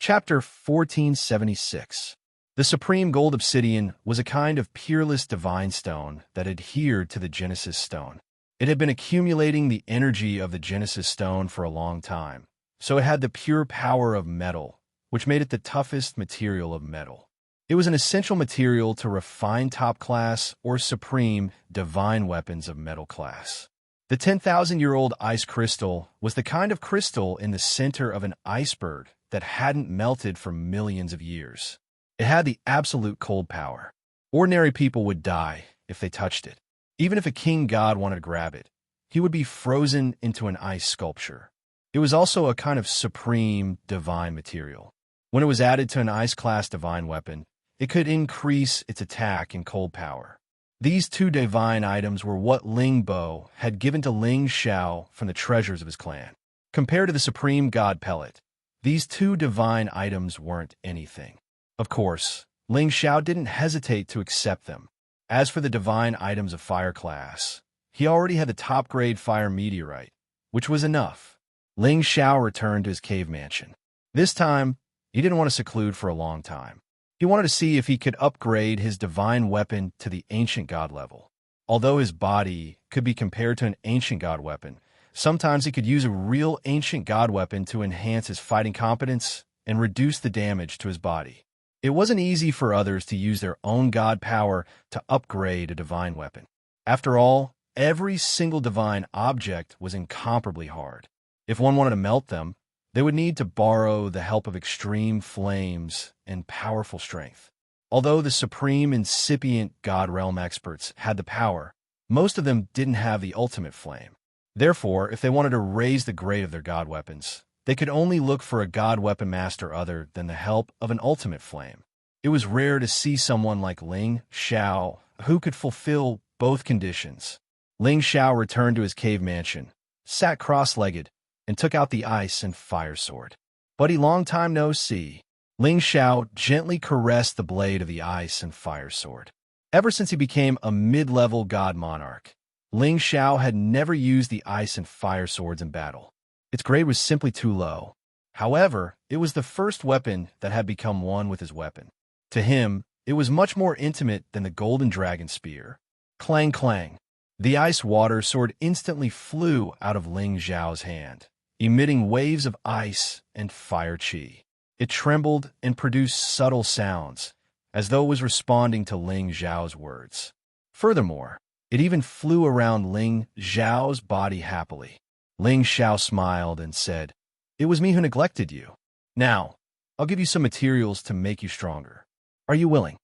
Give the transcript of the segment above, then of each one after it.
Chapter 1476. The supreme gold obsidian was a kind of peerless divine stone that adhered to the Genesis stone. It had been accumulating the energy of the Genesis stone for a long time, so it had the pure power of metal, which made it the toughest material of metal. It was an essential material to refine top-class or supreme divine weapons of metal class. The 10,000-year-old ice crystal was the kind of crystal in the center of an iceberg that hadn't melted for millions of years. It had the absolute cold power. Ordinary people would die if they touched it. Even if a king god wanted to grab it, he would be frozen into an ice sculpture. It was also a kind of supreme divine material. When it was added to an ice-class divine weapon, it could increase its attack and cold power. These two divine items were what Ling Bo had given to Ling Xiao from the treasures of his clan. Compared to the supreme god pellet, these two divine items weren't anything. Of course, Ling Xiao didn't hesitate to accept them. As for the divine items of fire class, he already had the top-grade fire meteorite, which was enough. Ling Xiao returned to his cave mansion. This time, he didn't want to seclude for a long time. He wanted to see if he could upgrade his divine weapon to the ancient god level. Although his body could be compared to an ancient god weapon, sometimes he could use a real ancient god weapon to enhance his fighting competence and reduce the damage to his body. It wasn't easy for others to use their own god power to upgrade a divine weapon. After all, every single divine object was incomparably hard. If one wanted to melt them, they would need to borrow the help of extreme flames and powerful strength. Although the supreme incipient god realm experts had the power, most of them didn't have the ultimate flame. Therefore, if they wanted to raise the grade of their god weapons, they could only look for a god weapon master other than the help of an ultimate flame. It was rare to see someone like Ling Xiao who could fulfill both conditions. Ling Xiao returned to his cave mansion, sat cross-legged, and took out the ice and fire sword. "Buddy, long time no see." Ling Xiao gently caressed the blade of the ice and fire sword. Ever since he became a mid-level god monarch, Ling Xiao had never used the ice and fire swords in battle. Its grade was simply too low. However, it was the first weapon that had become one with his weapon. To him, it was much more intimate than the golden dragon spear. Clang clang. The ice water sword instantly flew out of Ling Xiao's hand, emitting waves of ice and fire chi. It trembled and produced subtle sounds, as though it was responding to Ling Xiao's words. Furthermore, it even flew around Ling Xiao's body happily. Ling Xiao smiled and said, "It was me who neglected you. Now, I'll give you some materials to make you stronger. Are you willing?"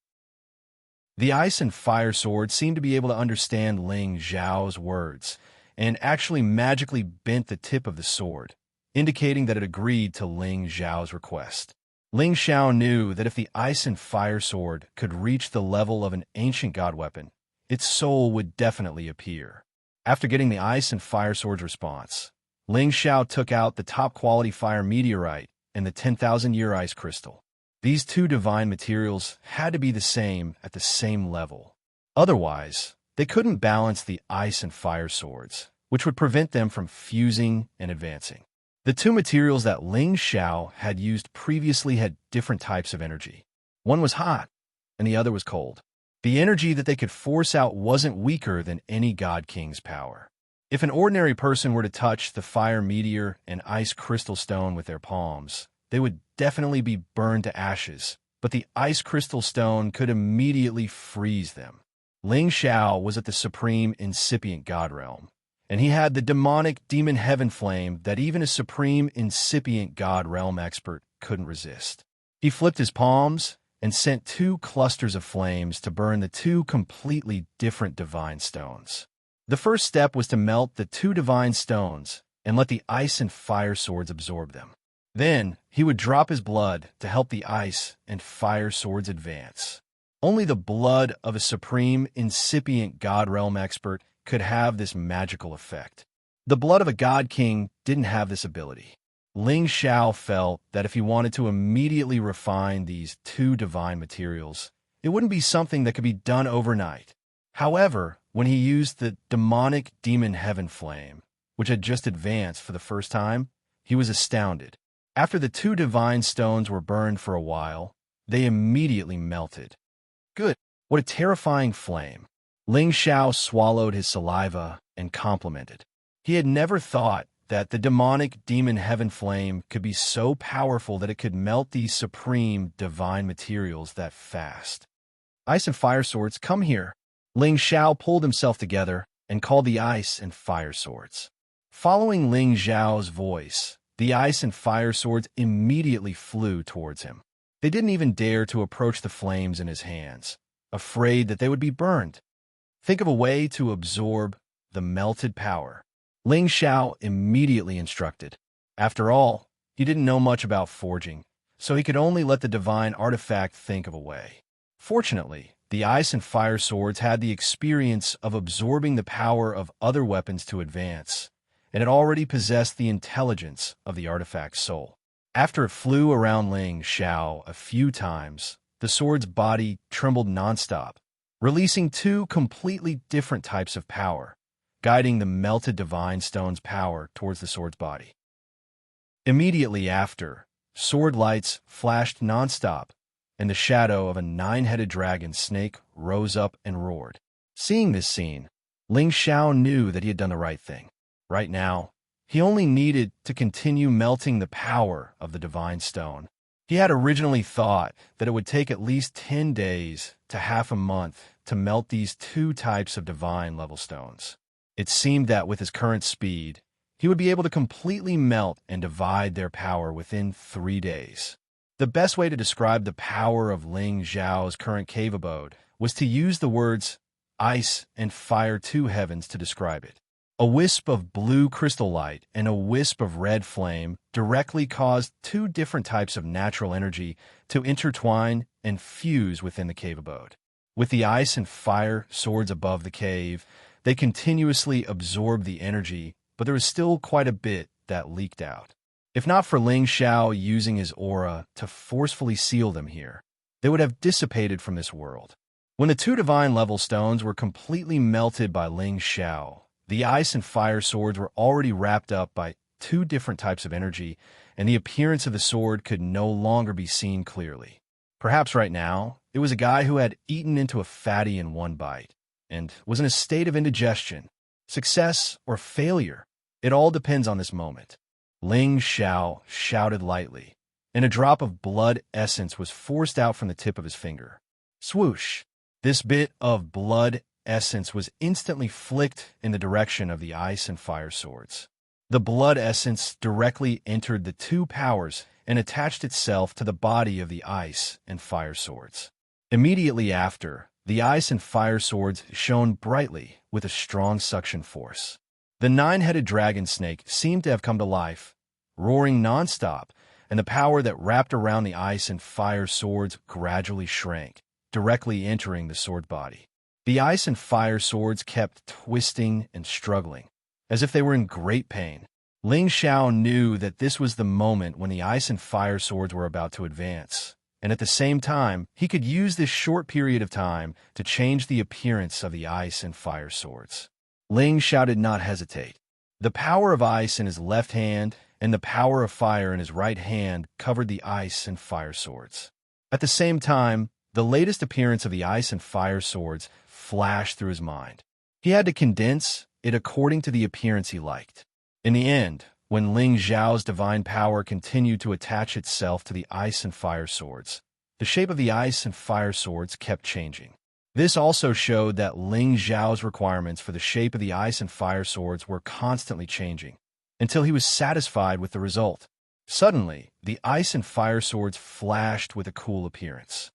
The ice and fire sword seemed to be able to understand Ling Xiao's words, and actually magically bent the tip of the sword, indicating that it agreed to Ling Xiao's request. Ling Xiao knew that if the ice and fire sword could reach the level of an ancient god weapon, its soul would definitely appear. After getting the ice and fire sword's response, Ling Xiao took out the top-quality fire meteorite and the 10,000-year ice crystal. These two divine materials had to be the same at the same level. Otherwise, they couldn't balance the ice and fire swords, which would prevent them from fusing and advancing. The two materials that Ling Xiao had used previously had different types of energy. One was hot, and the other was cold. The energy that they could force out wasn't weaker than any god king's power. If an ordinary person were to touch the fire meteor and ice crystal stone with their palms, they would definitely be burned to ashes, but the ice crystal stone could immediately freeze them. Ling Xiao was at the supreme incipient god realm, and he had the demonic demon heaven flame that even a supreme incipient god realm expert couldn't resist. He flipped his palms and sent two clusters of flames to burn the two completely different divine stones. The first step was to melt the two divine stones and let the ice and fire swords absorb them. Then, he would drop his blood to help the ice and fire swords advance. Only the blood of a supreme incipient god realm expert could have this magical effect. The blood of a god king didn't have this ability. Ling Xiao felt that if he wanted to immediately refine these two divine materials, it wouldn't be something that could be done overnight. However, when he used the demonic demon heaven flame, which had just advanced for the first time, he was astounded. After the two divine stones were burned for a while, they immediately melted. Good. What a terrifying flame. Ling Xiao swallowed his saliva and complimented. He had never thought that the demonic demon heaven flame could be so powerful that it could melt these supreme divine materials that fast. Ice and fire swords, come here. Ling Xiao pulled himself together and called the ice and fire swords. Following Ling Xiao's voice, the ice and fire swords immediately flew towards him. They didn't even dare to approach the flames in his hands, afraid that they would be burned. Think of a way to absorb the melted power. Ling Xiao immediately instructed. After all, he didn't know much about forging, so he could only let the divine artifact think of a way. Fortunately, the ice and fire swords had the experience of absorbing the power of other weapons to advance, and it already possessed the intelligence of the artifact's soul. After it flew around Ling Xiao a few times, the sword's body trembled nonstop, releasing two completely different types of power, guiding the melted divine stone's power towards the sword's body. Immediately after, sword lights flashed nonstop, and the shadow of a nine-headed dragon snake rose up and roared. Seeing this scene, Ling Xiao knew that he had done the right thing. Right now, he only needed to continue melting the power of the divine stone. He had originally thought that it would take at least 10 days to half a month to melt these two types of divine level stones. It seemed that with his current speed, he would be able to completely melt and divide their power within 3 days. The best way to describe the power of Ling Xiao's current cave abode was to use the words ice and fire two heavens to describe it. A wisp of blue crystal light and a wisp of red flame directly caused two different types of natural energy to intertwine and fuse within the cave abode. With the ice and fire swords above the cave, they continuously absorbed the energy, but there was still quite a bit that leaked out. If not for Ling Xiao using his aura to forcefully seal them here, they would have dissipated from this world. When the two divine level stones were completely melted by Ling Xiao, the ice and fire swords were already wrapped up by two different types of energy, and the appearance of the sword could no longer be seen clearly. Perhaps right now, it was a guy who had eaten into a fatty in one bite, and was in a state of indigestion. Success or failure, it all depends on this moment. Ling Xiao shouted lightly, and a drop of blood essence was forced out from the tip of his finger. Swoosh! This bit of blood essence was instantly flicked in the direction of the ice and fire swords. The blood essence directly entered the two powers and attached itself to the body of the ice and fire swords. Immediately after, the ice and fire swords shone brightly with a strong suction force. The nine-headed dragon snake seemed to have come to life, roaring nonstop, and the power that wrapped around the ice and fire swords gradually shrank, directly entering the sword body. The ice and fire swords kept twisting and struggling, as if they were in great pain. Ling Xiao knew that this was the moment when the ice and fire swords were about to advance, and at the same time, he could use this short period of time to change the appearance of the ice and fire swords. Ling Xiao did not hesitate. The power of ice in his left hand and the power of fire in his right hand covered the ice and fire swords. At the same time, the latest appearance of the ice and fire swords flashed through his mind. He had to condense it according to the appearance he liked. In the end, when Ling Xiao's divine power continued to attach itself to the ice and fire swords, the shape of the ice and fire swords kept changing. This also showed that Ling Xiao's requirements for the shape of the ice and fire swords were constantly changing, until he was satisfied with the result. Suddenly, the ice and fire swords flashed with a cool appearance.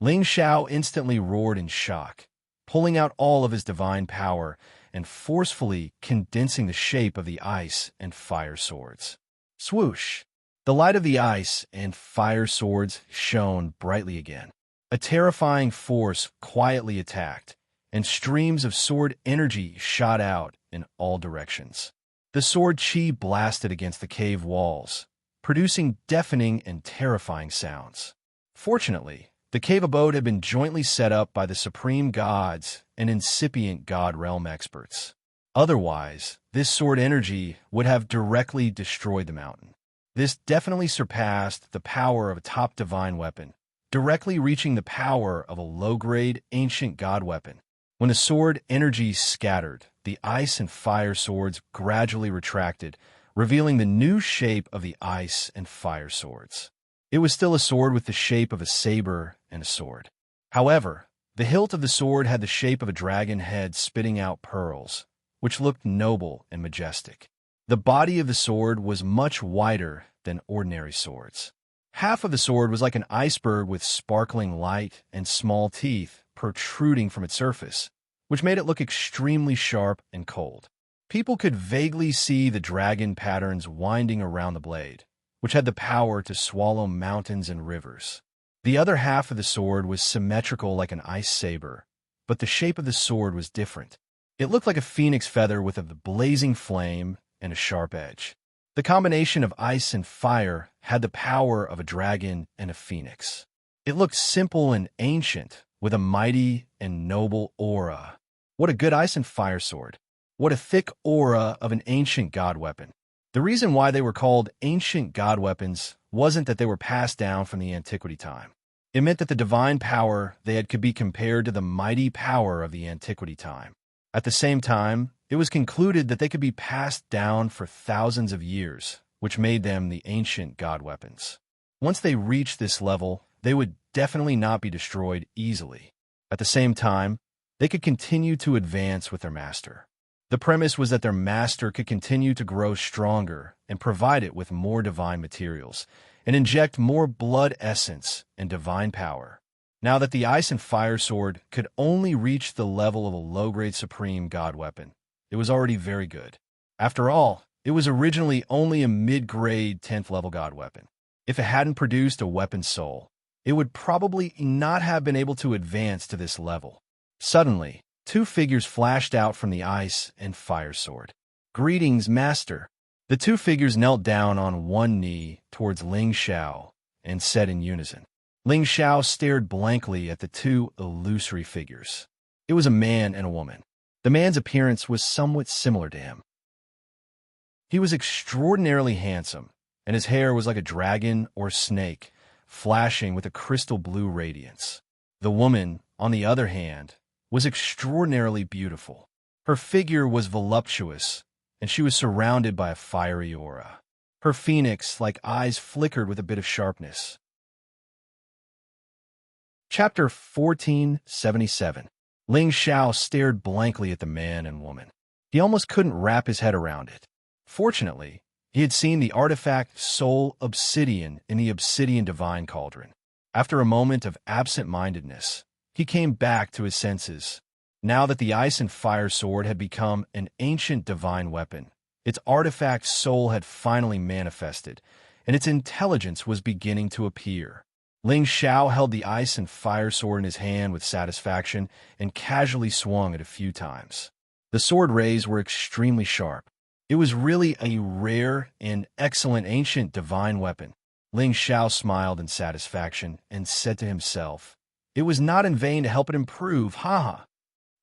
Ling Xiao instantly roared in shock, pulling out all of his divine power and forcefully condensing the shape of the ice and fire swords. Swoosh! The light of the ice and fire swords shone brightly again. A terrifying force quietly attacked, and streams of sword energy shot out in all directions. The sword chi blasted against the cave walls, producing deafening and terrifying sounds. Fortunately, the cave abode had been jointly set up by the supreme gods and incipient god realm experts. Otherwise, this sword energy would have directly destroyed the mountain. This definitely surpassed the power of a top divine weapon, directly reaching the power of a low-grade ancient god weapon. When the sword energy scattered, the ice and fire swords gradually retracted, revealing the new shape of the ice and fire swords. It was still a sword with the shape of a saber and a sword. However, the hilt of the sword had the shape of a dragon head spitting out pearls, which looked noble and majestic. The body of the sword was much wider than ordinary swords. Half of the sword was like an iceberg with sparkling light and small teeth protruding from its surface, which made it look extremely sharp and cold. People could vaguely see the dragon patterns winding around the blade, which had the power to swallow mountains and rivers. The other half of the sword was symmetrical like an ice saber, but the shape of the sword was different. It looked like a phoenix feather with a blazing flame and a sharp edge. The combination of ice and fire had the power of a dragon and a phoenix. It looked simple and ancient, with a mighty and noble aura. What a good ice and fire sword. What a thick aura of an ancient god weapon. The reason why they were called ancient god weapons wasn't that they were passed down from the antiquity time. It meant that the divine power they had could be compared to the mighty power of the antiquity time. At the same time, it was concluded that they could be passed down for thousands of years, which made them the ancient god weapons. Once they reached this level, they would definitely not be destroyed easily. At the same time, they could continue to advance with their master. The premise was that their master could continue to grow stronger and provide it with more divine materials, and inject more blood essence and divine power. Now that the ice and fire sword could only reach the level of a low-grade supreme god weapon, it was already very good. After all, it was originally only a mid-grade 10th level god weapon. If it hadn't produced a weapon soul, it would probably not have been able to advance to this level. Suddenly, two figures flashed out from the ice and fire sword. "Greetings, master." The two figures knelt down on one knee towards Ling Xiao and said in unison. Ling Xiao stared blankly at the two illusory figures. It was a man and a woman. The man's appearance was somewhat similar to him. He was extraordinarily handsome, and his hair was like a dragon or snake, flashing with a crystal blue radiance. The woman, on the other hand, was extraordinarily beautiful. Her figure was voluptuous, and she was surrounded by a fiery aura. Her phoenix-like eyes flickered with a bit of sharpness. Chapter 1477. Ling Xiao stared blankly at the man and woman. He almost couldn't wrap his head around it. Fortunately, he had seen the artifact Soul Obsidian in the Obsidian Divine Cauldron. After a moment of absent-mindedness, he came back to his senses. Now that the ice and fire sword had become an ancient divine weapon, its artifact soul had finally manifested, and its intelligence was beginning to appear. Ling Xiao held the ice and fire sword in his hand with satisfaction and casually swung it a few times. The sword rays were extremely sharp. It was really a rare and excellent ancient divine weapon. Ling Xiao smiled in satisfaction and said to himself, "It was not in vain to help it improve, haha."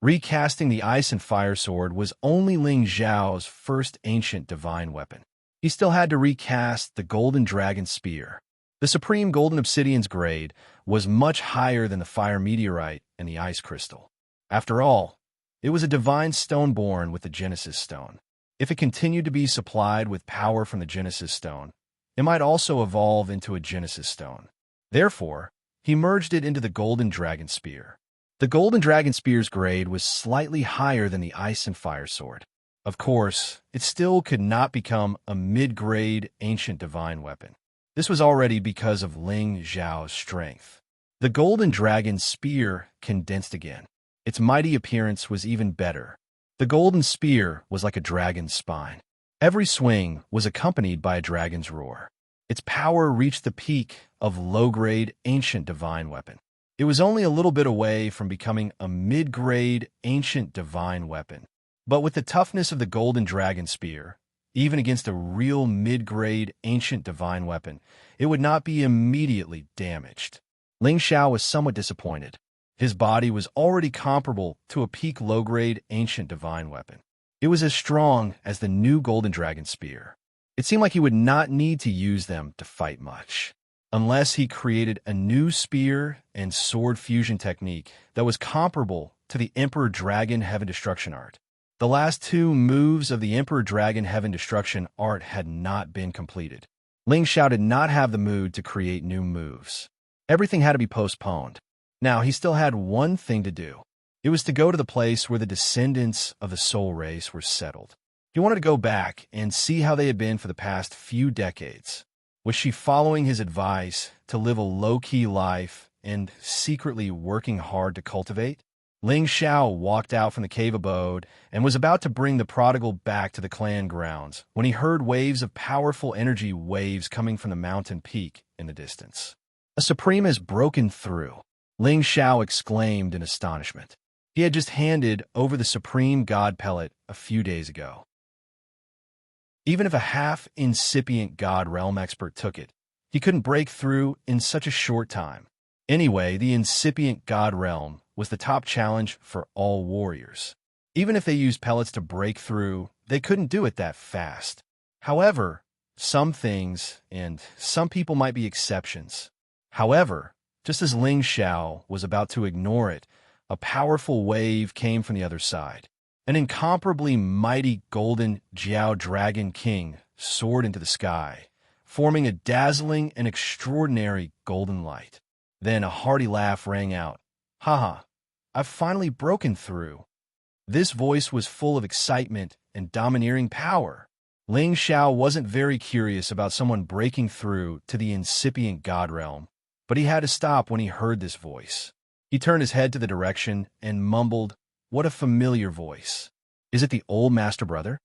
Recasting the ice and fire sword was only Ling Xiao's first ancient divine weapon. He still had to recast the golden dragon spear. The supreme golden obsidian's grade was much higher than the fire meteorite and the ice crystal. After all, it was a divine stone born with the Genesis stone. If it continued to be supplied with power from the Genesis stone, it might also evolve into a Genesis stone. Therefore, he merged it into the golden dragon spear. The golden dragon spear's grade was slightly higher than the ice and fire sword. Of course, it still could not become a mid-grade ancient divine weapon. This was already because of Ling Xiao's strength. The golden dragon spear condensed again. Its mighty appearance was even better. The golden spear was like a dragon's spine. Every swing was accompanied by a dragon's roar. Its power reached the peak of low-grade ancient divine weapon. It was only a little bit away from becoming a mid-grade ancient divine weapon. But with the toughness of the golden dragon spear, even against a real mid-grade ancient divine weapon, it would not be immediately damaged. Ling Xiao was somewhat disappointed. His body was already comparable to a peak low-grade ancient divine weapon. It was as strong as the new golden dragon spear. It seemed like he would not need to use them to fight much, unless he created a new spear and sword fusion technique that was comparable to the Emperor Dragon Heaven Destruction art. The last two moves of the Emperor Dragon Heaven Destruction art had not been completed. Ling Xiao did not have the mood to create new moves. Everything had to be postponed. Now, he still had one thing to do. It was to go to the place where the descendants of the soul race were settled. He wanted to go back and see how they had been for the past few decades. Was she following his advice to live a low-key life and secretly working hard to cultivate? Ling Xiao walked out from the cave abode and was about to bring the prodigal back to the clan grounds when he heard waves of powerful energy waves coming from the mountain peak in the distance. A supreme has broken through, Ling Xiao exclaimed in astonishment. He had just handed over the supreme god pellet a few days ago. Even if a half-incipient god realm expert took it, he couldn't break through in such a short time. Anyway, the incipient god realm was the top challenge for all warriors. Even if they used pellets to break through, they couldn't do it that fast. However, some things and some people might be exceptions. However, just as Ling Xiao was about to ignore it, a powerful wave came from the other side. An incomparably mighty golden Jiao Dragon King soared into the sky, forming a dazzling and extraordinary golden light. Then a hearty laugh rang out. "Haha, I've finally broken through." This voice was full of excitement and domineering power. Ling Xiao wasn't very curious about someone breaking through to the incipient god realm, but he had to stop when he heard this voice. He turned his head to the direction and mumbled, "What a familiar voice. Is it the old master brother?"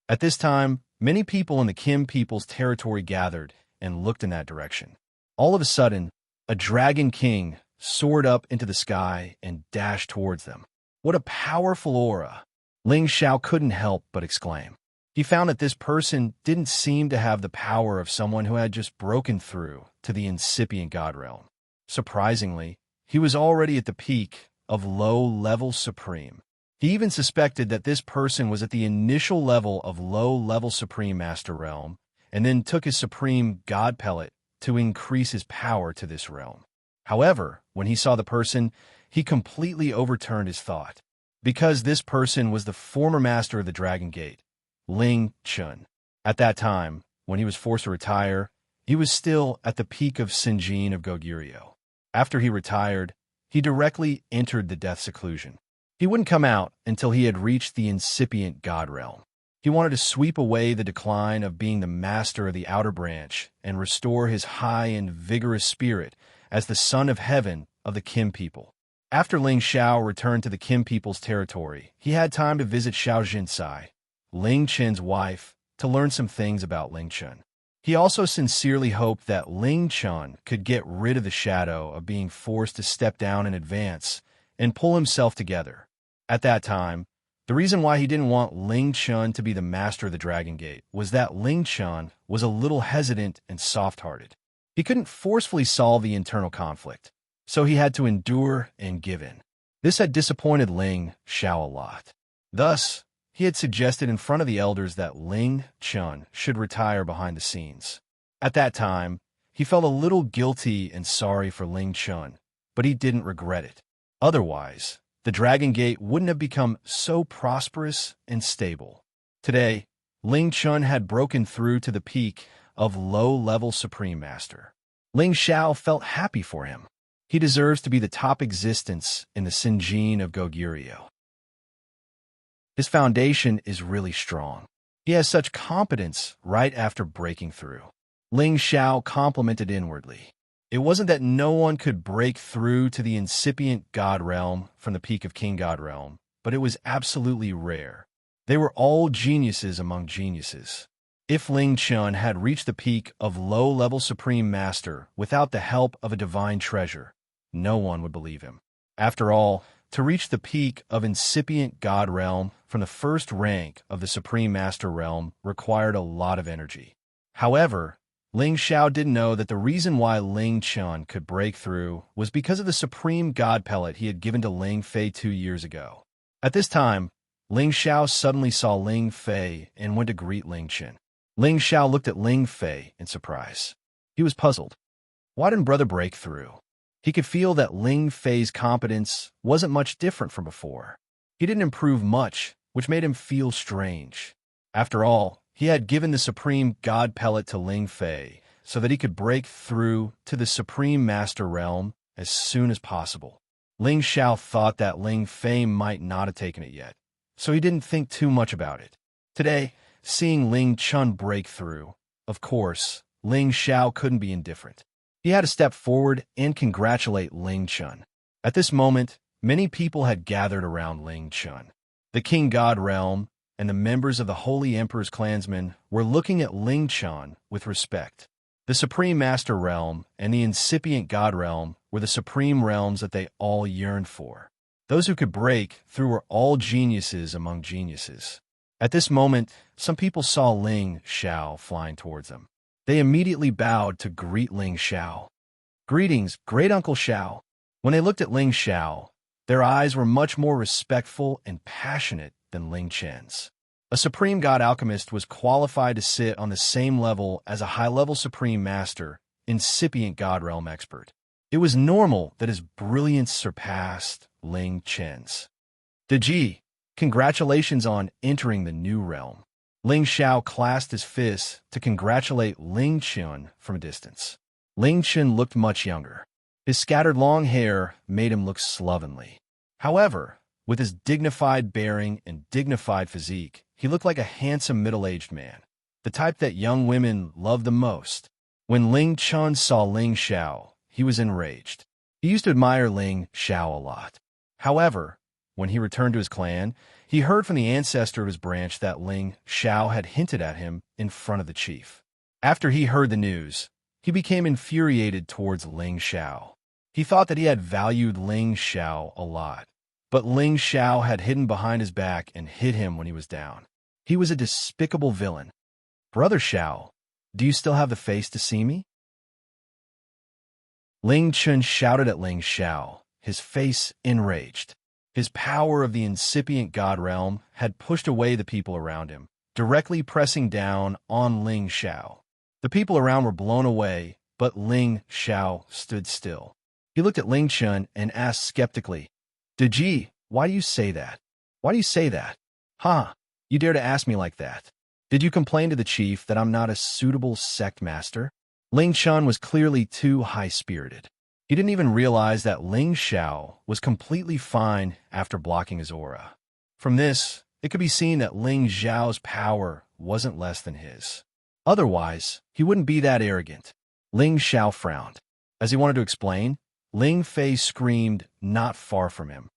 At this time, many people in the Kim people's territory gathered and looked in that direction. All of a sudden, a dragon king soared up into the sky and dashed towards them. What a powerful aura! Ling Xiao couldn't help but exclaim. He found that this person didn't seem to have the power of someone who had just broken through to the incipient god realm. Surprisingly, he was already at the peak of low-level supreme. He even suspected that this person was at the initial level of low-level supreme master realm, and then took his supreme god pellet to increase his power to this realm. However, when he saw the person, he completely overturned his thought, because this person was the former master of the Dragon Gate, Ling Chun. At that time, when he was forced to retire, he was still at the peak of Sinjin of Goguryeo. After he retired, he directly entered the death seclusion. He wouldn't come out until he had reached the incipient god realm. He wanted to sweep away the decline of being the master of the outer branch and restore his high and vigorous spirit as the son of heaven of the Kim people. After Ling Xiao returned to the Kim people's territory, he had time to visit Xianxia, Ling Chen's wife, to learn some things about Ling Chen. He also sincerely hoped that Ling Chen could get rid of the shadow of being forced to step down in advance and pull himself together. At that time, the reason why he didn't want Ling Chen to be the master of the Dragon Gate was that Ling Chen was a little hesitant and soft-hearted. He couldn't forcefully solve the internal conflict, so he had to endure and give in. This had disappointed Ling Xiao a lot. Thus, he had suggested in front of the elders that Ling Chen should retire behind the scenes. At that time, he felt a little guilty and sorry for Ling Chen, but he didn't regret it. Otherwise, the Dragon Gate wouldn't have become so prosperous and stable. Today, Ling Chen had broken through to the peak of low-level Supreme Master. Ling Xiao felt happy for him. He deserves to be the top existence in the Sinjin of Goguryeo. His foundation is really strong. He has such competence right after breaking through. Ling Xiao complimented inwardly. It wasn't that no one could break through to the incipient God realm from the peak of King God realm, but it was absolutely rare. They were all geniuses among geniuses. If Ling Chen had reached the peak of low-level Supreme Master without the help of a divine treasure, no one would believe him. After all, to reach the peak of incipient God realm from the first rank of the Supreme Master realm required a lot of energy. However, Ling Xiao didn't know that the reason why Ling Chen could break through was because of the Supreme God Pellet he had given to Ling Fei 2 years ago. At this time, Ling Xiao suddenly saw Ling Fei and went to greet Ling Chen. Ling Xiao looked at Ling Fei in surprise. He was puzzled. Why didn't brother break through? He could feel that Ling Fei's competence wasn't much different from before. He didn't improve much, which made him feel strange. After all, he had given the Supreme God Pellet to Ling Fei so that he could break through to the Supreme Master Realm as soon as possible. Ling Xiao thought that Ling Fei might not have taken it yet, so he didn't think too much about it. Today, seeing Ling Chun break through, of course, Ling Xiao couldn't be indifferent. He had to step forward and congratulate Ling Chun. At this moment, many people had gathered around Ling Chun. The King God Realm and the members of the Holy Emperor's clansmen were looking at Ling Chun with respect. The Supreme Master Realm and the Incipient God Realm were the supreme realms that they all yearned for. Those who could break through were all geniuses among geniuses. At this moment, some people saw Ling Xiao flying towards them. They immediately bowed to greet Ling Xiao. "Greetings, great Uncle Xiao." When they looked at Ling Xiao, their eyes were much more respectful and passionate than Ling Chen's. A Supreme God Alchemist was qualified to sit on the same level as a high-level Supreme Master, Incipient God Realm expert. It was normal that his brilliance surpassed Ling Chen's. Deji, congratulations on entering the new realm. Ling Xiao clasped his fists to congratulate Ling Chun from a distance. Ling Chun looked much younger. His scattered long hair made him look slovenly. However, with his dignified bearing and dignified physique, he looked like a handsome middle-aged man, the type that young women love the most. When Ling Chun saw Ling Xiao, he was enraged. He used to admire Ling Xiao a lot. However, when he returned to his clan, he heard from the ancestor of his branch that Ling Xiao had hinted at him in front of the chief. After he heard the news, he became infuriated towards Ling Xiao. He thought that he had valued Ling Xiao a lot, but Ling Xiao had hidden behind his back and hit him when he was down. He was a despicable villain. "Brother Xiao, do you still have the face to see me?" Ling Chun shouted at Ling Xiao, his face enraged. His power of the incipient God realm had pushed away the people around him, directly pressing down on Ling Xiao. The people around were blown away, but Ling Xiao stood still. He looked at Ling Chun and asked skeptically, "Deji, why do you say that? Why do you say that? Huh? You dare to ask me like that? Did you complain to the chief that I'm not a suitable sect master?" Ling Chun was clearly too high-spirited. He didn't even realize that Ling Xiao was completely fine after blocking his aura. From this, it could be seen that Ling Xiao's power wasn't less than his. Otherwise, he wouldn't be that arrogant. Ling Xiao frowned. As he wanted to explain, Ling Fei screamed not far from him,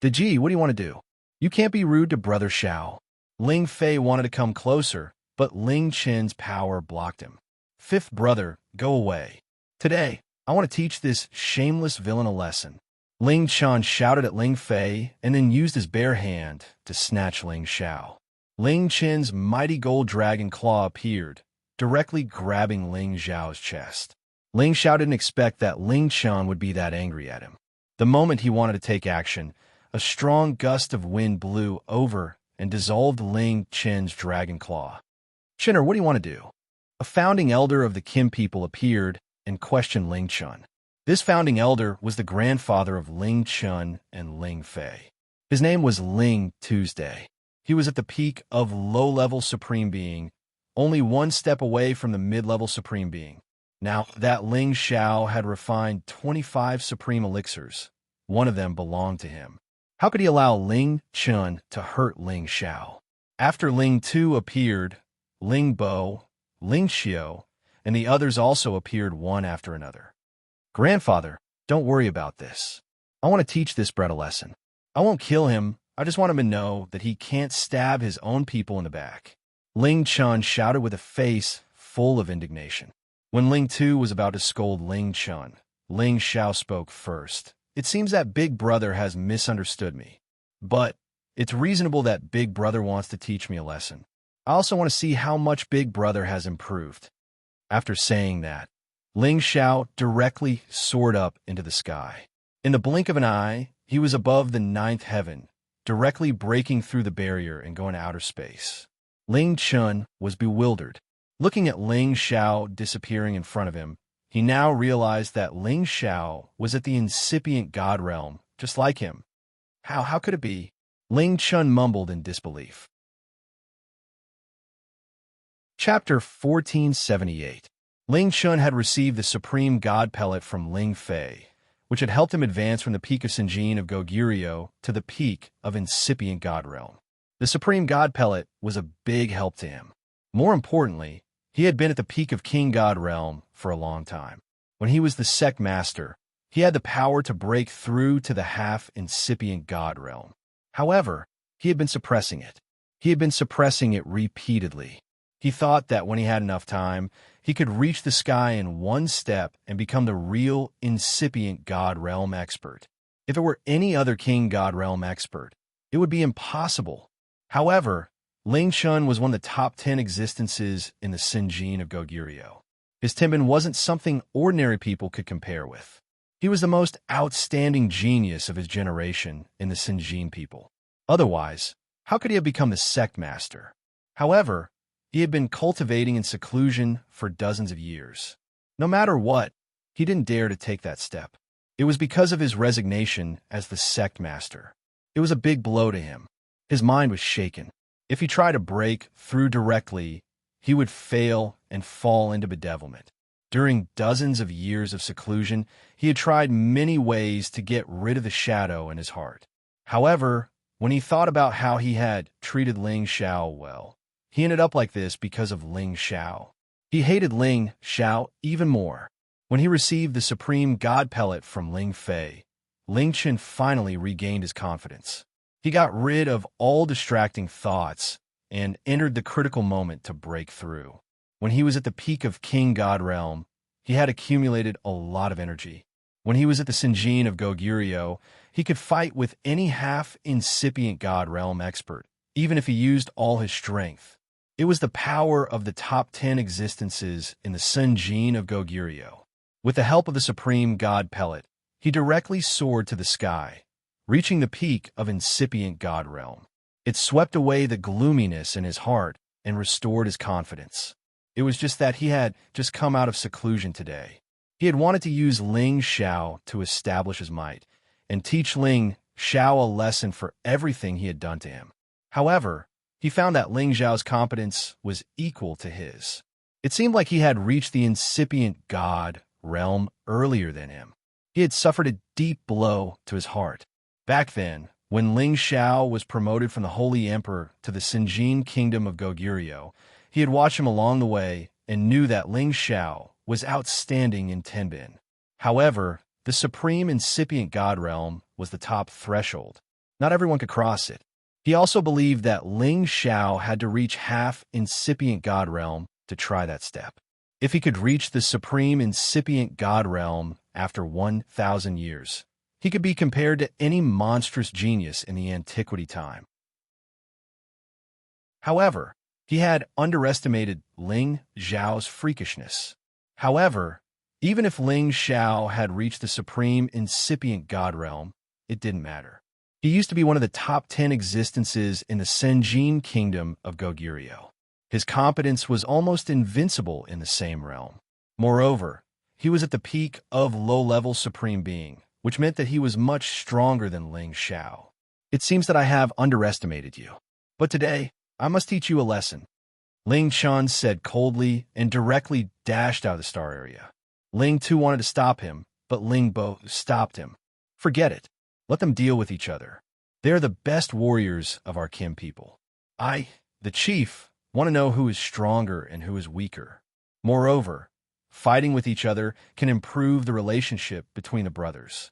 "Deji, what do you want to do? You can't be rude to Brother Xiao." Ling Fei wanted to come closer, but Ling Chen's power blocked him. "Fifth brother, go away. Today, I want to teach this shameless villain a lesson." Ling Chun shouted at Ling Fei and then used his bare hand to snatch Ling Xiao. Ling Chen's mighty gold dragon claw appeared, directly grabbing Ling Xiao's chest. Ling Xiao didn't expect that Ling Chun would be that angry at him. The moment he wanted to take action, a strong gust of wind blew over and dissolved Ling Chen's dragon claw. "Chinner, what do you want to do?" A founding elder of the Kim people appeared and questioned Ling Chun. This founding elder was the grandfather of Ling Chun and Ling Fei. His name was Ling Tuesday. He was at the peak of low-level Supreme Being, only one step away from the mid-level Supreme Being. Now that Ling Xiao had refined 25 Supreme Elixirs, one of them belonged to him. How could he allow Ling Chun to hurt Ling Xiao? After Ling Tu appeared, Ling Bo, Ling Xiao, and the others also appeared one after another. "Grandfather, don't worry about this. I want to teach this bred a lesson. I won't kill him, I just want him to know that he can't stab his own people in the back." Ling Chun shouted with a face full of indignation. When Ling Tu was about to scold Ling Chun, Ling Xiao spoke first. "It seems that Big Brother has misunderstood me, but it's reasonable that Big Brother wants to teach me a lesson. I also want to see how much Big Brother has improved." After saying that, Ling Xiao directly soared up into the sky. In the blink of an eye, he was above the 9th heaven, directly breaking through the barrier and going to outer space. Ling Chun was bewildered. Looking at Ling Xiao disappearing in front of him, he now realized that Ling Xiao was at the incipient god realm, just like him. How could it be? Ling Chun mumbled in disbelief. Chapter 1478. Ling Chun had received the supreme god pellet from Ling Fei, which had helped him advance from the peak of Sinjin of Goguryeo to the peak of incipient god realm. The supreme god pellet was a big help to him. More importantly, he had been at the peak of king god realm for a long time. When he was the sect master, he had the power to break through to the half-incipient god realm. However, he had been suppressing it. He had been suppressing it repeatedly. He thought that when he had enough time, he could reach the sky in one step and become the real incipient god realm expert. If it were any other king god realm expert, it would be impossible. However, Ling Chun was one of the top 10 existences in the Sinjin of Goguryeo. His Timbin wasn't something ordinary people could compare with. He was the most outstanding genius of his generation in the Sinjin people. Otherwise, how could he have become the sect master? However, he had been cultivating in seclusion for dozens of years. No matter what, he didn't dare to take that step. It was because of his resignation as the sect master. It was a big blow to him. His mind was shaken. If he tried to break through directly, he would fail and fall into bedevilment. During dozens of years of seclusion, he had tried many ways to get rid of the shadow in his heart. However, when he thought about how he had treated Ling Xiao well, he ended up like this because of Ling Xiao. He hated Ling Xiao even more. When he received the supreme god pellet from Ling Fei, Ling Chen finally regained his confidence. He got rid of all distracting thoughts and entered the critical moment to break through. When he was at the peak of King God Realm, he had accumulated a lot of energy. When he was at the Sinjin of Goguryeo, he could fight with any half-incipient God Realm expert, even if he used all his strength. It was the power of the top 10 existences in the Sinjin of Goguryeo. With the help of the supreme God pellet, he directly soared to the sky, reaching the peak of incipient God Realm. It swept away the gloominess in his heart and restored his confidence. It was just that he had just come out of seclusion today. He had wanted to use Ling Xiao to establish his might and teach Ling Xiao a lesson for everything he had done to him. However, he found that Ling Xiao's competence was equal to his. It seemed like he had reached the incipient God realm earlier than him. He had suffered a deep blow to his heart. Back then, when Ling Xiao was promoted from the Holy Emperor to the Sinjin Kingdom of Goguryeo, he had watched him along the way and knew that Ling Xiao was outstanding in Tenbin. However, the supreme incipient God realm was the top threshold. Not everyone could cross it. He also believed that Ling Xiao had to reach half-incipient God realm to try that step. If he could reach the supreme incipient God realm after 1,000 years, he could be compared to any monstrous genius in the antiquity time. However, he had underestimated Ling Xiao's freakishness. However, even if Ling Xiao had reached the supreme incipient God realm, it didn't matter. He used to be one of the top 10 existences in the Sinjin Kingdom of Goguryeo. His competence was almost invincible in the same realm. Moreover, he was at the peak of low-level supreme being, which meant that he was much stronger than Ling Xiao. It seems that I have underestimated you. But today, I must teach you a lesson. Ling Chun said coldly and directly dashed out of the star area. Ling Tu wanted to stop him, but Ling Bo stopped him. Forget it. Let them deal with each other. They are the best warriors of our Kim people. I, the chief, want to know who is stronger and who is weaker. Moreover, fighting with each other can improve the relationship between the brothers.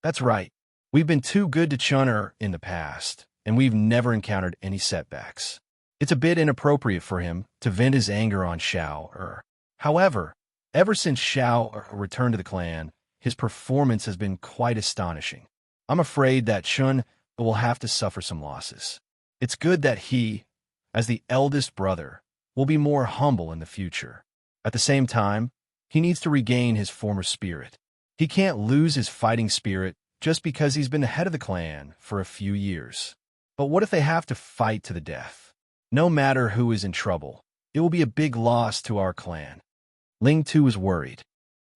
That's right. We've been too good to Chun'er in the past, and we've never encountered any setbacks. It's a bit inappropriate for him to vent his anger on Xiao. However, ever since Xiao returned to the clan, his performance has been quite astonishing. I'm afraid that Chun will have to suffer some losses. It's good that he, as the eldest brother, will be more humble in the future. At the same time, he needs to regain his former spirit. He can't lose his fighting spirit just because he's been the head of the clan for a few years. But what if they have to fight to the death? No matter who is in trouble, it will be a big loss to our clan. Ling too was worried.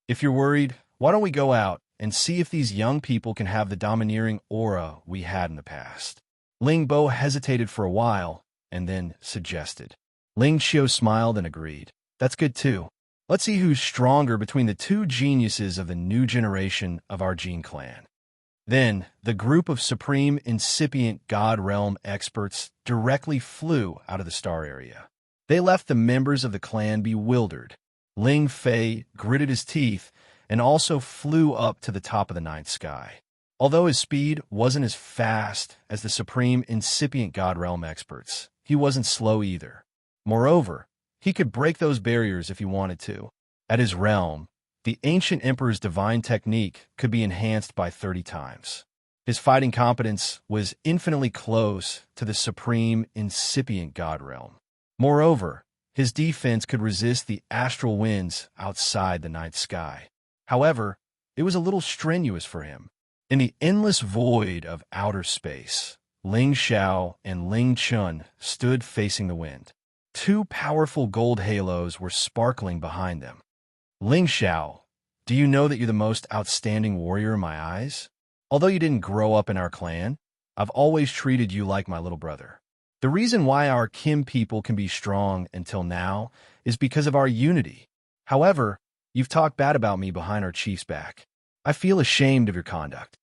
If you're worried, why don't we go out and see if these young people can have the domineering aura we had in the past? Ling Bo hesitated for a while and then suggested. Ling Qiu smiled and agreed. That's good too. Let's see who's stronger between the two geniuses of the new generation of our Jin clan. Then, the group of supreme incipient God Realm experts directly flew out of the star area. They left the members of the clan bewildered. Ling Fei gritted his teeth and also flew up to the top of the ninth sky. Although his speed wasn't as fast as the supreme incipient God Realm experts, he wasn't slow either. Moreover, he could break those barriers if he wanted to. At his realm, the ancient emperor's divine technique could be enhanced by 30 times. His fighting competence was infinitely close to the supreme incipient God Realm. Moreover, his defense could resist the astral winds outside the ninth sky. However, it was a little strenuous for him. In the endless void of outer space, Ling Xiao and Ling Chun stood facing the wind. Two powerful gold halos were sparkling behind them. Ling Xiao, do you know that you're the most outstanding warrior in my eyes? Although you didn't grow up in our clan, I've always treated you like my little brother. The reason why our Kim people can be strong until now is because of our unity. However, you've talked bad about me behind our chief's back. I feel ashamed of your conduct.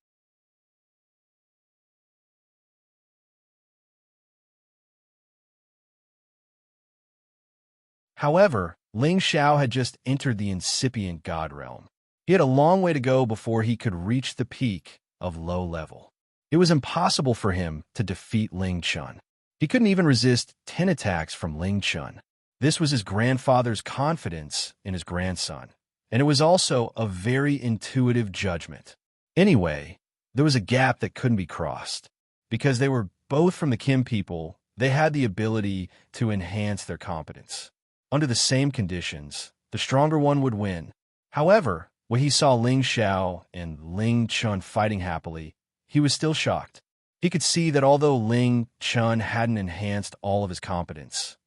However, Ling Xiao had just entered the incipient God Realm. He had a long way to go before he could reach the peak of low level. It was impossible for him to defeat Ling Chun. He couldn't even resist 10 attacks from Ling Chun. This was his grandfather's confidence in his grandson, and it was also a very intuitive judgment. Anyway, there was a gap that couldn't be crossed. Because they were both from the Kim people, they had the ability to enhance their competence. Under the same conditions, the stronger one would win. However, when he saw Ling Xiao and Ling Chun fighting happily, he was still shocked. He could see that although Ling Chun hadn't enhanced all of his competence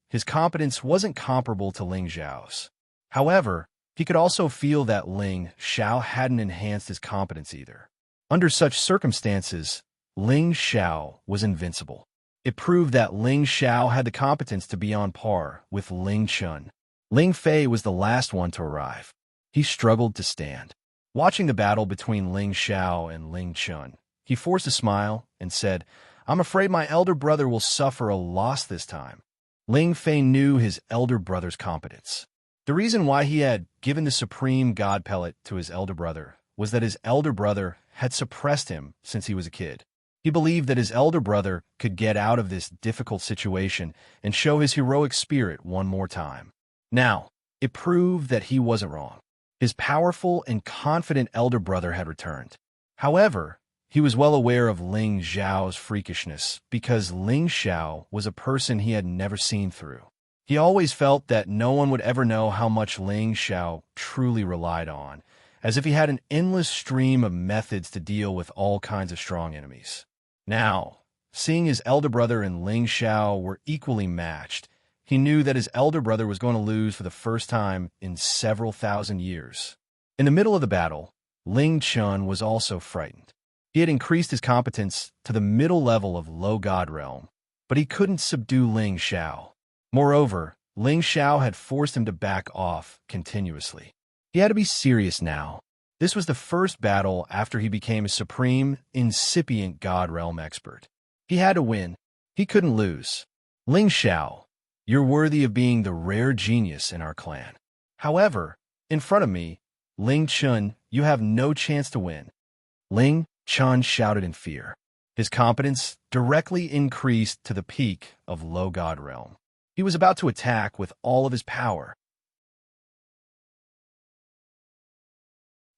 wasn't comparable to Ling Xiao's. However, he could also feel that Ling Xiao hadn't enhanced his competence either. Under such circumstances, Ling Xiao was invincible. It proved that Ling Xiao had the competence to be on par with Ling Chun. Ling Fei was the last one to arrive. He struggled to stand. Watching the battle between Ling Xiao and Ling Chun, he forced a smile and said, "I'm afraid my elder brother will suffer a loss this time." Ling Fei knew his elder brother's competence. The reason why he had given the supreme god pellet to his elder brother was that his elder brother had suppressed him since he was a kid. He believed that his elder brother could get out of this difficult situation and show his heroic spirit one more time. Now, it proved that he wasn't wrong. His powerful and confident elder brother had returned. However, he was well aware of Ling Xiao's freakishness because Ling Xiao was a person he had never seen through. He always felt that no one would ever know how much Ling Xiao truly relied on, as if he had an endless stream of methods to deal with all kinds of strong enemies. Now, seeing his elder brother and Ling Xiao were equally matched, he knew that his elder brother was going to lose for the first time in several thousand years. In the middle of the battle, Ling Chun was also frightened. He had increased his competence to the middle level of low god realm, but he couldn't subdue Ling Xiao. Moreover, Ling Xiao had forced him to back off continuously. He had to be serious now. This was the first battle after he became a supreme, incipient God Realm expert. He had to win. He couldn't lose. Ling Xiao, you're worthy of being the rare genius in our clan. However, in front of me, Ling Chun, you have no chance to win. Ling Chun shouted in fear. His competence directly increased to the peak of low God Realm. He was about to attack with all of his power.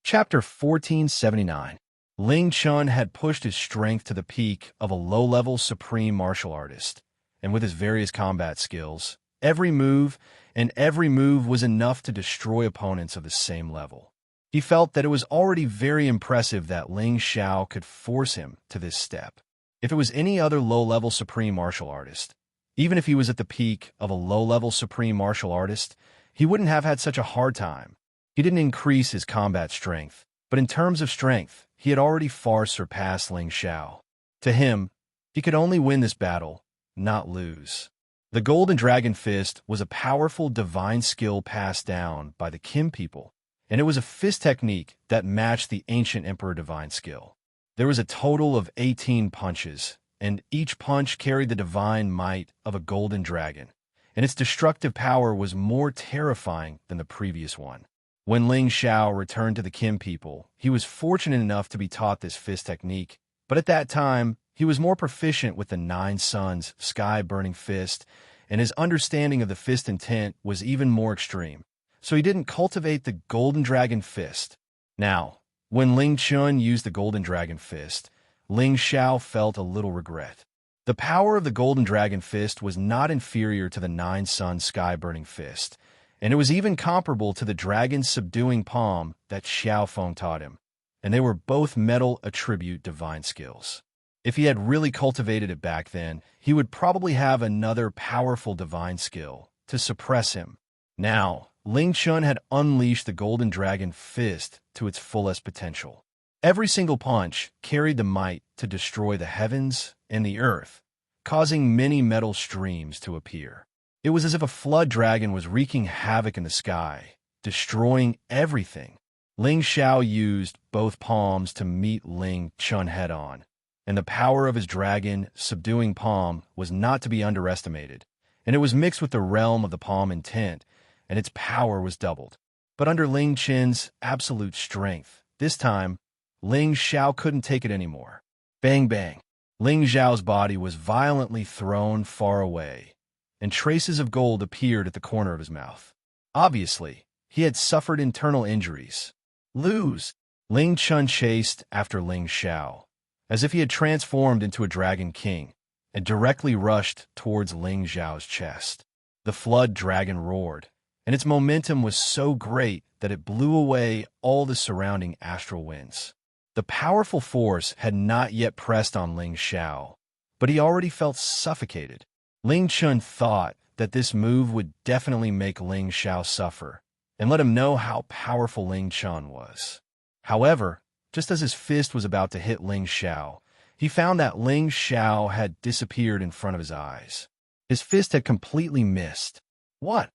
Chapter 1479. Ling Chun had pushed his strength to the peak of a low-level supreme martial artist, and with his various combat skills, every move was enough to destroy opponents of the same level. He felt that it was already very impressive that Ling Xiao could force him to this step. If it was any other low-level supreme martial artist, Even if he was at the peak of a low-level supreme martial artist, he wouldn't have had such a hard time. He didn't increase his combat strength, but in terms of strength, he had already far surpassed Ling Xiao. To him, he could only win this battle, not lose. The Golden Dragon Fist was a powerful divine skill passed down by the Qin people, and it was a fist technique that matched the ancient Emperor divine skill. There was a total of 18 punches, and each punch carried the divine might of a golden dragon, and its destructive power was more terrifying than the previous one. When Ling Xiao returned to the Qin people, he was fortunate enough to be taught this fist technique, but at that time, he was more proficient with the Nine Suns sky-burning fist, and his understanding of the fist intent was even more extreme, so he didn't cultivate the Golden Dragon Fist. Now, when Ling Chun used the Golden Dragon Fist, Ling Xiao felt a little regret. The power of the Golden Dragon Fist was not inferior to the Nine Sun Sky-Burning Fist, and it was even comparable to the Dragon's Subduing Palm that Xiao Feng taught him, and they were both metal attribute divine skills. If he had really cultivated it back then, he would probably have another powerful divine skill to suppress him. Now, Ling Chun had unleashed the Golden Dragon Fist to its fullest potential. Every single punch carried the might to destroy the heavens and the earth, causing many metal streams to appear. It was as if a flood dragon was wreaking havoc in the sky, destroying everything. Ling Xiao used both palms to meet Ling Chun head-on, and the power of his dragon subduing palm was not to be underestimated, and it was mixed with the realm of the palm intent, and its power was doubled. But under Ling Chen's absolute strength, this time, Ling Xiao couldn't take it anymore. Bang bang. Ling Xiao's body was violently thrown far away, and traces of gold appeared at the corner of his mouth. Obviously, he had suffered internal injuries. Lose! Ling Chun chased after Ling Xiao, as if he had transformed into a dragon king, and directly rushed towards Ling Xiao's chest. The flood dragon roared, and its momentum was so great that it blew away all the surrounding astral winds. The powerful force had not yet pressed on Ling Xiao, but he already felt suffocated. Ling Chun thought that this move would definitely make Ling Xiao suffer, and let him know how powerful Ling Chun was. However, just as his fist was about to hit Ling Xiao, he found that Ling Xiao had disappeared in front of his eyes. His fist had completely missed. What?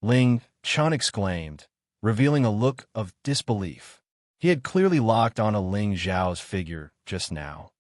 Ling Chun exclaimed, revealing a look of disbelief. He had clearly locked onto Ling Xiao's figure just now,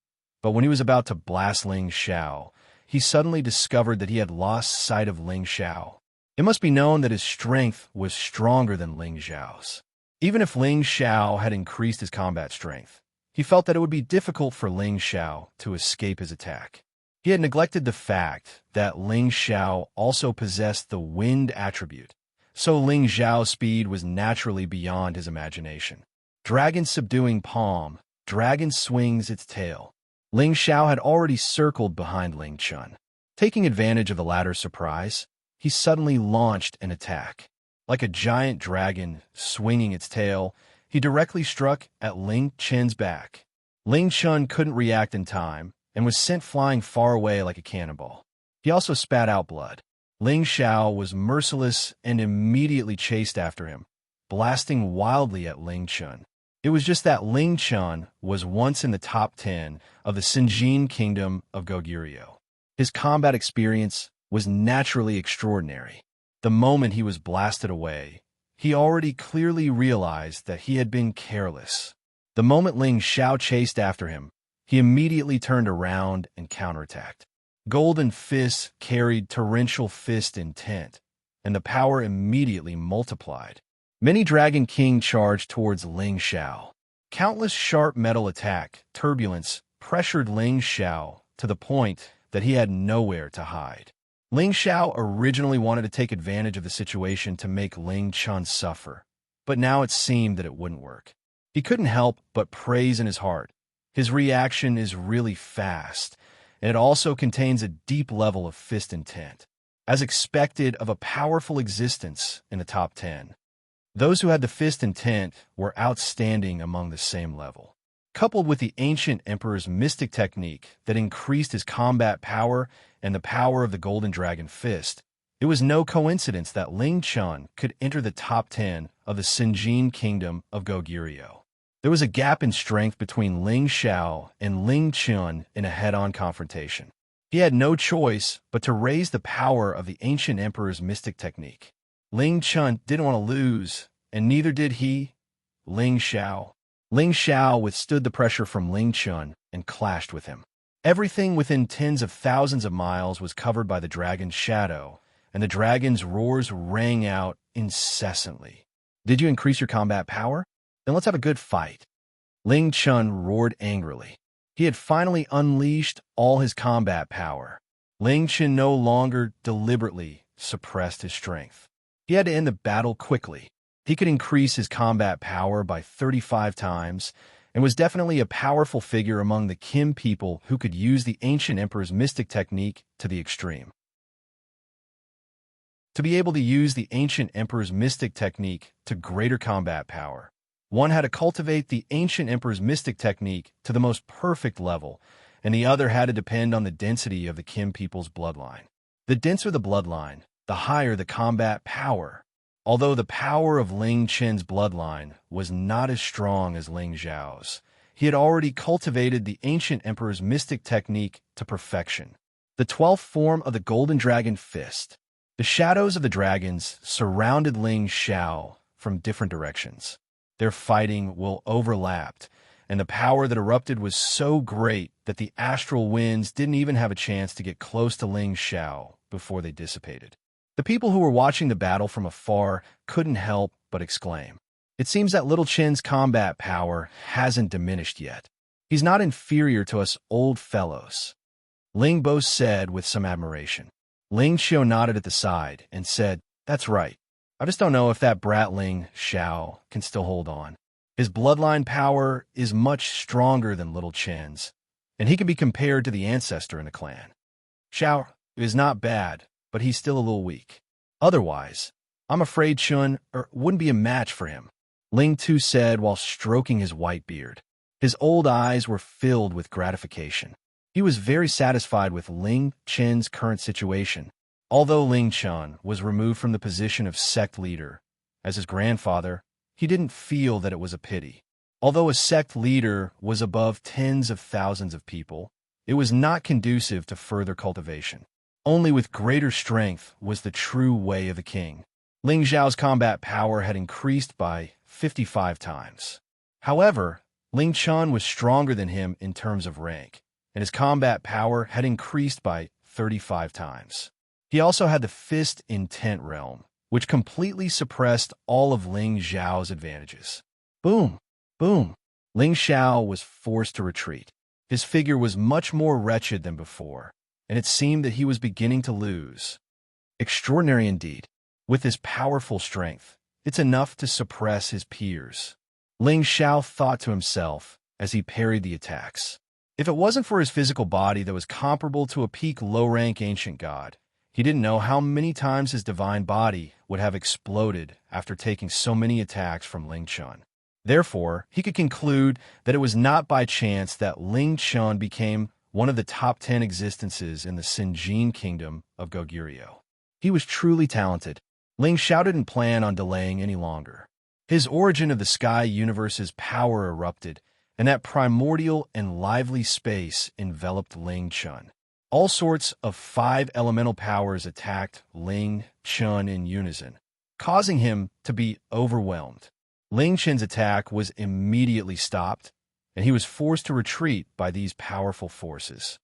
but when he was about to blast Ling Xiao, he suddenly discovered that he had lost sight of Ling Xiao. It must be known that his strength was stronger than Ling Xiao's. Even if Ling Xiao had increased his combat strength, he felt that it would be difficult for Ling Xiao to escape his attack. He had neglected the fact that Ling Xiao also possessed the wind attribute, so Ling Xiao's speed was naturally beyond his imagination. Dragon subduing palm, dragon swings its tail. Ling Xiao had already circled behind Ling Chun. Taking advantage of the latter's surprise, he suddenly launched an attack. Like a giant dragon swinging its tail, he directly struck at Ling Chun's back. Ling Chun couldn't react in time and was sent flying far away like a cannonball. He also spat out blood. Ling Xiao was merciless and immediately chased after him, blasting wildly at Ling Chun. It was just that Ling Chun was once in the top 10 of the Xinjiang kingdom of Goguryeo. His combat experience was naturally extraordinary. The moment he was blasted away, he already clearly realized that he had been careless. The moment Ling Xiao chased after him, he immediately turned around and counterattacked. Golden fists carried torrential fist intent, and the power immediately multiplied. Many Dragon King charged towards Ling Xiao. Countless sharp metal attack, turbulence, pressured Ling Xiao to the point that he had nowhere to hide. Ling Xiao originally wanted to take advantage of the situation to make Ling Chun suffer, but now it seemed that it wouldn't work. He couldn't help but praise in his heart. His reaction is really fast, and it also contains a deep level of fist intent, as expected of a powerful existence in the top 10. Those who had the fist intent were outstanding among the same level. coupled with the ancient emperor's mystic technique that increased his combat power and the power of the Golden Dragon Fist, it was no coincidence that Ling Chun could enter the top 10 of the Sinjin Kingdom of Goguryeo. There was a gap in strength between Ling Xiao and Ling Chun in a head-on confrontation. He had no choice but to raise the power of the ancient emperor's mystic technique. Ling Chun didn't want to lose, and neither did he, Ling Xiao. Ling Xiao withstood the pressure from Ling Chun and clashed with him. Everything within tens of thousands of miles was covered by the dragon's shadow, and the dragon's roars rang out incessantly. Did you increase your combat power? Then let's have a good fight. Ling Chun roared angrily. He had finally unleashed all his combat power. Ling Chun no longer deliberately suppressed his strength. He had to end the battle quickly. He could increase his combat power by 35 times and was definitely a powerful figure among the Kim people who could use the ancient emperor's mystic technique to the extreme. To be able to use the ancient emperor's mystic technique to greater combat power, one had to cultivate the ancient emperor's mystic technique to the most perfect level, and the other had to depend on the density of the Kim people's bloodline. The denser the bloodline, the higher the combat power. Although the power of Ling Chen's bloodline was not as strong as Ling Zhao's, he had already cultivated the ancient emperor's mystic technique to perfection. The 12th form of the Golden Dragon Fist. The shadows of the dragons surrounded Ling Xiao from different directions. Their fighting will overlapped, and the power that erupted was so great that the astral winds didn't even have a chance to get close to Ling Xiao before they dissipated. The people who were watching the battle from afar couldn't help but exclaim, "It seems that Little Chen's combat power hasn't diminished yet. He's not inferior to us old fellows." Ling Bo said with some admiration. Ling Xiao nodded at the side and said, "That's right. I just don't know if that brat Ling Xiao can still hold on. His bloodline power is much stronger than Little Chen's, and he can be compared to the ancestor in the clan. Xiao is not bad, but he's still a little weak. Otherwise, I'm afraid Chun wouldn't be a match for him," Ling Tu said while stroking his white beard. His old eyes were filled with gratification. He was very satisfied with Ling Chen's current situation. Although Ling Chun was removed from the position of sect leader, as his grandfather, he didn't feel that it was a pity. Although a sect leader was above tens of thousands of people, it was not conducive to further cultivation. Only with greater strength was the true way of the king. Ling Zhao's combat power had increased by 55 times. However, Ling Chun was stronger than him in terms of rank, and his combat power had increased by 35 times. He also had the Fist Intent realm, which completely suppressed all of Ling Zhao's advantages. Boom! Boom! Ling Xiao was forced to retreat. His figure was much more wretched than before, and it seemed that he was beginning to lose. Extraordinary indeed. With his powerful strength, it's enough to suppress his peers. Ling Xiao thought to himself as he parried the attacks. If it wasn't for his physical body that was comparable to a peak low-rank ancient god, he didn't know how many times his divine body would have exploded after taking so many attacks from Ling Chun. Therefore, he could conclude that it was not by chance that Ling Chun became one of the top 10 existences in the Sinjin Kingdom of Goguryeo. He was truly talented. Ling Xiao didn't plan on delaying any longer. His origin of the sky universe's power erupted, and that primordial and lively space enveloped Ling Chun. All sorts of 5 elemental powers attacked Ling Chun in unison, causing him to be overwhelmed. Ling Chun's attack was immediately stopped, and he was forced to retreat by these powerful forces.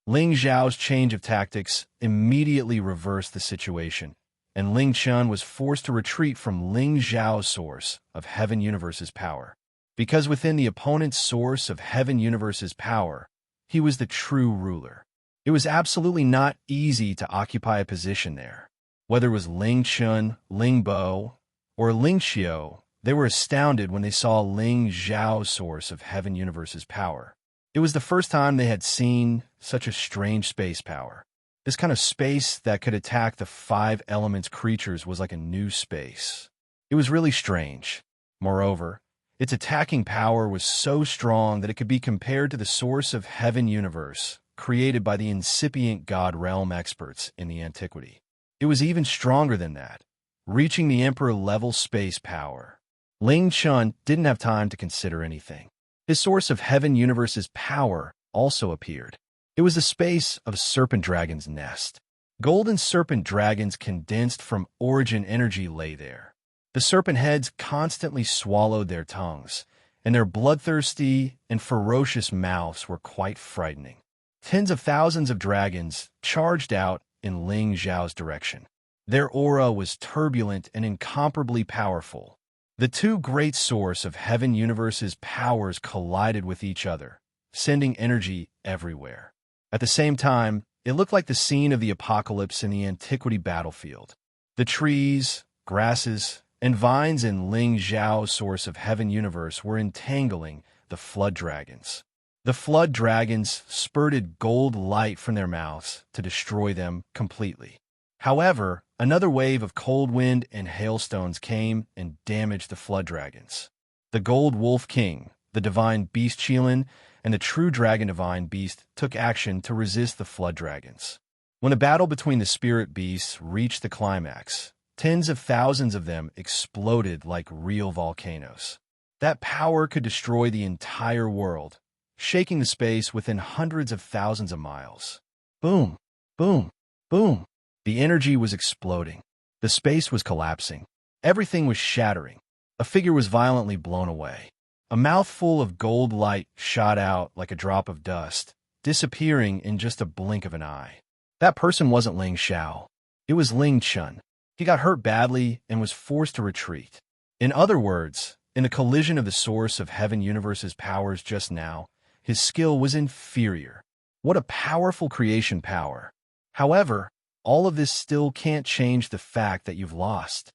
Ling Zhao's change of tactics immediately reversed the situation, and Ling Chun was forced to retreat from Ling Zhao's source of Heaven Universe's power. Because within the opponent's source of Heaven Universe's power, he was the true ruler. It was absolutely not easy to occupy a position there. Whether it was Ling Chun, Ling Bo, or Ling Xiao, they were astounded when they saw Ling Zhao's source of Heaven Universe's power. It was the first time they had seen such a strange space power. This kind of space that could attack the 5 elements creatures was like a new space. It was really strange. Moreover, Its attacking power was so strong that it could be compared to the source of heaven universe, created by the incipient God realm experts in the antiquity. It was even stronger than that, reaching the Emperor-level space power. Ling Chun didn't have time to consider anything. His source of heaven universe's power also appeared. It was the space of a serpent dragon's nest. Golden serpent dragons condensed from origin energy lay there. The serpent heads constantly swallowed their tongues, and their bloodthirsty and ferocious mouths were quite frightening. Tens of thousands of dragons charged out in Ling Xiao's direction. Their aura was turbulent and incomparably powerful. The two great source of heaven universe's powers collided with each other, sending energy everywhere. At the same time, it looked like the scene of the apocalypse in the antiquity battlefield. The trees, grasses, and vines in Ling Xiao's source of heaven universe were entangling the flood dragons. The flood dragons spurted gold light from their mouths to destroy them completely. However, another wave of cold wind and hailstones came and damaged the flood dragons. The Gold Wolf King, the Divine Beast Qilin, and the True Dragon Divine Beast took action to resist the flood dragons. When the battle between the spirit beasts reached the climax, tens of thousands of them exploded like real volcanoes. That power could destroy the entire world, shaking the space within hundreds of thousands of miles. Boom, boom, boom. The energy was exploding. The space was collapsing. Everything was shattering. A figure was violently blown away. A mouthful of gold light shot out like a drop of dust, disappearing in just a blink of an eye. That person wasn't Ling Xiao. It was Ling Chun. He got hurt badly and was forced to retreat. In other words, in the collision of the source of heaven universe's powers just now, his skill was inferior. What a powerful creation power. However, all of this still can't change the fact that you've lost.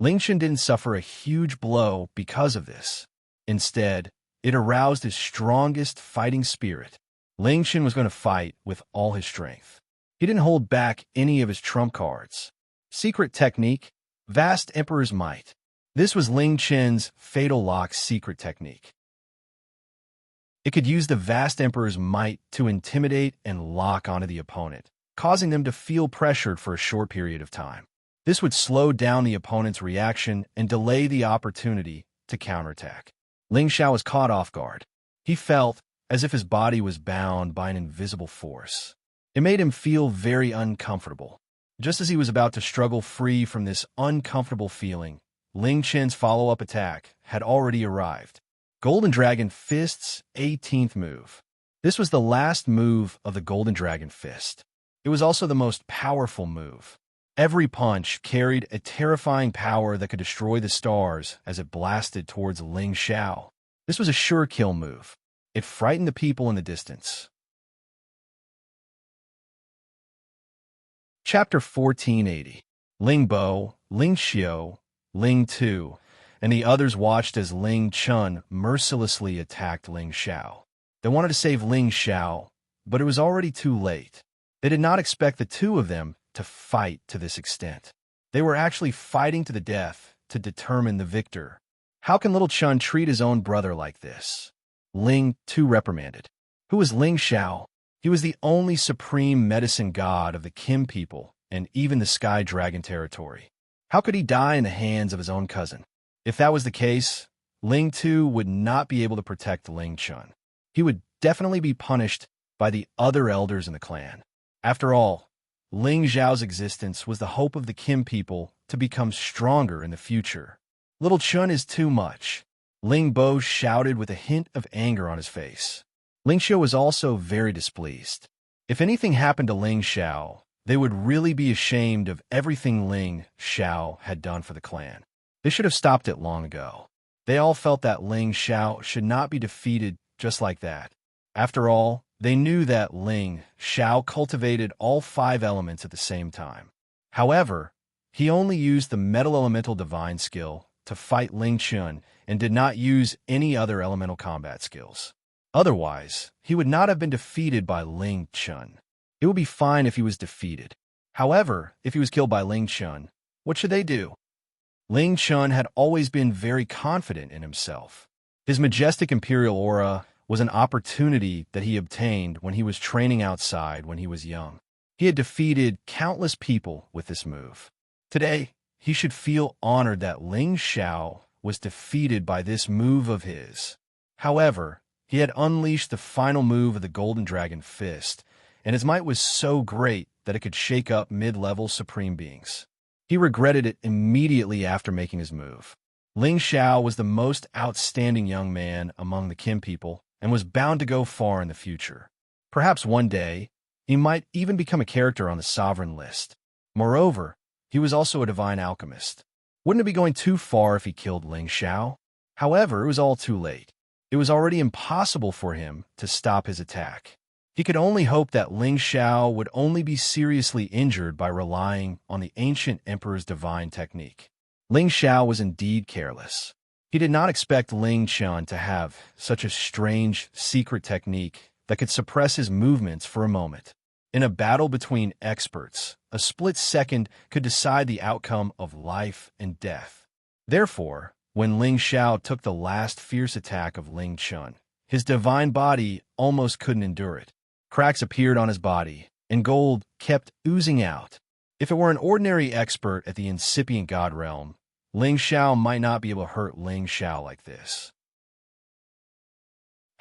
Ling Chun didn't suffer a huge blow because of this. Instead, it aroused his strongest fighting spirit. Ling Chun was going to fight with all his strength. He didn't hold back any of his trump cards. Secret technique, Vast Emperor's Might. This was Ling Chun's Fatal Lock secret technique. It could use the Vast Emperor's might to intimidate and lock onto the opponent, causing them to feel pressured for a short period of time. This would slow down the opponent's reaction and delay the opportunity to counterattack. Ling Xiao was caught off guard. He felt as if his body was bound by an invisible force. It made him feel very uncomfortable. Just as he was about to struggle free from this uncomfortable feeling, Ling Chun's follow-up attack had already arrived. Golden Dragon Fist's 18th move. This was the last move of the Golden Dragon Fist. It was also the most powerful move. Every punch carried a terrifying power that could destroy the stars as it blasted towards Ling Xiao. This was a sure kill move. It frightened the people in the distance. Chapter 1480. Ling Bo, Ling Xiu, Ling Tu, and the others watched as Ling Chun mercilessly attacked Ling Xiao. They wanted to save Ling Xiao, but it was already too late. They did not expect the two of them to fight to this extent. They were actually fighting to the death to determine the victor. How can little Chun treat his own brother like this? Ling Tu reprimanded. Who was Ling Xiao? He was the only supreme medicine god of the Kim people and even the Sky Dragon territory. How could he die in the hands of his own cousin? If that was the case, Ling Tu would not be able to protect Ling Chun. He would definitely be punished by the other elders in the clan. After all, Ling Xiao's existence was the hope of the Kim people to become stronger in the future. Little Chun is too much. Ling Bo shouted with a hint of anger on his face. Ling Xiao was also very displeased. If anything happened to Ling Xiao, they would really be ashamed of everything Ling Xiao had done for the clan. They should have stopped it long ago. They all felt that Ling Xiao should not be defeated just like that. After all, they knew that Ling Xiao cultivated all 5 elements at the same time. However, he only used the Metal Elemental Divine skill to fight Ling Chun and did not use any other elemental combat skills. Otherwise, he would not have been defeated by Ling Chun. It would be fine if he was defeated. However, if he was killed by Ling Chun, what should they do? Ling Chun had always been very confident in himself. His majestic imperial aura was an opportunity that he obtained when he was training outside when he was young. He had defeated countless people with this move. Today, he should feel honored that Ling Xiao was defeated by this move of his. However, he had unleashed the final move of the Golden Dragon Fist, and his might was so great that it could shake up mid-level supreme beings. He regretted it immediately after making his move. Ling Xiao was the most outstanding young man among the Qin people and was bound to go far in the future. Perhaps one day, he might even become a character on the sovereign list. Moreover, he was also a divine alchemist. Wouldn't it be going too far if he killed Ling Xiao? However, it was all too late. It was already impossible for him to stop his attack. He could only hope that Ling Xiao would only be seriously injured by relying on the ancient emperor's divine technique. Ling Xiao was indeed careless. He did not expect Ling Qian to have such a strange, secret technique that could suppress his movements for a moment. In a battle between experts, a split second could decide the outcome of life and death. Therefore, when Ling Xiao took the last fierce attack of Ling Qian, his divine body almost couldn't endure it. Cracks appeared on his body, and gold kept oozing out. If it were an ordinary expert at the incipient god realm, Ling Xiao might not be able to hurt Ling Xiao like this.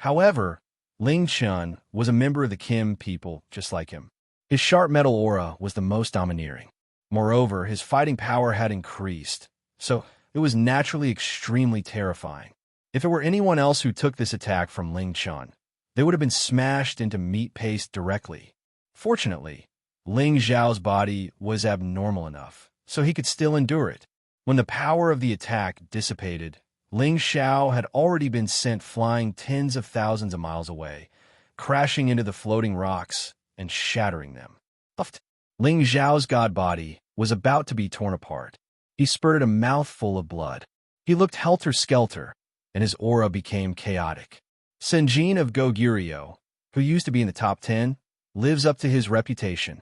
However, Ling Qian was a member of the Qin people just like him. His sharp metal aura was the most domineering. Moreover, his fighting power had increased, so it was naturally extremely terrifying. If it were anyone else who took this attack from Ling Qian, they would have been smashed into meat paste directly. Fortunately, Ling Xiao's body was abnormal enough, so he could still endure it. When the power of the attack dissipated, Ling Xiao had already been sent flying tens of thousands of miles away, crashing into the floating rocks and shattering them. Ling Xiao's god body was about to be torn apart. He spurted a mouthful of blood. He looked helter-skelter, and his aura became chaotic. Senjin of Goguryeo, who used to be in the top 10, lives up to his reputation.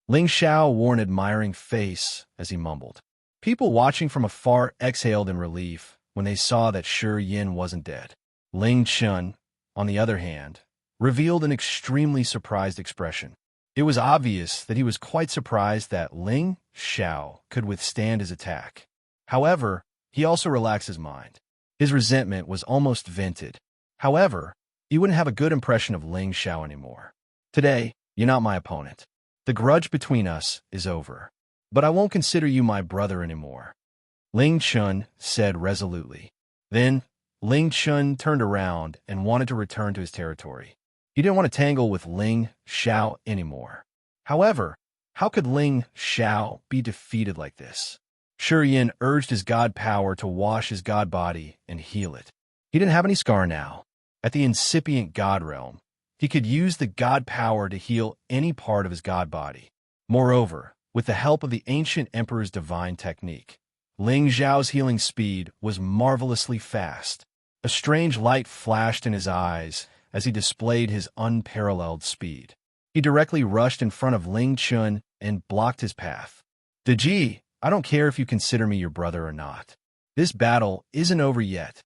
Ling Xiao wore an admiring face as he mumbled. People watching from afar exhaled in relief when they saw that Shi Yin wasn't dead. Ling Qian, on the other hand, revealed an extremely surprised expression. It was obvious that he was quite surprised that Ling Xiao could withstand his attack. However, he also relaxed his mind. His resentment was almost vented. However, he wouldn't have a good impression of Ling Xiao anymore. Today, you're not my opponent. The grudge between us is over. But I won't consider you my brother anymore, Ling Qian said resolutely. Then, Ling Qian turned around and wanted to return to his territory. He didn't want to tangle with Ling Xiao anymore. However, how could Ling Xiao be defeated like this? Shi Yin urged his god power to wash his god body and heal it. He didn't have any scar now. At the incipient god realm, he could use the god power to heal any part of his god body. Moreover, with the help of the ancient emperor's divine technique, Ling Xiao's healing speed was marvelously fast. A strange light flashed in his eyes as he displayed his unparalleled speed. He directly rushed in front of Ling Qian and blocked his path. Deji, I don't care if you consider me your brother or not. This battle isn't over yet,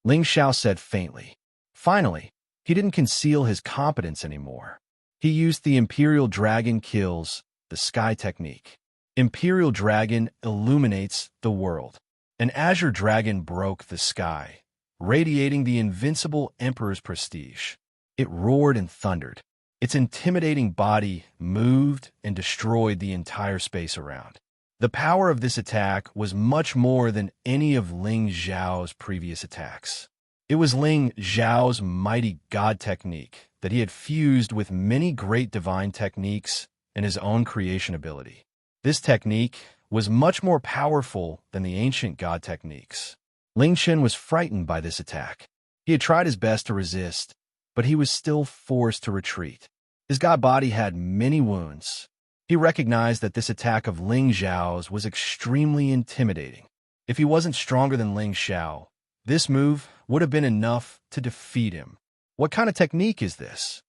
Ling Xiao said faintly. Finally, he didn't conceal his competence anymore. He used the Imperial Dragon Kills the Sky technique. Imperial Dragon illuminates the world. An azure dragon broke the sky, radiating the invincible Emperor's prestige. It roared and thundered. Its intimidating body moved and destroyed the entire space around. The power of this attack was much more than any of Ling Xiao's previous attacks. It was Ling Xiao's mighty god technique that he had fused with many great divine techniques and his own creation ability. This technique was much more powerful than the ancient god techniques. Ling Qian was frightened by this attack. He had tried his best to resist, but he was still forced to retreat. His god body had many wounds. He recognized that this attack of Ling Xiao's was extremely intimidating. If he wasn't stronger than Ling Xiao, this move would have been enough to defeat him. What kind of technique is this?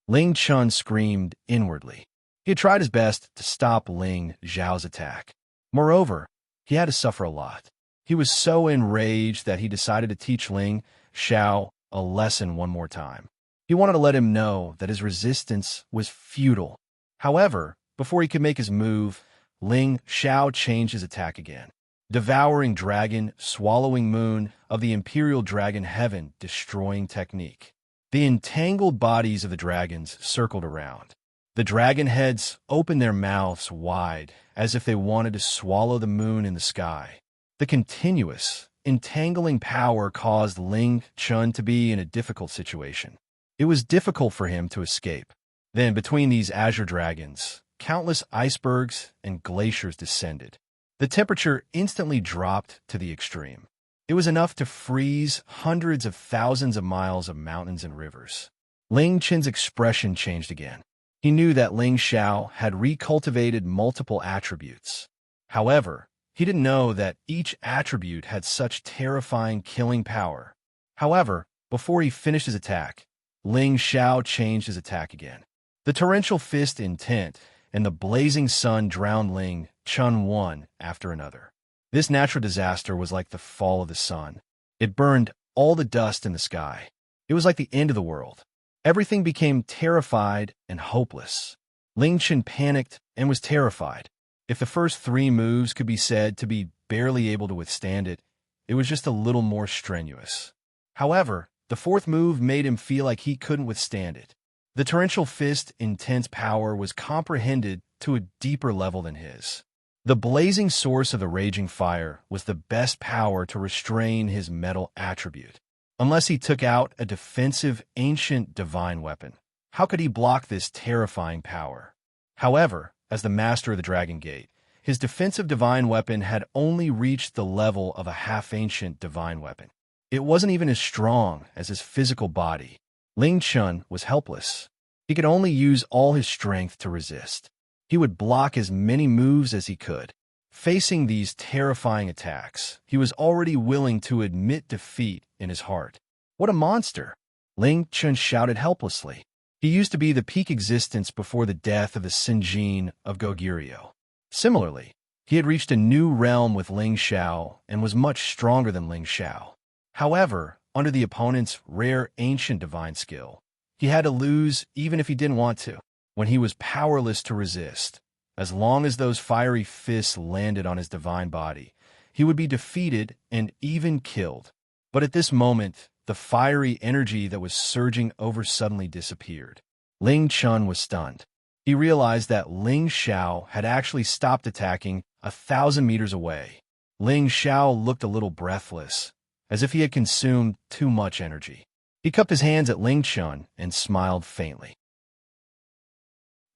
Ling Qian screamed inwardly. He had tried his best to stop Ling Xiao's attack. Moreover, he had to suffer a lot. He was so enraged that he decided to teach Ling Xiao a lesson one more time. He wanted to let him know that his resistance was futile. However, before he could make his move, Ling Xiao changed his attack again. Devouring Dragon, Swallowing Moon of the Imperial Dragon Heaven Destroying Technique. The entangled bodies of the dragons circled around. The dragon heads opened their mouths wide, as if they wanted to swallow the moon in the sky. The continuous, entangling power caused Ling Chun to be in a difficult situation. It was difficult for him to escape. Then, between these azure dragons, countless icebergs and glaciers descended. The temperature instantly dropped to the extreme. It was enough to freeze hundreds of thousands of miles of mountains and rivers. Ling Chen's expression changed again. He knew that Ling Xiao had recultivated multiple attributes. However, he didn't know that each attribute had such terrifying killing power. However, before he finished his attack, Ling Xiao changed his attack again. The torrential fist intent and the blazing sun drowned Ling Chun one after another. This natural disaster was like the fall of the sun. It burned all the dust in the sky. It was like the end of the world. Everything became terrified and hopeless. Ling Chen panicked and was terrified. If the first 3 moves could be said to be barely able to withstand it, it was just a little more strenuous. However, the 4th move made him feel like he couldn't withstand it. The torrential fist's intense power was comprehended to a deeper level than his. The blazing source of the raging fire was the best power to restrain his metal attribute. Unless he took out a defensive ancient divine weapon, how could he block this terrifying power? However, as the master of the Dragon Gate, his defensive divine weapon had only reached the level of a half-ancient divine weapon. It wasn't even as strong as his physical body. Ling Chun was helpless. He could only use all his strength to resist. He would block as many moves as he could. Facing these terrifying attacks, he was already willing to admit defeat in his heart. What a monster! Ling Chun shouted helplessly. He used to be the peak existence before the death of the Sinjin of Goguryeo. Similarly, he had reached a new realm with Ling Xiao and was much stronger than Ling Xiao. However, under the opponent's rare ancient divine skill, he had to lose even if he didn't want to, when he was powerless to resist. As long as those fiery fists landed on his divine body, he would be defeated and even killed. But at this moment, the fiery energy that was surging over suddenly disappeared. Ling Chun was stunned. He realized that Ling Xiao had actually stopped attacking 1,000 meters away. Ling Xiao looked a little breathless, as if he had consumed too much energy. He cupped his hands at Ling Chun and smiled faintly.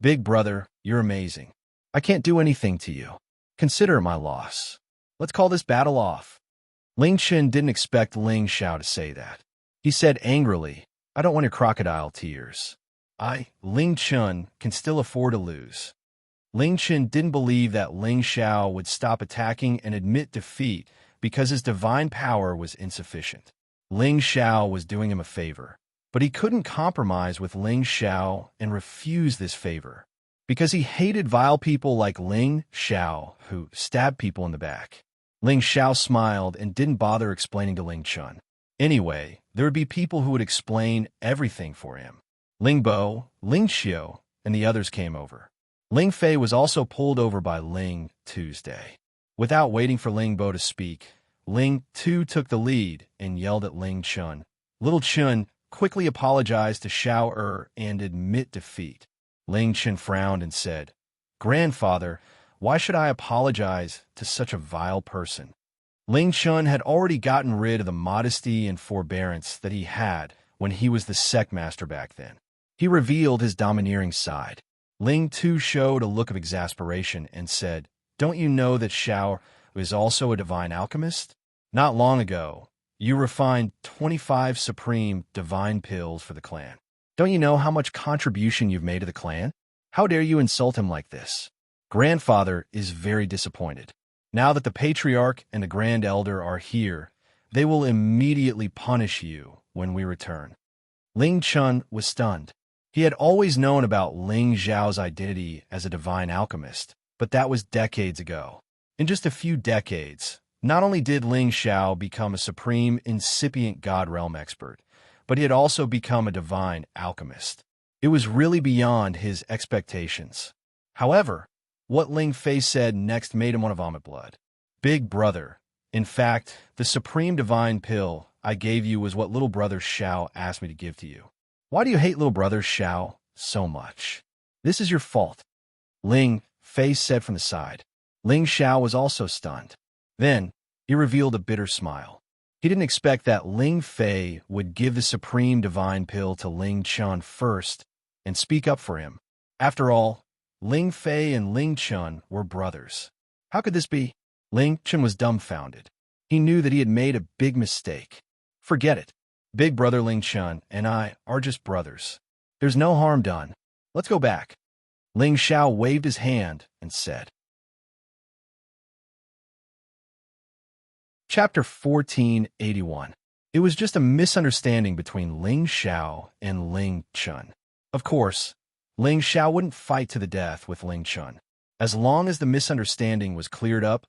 "Big brother, you're amazing. I can't do anything to you. Consider it my loss. Let's call this battle off." Ling Chen didn't expect Ling Xiao to say that. He said angrily, "I don't want your crocodile tears. Ling Chun, can still afford to lose." Ling Chen didn't believe that Ling Xiao would stop attacking and admit defeat because his divine power was insufficient. Ling Xiao was doing him a favor, but he couldn't compromise with Ling Xiao and refuse this favor, because he hated vile people like Ling Xiao who stabbed people in the back. Ling Xiao smiled and didn't bother explaining to Ling Chun. Anyway, there would be people who would explain everything for him. Ling Bo, Ling Xiu, and the others came over. Ling Fei was also pulled over by Ling Tuesday. Without waiting for Ling Bo to speak, Ling Tu took the lead and yelled at Ling Chun. Little Chun quickly apologized to Xiao and admit defeat. Ling Chen frowned and said, "Grandfather, why should I apologize to such a vile person?" Ling Chun had already gotten rid of the modesty and forbearance that he had when he was the sect master back then. He revealed his domineering side. Ling Tu showed a look of exasperation and said, "Don't you know that Xiao is also a divine alchemist? Not long ago, you refined 25 supreme divine pills for the clan. Don't you know how much contribution you've made to the clan? How dare you insult him like this?" Grandfather is very disappointed. Now that the patriarch and the grand elder are here, they will immediately punish you when we return. Ling Chun was stunned. He had always known about Ling Zhao's identity as a divine alchemist, but that was decades ago. In just a few decades, Not only did Ling Xiao become a supreme incipient God realm expert, but he had also become a divine alchemist. It was really beyond his expectations. However, what Ling Fei said next made him want to vomit blood. Big brother. In fact, the supreme divine pill I gave you was what little brother Xiao asked me to give to you. Why do you hate little brother Xiao so much? This is your fault, Ling Fei said from the side. Ling Xiao was also stunned. Then, he revealed a bitter smile. He didn't expect that Ling Fei would give the supreme divine pill to Ling Chun first and speak up for him. After all, Ling Fei and Ling Chun were brothers. How could this be? Ling Chun was dumbfounded. He knew that he had made a big mistake. Forget it. Big brother Ling Chun and I are just brothers. There's no harm done. Let's go back. Ling Xiao waved his hand and said. Chapter 1481. It was just a misunderstanding between Ling Xiao and Ling Chun. Of course, Ling Xiao wouldn't fight to the death with Ling Chun. As long as the misunderstanding was cleared up,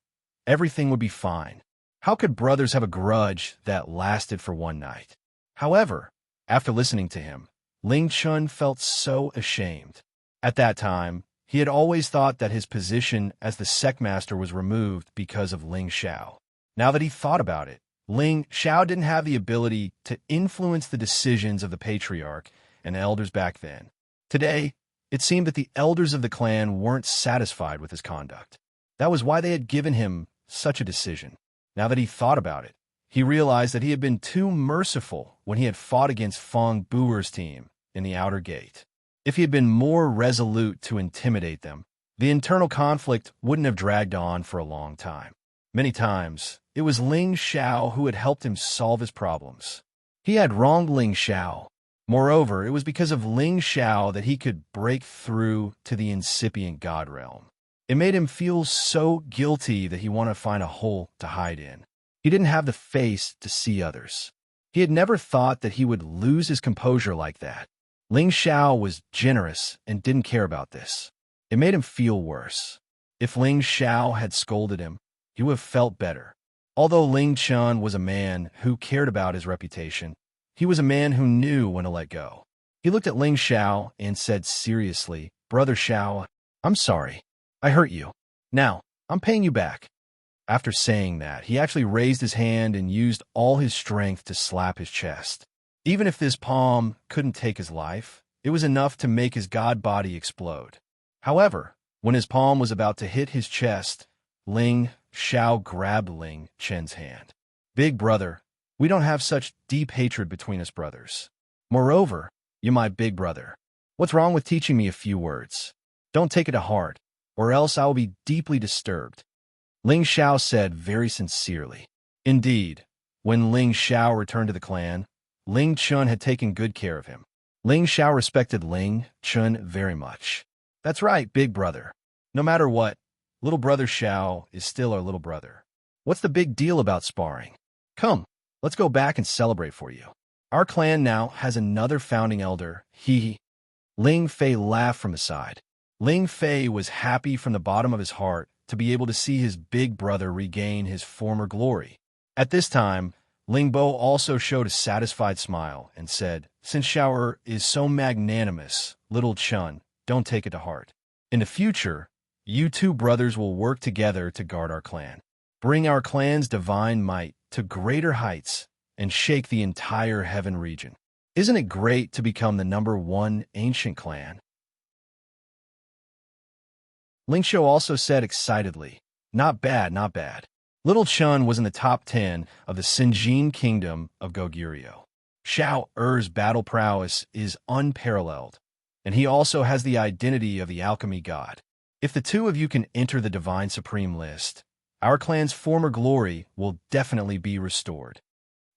everything would be fine. How could brothers have a grudge that lasted for one night? However, after listening to him, Ling Chun felt so ashamed. At that time, he had always thought that his position as the sectmaster was removed because of Ling Xiao. Now that he thought about it, Ling Xiao didn't have the ability to influence the decisions of the patriarch and elders back then. Today, it seemed that the elders of the clan weren't satisfied with his conduct. That was why they had given him such a decision. Now that he thought about it, he realized that he had been too merciful when he had fought against Feng Buer's team in the outer gate. If he had been more resolute to intimidate them, the internal conflict wouldn't have dragged on for a long time. Many times, it was Ling Xiao who had helped him solve his problems. He had wronged Ling Xiao. Moreover, it was because of Ling Xiao that he could break through to the incipient God realm. It made him feel so guilty that he wanted to find a hole to hide in. He didn't have the face to see others. He had never thought that he would lose his composure like that. Ling Xiao was generous and didn't care about this. It made him feel worse. If Ling Xiao had scolded him, he would have felt better. Although Ling Chun was a man who cared about his reputation, he was a man who knew when to let go. He looked at Ling Xiao and said seriously, "Brother Xiao, I'm sorry. I hurt you. Now, I'm paying you back." After saying that, he actually raised his hand and used all his strength to slap his chest. Even if this palm couldn't take his life, it was enough to make his god body explode. However, when his palm was about to hit his chest, Ling Xiao grabbed Ling Chen's hand. "Big brother, we don't have such deep hatred between us brothers. Moreover, you're my big brother. What's wrong with teaching me a few words? Don't take it to heart, or else I will be deeply disturbed," Ling Xiao said very sincerely. Indeed, when Ling Xiao returned to the clan, Ling Chun had taken good care of him. Ling Xiao respected Ling Chun very much. "That's right, big brother. No matter what, little brother Xiao is still our little brother. What's the big deal about sparring? Come, let's go back and celebrate for you. Our clan now has another founding elder, he." Ling Fei laughed from the side. Ling Fei was happy from the bottom of his heart to be able to see his big brother regain his former glory. At this time, Ling Bo also showed a satisfied smile and said, "Since Xiao is so magnanimous, little Chun, don't take it to heart. In the future, you two brothers will work together to guard our clan, bring our clan's divine might to greater heights, and shake the entire heaven region. Isn't it great to become the #1 ancient clan?" Ling Xiao also said excitedly, "Not bad, not bad." Little Chun was in the top 10 of the Sinjin kingdom of Goguryeo. Xiao Er's battle prowess is unparalleled, and he also has the identity of the alchemy god. If the two of you can enter the Divine Supreme list, our clan's former glory will definitely be restored.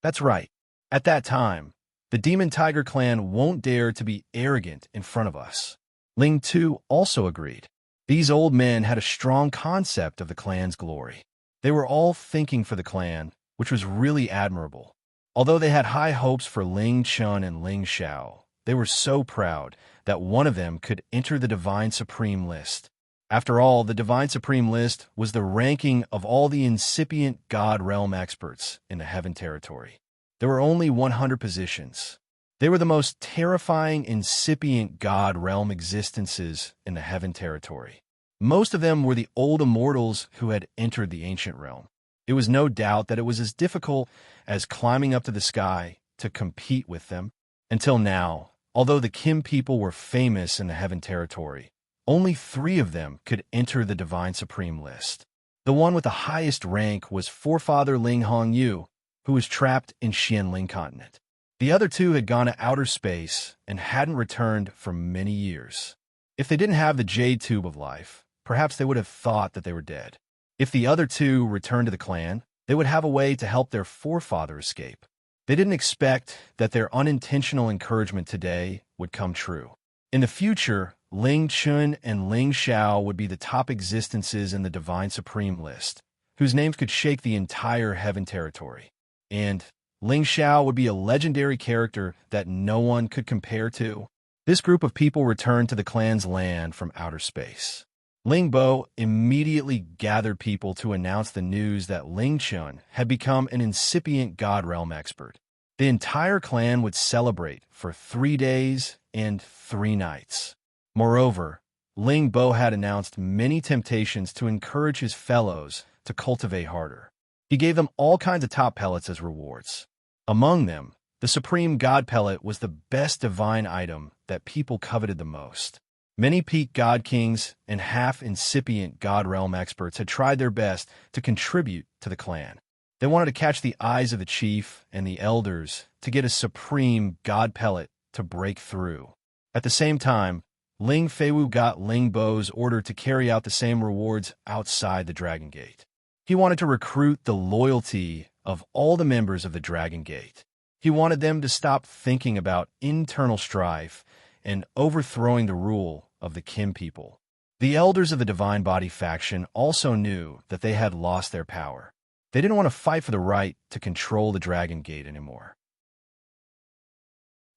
That's right. At that time, the Demon Tiger clan won't dare to be arrogant in front of us. Ling Tu also agreed. These old men had a strong concept of the clan's glory. They were all thinking for the clan, which was really admirable. Although they had high hopes for Ling Chun and Ling Xiao, they were so proud that one of them could enter the Divine Supreme list. After all, the Divine Supreme List was the ranking of all the incipient God realm experts in the Heaven Territory. There were only 100 positions. They were the most terrifying incipient God realm existences in the Heaven Territory. Most of them were the old immortals who had entered the ancient realm. It was no doubt that it was as difficult as climbing up to the sky to compete with them. Until now, although the Kim people were famous in the Heaven Territory, only 3 of them could enter the Divine Supreme List. The one with the highest rank was Forefather Ling Hongyu, who was trapped in Xianling continent. The other 2 had gone to outer space and hadn't returned for many years. If they didn't have the Jade Tube of Life, perhaps they would have thought that they were dead. If the other 2 returned to the clan, they would have a way to help their forefather escape. They didn't expect that their unintentional encouragement today would come true. In the future, Ling Chun and Ling Xiao would be the top existences in the Divine Supreme List, whose names could shake the entire Heaven Territory. And Ling Xiao would be a legendary character that no one could compare to. This group of people returned to the clan's land from outer space. Ling Bo immediately gathered people to announce the news that Ling Chun had become an incipient God realm expert. The entire clan would celebrate for 3 days and 3 nights. Moreover, Ling Bo had announced many temptations to encourage his fellows to cultivate harder. He gave them all kinds of top pellets as rewards. Among them, the Supreme God Pellet was the best divine item that people coveted the most. Many peak God Kings and half-incipient God Realm experts had tried their best to contribute to the clan. They wanted to catch the eyes of the chief and the elders to get a Supreme God Pellet to break through. At the same time, Ling Feiwu got Ling Bo's order to carry out the same rewards outside the Dragon Gate. He wanted to recruit the loyalty of all the members of the Dragon Gate. He wanted them to stop thinking about internal strife and overthrowing the rule of the Kim people. The elders of the Divine Body faction also knew that they had lost their power. They didn't want to fight for the right to control the Dragon Gate anymore.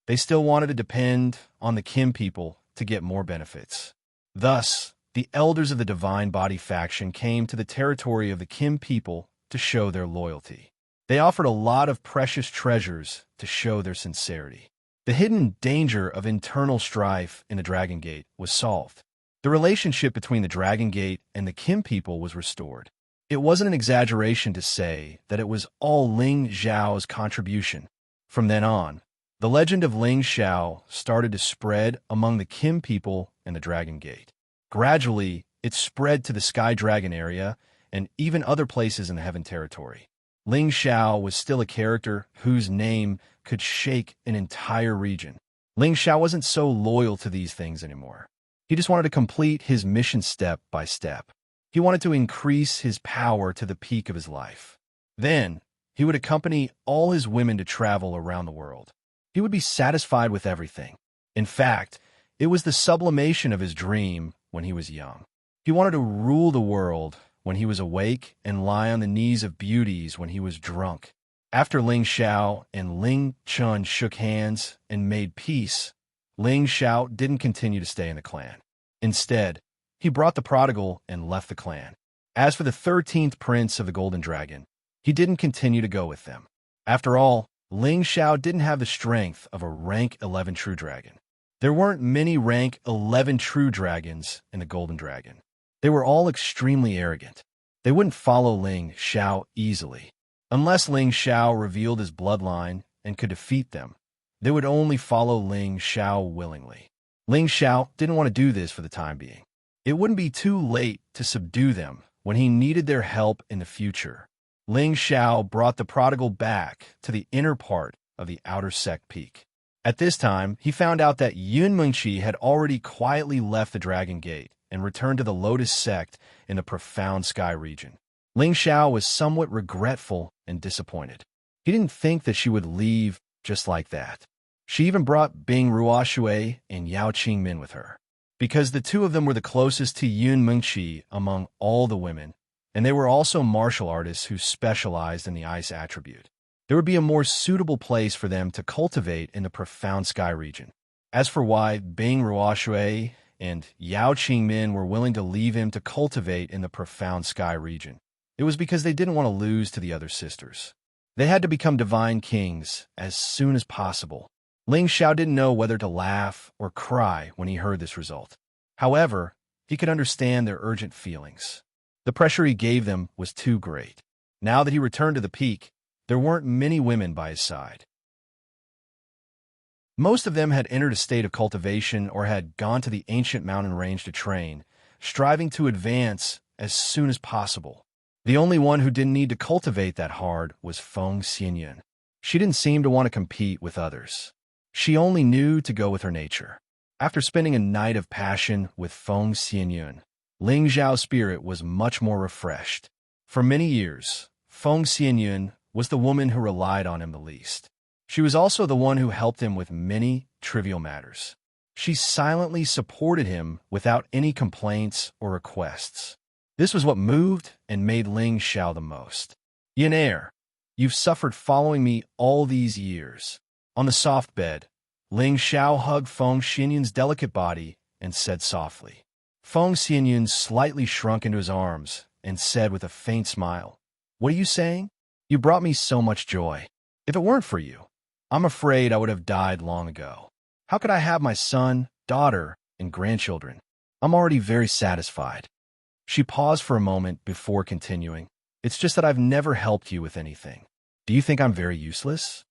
They still wanted to depend on the Kim people to get more benefits. Thus, the elders of the Divine Body faction came to the territory of the Kim people to show their loyalty. They offered a lot of precious treasures to show their sincerity. The hidden danger of internal strife in the Dragon Gate was solved. The relationship between the Dragon Gate and the Kim people was restored. It wasn't an exaggeration to say that it was all Ling Xiao's contribution. From then on, the legend of Ling Xiao started to spread among the Kim people and the Dragon Gate. Gradually, it spread to the Sky Dragon area and even other places in the Heaven Territory. Ling Xiao was still a character whose name could shake an entire region. Ling Xiao wasn't so loyal to these things anymore. He just wanted to complete his mission step by step. He wanted to increase his power to the peak of his life. Then, he would accompany all his women to travel around the world. He would be satisfied with everything. In fact, it was the sublimation of his dream when he was young. He wanted to rule the world when he was awake and lie on the knees of beauties when he was drunk. After Ling Xiao and Ling Chun shook hands and made peace, Ling Xiao didn't continue to stay in the clan. Instead, he brought the prodigal and left the clan. As for the 13th prince of the Golden Dragon, he didn't continue to go with them. After all, Ling Xiao didn't have the strength of a rank 11 true dragon. There weren't many rank 11 true dragons in the Golden Dragon. They were all extremely arrogant. They wouldn't follow Ling Xiao easily. Unless Ling Xiao revealed his bloodline and could defeat them, they would only follow Ling Xiao willingly. Ling Xiao didn't want to do this for the time being. It wouldn't be too late to subdue them when he needed their help in the future. Ling Xiao brought the prodigal back to the inner part of the outer sect peak. At this time, he found out that Yun Mengqi had already quietly left the Dragon Gate and returned to the Lotus sect in the profound sky region. Ling Xiao was somewhat regretful and disappointed. He didn't think that she would leave just like that. She even brought Bing Ruoshui and Yao Qingmin with her, because the 2 of them were the closest to Yun Mengqi among all the women, and they were also martial artists who specialized in the ice attribute. There would be a more suitable place for them to cultivate in the profound sky region. As for why Bing Ruoshui and Yao Qingmin were willing to leave him to cultivate in the profound sky region. It was because they didn't want to lose to the other sisters. They had to become divine kings as soon as possible. Ling Xiao didn't know whether to laugh or cry when he heard this result. However, he could understand their urgent feelings. The pressure he gave them was too great. Now that he returned to the peak, there weren't many women by his side. Most of them had entered a state of cultivation or had gone to the ancient mountain range to train, striving to advance as soon as possible. The only one who didn't need to cultivate that hard was Feng Xianyun. She didn't seem to want to compete with others. She only knew to go with her nature. After spending a night of passion with Feng Xianyun, Ling Zhao's spirit was much more refreshed. For many years, Feng Xianyun was the woman who relied on him the least. She was also the one who helped him with many trivial matters. She silently supported him without any complaints or requests. This was what moved and made Ling Xiao the most. Yan, you've suffered following me all these years. On the soft bed, Ling Xiao hugged Feng Xianyun's delicate body and said softly. Feng Xianyun slightly shrunk into his arms and said with a faint smile, "What are you saying? You brought me so much joy. If it weren't for you, I'm afraid I would have died long ago. How could I have my son, daughter, and grandchildren? I'm already very satisfied." She paused for a moment before continuing. "It's just that I've never helped you with anything. Do you think I'm very useless?"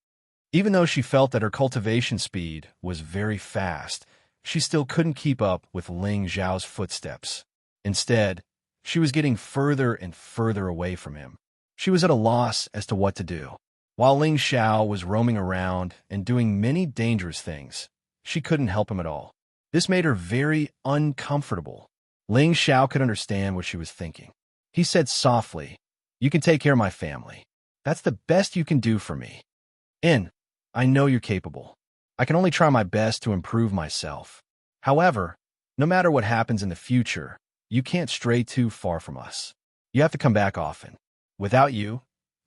Even though she felt that her cultivation speed was very fast, she still couldn't keep up with Ling Zhao's footsteps. Instead, she was getting further and further away from him. She was at a loss as to what to do. While Ling Xiao was roaming around and doing many dangerous things, she couldn't help him at all. This made her very uncomfortable. Ling Xiao could understand what she was thinking. He said softly, "You can take care of my family. That's the best you can do for me. I know you're capable. I can only try my best to improve myself. However, no matter what happens in the future, you can't stray too far from us. You have to come back often. Without you,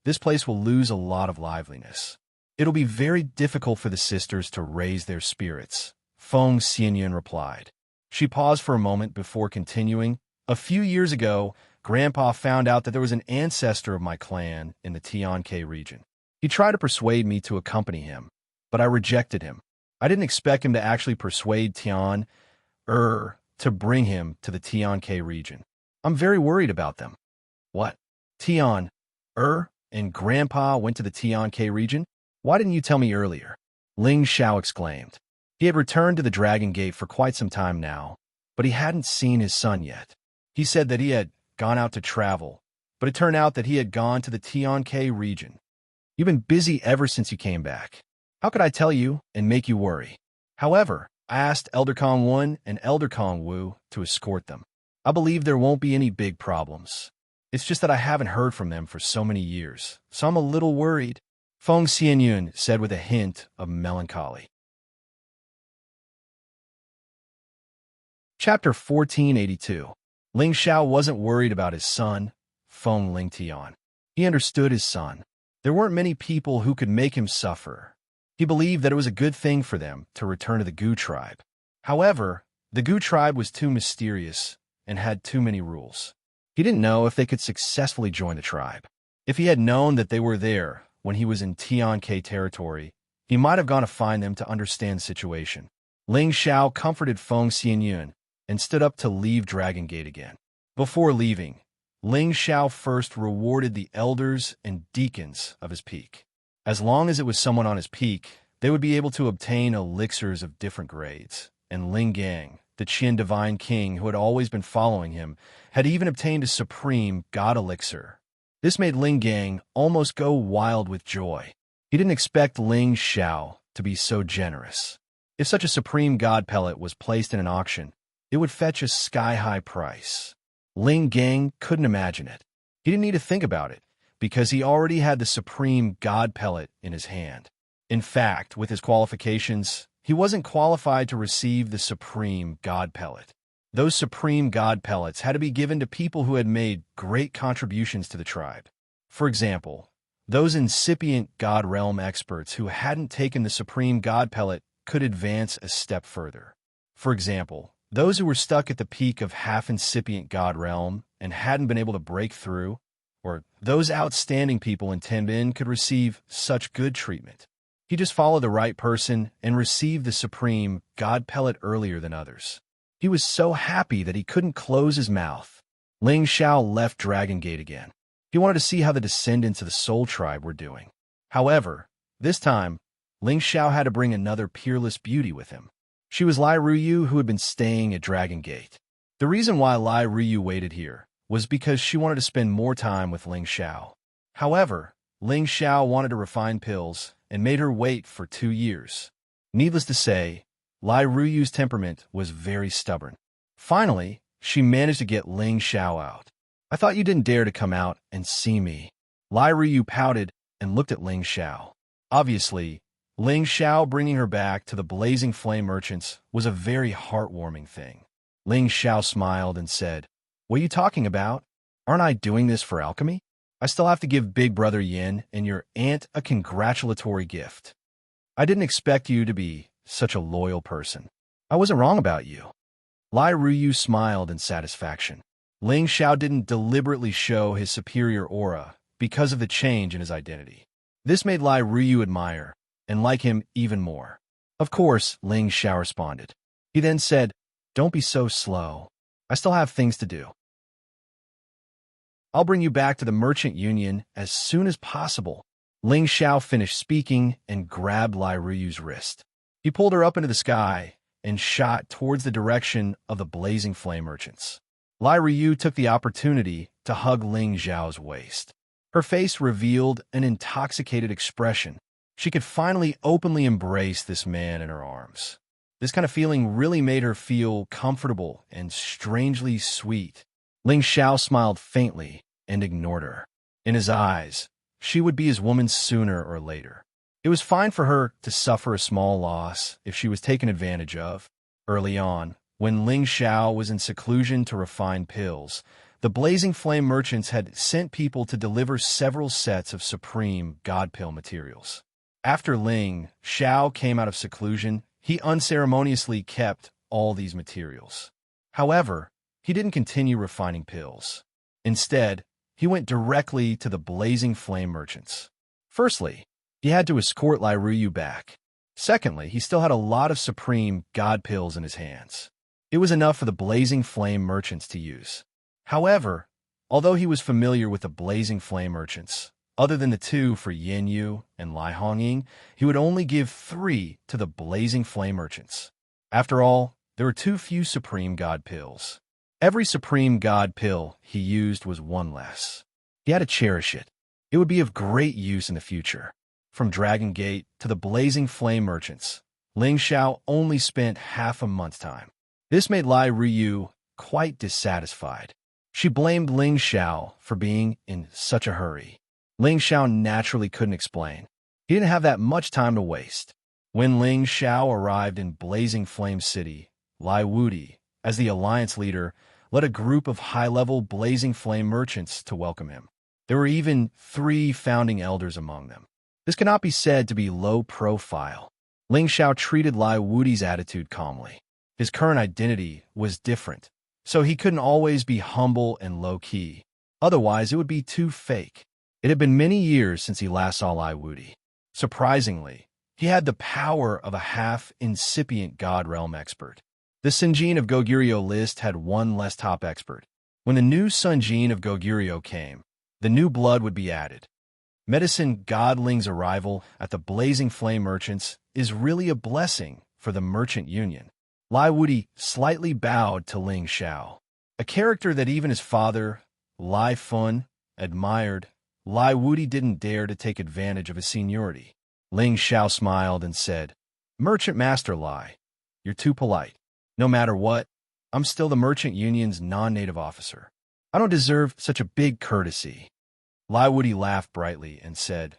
this place will lose a lot of liveliness. It'll be very difficult for the sisters to raise their spirits," Feng Xianyun replied. She paused for a moment before continuing. "A few years ago, Grandpa found out that there was an ancestor of my clan in the Tianke region. He tried to persuade me to accompany him, but I rejected him. I didn't expect him to actually persuade Tian to bring him to the Tianke region. I'm very worried about them." "What? Tian and Grandpa went to the Tianke region? Why didn't you tell me earlier?" Ling Xiao exclaimed. He had returned to the Dragon Gate for quite some time now, but he hadn't seen his son yet. He said that he had gone out to travel, but it turned out that he had gone to the Tianke region. "You've been busy ever since you came back. How could I tell you and make you worry?" However, I asked Elder Kong Wen and Elder Kong Wu to escort them. I believe there won't be any big problems. It's just that I haven't heard from them for so many years, so I'm a little worried," Feng Xianyun said with a hint of melancholy. Chapter 1482. Ling Xiao wasn't worried about his son, Feng Lingtian. He understood his son. There weren't many people who could make him suffer. He believed that it was a good thing for them to return to the Gu tribe. However, the Gu tribe was too mysterious and had too many rules. He didn't know if they could successfully join the tribe. If he had known that they were there when he was in Tianke territory, he might have gone to find them to understand the situation. Ling Xiao comforted Feng Xianyun and stood up to leave Dragon Gate again. Before leaving, Ling Xiao first rewarded the elders and deacons of his peak. As long as it was someone on his peak, they would be able to obtain elixirs of different grades, and Ling Gang, the Qin Divine King who had always been following him, had even obtained a supreme God elixir. This made Ling Gang almost go wild with joy. He didn't expect Ling Xiao to be so generous. If such a supreme God pellet was placed in an auction, it would fetch a sky-high price. Ling Gang couldn't imagine it. He didn't need to think about it, because he already had the supreme God pellet in his hand. In fact, with his qualifications, he wasn't qualified to receive the supreme God pellet. Those supreme God pellets had to be given to people who had made great contributions to the tribe. For example, those incipient God realm experts who hadn't taken the supreme God pellet could advance a step further. For example, Those who were stuck at the peak of half-incipient God realm and hadn't been able to break through, or those outstanding people in Tenbin could receive such good treatment. He just followed the right person and received the supreme God pellet earlier than others. He was so happy that he couldn't close his mouth. Ling Xiao left Dragon Gate again. He wanted to see how the descendants of the Soul Tribe were doing. However, this time, Ling Xiao had to bring another peerless beauty with him. She was Lai Ruyu, who had been staying at Dragon Gate. The reason why Lai Ruyu waited here was because she wanted to spend more time with Ling Xiao. However, Ling Xiao wanted to refine pills and made her wait for 2 years. Needless to say, Lai Ruyu's temperament was very stubborn. Finally, she managed to get Ling Xiao out. "I thought you didn't dare to come out and see me." Lai Ruyu pouted and looked at Ling Xiao. Obviously, Ling Xiao bringing her back to the Blazing Flame Merchants was a very heartwarming thing. Ling Xiao smiled and said, "What are you talking about? Aren't I doing this for alchemy? I still have to give Big Brother Yin and your aunt a congratulatory gift. I didn't expect you to be such a loyal person. I wasn't wrong about you." Lai Ruyu smiled in satisfaction. Ling Xiao didn't deliberately show his superior aura because of the change in his identity. This made Lai Ruyu admire and like him even more. Of course, Ling Xiao responded. He then said, "Don't be so slow. I still have things to do. I'll bring you back to the Merchant Union as soon as possible." Ling Xiao finished speaking and grabbed Lai Ruyu's wrist. He pulled her up into the sky and shot towards the direction of the Blazing Flame Merchants. Lai Ruyu took the opportunity to hug Ling Xiao's waist. Her face revealed an intoxicated expression. She could finally openly embrace this man in her arms. This kind of feeling really made her feel comfortable and strangely sweet. Ling Xiao smiled faintly and ignored her. In his eyes, she would be his woman sooner or later. It was fine for her to suffer a small loss if she was taken advantage of. Early on, when Ling Xiao was in seclusion to refine pills, the Blazing Flame Merchants had sent people to deliver several sets of supreme God pill materials. After Ling Xiao came out of seclusion, he unceremoniously kept all these materials. However, he didn't continue refining pills. Instead, he went directly to the Blazing Flame Merchants. Firstly, he had to escort Lai Ruyu back. Secondly, he still had a lot of supreme God pills in his hands. It was enough for the Blazing Flame Merchants to use. However, although he was familiar with the Blazing Flame Merchants, other than the 2 for Yin Yu and Lai Hongying, he would only give 3 to the Blazing Flame Merchants. After all, there were too few Supreme God pills. Every Supreme God pill he used was 1 less. He had to cherish it. It would be of great use in the future. From Dragon Gate to the Blazing Flame Merchants, Ling Xiao only spent half a month's time. This made Lai Ruyu quite dissatisfied. She blamed Ling Xiao for being in such a hurry. Ling Xiao naturally couldn't explain. He didn't have that much time to waste. When Ling Xiao arrived in Blazing Flame City, Lai Wudi, as the alliance leader, led a group of high-level Blazing Flame Merchants to welcome him. There were even 3 founding elders among them. This cannot be said to be low profile. Ling Xiao treated Lai Wudi's attitude calmly. His current identity was different, so he couldn't always be humble and low-key. Otherwise, it would be too fake. It had been many years since he last saw Lai Wudi. Surprisingly, he had the power of a half-incipient God realm expert. The Sunjin of Goguryeo list had 1 less top expert. When the new Sunjin of Goguryeo came, the new blood would be added. Medicine Godling's arrival at the Blazing Flame Merchants is really a blessing for the Merchant Union. Lai Wudi slightly bowed to Ling Xiao, a character that even his father, Lai Fun, admired. Lai Wudi didn't dare to take advantage of his seniority. Ling Xiao smiled and said, "Merchant Master Lai, you're too polite. No matter what, I'm still the Merchant Union's non-native officer. I don't deserve such a big courtesy." Lai Wudi laughed brightly and said,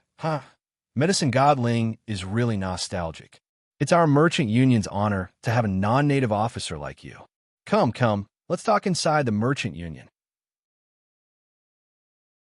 Medicine Godling is really nostalgic. It's our Merchant Union's honor to have a non-native officer like you. Come, let's talk inside the Merchant Union."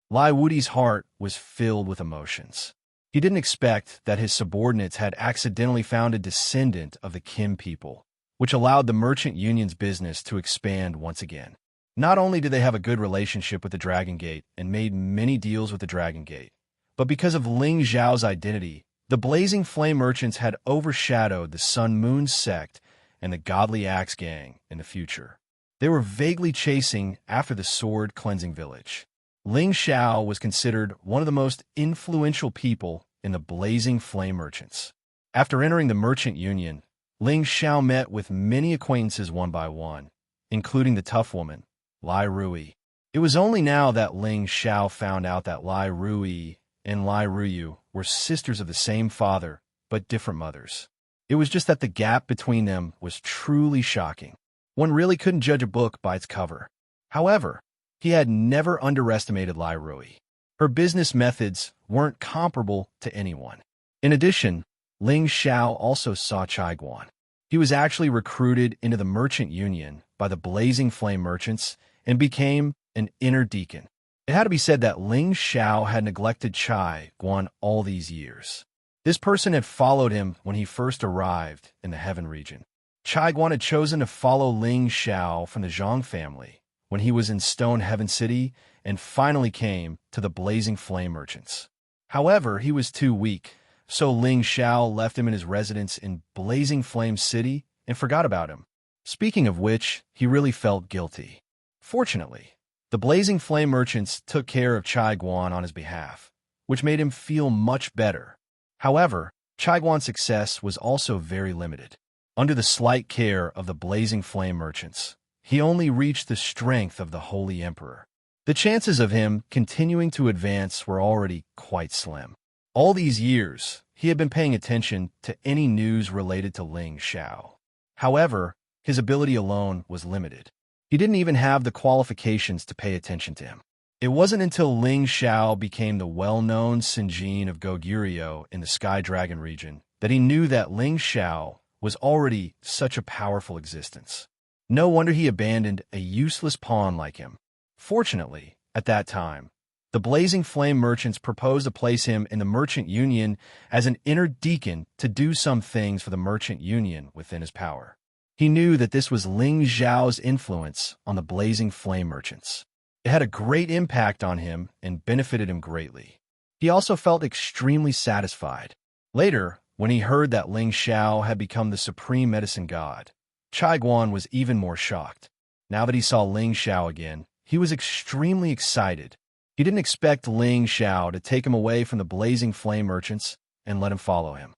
Lai Wudi's heart was filled with emotions. He didn't expect that his subordinates had accidentally found a descendant of the Kim people. which allowed the merchant union's business to expand once again. Not only did they have a good relationship with the Dragon Gate and made many deals with the Dragon Gate, but because of Ling Zhao's identity, the Blazing Flame merchants had overshadowed the Sun Moon sect and the Godly Axe Gang in the future. They were vaguely chasing after the Sword Cleansing Village. Ling Zhao was considered one of the most influential people in the Blazing Flame merchants. After entering the merchant union, Ling Zhao met with many acquaintances one by one, including the tough woman, Lai Rui. It was only now that Ling Zhao found out that Lai Rui and Lai Ruyu were sisters of the same father, but different mothers. It was just that the gap between them was truly shocking. One really couldn't judge a book by its cover. However, he had never underestimated Lai Rui. Her business methods weren't comparable to anyone. In addition, Ling Zhao also saw Chai Guan. He was actually recruited into the merchant union by the Blazing Flame merchants and became an inner deacon. It had to be said that Ling Zhao had neglected Chai Guan all these years. This person had followed him when he first arrived in the Heaven region. Chai Guan had chosen to follow Ling Zhao from the Zhang family when he was in Stone Heaven City and finally came to the Blazing Flame merchants. However, he was too weak, so Ling Zhao left him in his residence in Blazing Flame City and forgot about him. Speaking of which, he really felt guilty. Fortunately, the Blazing Flame merchants took care of Chai Guan on his behalf, which made him feel much better. However, Chai Guan's success was also very limited. Under the slight care of the Blazing Flame merchants, he only reached the strength of the Holy Emperor. The chances of him continuing to advance were already quite slim. All these years, he had been paying attention to any news related to Ling Zhao. However, his ability alone was limited. He didn't even have the qualifications to pay attention to him. It wasn't until Ling Zhao became the well-known Sinjin of Goguryeo in the Sky Dragon region that he knew that Ling Zhao was already such a powerful existence. No wonder he abandoned a useless pawn like him. Fortunately, at that time, the Blazing Flame merchants proposed to place him in the merchant union as an inner deacon to do some things for the merchant union within his power. He knew that this was Ling Zhao's influence on the Blazing Flame merchants. It had a great impact on him and benefited him greatly. He also felt extremely satisfied. Later, when he heard that Ling Zhao had become the supreme medicine god, Chai Guan was even more shocked. Now that he saw Ling Zhao again, he was extremely excited. He didn't expect Ling Zhao to take him away from the Blazing Flame merchants and let him follow him.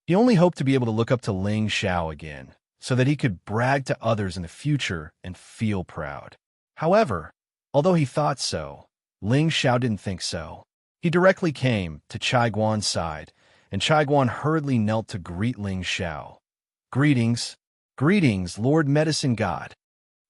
He only hoped to be able to look up to Ling Zhao again, so that he could brag to others in the future and feel proud. However, although he thought so, Ling Zhao didn't think so. He directly came to Chai Guan's side, and Chai Guan hurriedly knelt to greet Ling Zhao. "Greetings, greetings, Lord Medicine God."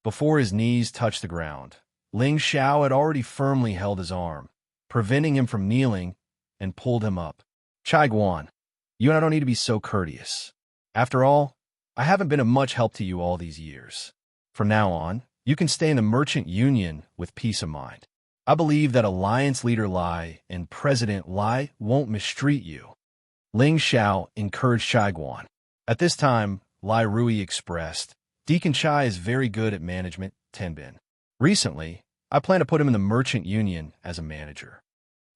Before his knees touched the ground, Ling Zhao had already firmly held his arm, preventing him from kneeling, and pulled him up. "Chai Guan, you and I don't need to be so courteous. After all, I haven't been of much help to you all these years. From now on, you can stay in the merchant union with peace of mind. I believe that Alliance Leader Lai and President Lai won't mistreat you." Ling Zhao encouraged Chai Guan. At this time, Lai Rui expressed, "Deacon Chai is very good at management, Tenbin. Recently, I plan to put him in the merchant union as a manager."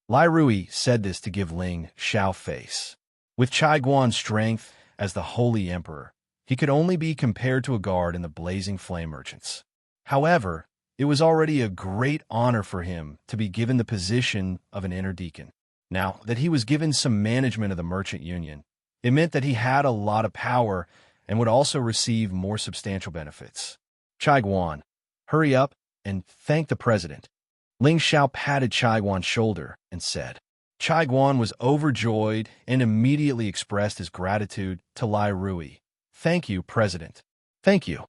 Lai Rui said this to give Ling Zhao face. With Chai Guan's strength as the Holy Emperor, he could only be compared to a guard in the Blazing Flame merchants. However, it was already a great honor for him to be given the position of an inner deacon. Now that he was given some management of the merchant union, it meant that he had a lot of power and would also receive more substantial benefits. "Chai Guan, hurry up and thank the president." Ling Zhao patted Chai Guan's shoulder and said. Chai Guan was overjoyed and immediately expressed his gratitude to Lai Rui. "Thank you, President. Thank you."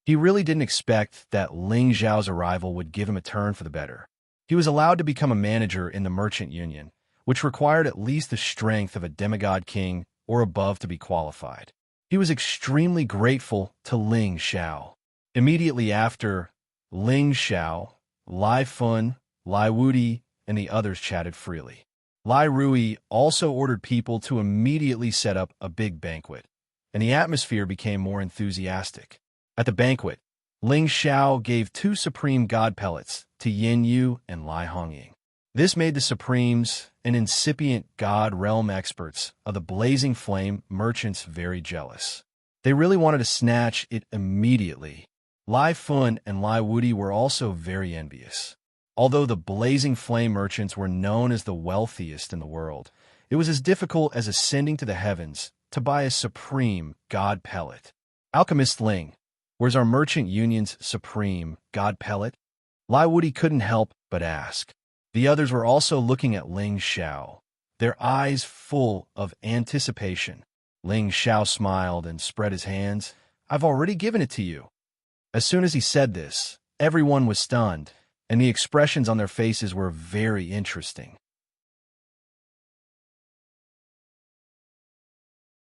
He really didn't expect that Ling Zhao's arrival would give him a turn for the better. He was allowed to become a manager in the merchant union, which required at least the strength of a demigod king or above to be qualified. He was extremely grateful to Ling Zhao. Immediately after, Ling Zhao, Lai Fun, Lai Wudi, and the others chatted freely. Lai Rui also ordered people to immediately set up a big banquet. and the atmosphere became more enthusiastic. At the banquet, Ling Xiao gave 2 supreme god pellets to Yin Yu and Lai Hongying. This made the Supremes and incipient god realm experts of the blazing flame merchants very jealous. They really wanted to snatch it immediately. Lai Fun and Lai Wudi were also very envious. Although the blazing flame merchants were known as the wealthiest in the world, it was as difficult as ascending to the heavens to buy a supreme god pellet. Alchemist Ling, where's our merchant union's supreme god pellet? Lai Wudi couldn't help but ask. The others were also looking at Ling Xiao, their eyes full of anticipation. Ling Xiao smiled and spread his hands. I've already given it to you. As soon as he said this, everyone was stunned, and the expressions on their faces were very interesting.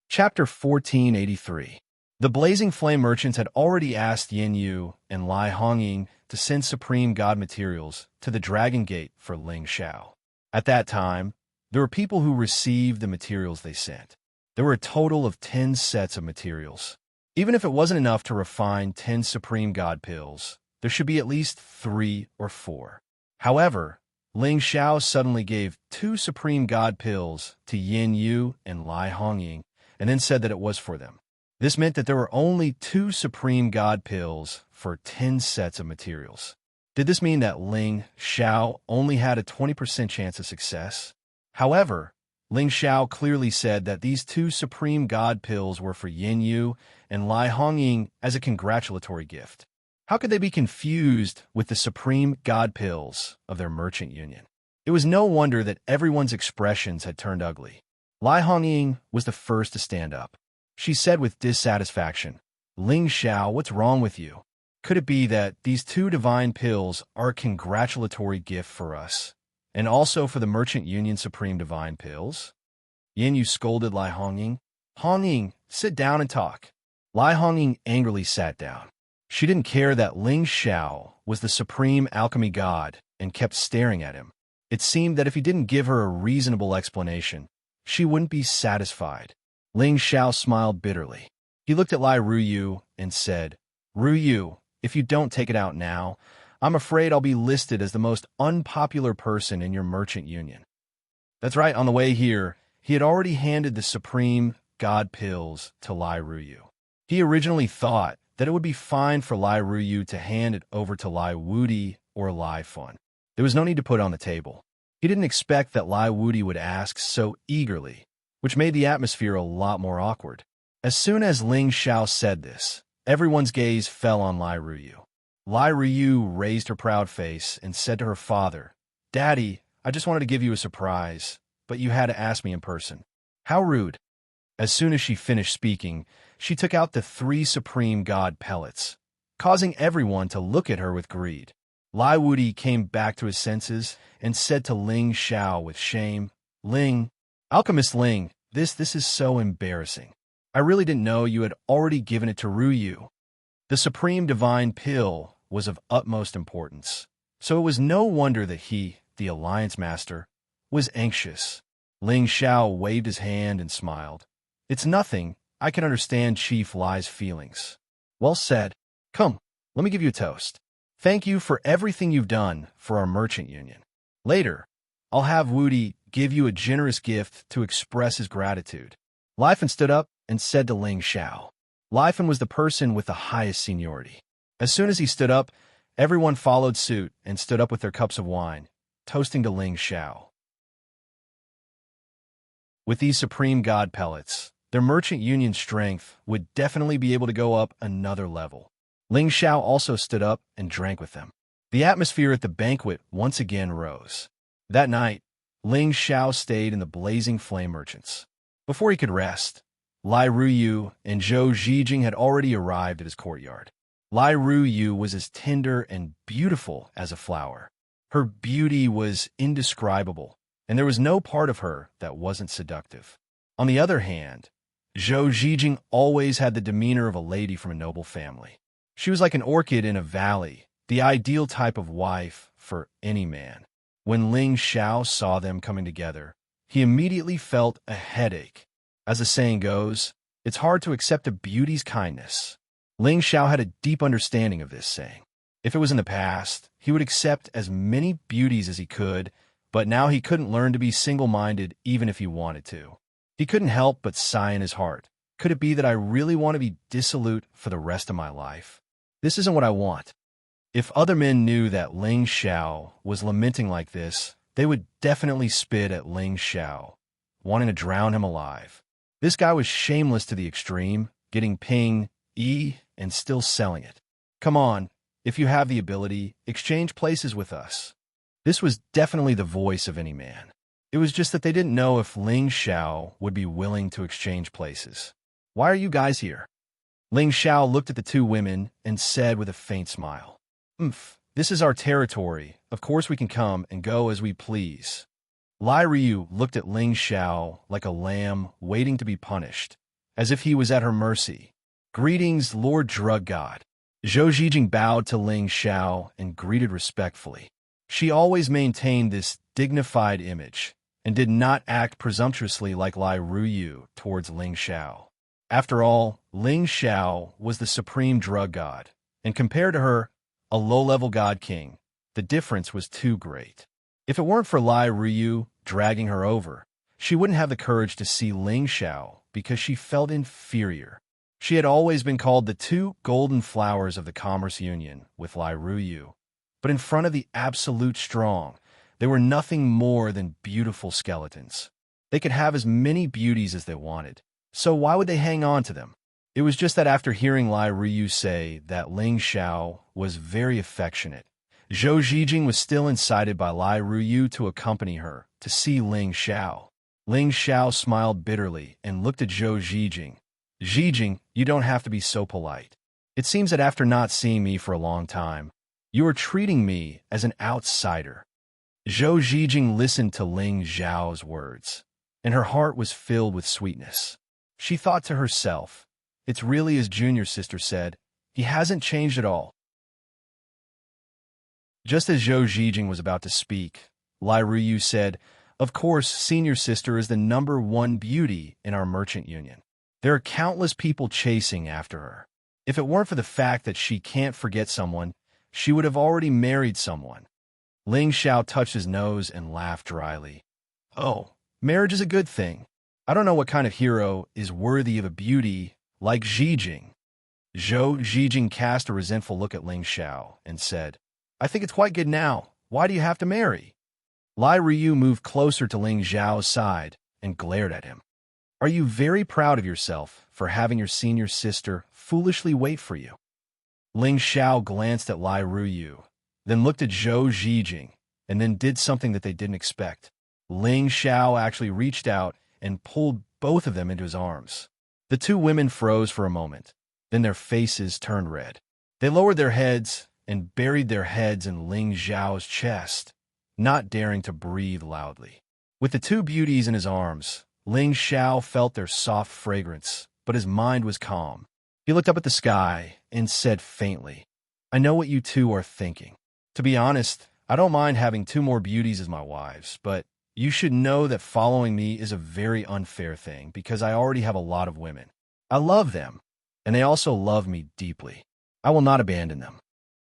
Chapter 1483. The Blazing Flame merchants had already asked Yin Yu and Lai Hongying to send supreme god materials to the Dragon Gate for Ling Xiao. At that time, there were people who received the materials they sent. There were a total of 10 sets of materials. Even if it wasn't enough to refine 10 supreme god pills, there should be at least 3 or 4. However, Ling Xiao suddenly gave 2 supreme god pills to Yin Yu and Lai Hongying, and then said that it was for them. This meant that there were only 2 supreme god pills for 10 sets of materials. Did this mean that Ling Xiao only had a 20% chance of success? However, Ling Xiao clearly said that these 2 supreme god pills were for Yin Yu and Lai Hongying as a congratulatory gift. How could they be confused with the supreme god pills of their merchant union? It was no wonder that everyone's expressions had turned ugly. Lai Hongying was the first to stand up. She said with dissatisfaction, Ling Xiao, what's wrong with you? Could it be that these 2 divine pills are a congratulatory gift for us, and also for the Merchant Union Supreme Divine Pills? Yin Yu scolded Lai Hongying. Hongying, sit down and talk. Lai Hongying angrily sat down. She didn't care that Ling Xiao was the supreme alchemy god and kept staring at him. It seemed that if he didn't give her a reasonable explanation, she wouldn't be satisfied. Ling Xiao smiled bitterly. He looked at Lai Ruyu and said, Ruyu, if you don't take it out now, I'm afraid I'll be listed as the most unpopular person in your merchant union. That's right, on the way here, he had already handed the supreme god pills to Lai Ruyu. He originally thought that it would be fine for Lai Ruyu to hand it over to Lai Wudi or Lai Fun. There was no need to put it on the table. He didn't expect that Lai Wudi would ask so eagerly, which made the atmosphere a lot more awkward. As soon as Ling Xiao said this, everyone's gaze fell on Lai Ruyu. Lai Ruyu raised her proud face and said to her father, Daddy, I just wanted to give you a surprise, but you had to ask me in person. How rude. As soon as she finished speaking, she took out the 3 supreme god pellets, causing everyone to look at her with greed. Lai Wudi came back to his senses and said to Ling Xiao with shame, Ling, Alchemist Ling, this is so embarrassing. I really didn't know you had already given it to Ruyu. The supreme divine pill was of utmost importance, so it was no wonder that he, the Alliance Master, was anxious. Ling Xiao waved his hand and smiled. It's nothing. I can understand Chief Lai's feelings. Well said. Come, let me give you a toast. Thank you for everything you've done for our merchant union. Later, I'll have Wudi give you a generous gift to express his gratitude. Lai Fun stood up and said to Ling Xiao. Lai Fun was the person with the highest seniority. As soon as he stood up, everyone followed suit and stood up with their cups of wine, toasting to Ling Xiao. With these supreme god pellets, their merchant union strength would definitely be able to go up another level. Ling Xiao also stood up and drank with them. The atmosphere at the banquet once again rose. That night, Ling Xiao stayed in the Blazing Flame Merchants. Before he could rest, Lai Ruyu and Zhou Zhijing had already arrived at his courtyard. Lai Ruyu was as tender and beautiful as a flower. Her beauty was indescribable, and there was no part of her that wasn't seductive. On the other hand, Zhou Zhijing always had the demeanor of a lady from a noble family. She was like an orchid in a valley, the ideal type of wife for any man. When Ling Xiao saw them coming together, he immediately felt a headache. As the saying goes, It's hard to accept a beauty's kindness. Ling Xiao had a deep understanding of this saying. If it was in the past, he would accept as many beauties as he could, but now he couldn't learn to be single-minded even if he wanted to. He couldn't help but sigh in his heart. Could it be that I really want to be dissolute for the rest of my life? This isn't what I want. If other men knew that Ling Xiao was lamenting like this, they would definitely spit at Ling Xiao, wanting to drown him alive. This guy was shameless to the extreme, getting ping, and still selling it. Come on, if you have the ability, exchange places with us. This was definitely the voice of any man. It was just that they didn't know if Ling Xiao would be willing to exchange places. Why are you guys here? Ling Xiao looked at the two women and said with a faint smile, This is our territory. Of course we can come and go as we please. Lai Ryu looked at Ling Xiao like a lamb waiting to be punished, as if he was at her mercy. Greetings, Lord Drug God. Zhou Zhijing bowed to Ling Xiao and greeted respectfully. She always maintained this dignified image and did not act presumptuously like Lai Ryu towards Ling Xiao. After all, Ling Xiao was the supreme drug god, and compared to her, a low-level god king, the difference was too great. If it weren't for Lai Ryu dragging her over, she wouldn't have the courage to see Ling Xiao because she felt inferior. She had always been called the two golden flowers of the Commerce Union with Lai Ryu, but in front of the absolute strong, they were nothing more than beautiful skeletons. They could have as many beauties as they wanted, so why would they hang on to them? It was just that after hearing Lai Ryu say that Ling Xiao was very affectionate, Zhou Zhijing was still incited by Lai Ryu to accompany her to see Ling Xiao. Ling Xiao smiled bitterly and looked at Zhou Zhijing. Zhijing, you don't have to be so polite. It seems that after not seeing me for a long time, you are treating me as an outsider. Zhou Zhijing listened to Ling Xiao's words, and her heart was filled with sweetness. She thought to herself, it's really as Junior Sister said, he hasn't changed at all. Just as Zhou Zhijing was about to speak, Lai Ryu said, of course, Senior Sister is the #1 beauty in our merchant union. There are countless people chasing after her. If it weren't for the fact that she can't forget someone, she would have already married someone. Ling Xiao touched his nose and laughed dryly. Oh, marriage is a good thing. I don't know what kind of hero is worthy of a beauty like Zhijing. Zhou Zhijing cast a resentful look at Ling Xiao and said, I think it's quite good now. Why do you have to marry? Lai Ryu moved closer to Ling Xiao's side and glared at him. Are you very proud of yourself for having your senior sister foolishly wait for you? Ling Xiao glanced at Lai Ryu, then looked at Zhou Zhijing, and then did something that they didn't expect. Ling Xiao actually reached out and pulled both of them into his arms. The two women froze for a moment, then their faces turned red. They lowered their heads and buried their heads in Ling Xiao's chest, not daring to breathe loudly. With the two beauties in his arms, Ling Xiao felt their soft fragrance, but his mind was calm. He looked up at the sky and said faintly, I know what you two are thinking. To be honest, I don't mind having 2 more beauties as my wives, but you should know that following me is a very unfair thing because I already have a lot of women. I love them, and they also love me deeply. I will not abandon them.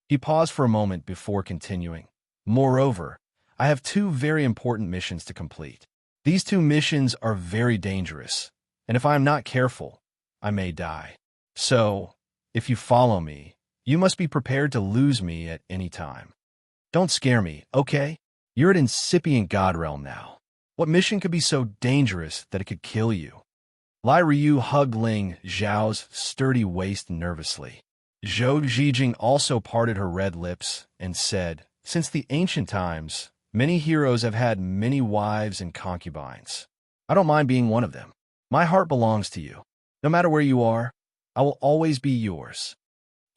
He paused for a moment before continuing. Moreover, I have 2 very important missions to complete. These 2 missions are very dangerous, and if I am not careful, I may die. So, if you follow me, you must be prepared to lose me at any time. Don't scare me, okay? You're at incipient God realm now. What mission could be so dangerous that it could kill you? Lai Ryu hugged Ling Xiao's sturdy waist nervously. Zhou Zhijing also parted her red lips and said, Since the ancient times, many heroes have had many wives and concubines. I don't mind being one of them. My heart belongs to you. No matter where you are, I will always be yours.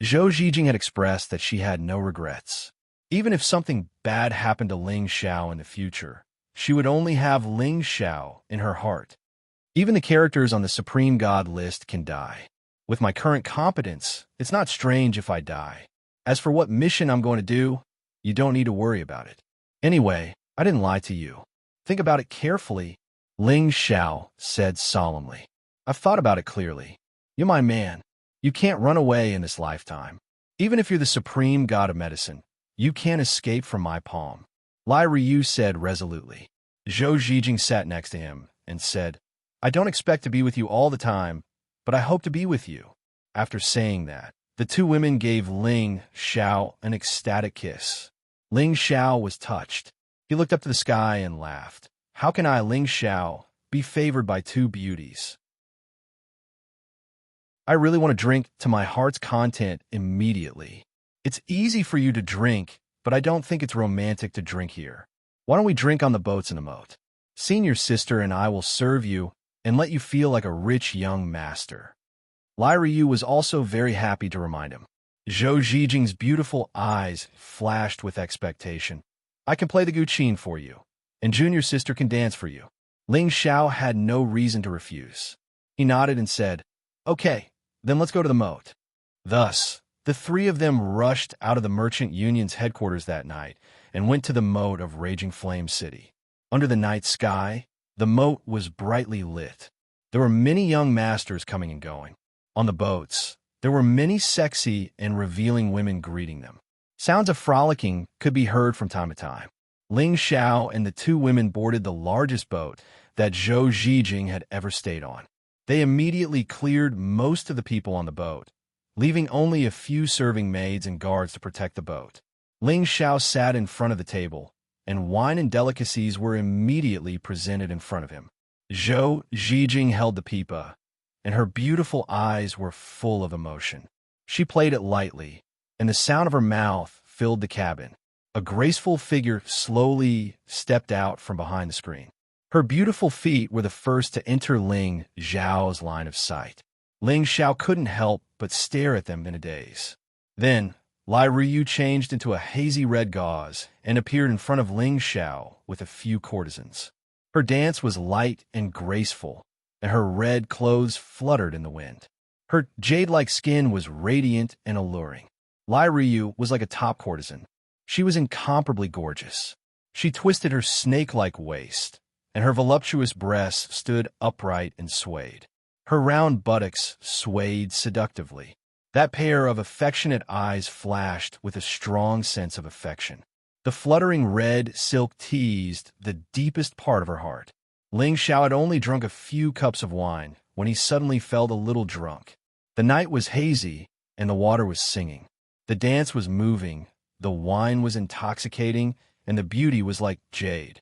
Zhou Zhijing had expressed that she had no regrets. Even if something bad happened to Ling Xiao in the future, she would only have Ling Xiao in her heart. Even the characters on the Supreme God list can die. With my current competence, it's not strange if I die. As for what mission I'm going to do, you don't need to worry about it. Anyway, I didn't lie to you. Think about it carefully, Ling Xiao said solemnly. I've thought about it clearly. You're my man. You can't run away in this lifetime. Even if you're the supreme god of medicine, you can't escape from my palm. Lai Ryu said resolutely. Zhou Zhijing sat next to him and said, I don't expect to be with you all the time, but I hope to be with you. After saying that, the two women gave Ling Xiao an ecstatic kiss. Ling Xiao was touched. He looked up to the sky and laughed. How can I, Ling Xiao, be favored by two beauties? I really want to drink to my heart's content immediately. It's easy for you to drink, but I don't think it's romantic to drink here. Why don't we drink on the boats in the moat? Senior sister and I will serve you and let you feel like a rich young master. Lai Ryu was also very happy to remind him. Zhou Zhijing's beautiful eyes flashed with expectation. I can play the guqin for you, and junior sister can dance for you. Ling Xiao had no reason to refuse. He nodded and said, Okay, then let's go to the moat. Thus, the three of them rushed out of the Merchant Union's headquarters that night and went to the moat of Raging Flame City. Under the night sky, the moat was brightly lit. There were many young masters coming and going. On the boats, there were many sexy and revealing women greeting them. Sounds of frolicking could be heard from time to time. Ling Xiao and the two women boarded the largest boat that Zhou Zhijing had ever stayed on. They immediately cleared most of the people on the boat, leaving only a few serving maids and guards to protect the boat. Ling Xiao sat in front of the table, and wine and delicacies were immediately presented in front of him. Zhou Zhijing held the pipa, and her beautiful eyes were full of emotion. She played it lightly, and the sound of her mouth filled the cabin. A graceful figure slowly stepped out from behind the screen. Her beautiful feet were the first to enter Ling Xiao's line of sight. Ling Xiao couldn't help but stare at them in a daze. Then, Lai Ryu changed into a hazy red gauze and appeared in front of Ling Xiao with a few courtesans. Her dance was light and graceful, and her red clothes fluttered in the wind. Her jade-like skin was radiant and alluring. Lai Ryu was like a top courtesan. She was incomparably gorgeous. She twisted her snake-like waist, and her voluptuous breasts stood upright and swayed. Her round buttocks swayed seductively. That pair of affectionate eyes flashed with a strong sense of affection. The fluttering red silk teased the deepest part of her heart. Ling Xiao had only drunk a few cups of wine when he suddenly felt a little drunk. The night was hazy, and the water was singing. The dance was moving, the wine was intoxicating, and the beauty was like jade.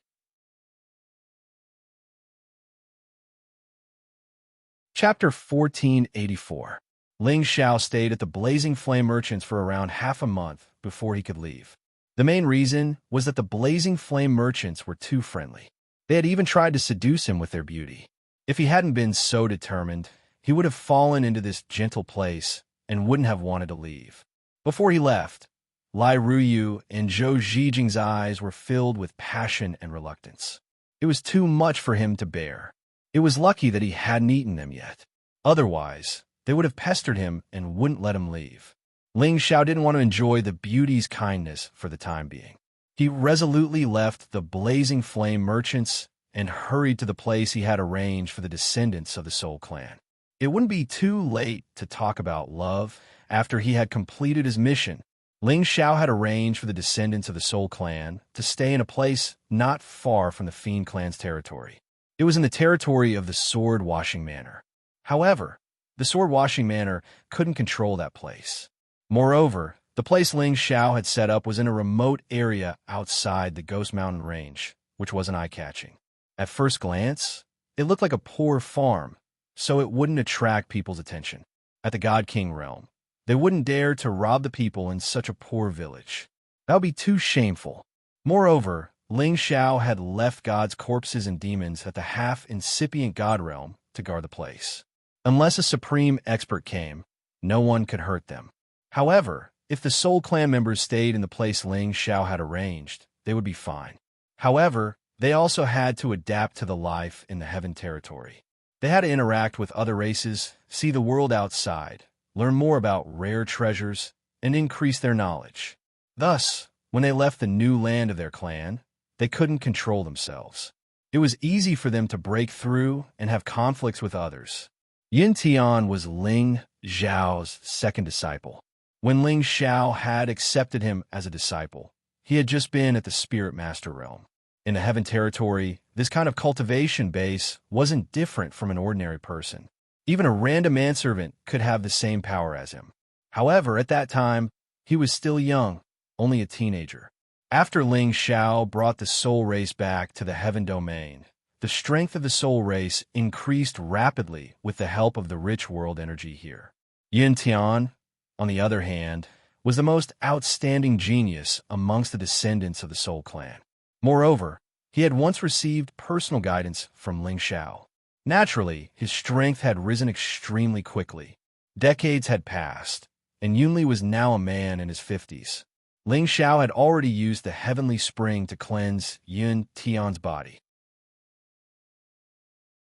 Chapter 1484. Ling Xiao stayed at the Blazing Flame Merchants for around half a month before he could leave. The main reason was that the Blazing Flame Merchants were too friendly. They had even tried to seduce him with their beauty. If he hadn't been so determined, he would have fallen into this gentle place and wouldn't have wanted to leave. Before he left, Lai Ryu and Zhou Zhijing's eyes were filled with passion and reluctance. It was too much for him to bear. It was lucky that he hadn't eaten them yet. Otherwise, they would have pestered him and wouldn't let him leave. Ling Xiao didn't want to enjoy the beauty's kindness for the time being. He resolutely left the Blazing Flame Merchants and hurried to the place he had arranged for the descendants of the Soul Clan. It wouldn't be too late to talk about love after he had completed his mission. Ling Xiao had arranged for the descendants of the Soul Clan to stay in a place not far from the Fiend Clan's territory. It was in the territory of the Sword Washing Manor. However, the Sword Washing Manor couldn't control that place. Moreover, the place Ling Xiao had set up was in a remote area outside the Ghost Mountain Range, which wasn't eye-catching. At first glance, it looked like a poor farm, so it wouldn't attract people's attention. At the God King realm, they wouldn't dare to rob the people in such a poor village. That would be too shameful. Moreover, Ling Xiao had left gods' corpses and demons at the half-incipient god realm to guard the place. Unless a supreme expert came, no one could hurt them. However, if the Soul Clan members stayed in the place Ling Xiao had arranged, they would be fine. However, they also had to adapt to the life in the Heaven territory. They had to interact with other races, see the world outside, learn more about rare treasures, and increase their knowledge. Thus, when they left the new land of their clan, they couldn't control themselves. It was easy for them to break through and have conflicts with others. Yin Tian was Ling Zhao's second disciple. When Ling Xiao had accepted him as a disciple, he had just been at the Spirit Master realm. In the Heaven territory, this kind of cultivation base wasn't different from an ordinary person. Even a random manservant could have the same power as him. However, at that time, he was still young, only a teenager. After Ling Xiao brought the soul race back to the Heaven domain, the strength of the soul race increased rapidly with the help of the rich world energy here. Yin Tian, on the other hand, was the most outstanding genius amongst the descendants of the Soul Clan. Moreover, he had once received personal guidance from Ling Xiao. Naturally, his strength had risen extremely quickly. Decades had passed, and Yunli was now a man in his 50s. Ling Xiao had already used the heavenly spring to cleanse Yin Tian's body.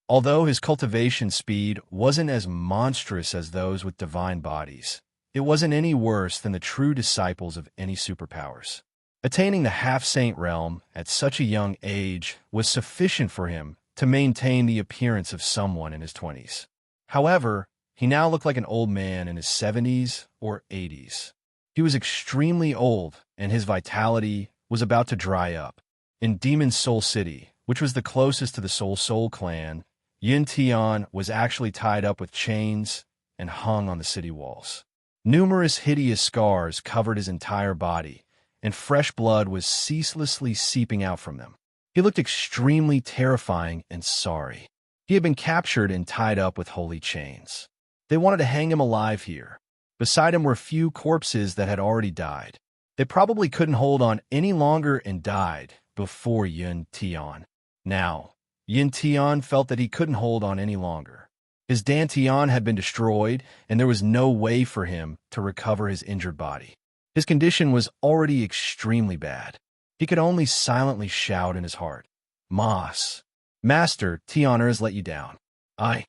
Although his cultivation speed wasn't as monstrous as those with divine bodies, it wasn't any worse than the true disciples of any superpowers. Attaining the half-saint realm at such a young age was sufficient for him to maintain the appearance of someone in his 20s. However, he now looked like an old man in his 70s or 80s. He was extremely old, and his vitality was about to dry up. In Demon Soul City, which was the closest to the Soul clan, Yin Tian was actually tied up with chains and hung on the city walls. Numerous hideous scars covered his entire body, and fresh blood was ceaselessly seeping out from them. He looked extremely terrifying and sorry. He had been captured and tied up with holy chains. They wanted to hang him alive here. Beside him were few corpses that had already died. They probably couldn't hold on any longer and died before Yin Tian. Now, Yin Tian felt that he couldn't hold on any longer. His Dantian had been destroyed, and there was no way for him to recover his injured body. His condition was already extremely bad. He could only silently shout in his heart, "Mas, Master, Tianer has let you down. I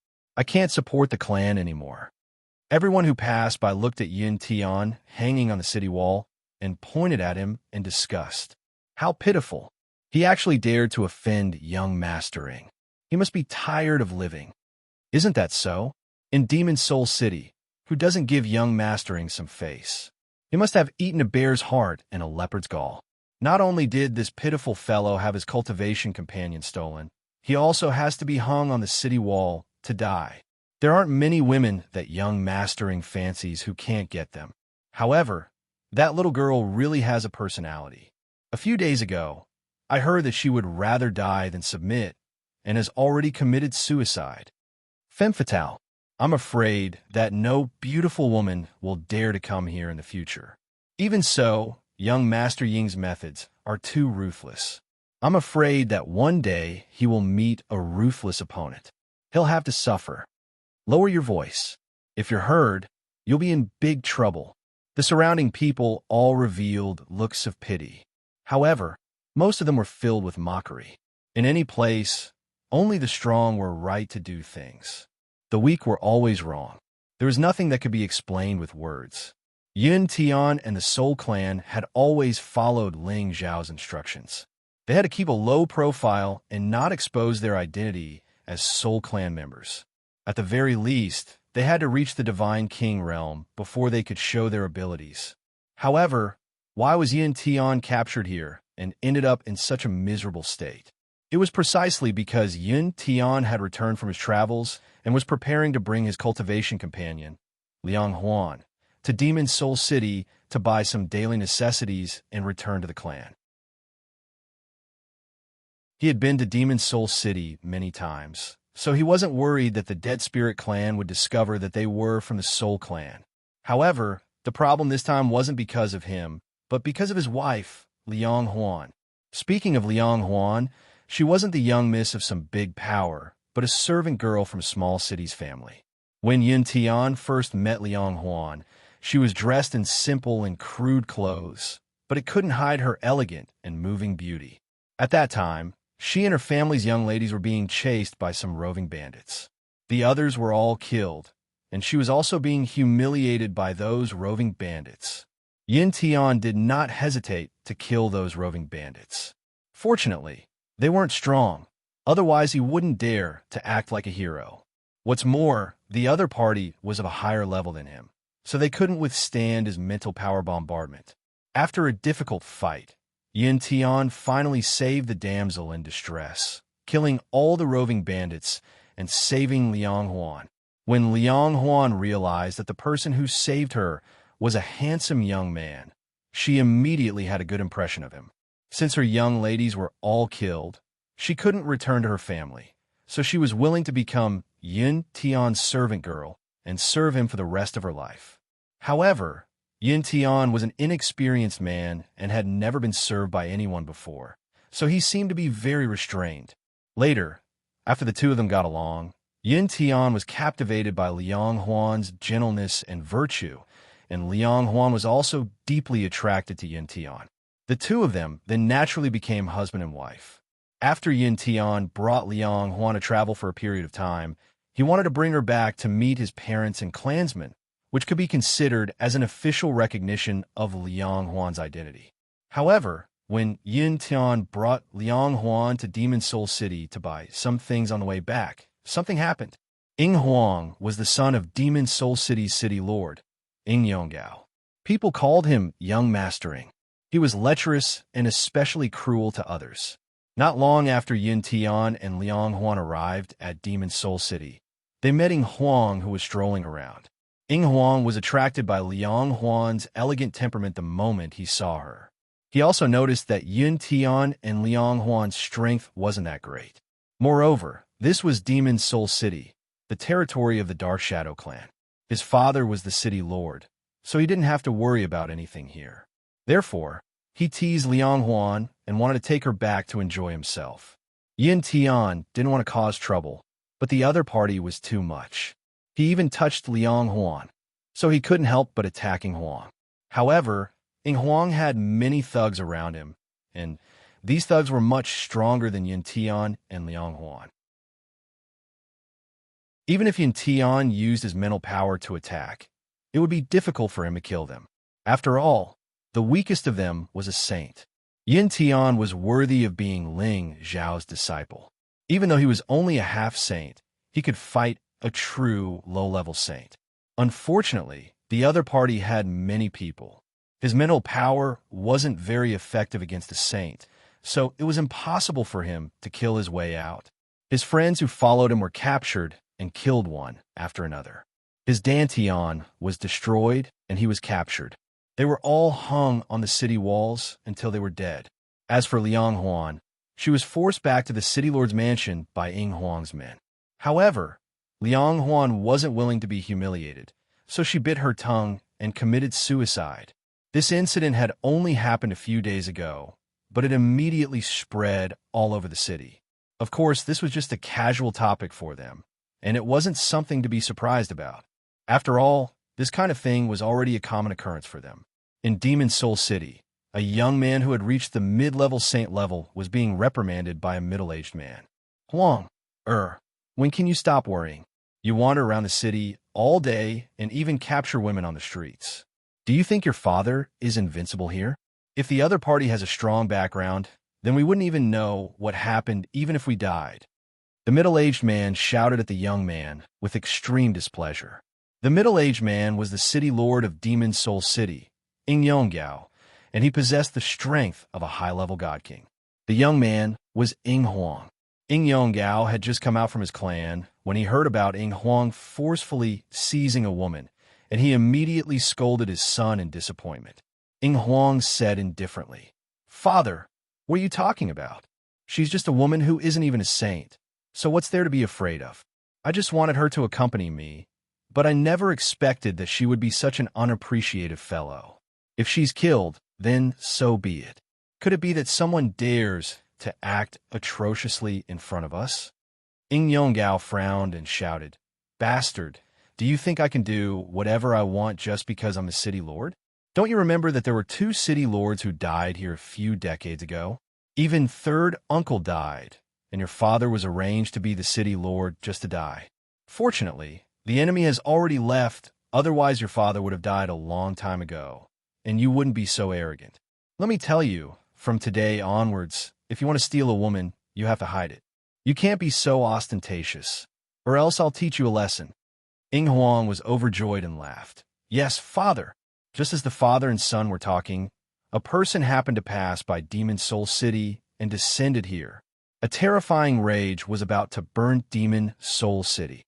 can't support the clan anymore." Everyone who passed by looked at Yin Tian hanging on the city wall and pointed at him in disgust. How pitiful. He actually dared to offend young Mastering. He must be tired of living. Isn't that so? In Demon Soul City, who doesn't give young Mastering some face? He must have eaten a bear's heart and a leopard's gall. Not only did this pitiful fellow have his cultivation companion stolen, he also has to be hung on the city wall to die. There aren't many women that young Mastering fancies who can't get them. However, that little girl really has a personality. A few days ago, I heard that she would rather die than submit, and has already committed suicide. Femme fatale. I'm afraid that no beautiful woman will dare to come here in the future. Even so, young Master Ying's methods are too ruthless. I'm afraid that one day he will meet a ruthless opponent. He'll have to suffer. Lower your voice. If you're heard, you'll be in big trouble. The surrounding people all revealed looks of pity. However, most of them were filled with mockery. In any place, only the strong were right to do things. The weak were always wrong. There was nothing that could be explained with words. Yin Tian and the Soul Clan had always followed Ling Zhao's instructions. They had to keep a low profile and not expose their identity as Soul Clan members. At the very least, they had to reach the Divine King realm before they could show their abilities. However, why was Yin Tian captured here and ended up in such a miserable state? It was precisely because Yin Tian had returned from his travels and was preparing to bring his cultivation companion, Liang Huan, to Demon Soul City to buy some daily necessities and return to the clan. He had been to Demon Soul City many times, so he wasn't worried that the Dead Spirit clan would discover that they were from the Soul Clan. However, the problem this time wasn't because of him, but because of his wife, Liang Huan. Speaking of Liang Huan, she wasn't the young miss of some big power, but a servant girl from a small city's family. When Yin Tian first met Liang Huan, she was dressed in simple and crude clothes, but it couldn't hide her elegant and moving beauty. At that time, she and her family's young ladies were being chased by some roving bandits. The others were all killed, and she was also being humiliated by those roving bandits. Yin Tian did not hesitate to kill those roving bandits. Fortunately, they weren't strong, otherwise he wouldn't dare to act like a hero. What's more, the other party was of a higher level than him, so they couldn't withstand his mental power bombardment. After a difficult fight, Yin Tian finally saved the damsel in distress, killing all the roving bandits and saving Liang Huan. When Liang Huan realized that the person who saved her was a handsome young man, she immediately had a good impression of him. Since her young ladies were all killed, she couldn't return to her family, so she was willing to become Yin Tian's servant girl and serve him for the rest of her life. However, Yin Tian was an inexperienced man and had never been served by anyone before, so he seemed to be very restrained. Later, after the two of them got along, Yin Tian was captivated by Liang Huan's gentleness and virtue, and Liang Huan was also deeply attracted to Yin Tian. The two of them then naturally became husband and wife. After Yin Tian brought Liang Huan to travel for a period of time, he wanted to bring her back to meet his parents and clansmen, which could be considered as an official recognition of Liang Huan's identity. However, when Yin Tian brought Liang Huan to Demon Soul City to buy some things on the way back, something happened. Ying Huang was the son of Demon Soul City's city lord, Ying Yonggao. People called him Young Mastering. He was lecherous and especially cruel to others. Not long after Yin Tian and Liang Huan arrived at Demon Soul City, they met Ying Huang, who was strolling around. Ying Huang was attracted by Liang Huan's elegant temperament the moment he saw her. He also noticed that Yin Tian and Liang Huan's strength wasn't that great. Moreover, this was Demon Soul City, the territory of the Dark Shadow clan. His father was the city lord, so he didn't have to worry about anything here. Therefore, he teased Liang Huan and wanted to take her back to enjoy himself. Yin Tian didn't want to cause trouble, but the other party was too much. He even touched Liang Huan, so he couldn't help but attacking Huang. However, Ying Huang had many thugs around him, and these thugs were much stronger than Yin Tian and Liang Huan. Even if Yin Tian used his mental power to attack, it would be difficult for him to kill them. After all, the weakest of them was a saint. Yin Tian was worthy of being Ling Zhao's disciple. Even though he was only a half-saint, he could fight a true low-level saint. Unfortunately, the other party had many people. His mental power wasn't very effective against a saint, so it was impossible for him to kill his way out. His friends who followed him were captured and killed one after another. His Dantian was destroyed and he was captured. They were all hung on the city walls until they were dead. As for Liang Huan, she was forced back to the city lord's mansion by Ying Huang's men. However, Liang Huan wasn't willing to be humiliated, so she bit her tongue and committed suicide. This incident had only happened a few days ago, but it immediately spread all over the city. Of course, this was just a casual topic for them, and it wasn't something to be surprised about. After all, this kind of thing was already a common occurrence for them. In Demon Soul City, a young man who had reached the mid-level saint level was being reprimanded by a middle-aged man. Huang, when can you stop worrying? You wander around the city all day and even capture women on the streets. Do you think your father is invincible here? If the other party has a strong background, then we wouldn't even know what happened even if we died. The middle-aged man shouted at the young man with extreme displeasure. The middle-aged man was the city lord of Demon Soul City, Ying Yonggao, and he possessed the strength of a high-level god king. The young man was Ying Huang. Ying Yonggao had just come out from his clan when he heard about Ying Huang forcefully seizing a woman, and he immediately scolded his son in disappointment. Ying Huang said indifferently, "Father, what are you talking about? She's just a woman who isn't even a saint, so what's there to be afraid of? I just wanted her to accompany me, but I never expected that she would be such an unappreciative fellow. If she's killed, then so be it. Could it be that someone dares to act atrociously in front of us?" Ying Yonggao frowned and shouted, "Bastard, do you think I can do whatever I want just because I'm the city lord? Don't you remember that there were 2 city lords who died here a few decades ago? Even third uncle died, and your father was arranged to be the city lord just to die. Fortunately, the enemy has already left, otherwise your father would have died a long time ago, and you wouldn't be so arrogant. Let me tell you, from today onwards, if you want to steal a woman, you have to hide it. You can't be so ostentatious, or else I'll teach you a lesson." Ing Huang was overjoyed and laughed. "Yes, father." Just as the father and son were talking, a person happened to pass by Demon Soul City and descended here. A terrifying rage was about to burn Demon Soul City.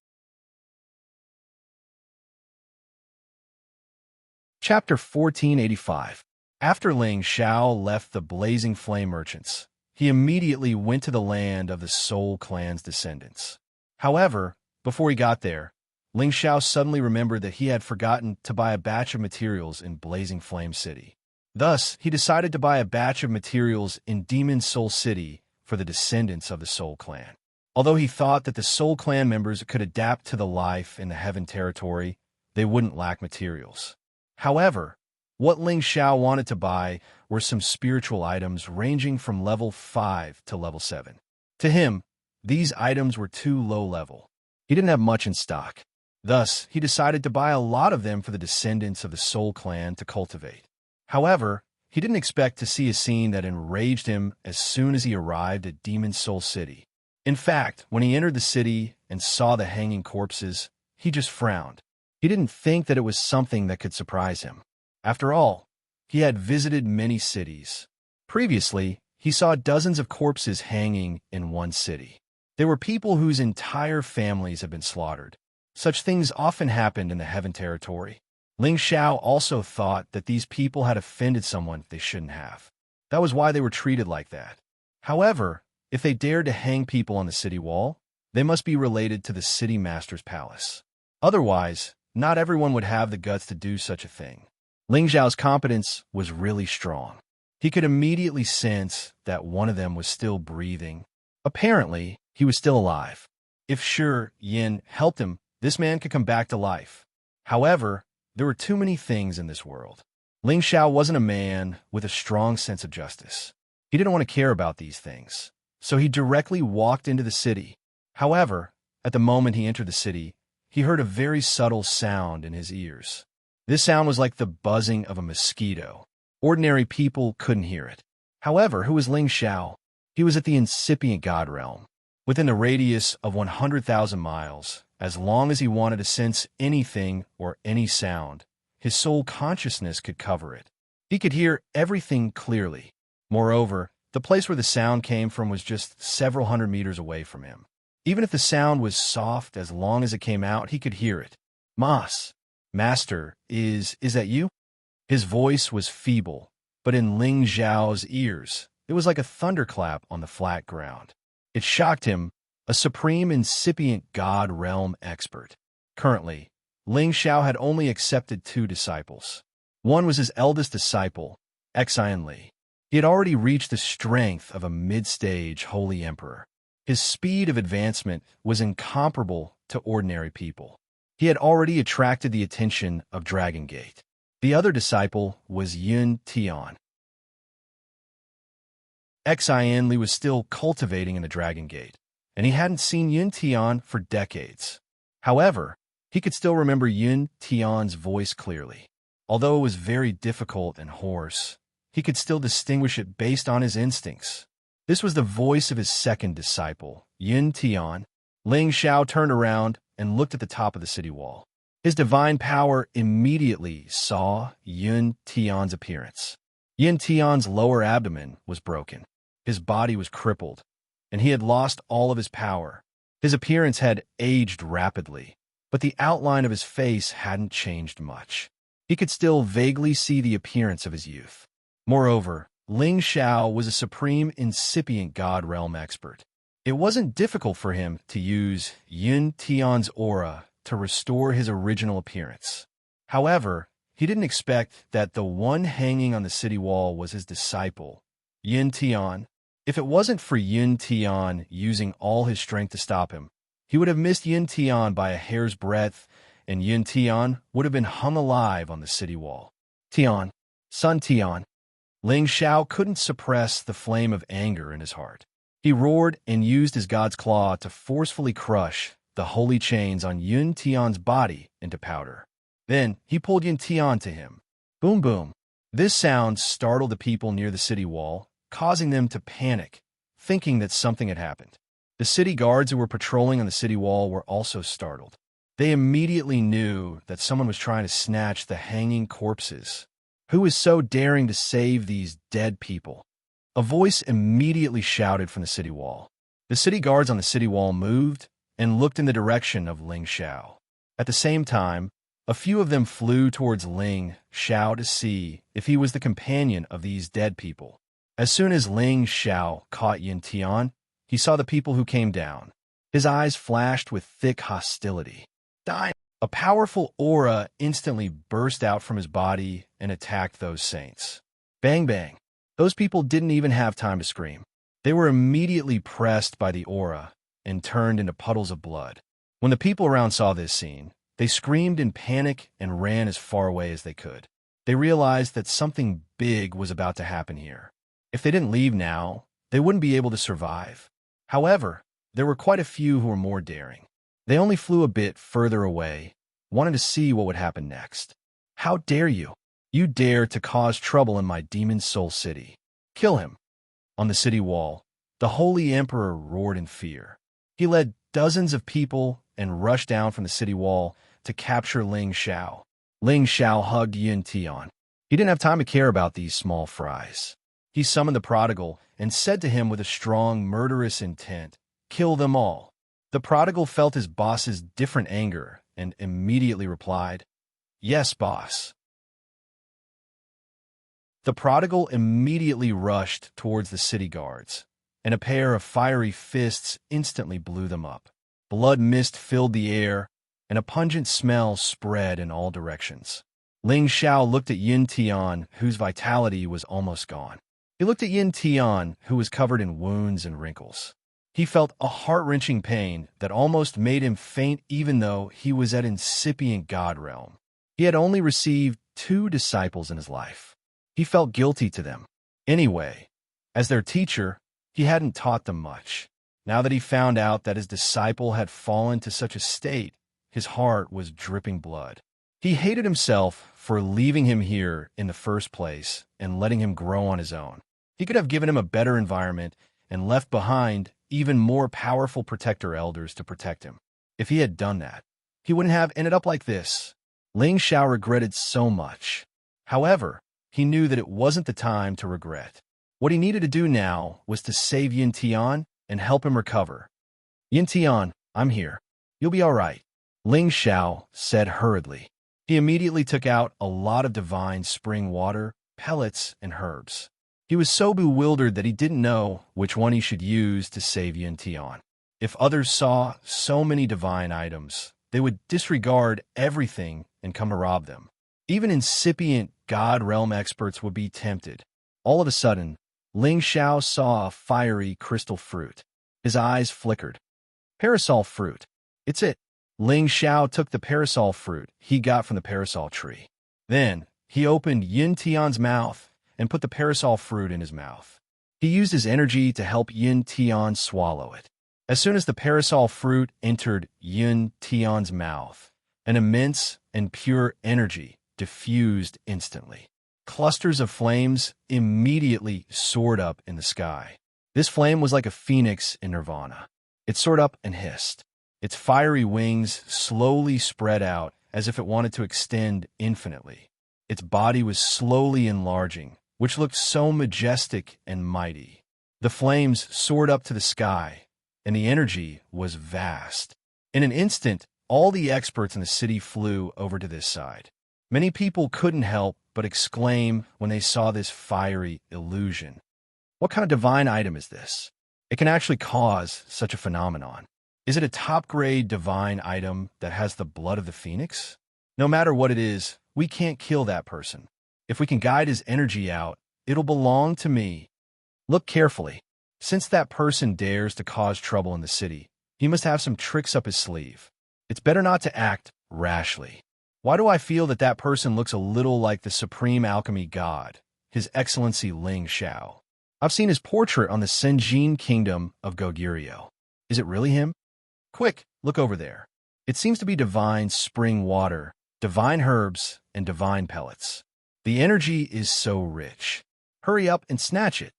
Chapter 1485. After Ling Xiao left the Blazing Flame Merchants, he immediately went to the land of the Soul Clan's descendants. However, before he got there, Ling Xiao suddenly remembered that he had forgotten to buy a batch of materials in Blazing Flame City. Thus, he decided to buy a batch of materials in Demon Soul City for the descendants of the Soul Clan. Although he thought that the Soul Clan members could adapt to the life in the Heaven Territory, they wouldn't lack materials. However, what Ling Xiao wanted to buy were some spiritual items ranging from level 5 to level 7. To him, these items were too low level. He didn't have much in stock. Thus, he decided to buy a lot of them for the descendants of the Soul Clan to cultivate. However, he didn't expect to see a scene that enraged him as soon as he arrived at Demon Soul City. In fact, when he entered the city and saw the hanging corpses, he just frowned. He didn't think that it was something that could surprise him. After all, he had visited many cities. Previously, he saw dozens of corpses hanging in one city. There were people whose entire families had been slaughtered. Such things often happened in the Heaven Territory. Ling Xiao also thought that these people had offended someone they shouldn't have. That was why they were treated like that. However, if they dared to hang people on the city wall, they must be related to the city master's palace. Otherwise, not everyone would have the guts to do such a thing. Ling Xiao's competence was really strong. He could immediately sense that one of them was still breathing. Apparently, he was still alive. If Shi Yin helped him, this man could come back to life. However, there were too many things in this world. Ling Xiao wasn't a man with a strong sense of justice. He didn't want to care about these things, so he directly walked into the city. However, at the moment he entered the city, he heard a very subtle sound in his ears. This sound was like the buzzing of a mosquito. Ordinary people couldn't hear it. However, who was Ling Xiao? He was at the incipient God realm, within the radius of 100,000 miles. As long as he wanted to sense anything or any sound, his soul consciousness could cover it. He could hear everything clearly. Moreover, the place where the sound came from was just several hundred meters away from him. Even if the sound was soft, as long as it came out, he could hear it. Master, is that you?" His voice was feeble, but in Ling Xiao's ears, it was like a thunderclap on the flat ground. It shocked him, a supreme incipient God realm expert. Currently, Ling Xiao had only accepted 2 disciples. One was his eldest disciple, Xianxia. He had already reached the strength of a mid-stage holy emperor. His speed of advancement was incomparable to ordinary people. He had already attracted the attention of Dragon Gate. The other disciple was Yun Tian. Xianxia was still cultivating in the Dragon Gate, and he hadn't seen Yun Tian for decades. However, he could still remember Yun Tian's voice clearly. Although it was very difficult and hoarse, he could still distinguish it based on his instincts. This was the voice of his second disciple, Yun Tian. Ling Xiao turned around and looked at the top of the city wall. His divine power immediately saw Yun Tian's appearance. Yun Tian's lower abdomen was broken. His body was crippled, and he had lost all of his power. His appearance had aged rapidly, but the outline of his face hadn't changed much. He could still vaguely see the appearance of his youth. Moreover, Ling Xiao was a supreme incipient God realm expert. It wasn't difficult for him to use Yun Tian's aura to restore his original appearance. However, he didn't expect that the one hanging on the city wall was his disciple, Yun Tian. If it wasn't for Yun Tian using all his strength to stop him, he would have missed Yun Tian by a hair's breadth, and Yun Tian would have been hung alive on the city wall. Tian, son Tian. Ling Xiao couldn't suppress the flame of anger in his heart. He roared and used his god's claw to forcefully crush the holy chains on Yun Tian's body into powder. Then he pulled Yun Tian to him. Boom, boom. This sound startled the people near the city wall, causing them to panic, thinking that something had happened. The city guards who were patrolling on the city wall were also startled. They immediately knew that someone was trying to snatch the hanging corpses. Who was so daring to save these dead people? A voice immediately shouted from the city wall. The city guards on the city wall moved and looked in the direction of Ling Xiao. At the same time, a few of them flew towards Ling Xiao to see if he was the companion of these dead people. As soon as Ling Xiao caught Yin Tian, he saw the people who came down. His eyes flashed with thick hostility. A powerful aura instantly burst out from his body and attacked those saints. Bang bang. Those people didn't even have time to scream. They were immediately pressed by the aura and turned into puddles of blood. When the people around saw this scene, they screamed in panic and ran as far away as they could. They realized that something big was about to happen here. If they didn't leave now, they wouldn't be able to survive. However, there were quite a few who were more daring. They only flew a bit further away, wanting to see what would happen next. How dare you? You dare to cause trouble in my demon soul city. Kill him. On the city wall, the Holy Emperor roared in fear. He led dozens of people and rushed down from the city wall to capture Ling Xiao. Ling Xiao hugged Yin Tian. He didn't have time to care about these small fries. He summoned the prodigal and said to him with a strong, murderous intent, "Kill them all." The prodigal felt his boss's different anger and immediately replied, "Yes, boss." The prodigal immediately rushed towards the city guards, and a pair of fiery fists instantly blew them up. Blood mist filled the air, and a pungent smell spread in all directions. Ling Xiao looked at Yin Tian, whose vitality was almost gone. He looked at Yin Tian, who was covered in wounds and wrinkles. He felt a heart-wrenching pain that almost made him faint even though he was at incipient God realm. He had only received 2 disciples in his life. He felt guilty to them. Anyway, as their teacher, he hadn't taught them much. Now that he found out that his disciple had fallen to such a state, his heart was dripping blood. He hated himself for leaving him here in the first place and letting him grow on his own. He could have given him a better environment and left behind even more powerful protector elders to protect him. If he had done that, he wouldn't have ended up like this. Ling Xiao regretted so much. However, he knew that it wasn't the time to regret. What he needed to do now was to save Yin Tian and help him recover. "Yin Tian, I'm here. You'll be all right," Ling Xiao said hurriedly. He immediately took out a lot of divine spring water, pellets, and herbs. He was so bewildered that he didn't know which one he should use to save Yin Tian. If others saw so many divine items, they would disregard everything and come to rob them. Even incipient God realm experts would be tempted. All of a sudden, Ling Xiao saw a fiery crystal fruit. His eyes flickered. Parasol fruit. It's it. Ling Xiao took the parasol fruit he got from the parasol tree. Then, he opened Yin Tian's mouth and put the parasol fruit in his mouth. He used his energy to help Yin Tian swallow it. As soon as the parasol fruit entered Yin Tian's mouth, an immense and pure energy diffused instantly. Clusters of flames immediately soared up in the sky. This flame was like a phoenix in nirvana. It soared up and hissed. Its fiery wings slowly spread out as if it wanted to extend infinitely. Its body was slowly enlarging, which looked so majestic and mighty. The flames soared up to the sky, and the energy was vast. In an instant, all the experts in the city flew over to this side. Many people couldn't help but exclaim when they saw this fiery illusion. What kind of divine item is this? It can actually cause such a phenomenon. Is it a top-grade divine item that has the blood of the phoenix? No matter what it is, we can't kill that person. If we can guide his energy out, it'll belong to me. Look carefully. Since that person dares to cause trouble in the city, he must have some tricks up his sleeve. It's better not to act rashly. Why do I feel that that person looks a little like the supreme alchemy god, His Excellency Ling Xiao? I've seen his portrait on the Senjin Kingdom of Goguryeo. Is it really him? Quick, look over there. It seems to be divine spring water, divine herbs, and divine pellets. The energy is so rich. Hurry up and snatch it.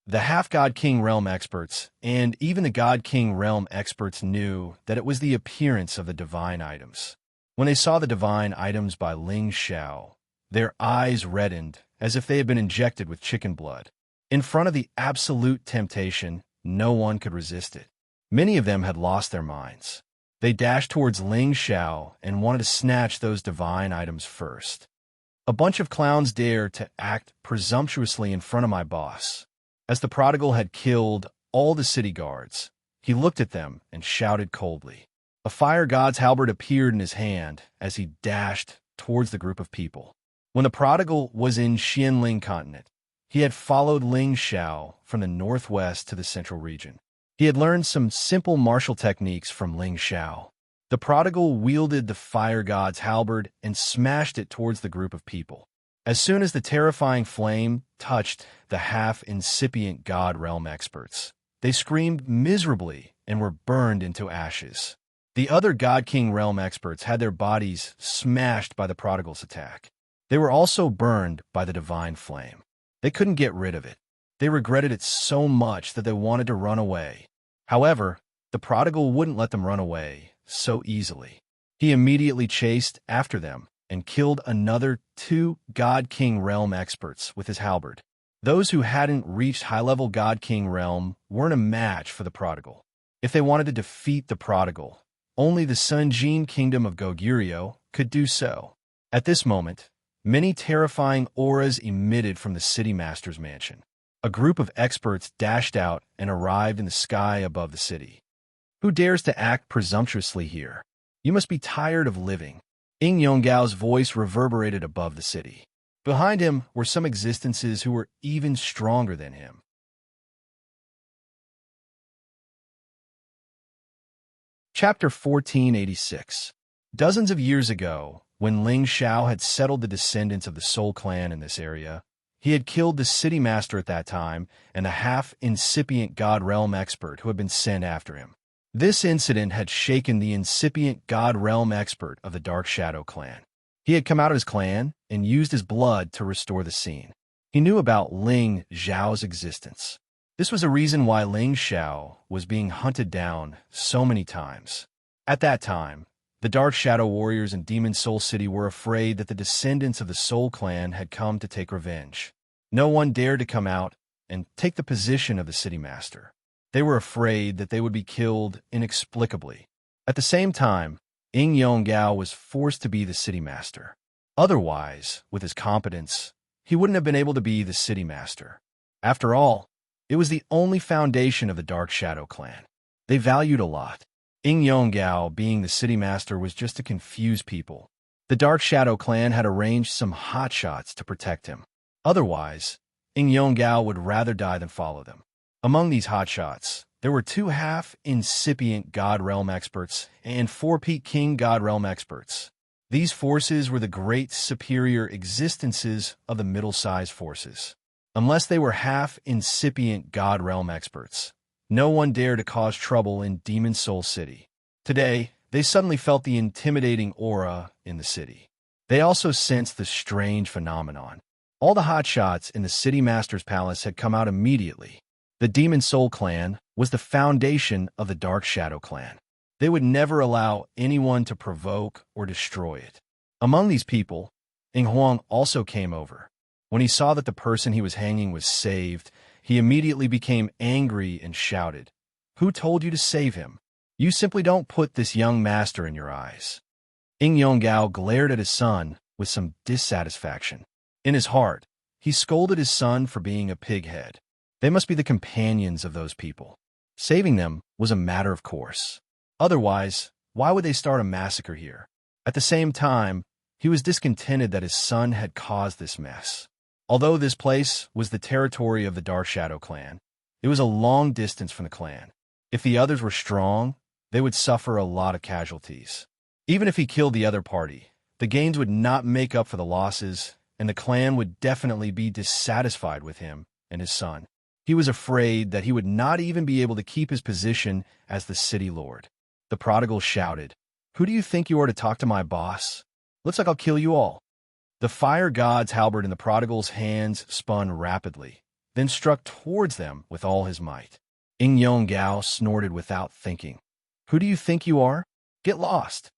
The half-god king realm experts, and even the god king realm experts, knew that it was the appearance of the divine items. When they saw the divine items by Ling Xiao, their eyes reddened as if they had been injected with chicken blood. In front of the absolute temptation, no one could resist it. Many of them had lost their minds. They dashed towards Ling Xiao and wanted to snatch those divine items first. A bunch of clowns dare to act presumptuously in front of my boss. As the prodigal had killed all the city guards, he looked at them and shouted coldly. A fire god's halberd appeared in his hand as he dashed towards the group of people. When the prodigal was in Xianling continent, he had followed Ling Xiao from the northwest to the central region. He had learned some simple martial techniques from Ling Xiao. The prodigal wielded the fire god's halberd and smashed it towards the group of people. As soon as the terrifying flame touched the half-incipient god realm experts, they screamed miserably and were burned into ashes. The other god king realm experts had their bodies smashed by the prodigal's attack. They were also burned by the divine flame. They couldn't get rid of it. They regretted it so much that they wanted to run away. However, the prodigal wouldn't let them run away so easily. He immediately chased after them and killed another 2 God King realm experts with his halberd. Those who hadn't reached high-level God King realm weren't a match for the prodigal. If they wanted to defeat the prodigal, only the Sunjin kingdom of Goguryeo could do so. At this moment, many terrifying auras emitted from the city master's mansion. A group of experts dashed out and arrived in the sky above the city. Who dares to act presumptuously here? You must be tired of living. Ing Yonggao's voice reverberated above the city. Behind him were some existences who were even stronger than him. Chapter 1486. Dozens of years ago, when Ling Xiao had settled the descendants of the Soul clan in this area, he had killed the city master at that time and the half-incipient god realm expert who had been sent after him. This incident had shaken the incipient god realm expert of the Dark Shadow clan. He had come out of his clan and used his blood to restore the scene. He knew about Ling Xiao's existence. This was a reason why Ling Xiao was being hunted down so many times. At that time, the Dark Shadow warriors in Demon Soul City were afraid that the descendants of the Soul clan had come to take revenge. No one dared to come out and take the position of the city master. They were afraid that they would be killed inexplicably. At the same time, Ing Yonggao was forced to be the city master. Otherwise, with his competence, he wouldn't have been able to be the city master. After all, it was the only foundation of the Dark Shadow clan. They valued a lot. Ing Yonggao being the city master was just to confuse people. The Dark Shadow clan had arranged some hotshots to protect him. Otherwise, Ing Yonggao would rather die than follow them. Among these hotshots, there were 2 half-incipient God Realm experts and 4 Peak King God Realm experts. These forces were the great superior existences of the middle-sized forces. Unless they were half-incipient God Realm experts, no one dared to cause trouble in Demon Soul City. Today, they suddenly felt the intimidating aura in the city. They also sensed the strange phenomenon. All the hotshots in the City Master's Palace had come out immediately. The Demon Soul clan was the foundation of the Dark Shadow clan. They would never allow anyone to provoke or destroy it. Among these people, Ing Huang also came over. When he saw that the person he was hanging was saved, he immediately became angry and shouted, "Who told you to save him? You simply don't put this young master in your eyes." Ing Yonggao glared at his son with some dissatisfaction. In his heart, he scolded his son for being a pighead. They must be the companions of those people. Saving them was a matter of course. Otherwise, why would they start a massacre here? At the same time, he was discontented that his son had caused this mess. Although this place was the territory of the Dark Shadow clan, it was a long distance from the clan. If the others were strong, they would suffer a lot of casualties. Even if he killed the other party, the gains would not make up for the losses, and the clan would definitely be dissatisfied with him and his son. He was afraid that he would not even be able to keep his position as the city lord. The prodigal shouted, "Who do you think you are to talk to my boss? Looks like I'll kill you all." The fire god's halberd in the prodigal's hands spun rapidly, then struck towards them with all his might. Xianxia snorted without thinking. "Who do you think you are? Get lost."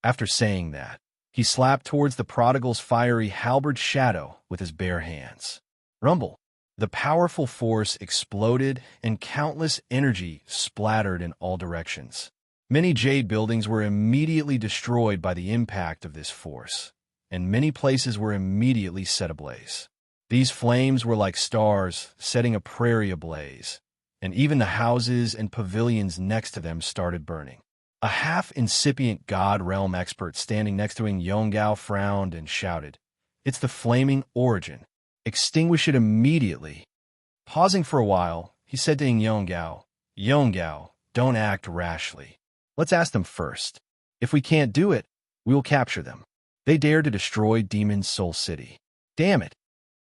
After saying that, he slapped towards the prodigal's fiery halberd shadow with his bare hands. Rumble! The powerful force exploded and countless energy splattered in all directions. Many jade buildings were immediately destroyed by the impact of this force, and many places were immediately set ablaze. These flames were like stars setting a prairie ablaze, and even the houses and pavilions next to them started burning. A half-incipient god realm expert standing next to Xianxia frowned and shouted, "It's the flaming origin. Extinguish it immediately." Pausing for a while, he said to Xianxia, "Xianxia, don't act rashly. Let's ask them first. If we can't do it, we will capture them. They dare to destroy Demon Soul City. Damn it."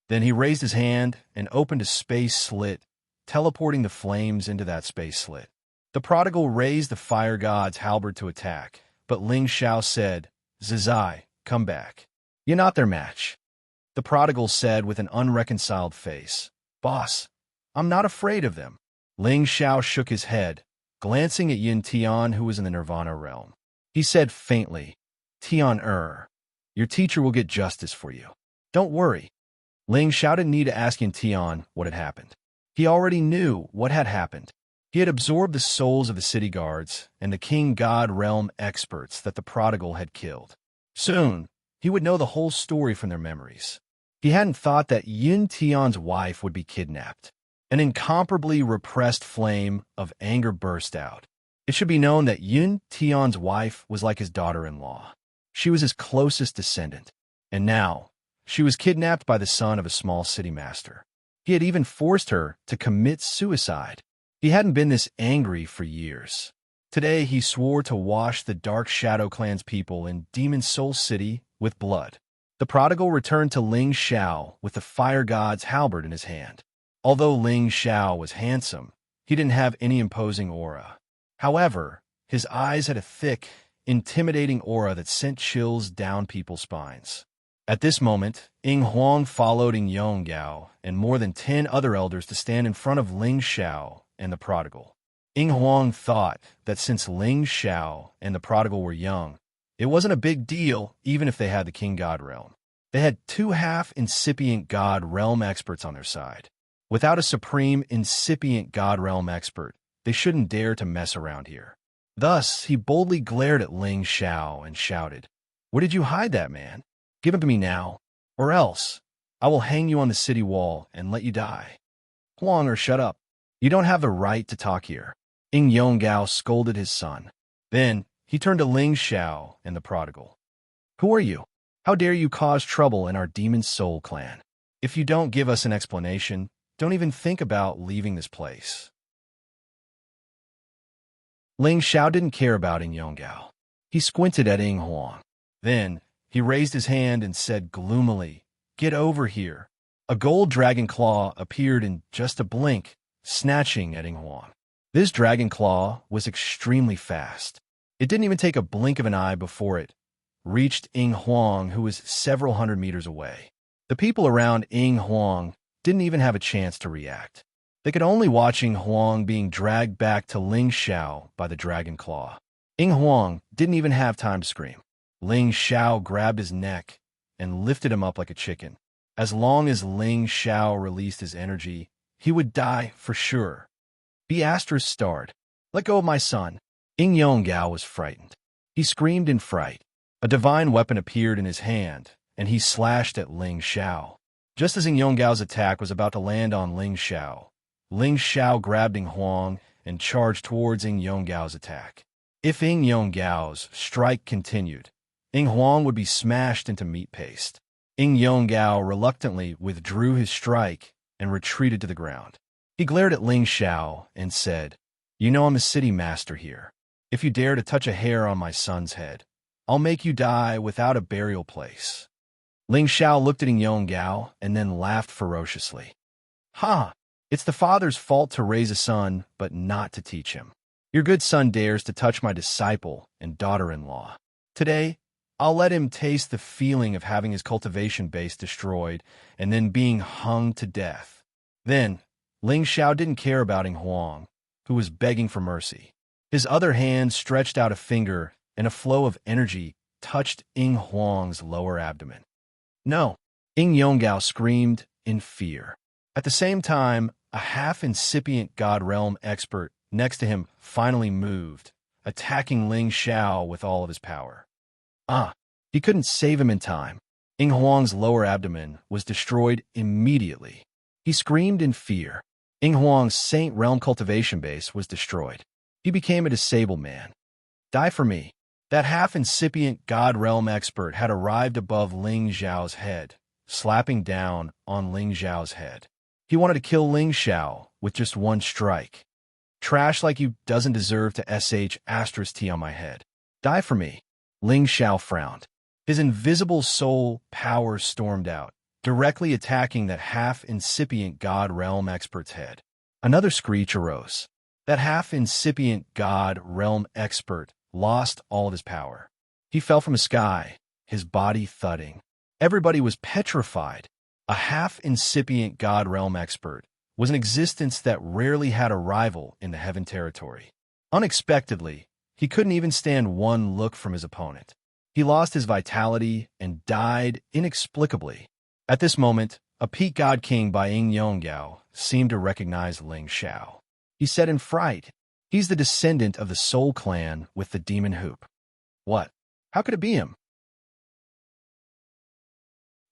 Then he raised his hand and opened a space slit, teleporting the flames into that space slit. The prodigal raised the fire god's halberd to attack, but Xianxia said, "Zizai, come back. You're not their match." The prodigal said with an unreconciled face, "Boss, I'm not afraid of them." Xianxia shook his head, glancing at Yin Tian, who was in the Nirvana realm. He said faintly, "Tian, your teacher will get justice for you. Don't worry." Xianxia didn't need to ask Yin Tian what had happened. He already knew what had happened. He had absorbed the souls of the city guards and the king god realm experts that the prodigal had killed. Soon, he would know the whole story from their memories. He hadn't thought that Yin Tian's wife would be kidnapped. An incomparably repressed flame of anger burst out. It should be known that Yin Tian's wife was like his daughter-in-law. She was his closest descendant. And now, she was kidnapped by the son of a small city master. He had even forced her to commit suicide. He hadn't been this angry for years. Today, he swore to wash the Dark Shadow Clan's people in Demon Soul City with blood. The prodigal returned to Xianxia with the fire god's halberd in his hand. Although Xianxia was handsome, he didn't have any imposing aura. However, his eyes had a thick, intimidating aura that sent chills down people's spines. At this moment, Huang followed Xianxia and more than 10 other elders to stand in front of Xianxia and the prodigal. Huang thought that since Xianxia and the prodigal were young, it wasn't a big deal even if they had the king god realm. They had 2 half-incipient god realm experts on their side. Without a supreme incipient god realm expert, they shouldn't dare to mess around here. Thus, he boldly glared at Xianxia and shouted, "Where did you hide that man? Give him to me now, or else I will hang you on the city wall and let you die." "Huang, shut up. You don't have the right to talk here." Xianxia scolded his son. Then, he turned to Xianxia and the prodigal. "Who are you? How dare you cause trouble in our Demon Soul clan? If you don't give us an explanation, don't even think about leaving this place." Xianxia didn't care about Xianxia. He squinted at Huang. Then, he raised his hand and said gloomily, "Get over here." A gold dragon claw appeared in just a blink, snatching at Huang. This dragon claw was extremely fast. It didn't even take a blink of an eye before it reached Huang, who was several hundred meters away. The people around Huang didn't even have a chance to react. They could only watch Huang being dragged back to Xianxia by the dragon claw. Huang didn't even have time to scream. Xianxia grabbed his neck and lifted him up like a chicken. As long as Xianxia released his energy, he would die for sure. Beastrice starred. "Let go of my son." Xianxia was frightened. He screamed in fright. A divine weapon appeared in his hand, and he slashed at Xianxia. Just as Xianxia's attack was about to land on Xianxia grabbed Huang and charged towards Xianxia's attack. If Xianxia's strike continued, Huang would be smashed into meat paste. Xianxia reluctantly withdrew his strike and retreated to the ground. He glared at Xianxia and said, "You know I'm a city master here. If you dare to touch a hair on my son's head, I'll make you die without a burial place." Xianxia looked at Xianxia and then laughed ferociously. "Ha! It's the father's fault to raise a son, but not to teach him. Your good son dares to touch my disciple and daughter-in-law. Today, I'll let him taste the feeling of having his cultivation base destroyed and then being hung to death. Then, Ling Xiao didn't care about Ing Huang, who was begging for mercy. His other hand stretched out a finger, and a flow of energy touched Ing Huang's lower abdomen. No! Ing Yonggao screamed in fear. At the same time, a half-incipient God Realm expert next to him finally moved, attacking Ling Xiao with all of his power. He couldn't save him in time. Ing Huang's lower abdomen was destroyed immediately. He screamed in fear. Ing Huang's Saint Realm cultivation base was destroyed. He became a disabled man. Die for me. That half-incipient God Realm expert had arrived above Ling Xiao's head, slapping down on Ling Xiao's head. He wanted to kill Ling Xiao with just one strike. Trash like you doesn't deserve to sh*t on my head. Die for me. Ling Xiao frowned. His invisible soul power stormed out, directly attacking that half-incipient God Realm expert's head. Another screech arose. That half-incipient God Realm expert lost all of his power. He fell from the sky, his body thudding. Everybody was petrified. A half-incipient God Realm expert was an existence that rarely had a rival in the Heaven territory. Unexpectedly, he couldn't even stand one look from his opponent. He lost his vitality and died inexplicably. At this moment, a peak god king by Ing Yonggao seemed to recognize Ling Xiao. He said in fright, "He's the descendant of the Soul Clan with the demon hoop." What? How could it be him?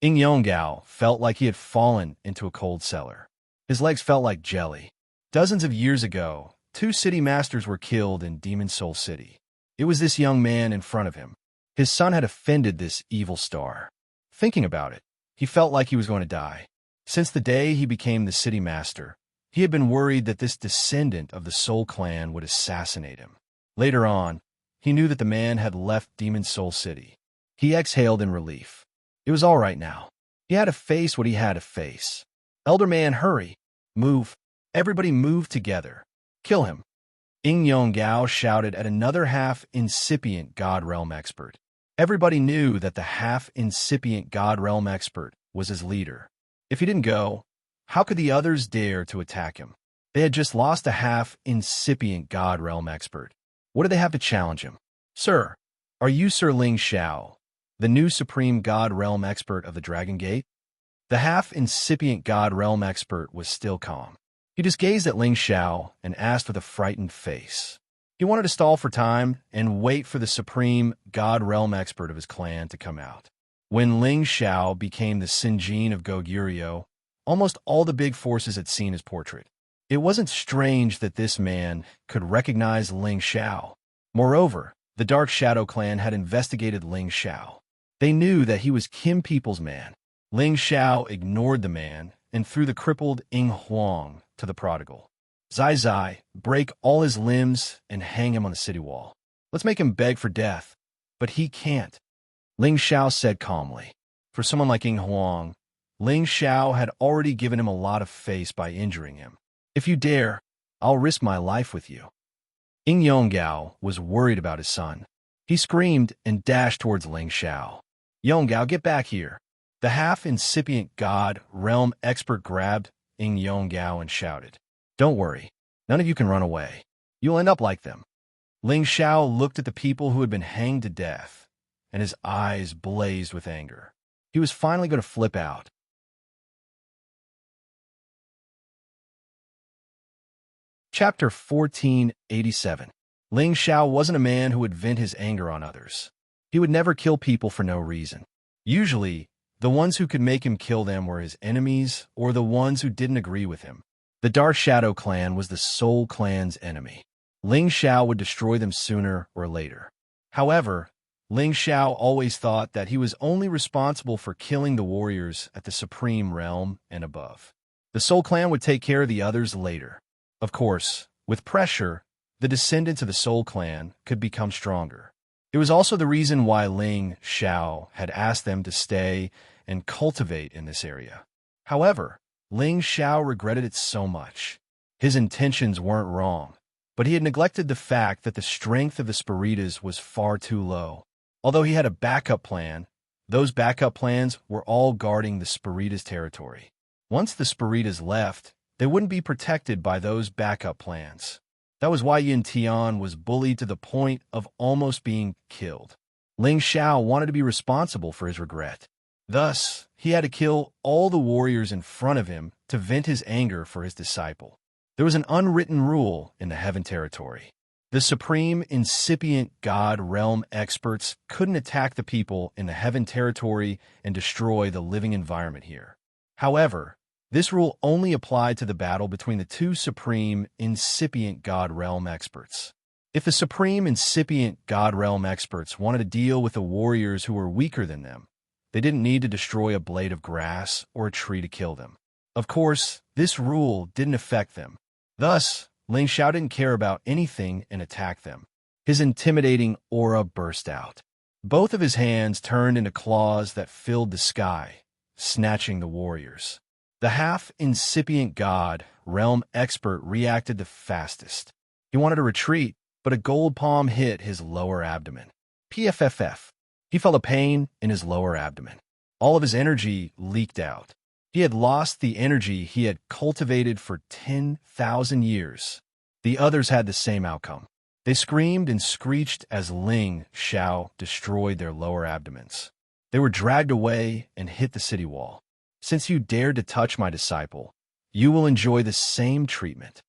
Ing Yonggao felt like he had fallen into a cold cellar. His legs felt like jelly. Dozens of years ago, 2 city masters were killed in Demon Soul City. It was this young man in front of him. His son had offended this evil star. Thinking about it, he felt like he was going to die. Since the day he became the city master, he had been worried that this descendant of the Soul Clan would assassinate him. Later on, he knew that the man had left Demon Soul City. He exhaled in relief. It was all right now. He had to face what he had to face. Elder man, hurry. Move. Everybody move together. Kill him. Ing Yonggao shouted at another half-incipient God Realm expert. Everybody knew that the half-incipient God Realm expert was his leader. If he didn't go, how could the others dare to attack him? They had just lost a half-incipient God Realm expert. What did they have to challenge him? Sir, are you Sir Ling Xiao, the new supreme God Realm expert of the Dragon Gate? The half-incipient God Realm expert was still calm. He just gazed at Ling Xiao and asked with a frightened face. He wanted to stall for time and wait for the supreme God Realm expert of his clan to come out. When Ling Xiao became the Sinjin of Goguryeo, almost all the big forces had seen his portrait. It wasn't strange that this man could recognize Ling Xiao. Moreover, the Dark Shadow clan had investigated Ling Xiao. They knew that he was Kim People's man. Ling Xiao ignored the man and threw the crippled Ing Huang to the prodigal. Zai Zai, break all his limbs and hang him on the city wall. Let's make him beg for death. But he can't, Ling Xiao said calmly. For someone like Ing Huang, Ling Xiao had already given him a lot of face by injuring him. If you dare, I'll risk my life with you. Ing Yonggao was worried about his son. He screamed and dashed towards Ling Xiao. Yonggao, get back here. The half-incipient God Realm expert grabbed Ing Yonggao and shouted, Don't worry, none of you can run away. You'll end up like them. Ling Xiao looked at the people who had been hanged to death, and his eyes blazed with anger. He was finally going to flip out. Chapter 1487. Ling Xiao wasn't a man who would vent his anger on others. He would never kill people for no reason. Usually, the ones who could make him kill them were his enemies or the ones who didn't agree with him. The Dark Shadow clan was the Soul clan's enemy. Ling Xiao would destroy them sooner or later. However, Ling Xiao always thought that he was only responsible for killing the warriors at the Supreme Realm and above. The Soul clan would take care of the others later. Of course, with pressure, the descendants of the Soul clan could become stronger. It was also the reason why Ling Xiao had asked them to stay and cultivate in this area. However, Ling Xiao regretted it so much. His intentions weren't wrong, but he had neglected the fact that the strength of the Spiritas was far too low. Although he had a backup plan, those backup plans were all guarding the Spiritas territory. Once the Spiritas left, they wouldn't be protected by those backup plans. That was why Yin Tian was bullied to the point of almost being killed. Ling Xiao wanted to be responsible for his regret. Thus, he had to kill all the warriors in front of him to vent his anger for his disciple. There was an unwritten rule in the Heaven Territory. The supreme incipient God realm experts couldn't attack the people in the Heaven Territory and destroy the living environment here. However, this rule only applied to the battle between the two supreme incipient God realm experts. If the supreme incipient God realm experts wanted to deal with the warriors who were weaker than them, they didn't need to destroy a blade of grass or a tree to kill them. Of course, this rule didn't affect them. Thus, Ling Xiao didn't care about anything and attacked them. His intimidating aura burst out. Both of his hands turned into claws that filled the sky, snatching the warriors. The half-incipient God realm expert reacted the fastest. He wanted to retreat, but a gold palm hit his lower abdomen. PFFF. He felt a pain in his lower abdomen. All of his energy leaked out. He had lost the energy he had cultivated for 10,000 years. The others had the same outcome. They screamed and screeched as Ling Xiao destroyed their lower abdomens. They were dragged away and hit the city wall. Since you dared to touch my disciple, you will enjoy the same treatment.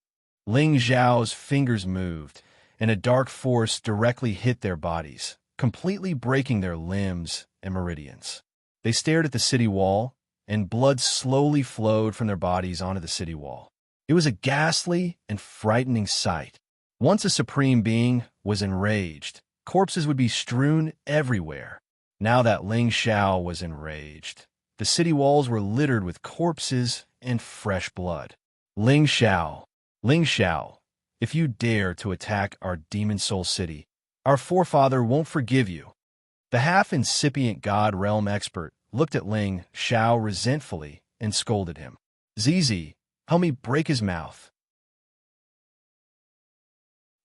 Ling Xiao's fingers moved, and a dark force directly hit their bodies, completely breaking their limbs and meridians. They stared at the city wall, and blood slowly flowed from their bodies onto the city wall. It was a ghastly and frightening sight. Once a supreme being was enraged, corpses would be strewn everywhere. Now that Ling Xiao was enraged, the city walls were littered with corpses and fresh blood. Ling Xiao, if you dare to attack our demon soul city, our forefather won't forgive you. The half-incipient God realm expert looked at Ling Xiao resentfully and scolded him. Zizi, help me break his mouth.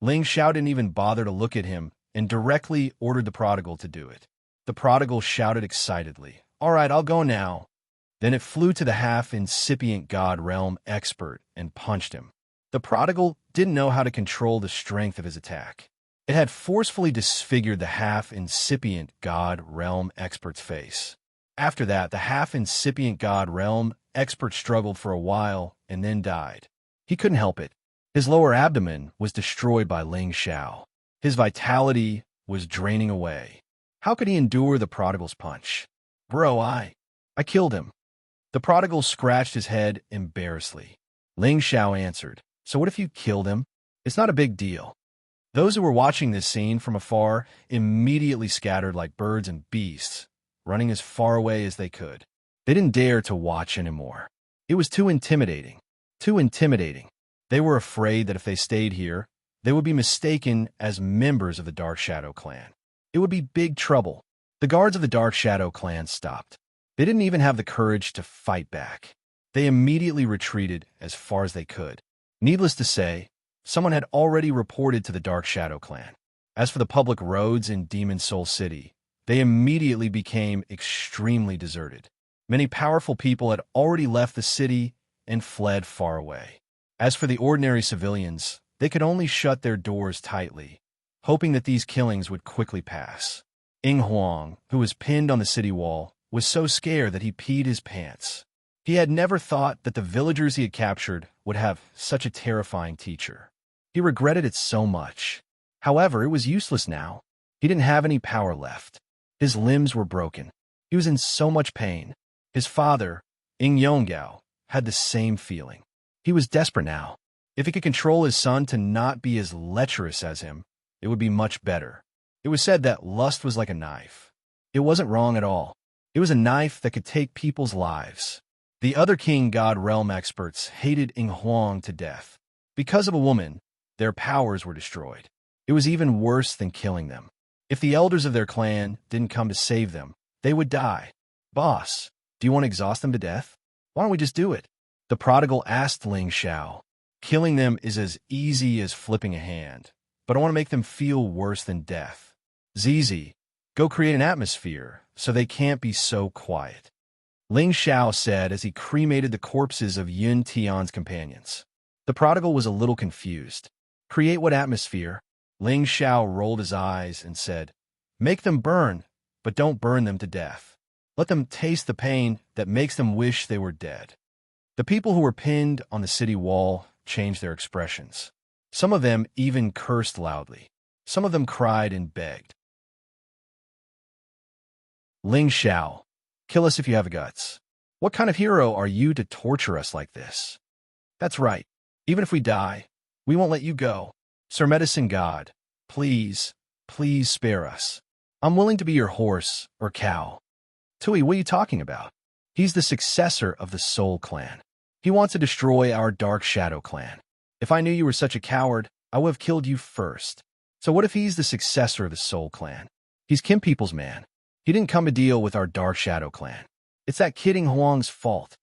Ling Xiao didn't even bother to look at him and directly ordered the prodigal to do it. The prodigal shouted excitedly, "All right, I'll go now." Then it flew to the half-incipient God realm expert and punched him. The prodigal didn't know how to control the strength of his attack. It had forcefully disfigured the half-incipient God realm expert's face. After that, the half-incipient God realm expert struggled for a while and then died. He couldn't help it. His lower abdomen was destroyed by Ling Xiao. His vitality was draining away. How could he endure the prodigal's punch? Bro, I killed him. The prodigal scratched his head embarrassedly. Ling Xiao answered, "So what if you killed him? It's not a big deal." Those who were watching this scene from afar immediately scattered like birds and beasts, running as far away as they could. They didn't dare to watch anymore. It was too intimidating. Too intimidating. They were afraid that if they stayed here, they would be mistaken as members of the Dark Shadow clan. It would be big trouble. The guards of the Dark Shadow clan stopped. They didn't even have the courage to fight back. They immediately retreated as far as they could. Needless to say, someone had already reported to the Dark Shadow clan. As for the public roads in Demon Soul City, they immediately became extremely deserted. Many powerful people had already left the city and fled far away. As for the ordinary civilians, they could only shut their doors tightly, hoping that these killings would quickly pass. Ying Huang, who was pinned on the city wall, was so scared that he peed his pants. He had never thought that the villagers he had captured would have such a terrifying teacher. He regretted it so much. However, it was useless now. He didn't have any power left. His limbs were broken. He was in so much pain. His father, Ying Yonggao, had the same feeling. He was desperate now. If he could control his son to not be as lecherous as him, it would be much better. It was said that lust was like a knife. It wasn't wrong at all. It was a knife that could take people's lives. The other King God realm experts hated Ying Huang to death. Because of a woman, their powers were destroyed. It was even worse than killing them. If the elders of their clan didn't come to save them, they would die. Boss, do you want to exhaust them to death? Why don't we just do it? The prodigal asked Ling Xiao. Killing them is as easy as flipping a hand, but I want to make them feel worse than death. Zizi, Go create an atmosphere so they can't be so quiet. Ling Xiao said as he cremated the corpses of Yun Tian's companions. The prodigal was a little confused. Create what atmosphere? Ling Xiao rolled his eyes and said, Make them burn, but don't burn them to death. Let them taste the pain that makes them wish they were dead. The people who were pinned on the city wall changed their expressions. Some of them even cursed loudly. Some of them cried and begged. Ling Xiao, kill us if you have guts. What kind of hero are you to torture us like this? That's right. Even if we die, we won't let you go. Sir Medicine God, please, please spare us. I'm willing to be your horse or cow. Tui, what are you talking about? He's the successor of the Soul Clan. He wants to destroy our Dark Shadow Clan. If I knew you were such a coward, I would have killed you first. So what if he's the successor of the Soul Clan? He's Kim People's man. He didn't come to deal with our Dark Shadow Clan. It's that Kidding Huang's fault.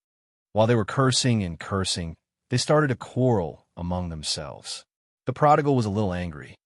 While they were cursing and cursing, they started a quarrel among themselves. The prodigal was a little angry.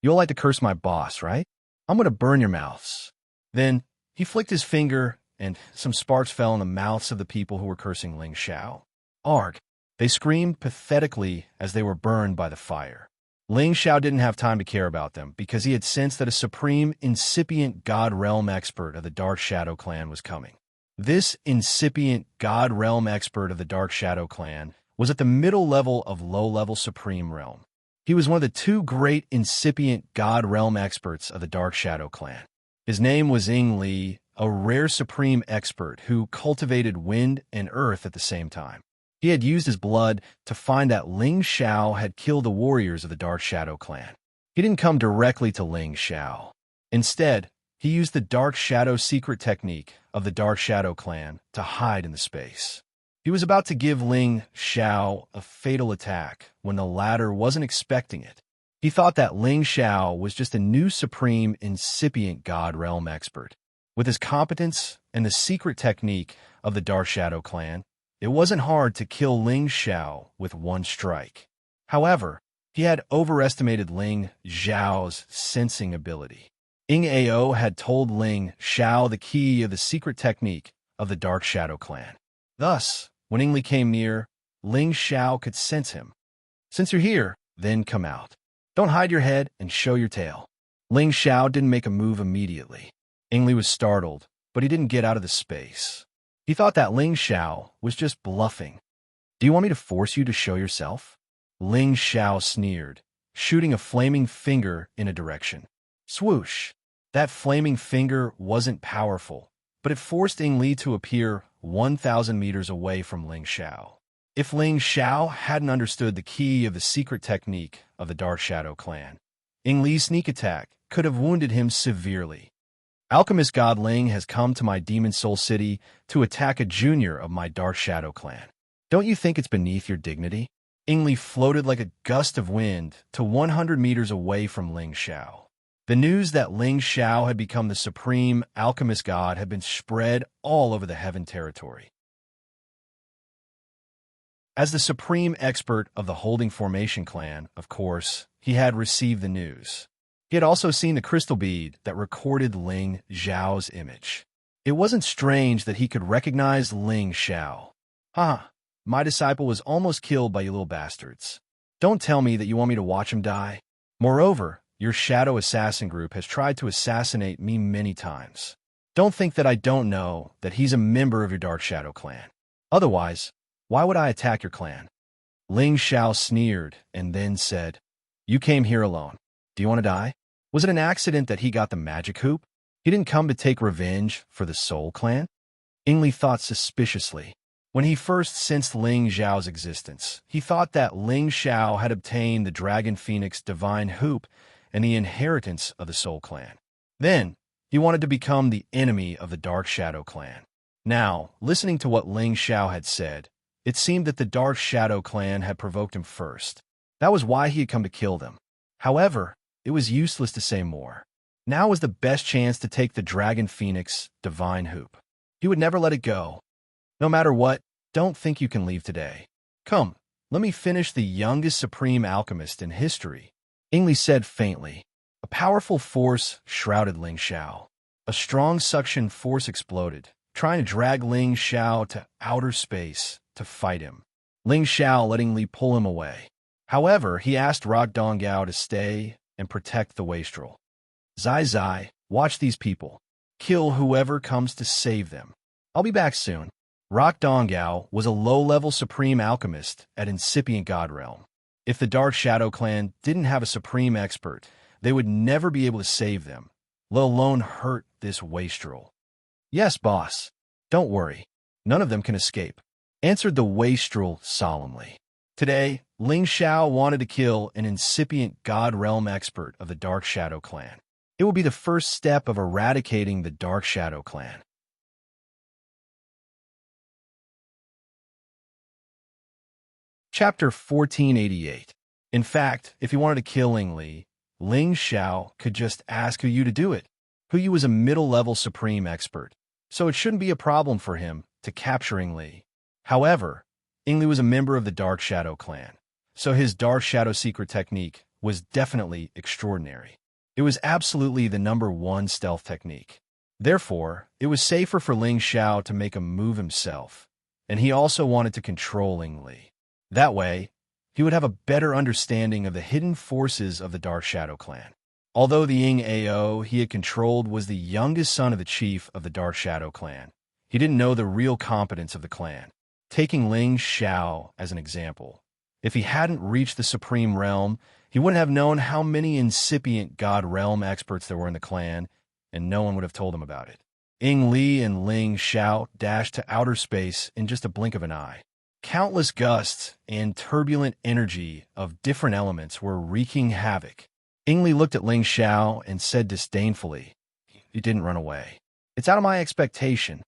You'll like to curse my boss, right? I'm going to burn your mouths. Then he flicked his finger, and some sparks fell in the mouths of the people who were cursing Ling Xiao. Arg! They screamed pathetically as they were burned by the fire. Ling Xiao didn't have time to care about them because he had sensed that a supreme, incipient God Realm expert of the Dark Shadow Clan was coming. This incipient God Realm expert of the Dark Shadow Clan was at the middle level of low-level Supreme Realm. He was one of the two great incipient God Realm experts of the Dark Shadow Clan. His name was Ying Li, a rare Supreme expert who cultivated wind and earth at the same time. He had used his blood to find that Ling Xiao had killed the warriors of the Dark Shadow Clan. He didn't come directly to Ling Xiao. Instead, he used the Dark Shadow secret technique of the Dark Shadow Clan to hide in the space. He was about to give Ling Xiao a fatal attack when the latter wasn't expecting it. He thought that Ling Xiao was just a new supreme incipient God Realm expert. With his competence and the secret technique of the Dark Shadow Clan, it wasn't hard to kill Ling Xiao with one strike. However, he had overestimated Ling Xiao's sensing ability. Ying Ao had told Ling Xiao the key of the secret technique of the Dark Shadow Clan. Thus, when Ying Li came near, Ling Xiao could sense him. Since you're here, then come out. Don't hide your head and show your tail. Ling Xiao didn't make a move immediately. Ying Li was startled, but he didn't get out of the space. He thought that Ling Xiao was just bluffing. Do you want me to force you to show yourself? Ling Xiao sneered, shooting a flaming finger in a direction. Swoosh! That flaming finger wasn't powerful, but it forced Ying Li to appear 1,000 meters away from Ling Xiao. If Ling Xiao hadn't understood the key of the secret technique of the Dark Shadow Clan, Ying Li's sneak attack could have wounded him severely. Alchemist God Ling has come to my Demon Soul City to attack a junior of my Dark Shadow Clan. Don't you think it's beneath your dignity? Ying Li floated like a gust of wind to 100 meters away from Ling Xiao. The news that Ling Xiao had become the supreme alchemist god had been spread all over the Heaven territory. As the supreme expert of the Holding Formation clan, of course, he had received the news. He had also seen the crystal bead that recorded Ling Xiao's image. It wasn't strange that he could recognize Ling Xiao. My disciple was almost killed by you little bastards. Don't tell me that you want me to watch him die. Moreover, your shadow assassin group has tried to assassinate me many times. Don't think that I don't know that he's a member of your Dark Shadow Clan. Otherwise, why would I attack your clan? Ling Xiao sneered and then said, You came here alone. Do you want to die? Was it an accident that he got the magic hoop? He didn't come to take revenge for the Soul Clan? Ying Li thought suspiciously. When he first sensed Ling Xiao's existence, he thought that Ling Xiao had obtained the Dragon Phoenix Divine Hoop and the inheritance of the Soul Clan. Then, he wanted to become the enemy of the Dark Shadow Clan. Now, listening to what Ling Xiao had said, it seemed that the Dark Shadow Clan had provoked him first. That was why he had come to kill them. However, it was useless to say more. Now was the best chance to take the Dragon Phoenix Divine Hoop. He would never let it go. No matter what, don't think you can leave today. Come, let me finish the youngest supreme alchemist in history, Ying Li said faintly. A powerful force shrouded Ling Xiao. A strong suction force exploded, trying to drag Ling Xiao to outer space to fight him. Ling Xiao letting Li pull him away. However, he asked Rock Donggao to stay and protect the wastrel. Zai Zai, watch these people. Kill whoever comes to save them. I'll be back soon. Rock Donggao was a low-level supreme alchemist at Incipient God Realm. If the Dark Shadow Clan didn't have a supreme expert, they would never be able to save them, let alone hurt this wastrel. Yes, boss. Don't worry. None of them can escape, answered the wastrel solemnly. Today, Ling Xiao wanted to kill an incipient God Realm expert of the Dark Shadow Clan. It will be the first step of eradicating the Dark Shadow Clan. Chapter 1488. In fact, if he wanted to kill Ling Li, Ling Xiao could just ask Hu Yu to do it. Hu Yu was a middle-level supreme expert, so it shouldn't be a problem for him to capture Ing Li. However, Ing Li was a member of the Dark Shadow Clan, so his Dark Shadow secret technique was definitely extraordinary. It was absolutely the #1 stealth technique. Therefore, it was safer for Ling Xiao to make a move himself, and he also wanted to control Ing Li. That way, he would have a better understanding of the hidden forces of the Dark Shadow Clan. Although the Ing Ao he had controlled was the youngest son of the chief of the Dark Shadow Clan, he didn't know the real competence of the clan. Taking Ling Xiao as an example, if he hadn't reached the Supreme Realm, he wouldn't have known how many incipient God Realm experts there were in the clan, and no one would have told him about it. Ing Li and Ling Xiao dashed to outer space in just a blink of an eye. Countless gusts and turbulent energy of different elements were wreaking havoc. Ing Li looked at Ling Xiao and said disdainfully, "You didn't run away. It's out of my expectation."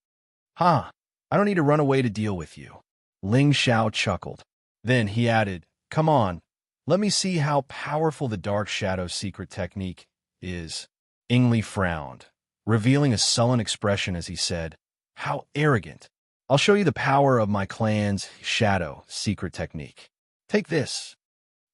"Huh, I don't need to run away to deal with you." Ling Xiao chuckled. Then he added, "Come on, let me see how powerful the Dark Shadow secret technique is." Ing Li frowned, revealing a sullen expression as he said, "How arrogant. I'll show you the power of my clan's shadow secret technique. Take this."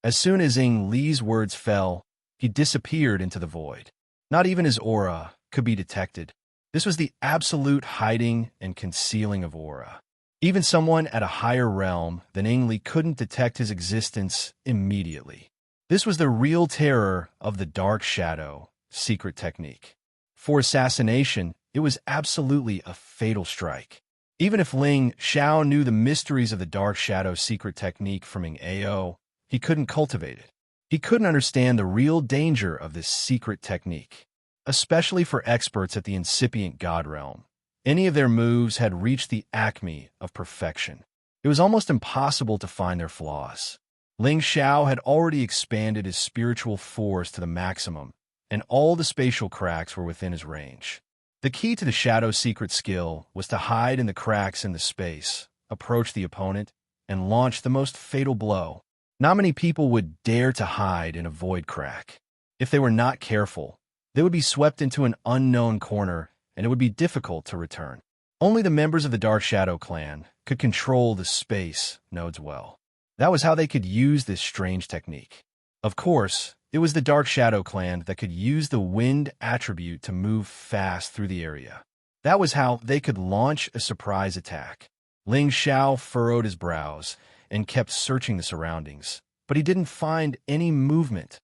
As soon as Ing Li's words fell, he disappeared into the void. Not even his aura could be detected. This was the absolute hiding and concealing of aura. Even someone at a higher realm than Ing Li couldn't detect his existence immediately. This was the real terror of the Dark Shadow secret technique. For assassination, it was absolutely a fatal strike. Even if Ling Xiao knew the mysteries of the Dark Shadow secret technique from Ing Ao, he couldn't cultivate it. He couldn't understand the real danger of this secret technique, especially for experts at the incipient God Realm. Any of their moves had reached the acme of perfection. It was almost impossible to find their flaws. Ling Xiao had already expanded his spiritual force to the maximum, and all the spatial cracks were within his range. The key to the Shadow secret skill was to hide in the cracks in the space, approach the opponent, and launch the most fatal blow. Not many people would dare to hide in a void crack. If they were not careful, they would be swept into an unknown corner, and it would be difficult to return. Only the members of the Dark Shadow Clan could control the space nodes well. That was how they could use this strange technique. Of course, it was the Dark Shadow Clan that could use the wind attribute to move fast through the area. That was how they could launch a surprise attack. Ling Xiao furrowed his brows and kept searching the surroundings, but he didn't find any movement.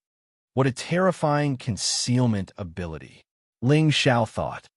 What a terrifying concealment ability, Ling Xiao thought.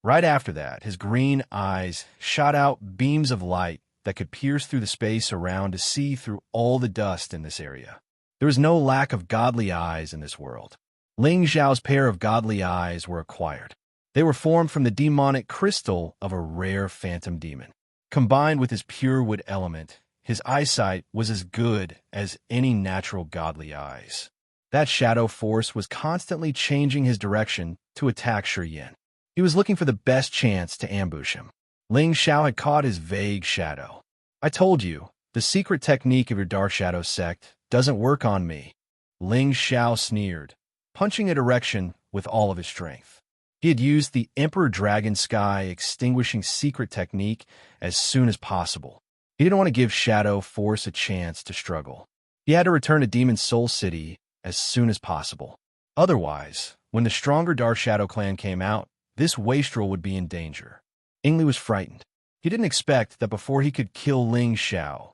Right after that, his green eyes shot out beams of light that could pierce through the space around to see through all the dust in this area. There was no lack of godly eyes in this world. Ling Xiao's pair of godly eyes were acquired. They were formed from the demonic crystal of a rare phantom demon. Combined with his pure wood element, his eyesight was as good as any natural godly eyes. That shadow force was constantly changing his direction to attack Shi Yin. He was looking for the best chance to ambush him. Ling Xiao had caught his vague shadow. "I told you, the secret technique of your Dark Shadow sect doesn't work on me." Ling Xiao sneered, punching a direction with all of his strength. He had used the Emperor Dragon Sky extinguishing secret technique as soon as possible. He didn't want to give Shadow Force a chance to struggle. He had to return to Demon Soul City as soon as possible. Otherwise, when the stronger Dark Shadow clan came out, this wastrel would be in danger. Ingli was frightened. He didn't expect that before he could kill Ling Xiao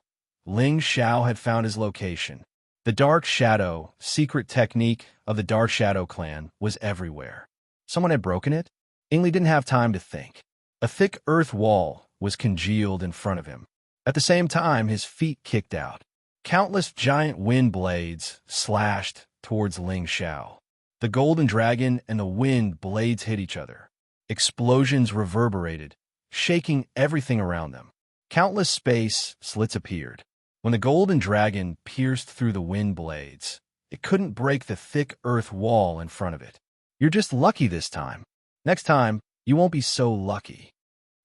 had found his location. The Dark Shadow, secret technique of the Dark Shadow clan, was everywhere. Someone had broken it? Ingli didn't have time to think. A thick earth wall was congealed in front of him. At the same time, his feet kicked out. Countless giant wind blades slashed towards Ling Xiao. The golden dragon and the wind blades hit each other. Explosions reverberated, shaking everything around them. Countless space slits appeared. When the golden dragon pierced through the wind blades, it couldn't break the thick earth wall in front of it. You're just lucky this time. Next time, you won't be so lucky.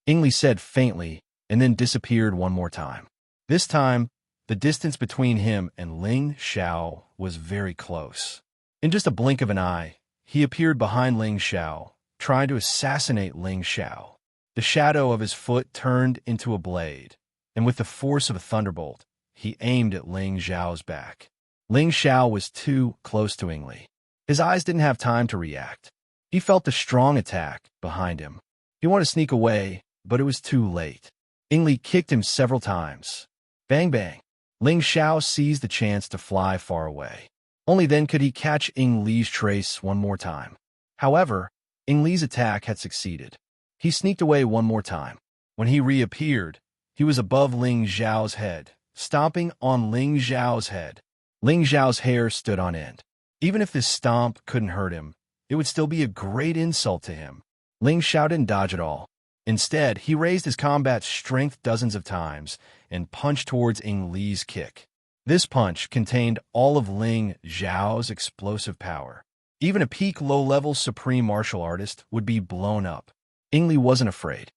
Ingli said faintly, and then disappeared one more time. This time, the distance between him and Ling Xiao was very close. In just a blink of an eye, he appeared behind Ling Xiao, trying to assassinate Ling Xiao. The shadow of his foot turned into a blade, and with the force of a thunderbolt, he aimed at Ling Xiao's back. Ling Xiao was too close to Ingli. His eyes didn't have time to react. He felt the strong attack behind him. He wanted to sneak away, but it was too late. Ingli kicked him several times. Bang bang. Ling Xiao seized the chance to fly far away. Only then could he catch Ingli's trace one more time. However, Ingli's attack had succeeded. He sneaked away one more time. When he reappeared, he was above Ling Xiao's head, stomping on Ling Xiao's head. Ling Xiao's hair stood on end. Even if this stomp couldn't hurt him, it would still be a great insult to him. Ling Xiao didn't dodge at all. Instead, he raised his combat strength dozens of times and punched towards Ingli's kick. This punch contained all of Ling Xiao's explosive power. Even a peak low-level supreme martial artist would be blown up. Ingli wasn't afraid.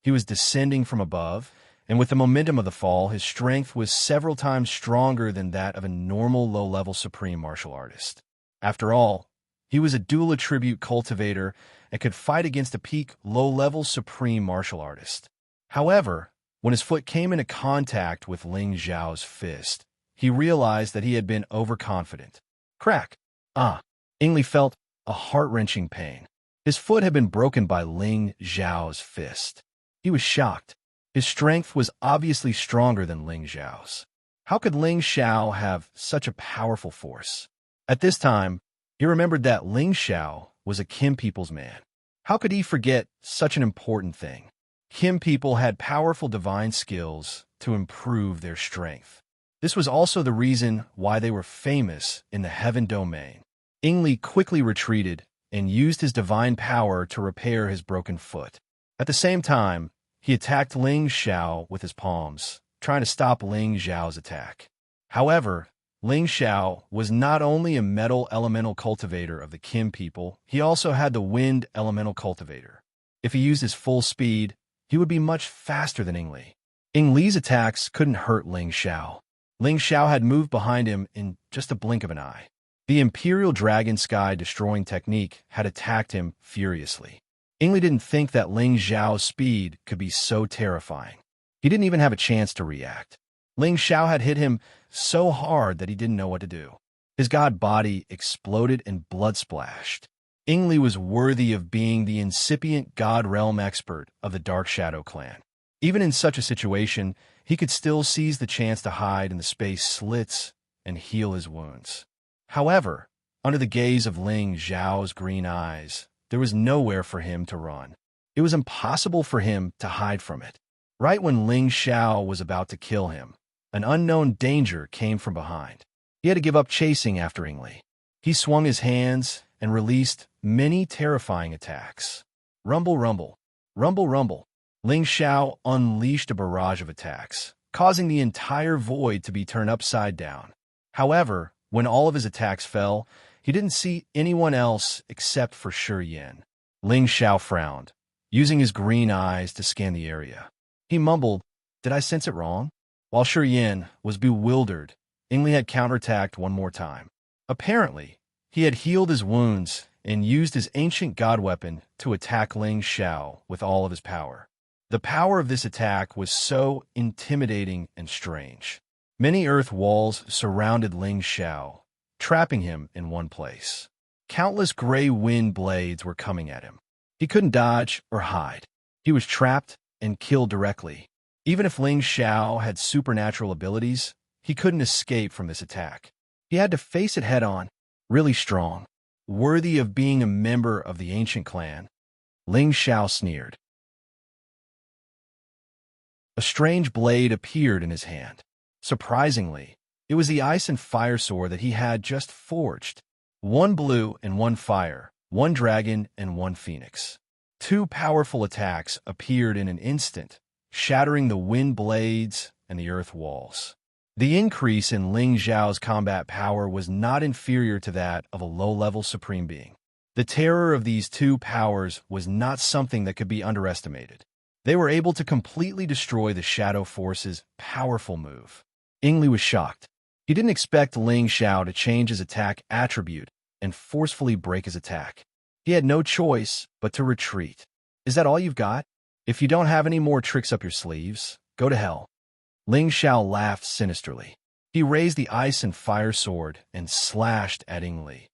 He was descending from above, and with the momentum of the fall, his strength was several times stronger than that of a normal low-level supreme martial artist. After all, he was a dual attribute cultivator and could fight against a peak low-level supreme martial artist. However, when his foot came into contact with Ling Xiao's fist, he realized that he had been overconfident. Crack! Ingli felt a heart-wrenching pain. His foot had been broken by Ling Xiao's fist. He was shocked. His strength was obviously stronger than Ling Xiao's. How could Ling Xiao have such a powerful force? At this time, he remembered that Ling Xiao was a Kim people's man. How could he forget such an important thing? Kim people had powerful divine skills to improve their strength. This was also the reason why they were famous in the heaven domain. Ingli quickly retreated and used his divine power to repair his broken foot. At the same time, he attacked Ling Xiao with his palms, trying to stop Ling Xiao's attack. However, Ling Xiao was not only a metal elemental cultivator of the Kim people, he also had the wind elemental cultivator. If he used his full speed, he would be much faster than Ingli. Ingli's attacks couldn't hurt Ling Xiao. Ling Xiao had moved behind him in just a blink of an eye. The Imperial Dragon Sky destroying technique had attacked him furiously. Ingli didn't think that Ling Xiao's speed could be so terrifying. He didn't even have a chance to react. Ling Xiao had hit him so hard that he didn't know what to do. His god body exploded and blood splashed. Ingli was worthy of being the incipient god realm expert of the Dark Shadow clan. Even in such a situation, he could still seize the chance to hide in the space slits and heal his wounds. However, under the gaze of Ling Xiao's green eyes, there was nowhere for him to run. It was impossible for him to hide from it. Right when Ling Xiao was about to kill him, an unknown danger came from behind. He had to give up chasing after Ingli. He swung his hands and released many terrifying attacks. Rumble, rumble, rumble, rumble. Ling Xiao unleashed a barrage of attacks, causing the entire void to be turned upside down. However, when all of his attacks fell, he didn't see anyone else except for Xianxia. Ling Xiao frowned, using his green eyes to scan the area. He mumbled, "Did I sense it wrong?" While Xianxia was bewildered, Ingli had counterattacked one more time. Apparently, he had healed his wounds and used his ancient god weapon to attack Ling Xiao with all of his power. The power of this attack was so intimidating and strange. Many earth walls surrounded Ling Xiao, trapping him in one place. Countless gray wind blades were coming at him. He couldn't dodge or hide. He was trapped and killed directly. Even if Ling Xiao had supernatural abilities, he couldn't escape from this attack. He had to face it head-on, really strong, worthy of being a member of the ancient clan. Ling Xiao sneered. A strange blade appeared in his hand. Surprisingly, it was the ice and fire sword that he had just forged. One blue and one fire, one dragon and one phoenix. Two powerful attacks appeared in an instant, shattering the wind blades and the earth walls. The increase in Ling Xiao's combat power was not inferior to that of a low-level supreme being. The terror of these two powers was not something that could be underestimated. They were able to completely destroy the Shadow Force's powerful move. Ingli was shocked. He didn't expect Ling Xiao to change his attack attribute and forcefully break his attack. He had no choice but to retreat. Is that all you've got? If you don't have any more tricks up your sleeves, go to hell. Ling Xiao laughed sinisterly. He raised the ice and fire sword and slashed at Ingli.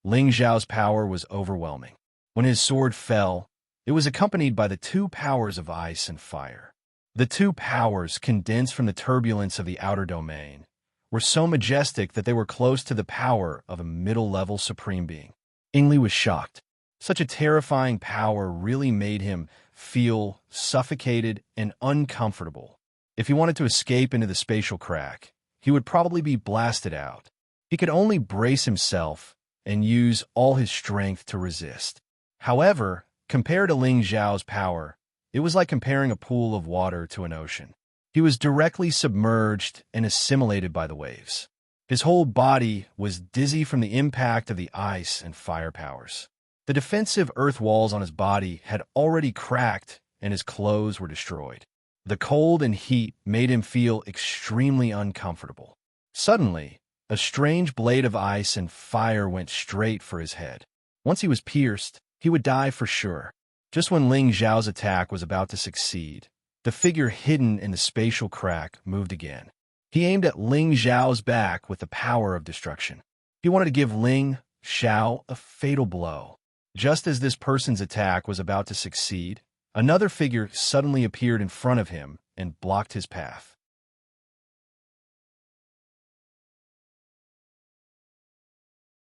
Ling Xiao's power was overwhelming. When his sword fell, it was accompanied by the two powers of ice and fire. The two powers, condensed from the turbulence of the outer domain, were so majestic that they were close to the power of a middle-level supreme being. Ingli was shocked. Such a terrifying power really made him feel suffocated and uncomfortable. If he wanted to escape into the spatial crack, he would probably be blasted out. He could only brace himself and use all his strength to resist. However, compared to Ling Xiao's power, it was like comparing a pool of water to an ocean. He was directly submerged and assimilated by the waves. His whole body was dizzy from the impact of the ice and fire powers. The defensive earth walls on his body had already cracked and his clothes were destroyed. The cold and heat made him feel extremely uncomfortable. Suddenly, a strange blade of ice and fire went straight for his head. Once he was pierced, he would die for sure. Just when Ling Xiao's attack was about to succeed, the figure hidden in the spatial crack moved again. He aimed at Ling Xiao's back with the power of destruction. He wanted to give Ling Xiao a fatal blow. Just as this person's attack was about to succeed, another figure suddenly appeared in front of him and blocked his path.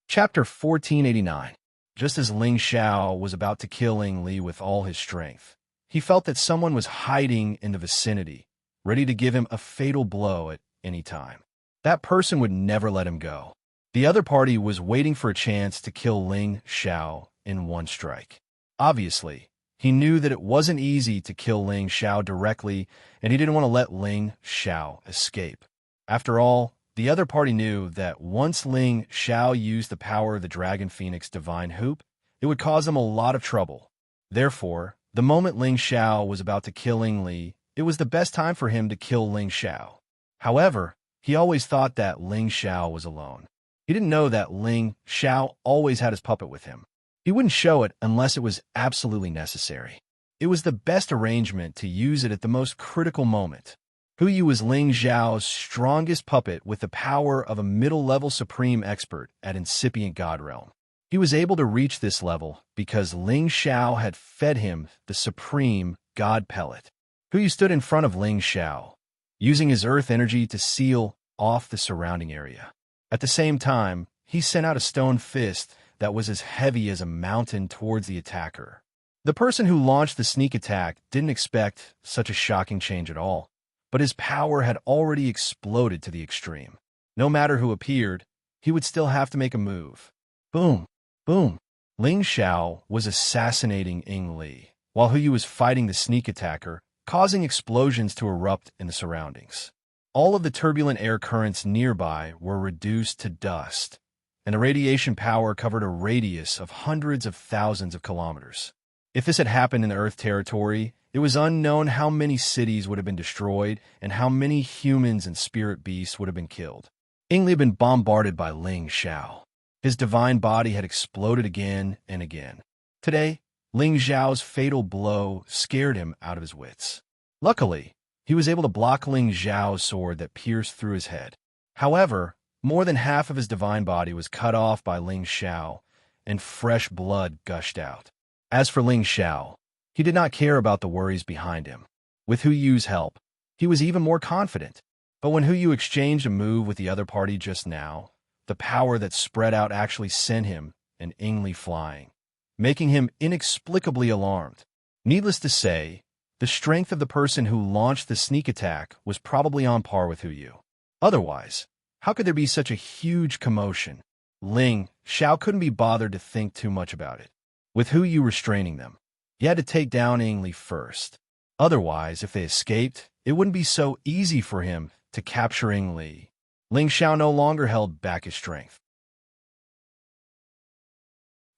Chapter 1489. Just as Ling Xiao was about to kill Ingli with all his strength, he felt that someone was hiding in the vicinity, ready to give him a fatal blow at any time. That person would never let him go. The other party was waiting for a chance to kill Ling Xiao in one strike. Obviously, he knew that it wasn't easy to kill Ling Xiao directly, and he didn't want to let Ling Xiao escape. After all, the other party knew that once Ling Xiao used the power of the Dragon Phoenix Divine Hoop, it would cause them a lot of trouble. Therefore, the moment Ling Xiao was about to kill Ingli, it was the best time for him to kill Ling Xiao. However, he always thought that Ling Xiao was alone. He didn't know that Ling Xiao always had his puppet with him. He wouldn't show it unless it was absolutely necessary. It was the best arrangement to use it at the most critical moment. Huyu was Ling Xiao's strongest puppet with the power of a middle-level supreme expert at Incipient God Realm. He was able to reach this level because Ling Xiao had fed him the supreme God pellet. Huyu stood in front of Ling Xiao, using his earth energy to seal off the surrounding area. At the same time, he sent out a stone fist that was as heavy as a mountain towards the attacker. The person who launched the sneak attack didn't expect such a shocking change at all, but his power had already exploded to the extreme. No matter who appeared, he would still have to make a move. Boom! Boom! Ling Xiao was assassinating Ingli, while Huyu was fighting the sneak attacker, causing explosions to erupt in the surroundings. All of the turbulent air currents nearby were reduced to dust, and the radiation power covered a radius of hundreds of thousands of kilometers. If this had happened in the Earth territory, it was unknown how many cities would have been destroyed and how many humans and spirit beasts would have been killed. Ingli had been bombarded by Ling Xiao. His divine body had exploded again and again. Today, Ling Xiao's fatal blow scared him out of his wits. Luckily, he was able to block Ling Xiao's sword that pierced through his head. However, More than half of his divine body was cut off by Ling Xiao, and fresh blood gushed out. As for Ling Xiao, he did not care about the worries behind him. With Hu Yu's help, he was even more confident. But when Hu Yu exchanged a move with the other party just now, the power that spread out actually sent him and Yingli flying, making him inexplicably alarmed. Needless to say, the strength of the person who launched the sneak attack was probably on par with Hu Yu. Otherwise, how could there be such a huge commotion? Ling Xiao couldn't be bothered to think too much about it. With Hu Yu restraining them, he had to take down Yingli first. Otherwise, if they escaped, it wouldn't be so easy for him to capture Yingli. Ling Xiao no longer held back his strength.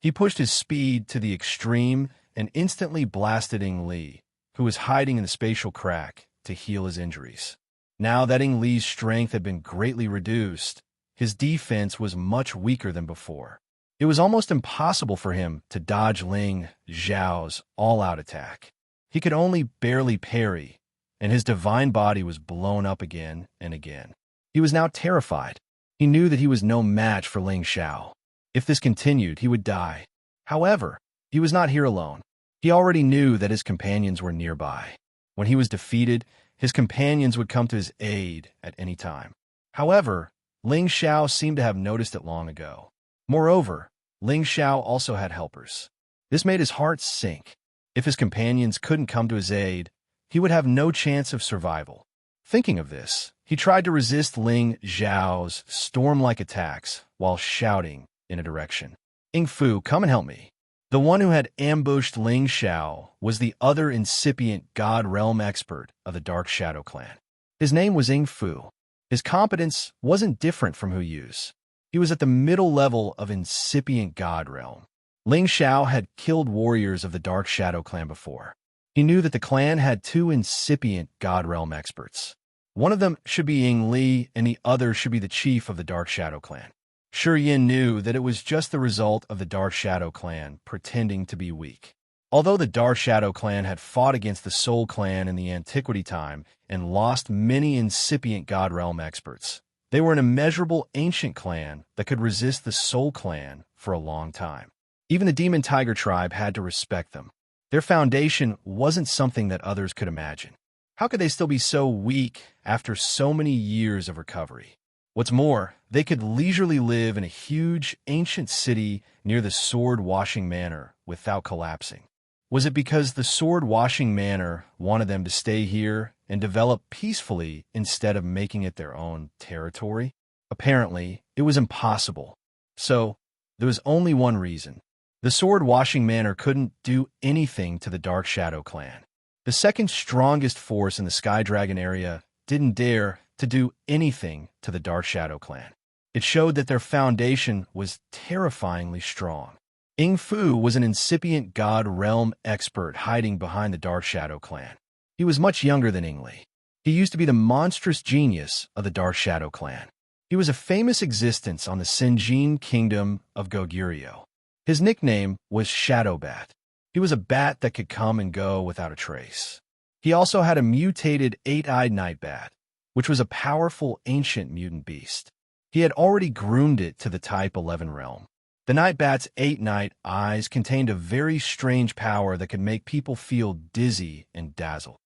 He pushed his speed to the extreme and instantly blasted Yingli, who was hiding in the spatial crack, to heal his injuries. Now that Yingli's strength had been greatly reduced, his defense was much weaker than before. It was almost impossible for him to dodge Ling Xiao's all-out attack. He could only barely parry, and his divine body was blown up again and again. He was now terrified. He knew that he was no match for Ling Xiao. If this continued, he would die. However, he was not here alone. He already knew that his companions were nearby. When he was defeated, his companions would come to his aid at any time. However, Ling Xiao seemed to have noticed it long ago. Moreover, Ling Xiao also had helpers. This made his heart sink. If his companions couldn't come to his aid, he would have no chance of survival. Thinking of this, he tried to resist Ling Xiao's storm-like attacks while shouting in a direction. Ying Fu, come and help me. The one who had ambushed Ling Xiao was the other incipient God Realm expert of the Dark Shadow Clan. His name was Ying Fu. His competence wasn't different from Hu Yu's. He was at the middle level of incipient God Realm. Ling Xiao had killed warriors of the Dark Shadow Clan before. He knew that the clan had two incipient God Realm experts. One of them should be Ying Li, and the other should be the chief of the Dark Shadow Clan. Shi Yin knew that it was just the result of the Dark Shadow Clan pretending to be weak. Although the Dark Shadow Clan had fought against the Soul Clan in the Antiquity time and lost many incipient God Realm experts, they were an immeasurable ancient clan that could resist the Soul Clan for a long time. Even the Demon Tiger tribe had to respect them. Their foundation wasn't something that others could imagine. How could they still be so weak after so many years of recovery? What's more, they could leisurely live in a huge, ancient city near the Sword-Washing Manor without collapsing. Was it because the Sword-Washing Manor wanted them to stay here and develop peacefully instead of making it their own territory? Apparently, it was impossible. So, there was only one reason. The Sword-Washing Manor couldn't do anything to the Dark Shadow Clan. The second strongest force in the Sky Dragon area didn't dare to do anything to the Dark Shadow Clan. It showed that their foundation was terrifyingly strong. Ying Fu was an incipient God Realm expert hiding behind the Dark Shadow Clan. He was much younger than Yingli. He used to be the monstrous genius of the Dark Shadow Clan. He was a famous existence on the Sinjin kingdom of Goguryeo. His nickname was Shadow Bat. He was a bat that could come and go without a trace. He also had a mutated eight-eyed night bat, which was a powerful ancient mutant beast. He had already groomed it to the Type 11 realm. The night bat's 8 night eyes contained a very strange power that could make people feel dizzy and dazzled.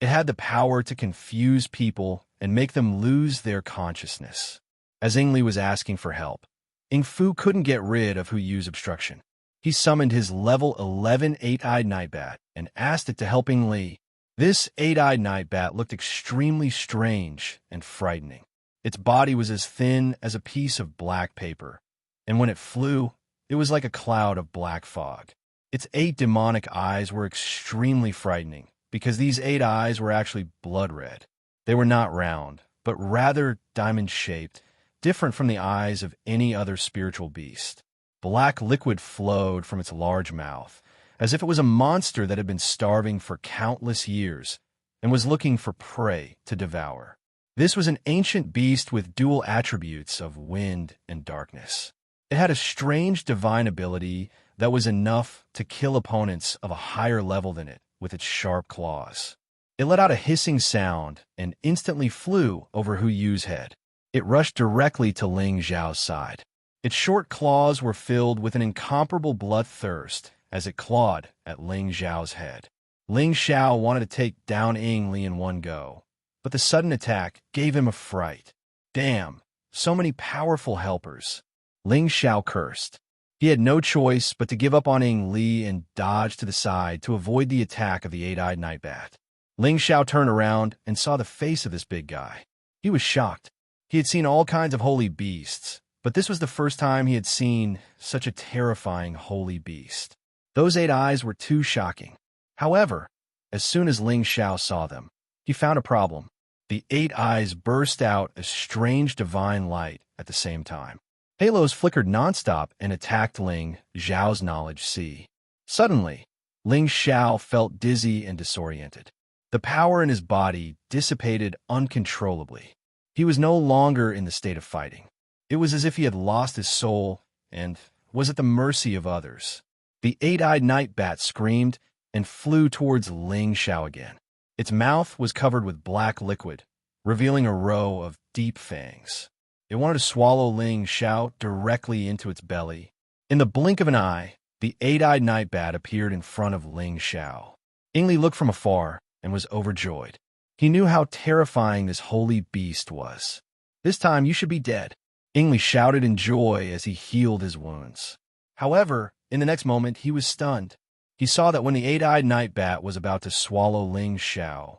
It had the power to confuse people and make them lose their consciousness. As Yingli was asking for help, Ying Fu couldn't get rid of Hu Yu's obstruction. He summoned his level 11 eight-eyed night bat and asked it to help Yingli. This eight-eyed night bat looked extremely strange and frightening. Its body was as thin as a piece of black paper, and when it flew, it was like a cloud of black fog. Its 8 demonic eyes were extremely frightening, because these 8 eyes were actually blood red. They were not round, but rather diamond-shaped, different from the eyes of any other spiritual beast. Black liquid flowed from its large mouth, as if it was a monster that had been starving for countless years and was looking for prey to devour. This was an ancient beast with dual attributes of wind and darkness. It had a strange divine ability that was enough to kill opponents of a higher level than it with its sharp claws. It let out a hissing sound and instantly flew over Hu Yu's head. It rushed directly to Ling Xiao's side. Its short claws were filled with an incomparable bloodthirst as it clawed at Ling Xiao's head. Ling Xiao wanted to take down Ying Li in one go, but the sudden attack gave him a fright. Damn, so many powerful helpers. Ling Xiao cursed. He had no choice but to give up on Ying Li and dodge to the side to avoid the attack of the eight-eyed night bat. Ling Xiao turned around and saw the face of this big guy. He was shocked. He had seen all kinds of holy beasts, but this was the first time he had seen such a terrifying holy beast. Those 8 eyes were too shocking. However, as soon as Ling Xiao saw them, he found a problem. The 8 eyes burst out a strange divine light at the same time. Halos flickered nonstop and attacked Ling Xiao's knowledge sea. Suddenly, Ling Xiao felt dizzy and disoriented. The power in his body dissipated uncontrollably. He was no longer in the state of fighting. It was as if he had lost his soul and was at the mercy of others. The 8-eyed night bat screamed and flew towards Ling Xiao again. Its mouth was covered with black liquid, revealing a row of deep fangs. It wanted to swallow Ling Xiao directly into its belly. In the blink of an eye, the 8-eyed night bat appeared in front of Ling Xiao. Ying Li looked from afar and was overjoyed. He knew how terrifying this holy beast was. This time you should be dead. Ying Li shouted in joy as he healed his wounds. However, in the next moment, he was stunned. He saw that when the 8-eyed night bat was about to swallow Ling Xiao,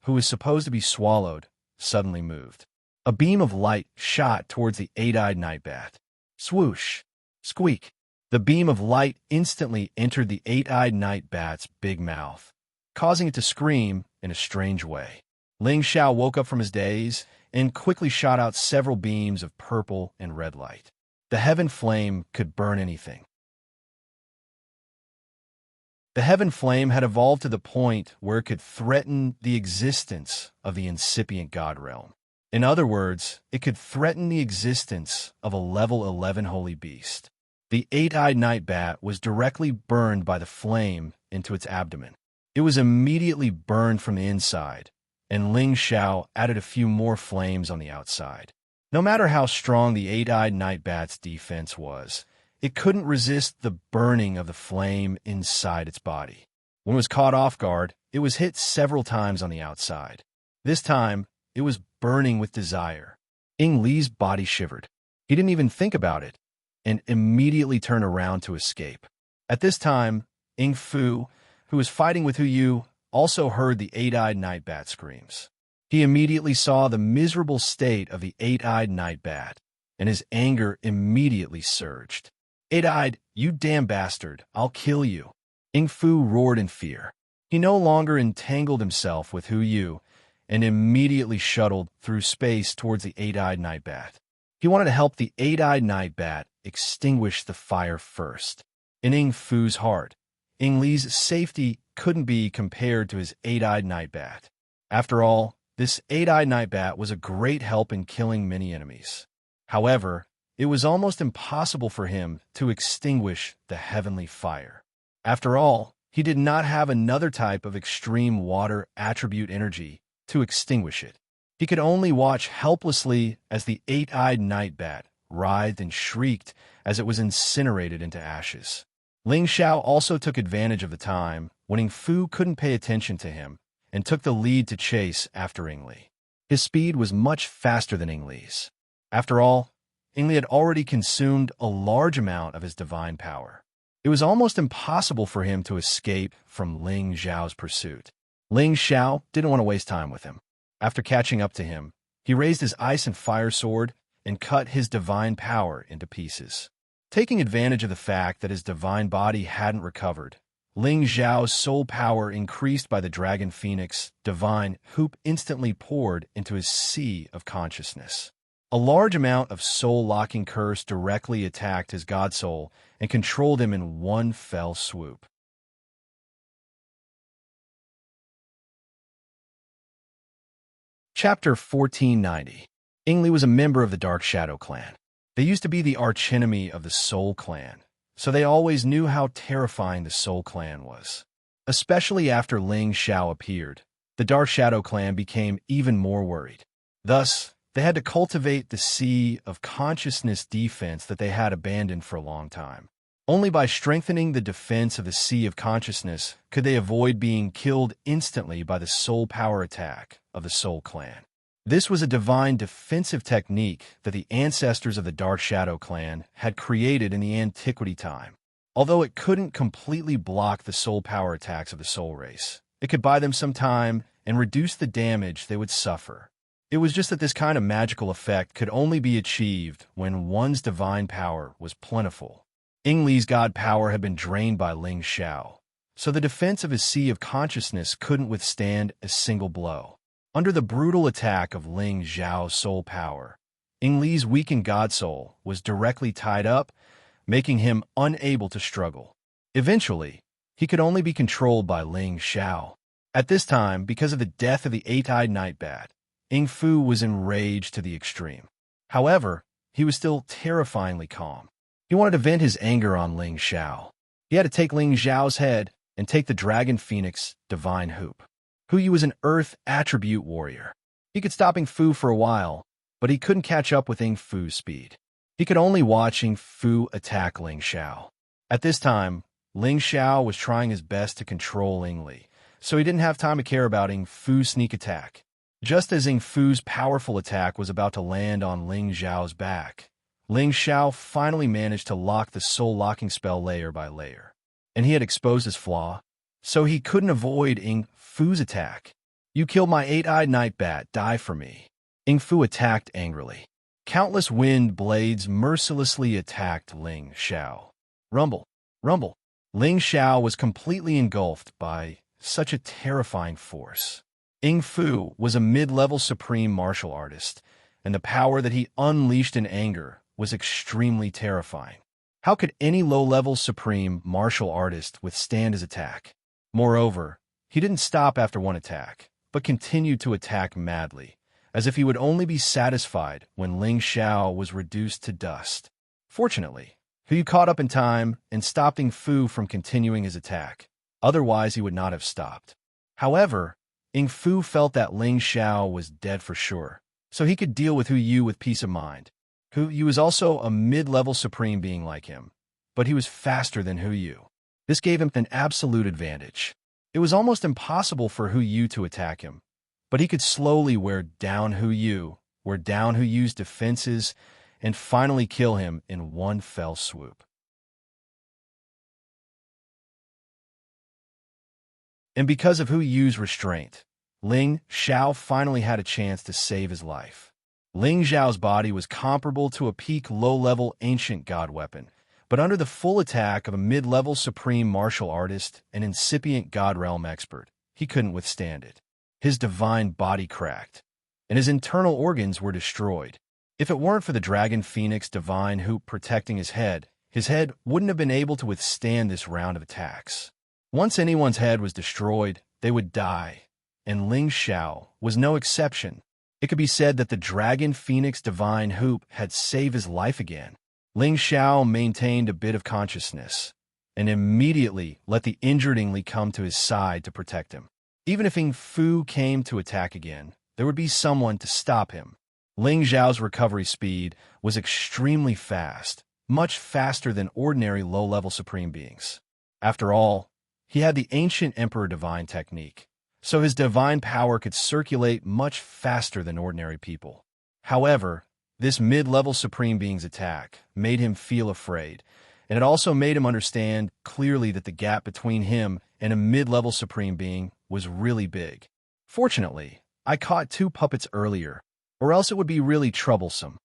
who was supposed to be swallowed, suddenly moved. A beam of light shot towards the 8-eyed night bat. Swoosh! Squeak! The beam of light instantly entered the 8-eyed night bat's big mouth, causing it to scream in a strange way. Ling Xiao woke up from his daze and quickly shot out several beams of purple and red light. The heaven flame could burn anything. The heaven flame had evolved to the point where it could threaten the existence of the incipient god realm. In other words, it could threaten the existence of a level 11 holy beast. The 8-eyed night bat was directly burned by the flame into its abdomen. It was immediately burned from the inside, and Ling Xiao added a few more flames on the outside. No matter how strong the 8-eyed night bat's defense was, it couldn't resist the burning of the flame inside its body. When it was caught off guard, it was hit several times on the outside. This time, it was burning with desire. Ying Li's body shivered. He didn't even think about it, and immediately turned around to escape. At this time, Ying Fu, who was fighting with Hu Yu, also heard the 8-eyed night bat screams. He immediately saw the miserable state of the 8-eyed night bat, and his anger immediately surged. 8-eyed, you damn bastard, I'll kill you. Ying Fu roared in fear. He no longer entangled himself with Hu Yu, and immediately shuttled through space towards the 8-eyed night bat. He wanted to help the 8-eyed night bat extinguish the fire first. In Ying Fu's heart, Ying Li's safety couldn't be compared to his 8-eyed night bat. After all, this 8-eyed night bat was a great help in killing many enemies. However, it was almost impossible for him to extinguish the heavenly fire. After all, he did not have another type of extreme water attribute energy to extinguish it. He could only watch helplessly as the 8-eyed night bat writhed and shrieked as it was incinerated into ashes. Ling Xiao also took advantage of the time when Ying Fu couldn't pay attention to him and took the lead to chase after Ying Li. His speed was much faster than Ying Li's. After all, Ying Li had already consumed a large amount of his divine power. It was almost impossible for him to escape from Ling Xiao's pursuit. Ling Xiao didn't want to waste time with him. After catching up to him, he raised his ice and fire sword and cut his divine power into pieces. Taking advantage of the fact that his divine body hadn't recovered, Ling Xiao's soul power increased by the dragon phoenix divine hoop instantly poured into his sea of consciousness. A large amount of soul-locking curse directly attacked his god soul and controlled him in one fell swoop. Chapter 1490. Ying Li was a member of the Dark Shadow clan. They used to be the archenemy of the Soul clan, so they always knew how terrifying the Soul clan was. Especially after Ling Xiao appeared, the Dark Shadow clan became even more worried. Thus, they had to cultivate the sea of consciousness defense that they had abandoned for a long time. Only by strengthening the defense of the sea of consciousness could they avoid being killed instantly by the soul power attack of the Soul Clan. This was a divine defensive technique that the ancestors of the Dark Shadow clan had created in the antiquity time. Although it couldn't completely block the soul power attacks of the soul race, it could buy them some time and reduce the damage they would suffer. It was just that this kind of magical effect could only be achieved when one's divine power was plentiful. Ying Li's god power had been drained by Ling Xiao, so the defense of his sea of consciousness couldn't withstand a single blow. Under the brutal attack of Ling Xiao's soul power, Ying Li's weakened god soul was directly tied up, making him unable to struggle. Eventually, he could only be controlled by Ling Xiao. At this time, because of the death of the eight-eyed night bat, Ying Fu was enraged to the extreme. However, he was still terrifyingly calm. He wanted to vent his anger on Ling Xiao. He had to take Ling Xiao's head and take the Dragon Phoenix Divine Hoop. Hu Yu was an Earth attribute warrior. He could stop Ying Fu for a while, but he couldn't catch up with Ying Fu's speed. He could only watch Ying Fu attack Ling Xiao. At this time, Ling Xiao was trying his best to control Ying Li, so he didn't have time to care about Ying Fu's sneak attack. Just as Ying Fu's powerful attack was about to land on Ling Xiao's back, Ling Xiao finally managed to lock the soul-locking spell layer by layer. And he had exposed his flaw, so he couldn't avoid Ying Fu's attack. "You killed my eight-eyed night bat, die for me." Ying Fu attacked angrily. Countless wind blades mercilessly attacked Ling Xiao. Rumble, rumble. Ling Xiao was completely engulfed by such a terrifying force. Ying Fu was a mid-level supreme martial artist, and the power that he unleashed in anger was extremely terrifying. How could any low-level supreme martial artist withstand his attack? Moreover, he didn't stop after one attack, but continued to attack madly, as if he would only be satisfied when Ling Xiao was reduced to dust. Fortunately, Hu Yu caught up in time and stopped Ying Fu from continuing his attack. Otherwise, he would not have stopped. However, Ying Fu felt that Ling Xiao was dead for sure, so he could deal with Hu Yu with peace of mind. Hu Yu was also a mid-level supreme being like him, but he was faster than Hu Yu. This gave him an absolute advantage. It was almost impossible for Hu Yu to attack him, but he could slowly wear down Hu Yu's defenses, and finally kill him in one fell swoop. And because of Hu Yu's restraint, Ling Xiao finally had a chance to save his life. Ling Xiao's body was comparable to a peak low-level ancient god weapon, but under the full attack of a mid-level supreme martial artist and incipient god realm expert, he couldn't withstand it. His divine body cracked, and his internal organs were destroyed. If it weren't for the Dragon Phoenix Divine Hoop protecting his head wouldn't have been able to withstand this round of attacks. Once anyone's head was destroyed, they would die, and Ling Xiao was no exception. It could be said that the Dragon Phoenix Divine Hoop had saved his life again. Ling Xiao maintained a bit of consciousness, and immediately let the injured Ying Li come to his side to protect him. Even if Ying Fu came to attack again, there would be someone to stop him. Ling Xiao's recovery speed was extremely fast, much faster than ordinary low-level supreme beings. After all, he had the ancient Emperor Divine technique, so his divine power could circulate much faster than ordinary people. However, this mid-level supreme being's attack made him feel afraid, and it also made him understand clearly that the gap between him and a mid-level supreme being was really big. Fortunately, I caught two puppets earlier, or else it would be really troublesome.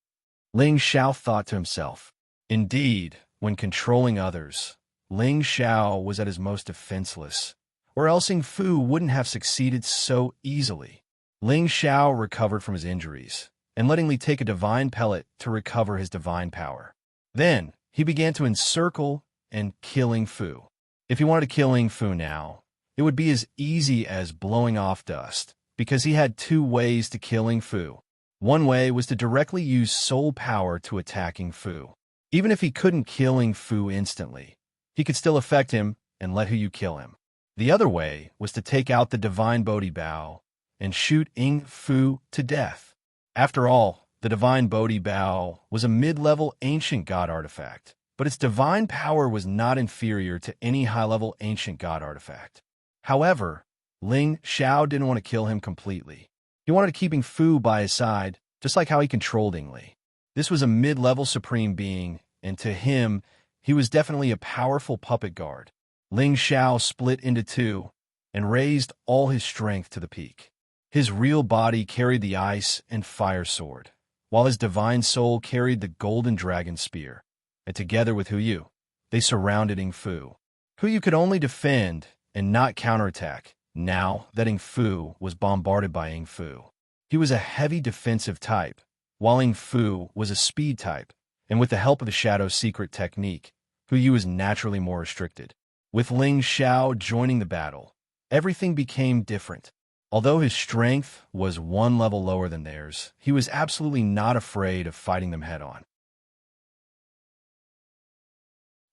Ling Xiao thought to himself. Indeed, when controlling others, Ling Xiao was at his most defenseless, or else Ying Fu wouldn't have succeeded so easily. Ling Xiao recovered from his injuries, and let Ying Li take a divine pellet to recover his divine power. Then, he began to encircle and kill Ying Fu. If he wanted to kill Ying Fu now, it would be as easy as blowing off dust, because he had two ways to kill Ying Fu. One way was to directly use soul power to attack Ying Fu. Even if he couldn't kill Ying Fu instantly, he could still affect him and let Hu Yu kill him. The other way was to take out the divine Bodhi bow and shoot Ing Fu to death. After all, the divine Bodhi bow was a mid-level ancient god artifact, but its divine power was not inferior to any high-level ancient god artifact. However, Ling Xiao didn't want to kill him completely. He wanted to keep Ing Fu by his side, just like how he controlled Ing Li. This was a mid-level supreme being, and to him, he was definitely a powerful puppet guard. Ling Xiao split into two and raised all his strength to the peak. His real body carried the ice and fire sword, while his divine soul carried the golden dragon spear. And together with Huyu, they surrounded Ing Fu. Huyu could only defend and not counterattack now that Ing Fu was bombarded by Ing Fu. He was a heavy defensive type, while Ing Fu was a speed type, and with the help of the Shadow Secret technique, Huyu was naturally more restricted. With Ling Xiao joining the battle, everything became different. Although his strength was one level lower than theirs, he was absolutely not afraid of fighting them head-on.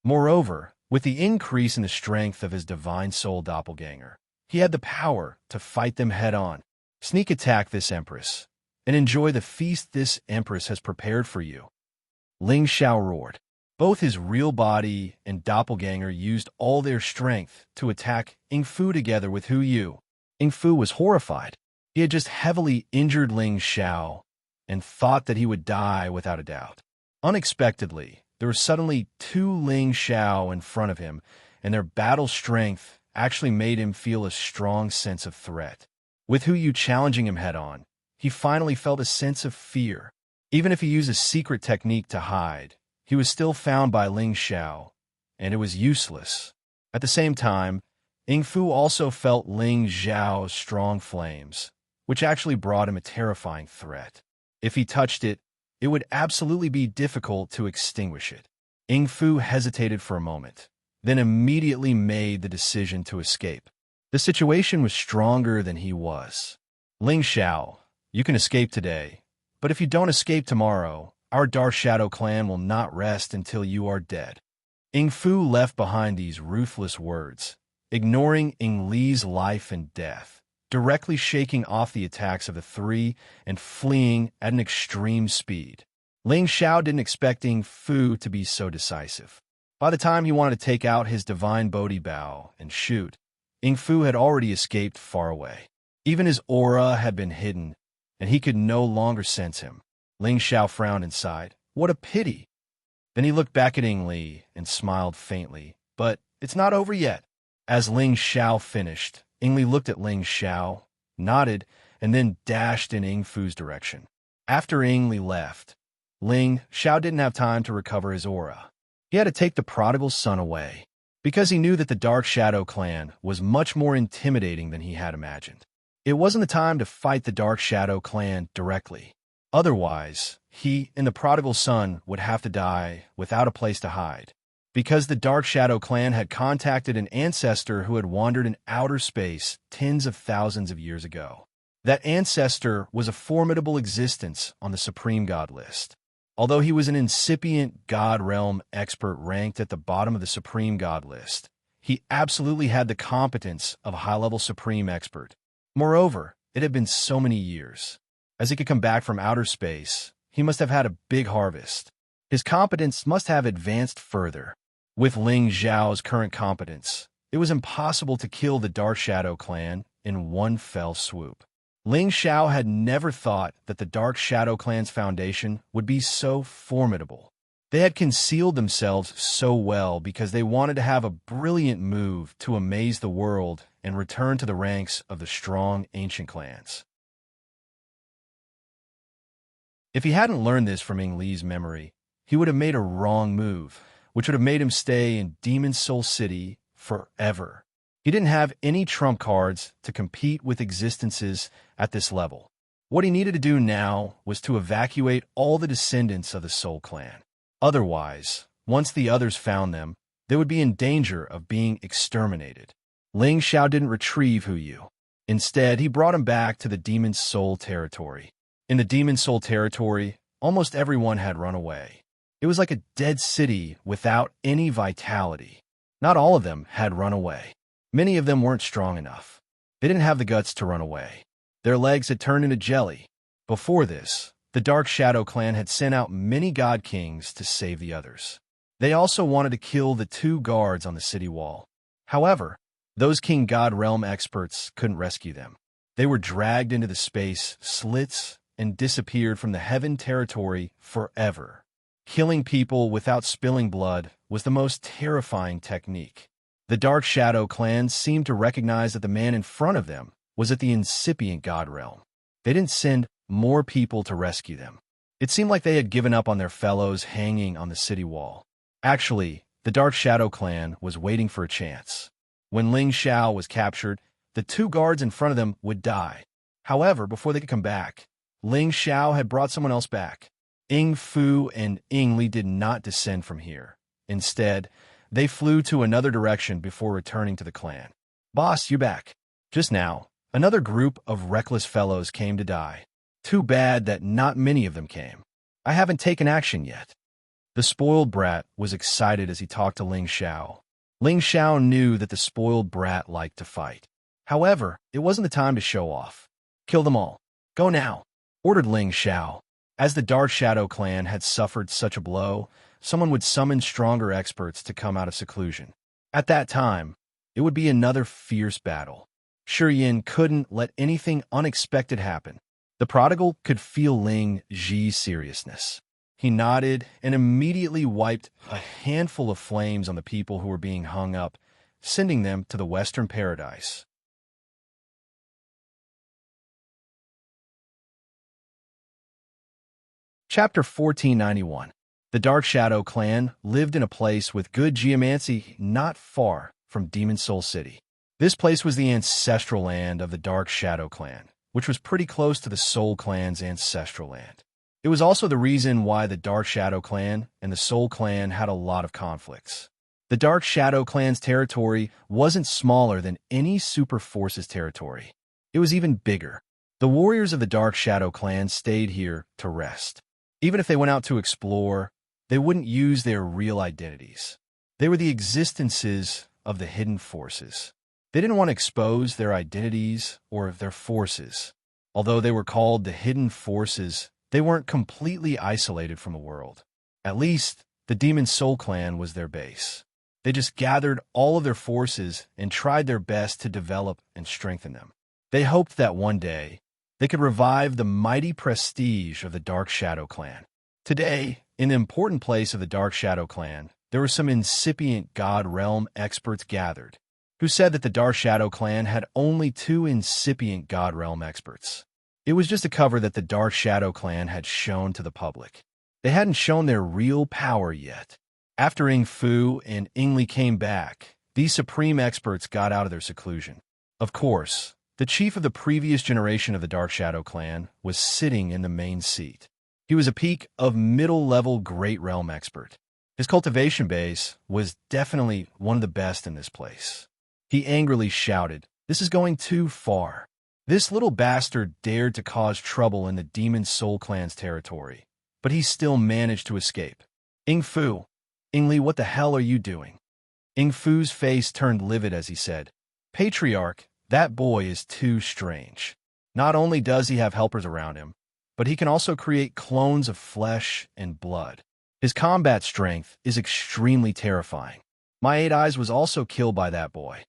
Moreover, with the increase in the strength of his divine soul doppelganger, he had the power to fight them head-on. Sneak attack this empress, and enjoy the feast this empress has prepared for you. Ling Xiao roared. Both his real body and doppelganger used all their strength to attack Ing Fu together with Huyu. Ing Fu was horrified. He had just heavily injured Ling Xiao and thought that he would die without a doubt. Unexpectedly, there were suddenly two Ling Xiao in front of him, and their battle strength actually made him feel a strong sense of threat. With Huyu challenging him head-on, he finally felt a sense of fear. Even if he used a secret technique to hide, he was still found by Ling Xiao, and it was useless. At the same time, Ing Fu also felt Ling Xiao's strong flames, which actually brought him a terrifying threat. If he touched it, it would absolutely be difficult to extinguish it. Ing Fu hesitated for a moment, then immediately made the decision to escape. The situation was stronger than he was. Ling Xiao, you can escape today, but if you don't escape tomorrow, our Dark Shadow clan will not rest until you are dead. Ing Fu left behind these ruthless words, ignoring Ing Li's life and death, directly shaking off the attacks of the three and fleeing at an extreme speed. Ling Xiao didn't expect Ing Fu to be so decisive. By the time he wanted to take out his divine Bodhi bow and shoot, Ing Fu had already escaped far away. Even his aura had been hidden, and he could no longer sense him. Ling Xiao frowned inside. What a pity! Then he looked back at Ing Li and smiled faintly. But it's not over yet. As Ling Xiao finished, Ing Li looked at Ling Xiao, nodded, and then dashed in Ing Fu's direction. After Ing Li left, Ling Xiao didn't have time to recover his aura. He had to take the prodigal son away, because he knew that the Dark Shadow clan was much more intimidating than he had imagined. It wasn't the time to fight the Dark Shadow clan directly. Otherwise, he and the prodigal son would have to die without a place to hide, because the Dark Shadow clan had contacted an ancestor who had wandered in outer space tens of thousands of years ago. That ancestor was a formidable existence on the Supreme God list. Although he was an incipient God realm expert ranked at the bottom of the Supreme God list, he absolutely had the competence of a high-level Supreme expert. Moreover, it had been so many years. As he could come back from outer space, he must have had a big harvest. His competence must have advanced further. With Ling Xiao's current competence, it was impossible to kill the Dark Shadow clan in one fell swoop. Ling Xiao had never thought that the Dark Shadow clan's foundation would be so formidable. They had concealed themselves so well because they wanted to have a brilliant move to amaze the world and return to the ranks of the strong ancient clans. If he hadn't learned this from Ing Li's memory, he would have made a wrong move, which would have made him stay in Demon Soul City forever. He didn't have any trump cards to compete with existences at this level. What he needed to do now was to evacuate all the descendants of the Soul Clan. Otherwise, once the others found them, they would be in danger of being exterminated. Ling Xiao didn't retrieve Huyu. Instead, he brought him back to the Demon Soul territory. In the Demon Soul territory, almost everyone had run away. It was like a dead city without any vitality. Not all of them had run away. Many of them weren't strong enough. They didn't have the guts to run away. Their legs had turned into jelly. Before this, the Dark Shadow clan had sent out many god kings to save the others. They also wanted to kill the 2 guards on the city wall. However, those king god realm experts couldn't rescue them. They were dragged into the space slits and disappeared from the heaven territory forever. Killing people without spilling blood was the most terrifying technique. The Dark Shadow clan seemed to recognize that the man in front of them was at the incipient god realm. They didn't send more people to rescue them. It seemed like they had given up on their fellows hanging on the city wall. Actually, the Dark Shadow clan was waiting for a chance. When Xianxia was captured, the 2 guards in front of them would die. However, before they could come back, Xianxia had brought someone else back. Ying Fu and Ying Li did not descend from here. Instead, they flew to another direction before returning to the clan. "Boss, you back." Just now, another group of reckless fellows came to die. Too bad that not many of them came. I haven't taken action yet. The spoiled brat was excited as he talked to Xianxia. Xianxia knew that the spoiled brat liked to fight. However, it wasn't the time to show off. "Kill them all. Go now," ordered Xianxia. As the Dark Shadow clan had suffered such a blow, someone would summon stronger experts to come out of seclusion. At that time, it would be another fierce battle. Shiyin couldn't let anything unexpected happen. The prodigal could feel Ling Zi's seriousness. He nodded and immediately wiped a handful of flames on the people who were being hung up, sending them to the Western Paradise. Chapter 1491. The Dark Shadow clan lived in a place with good geomancy not far from Demon Soul City. This place was the ancestral land of the Dark Shadow clan, which was pretty close to the Soul clan's ancestral land. It was also the reason why the Dark Shadow clan and the Soul clan had a lot of conflicts. The Dark Shadow clan's territory wasn't smaller than any Super Force's territory. It was even bigger. The warriors of the Dark Shadow clan stayed here to rest. Even if they went out to explore, they wouldn't use their real identities. They were the existences of the hidden forces. They didn't want to expose their identities or their forces. Although they were called the hidden forces, they weren't completely isolated from the world. At least, the Demon Soul clan was their base. They just gathered all of their forces and tried their best to develop and strengthen them. They hoped that one day, they could revive the mighty prestige of the Dark Shadow clan. Today, in the important place of the Dark Shadow clan, there were some incipient god realm experts gathered, who said that the Dark Shadow clan had only 2 incipient god realm experts. It was just a cover that the Dark Shadow clan had shown to the public. They hadn't shown their real power yet. After Ying Fu and Ying Li came back, these supreme experts got out of their seclusion. Of course, the chief of the previous generation of the Dark Shadow clan was sitting in the main seat. He was a peak of middle-level Great Realm expert. His cultivation base was definitely one of the best in this place. He angrily shouted, "This is going too far." This little bastard dared to cause trouble in the Demon Soul clan's territory, but he still managed to escape. "Ying Fu, Ying Li, what the hell are you doing?" Ying Fu's face turned livid as he said, "Patriarch, that boy is too strange. Not only does he have helpers around him, but he can also create clones of flesh and blood. His combat strength is extremely terrifying. My 8 eyes was also killed by that boy."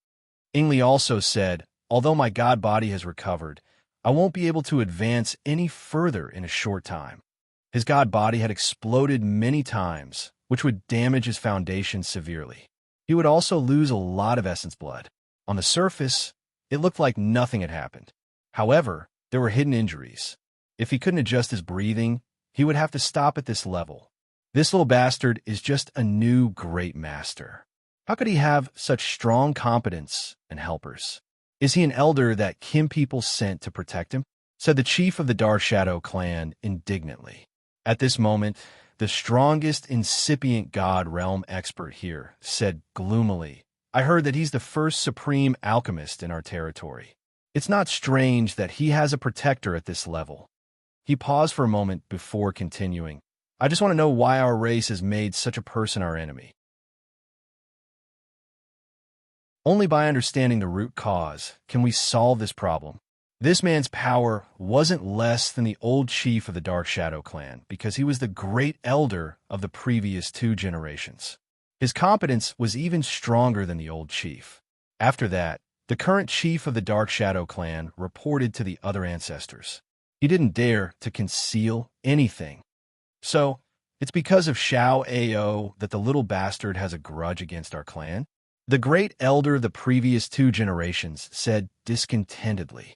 Ying Li also said, "Although my god body has recovered, I won't be able to advance any further in a short time." His god body had exploded many times, which would damage his foundation severely. He would also lose a lot of essence blood. On the surface, it looked like nothing had happened. However, there were hidden injuries. If he couldn't adjust his breathing, he would have to stop at this level. This little bastard is just a new great master. How could he have such strong competence and helpers? Is he an elder that Kim people sent to protect him? Said the chief of the Dark Shadow clan indignantly. At this moment, the strongest incipient god realm expert here said gloomily, "I heard that he's the first supreme alchemist in our territory. It's not strange that he has a protector at this level." He paused for a moment before continuing, "I just want to know why our race has made such a person our enemy." Only by understanding the root cause can we solve this problem. This man's power wasn't less than the old chief of the Dark Shadow clan because he was the great elder of the previous 2 generations. His competence was even stronger than the old chief. After that, the current chief of the Dark Shadow clan reported to the other ancestors. He didn't dare to conceal anything. So, it's because of Xiao Ao that the little bastard has a grudge against our clan? The great elder of the previous 2 generations said discontentedly.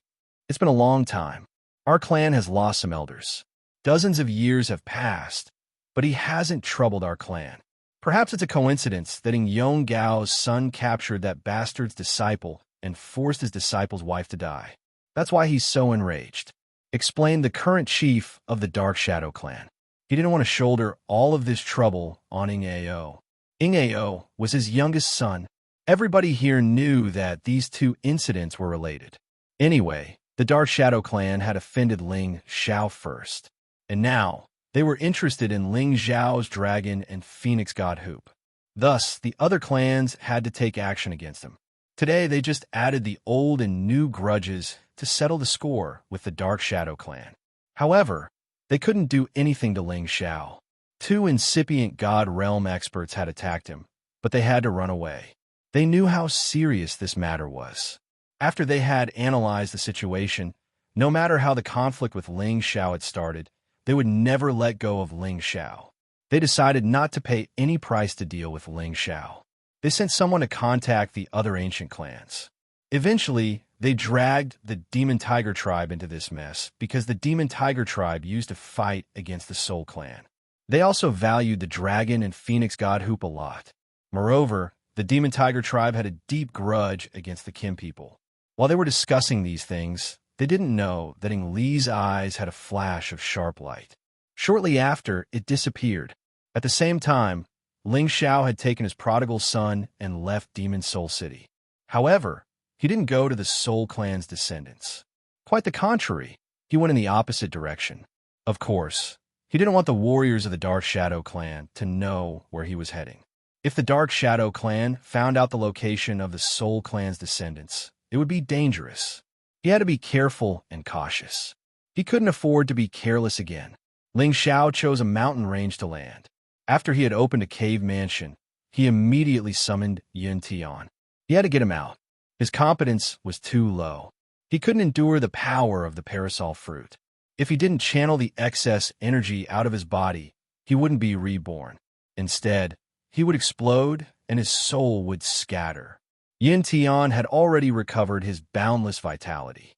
It's been a long time. Our clan has lost some elders. Dozens of years have passed, but he hasn't troubled our clan. Perhaps it's a coincidence that Yong Gao's son captured that bastard's disciple and forced his disciple's wife to die. That's why he's so enraged, explained the current chief of the Dark Shadow clan. He didn't want to shoulder all of this trouble on Ing Ao. Ing Ao was his youngest son. Everybody here knew that these 2 incidents were related. Anyway, the Dark Shadow clan had offended Ling Xiao first, and now they were interested in Ling Xiao's dragon and phoenix god hoop. Thus, the other clans had to take action against him. Today, they just added the old and new grudges to settle the score with the Dark Shadow clan. However, they couldn't do anything to Ling Xiao. 2 incipient god realm experts had attacked him, but they had to run away. They knew how serious this matter was. After they had analyzed the situation, no matter how the conflict with Ling Xiao had started, they would never let go of Ling Xiao. They decided not to pay any price to deal with Ling Xiao. They sent someone to contact the other ancient clans. Eventually, they dragged the Demon Tiger tribe into this mess because the Demon Tiger tribe used to fight against the Soul clan. They also valued the dragon and phoenix god hoop a lot. Moreover, the Demon Tiger tribe had a deep grudge against the Kim people. While they were discussing these things, they didn't know that Ing Li's eyes had a flash of sharp light. Shortly after, it disappeared. At the same time, Ling Xiao had taken his prodigal son and left Demon Soul City. However, he didn't go to the Soul clan's descendants. Quite the contrary, he went in the opposite direction. Of course, he didn't want the warriors of the Dark Shadow clan to know where he was heading. If the Dark Shadow clan found out the location of the Soul clan's descendants, it would be dangerous. He had to be careful and cautious. He couldn't afford to be careless again. Ling Xiao chose a mountain range to land. After he had opened a cave mansion, he immediately summoned Yun Tian. He had to get him out. His competence was too low. He couldn't endure the power of the parasol fruit. If he didn't channel the excess energy out of his body, he wouldn't be reborn. Instead, he would explode and his soul would scatter. Yin Tian had already recovered his boundless vitality.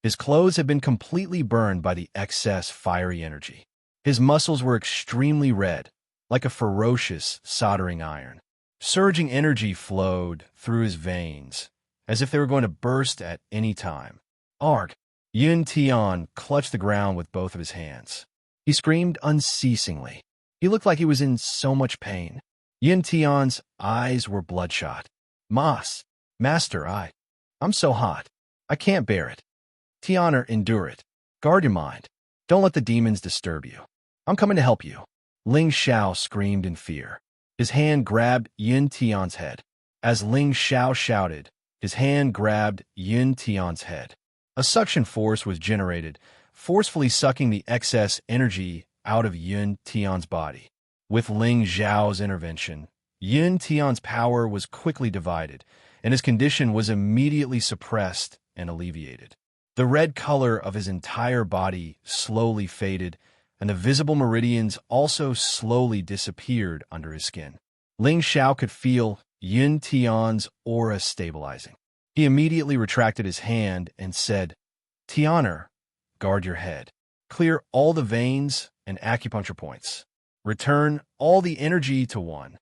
His clothes had been completely burned by the excess fiery energy. His muscles were extremely red, like a ferocious soldering iron. Surging energy flowed through his veins, as if they were going to burst at any time. Arg! Yin Tian clutched the ground with both of his hands. He screamed unceasingly. He looked like he was in so much pain. Yin Tian's eyes were bloodshot. Master, I'm so hot. I can't bear it. Tianer, endure it. Guard your mind. Don't let the demons disturb you. I'm coming to help you. Ling Xiao screamed in fear. His hand grabbed Yin Tian's head. As Ling Xiao shouted, his hand grabbed Yin Tian's head. A suction force was generated, forcefully sucking the excess energy out of Yin Tian's body. With Ling Xiao's intervention, Yin Tian's power was quickly divided, and his condition was immediately suppressed and alleviated. The red color of his entire body slowly faded, and the visible meridians also slowly disappeared under his skin. Ling Xiao could feel Yin Tian's aura stabilizing. He immediately retracted his hand and said, Tianer, guard your head. Clear all the veins and acupuncture points. Return all the energy to one.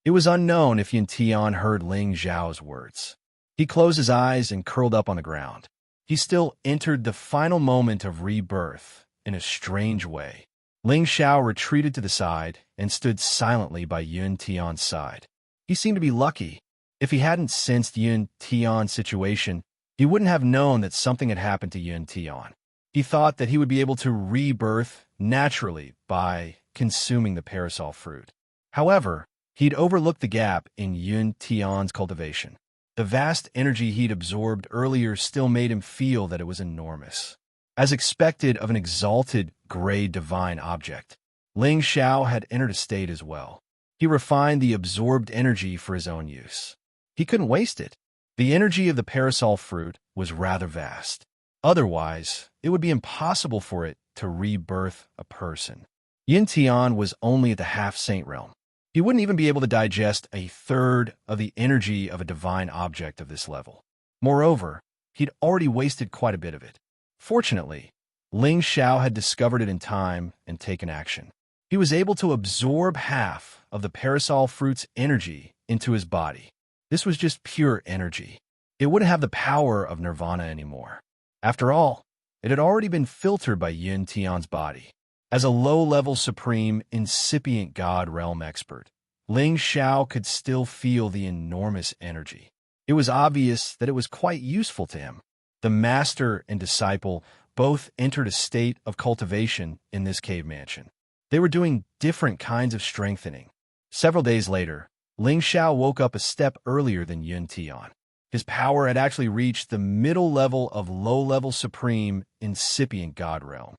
It was unknown if Yin Tian heard Ling Xiao's words. He closed his eyes and curled up on the ground. He still entered the final moment of rebirth in a strange way. Ling Xiao retreated to the side and stood silently by Yun Tian's side. He seemed to be lucky. If he hadn't sensed Yun Tian's situation, he wouldn't have known that something had happened to Yun Tian. He thought that he would be able to rebirth naturally by consuming the parasol fruit. However, He'd overlooked the gap in Yun Tian's cultivation. The vast energy he'd absorbed earlier still made him feel that it was enormous. As expected of an exalted, gray divine object, Ling Xiao had entered a state as well. He refined the absorbed energy for his own use. He couldn't waste it. The energy of the parasol fruit was rather vast. Otherwise, it would be impossible for it to rebirth a person. Yin Tian was only at the half-saint realm. He wouldn't even be able to digest a third of the energy of a divine object of this level. Moreover, he'd already wasted quite a bit of it. Fortunately, Ling Xiao had discovered it in time and taken action. He was able to absorb half of the parasol fruit's energy into his body. This was just pure energy. It wouldn't have the power of nirvana anymore. After all, it had already been filtered by Yin Tian's body. As a low-level supreme, incipient God realm expert, Ling Xiao could still feel the enormous energy. It was obvious that it was quite useful to him. The master and disciple both entered a state of cultivation in this cave mansion. They were doing different kinds of strengthening. Several days later, Ling Xiao woke up a step earlier than Yun Tian. His power had actually reached the middle level of low-level supreme, incipient God realm.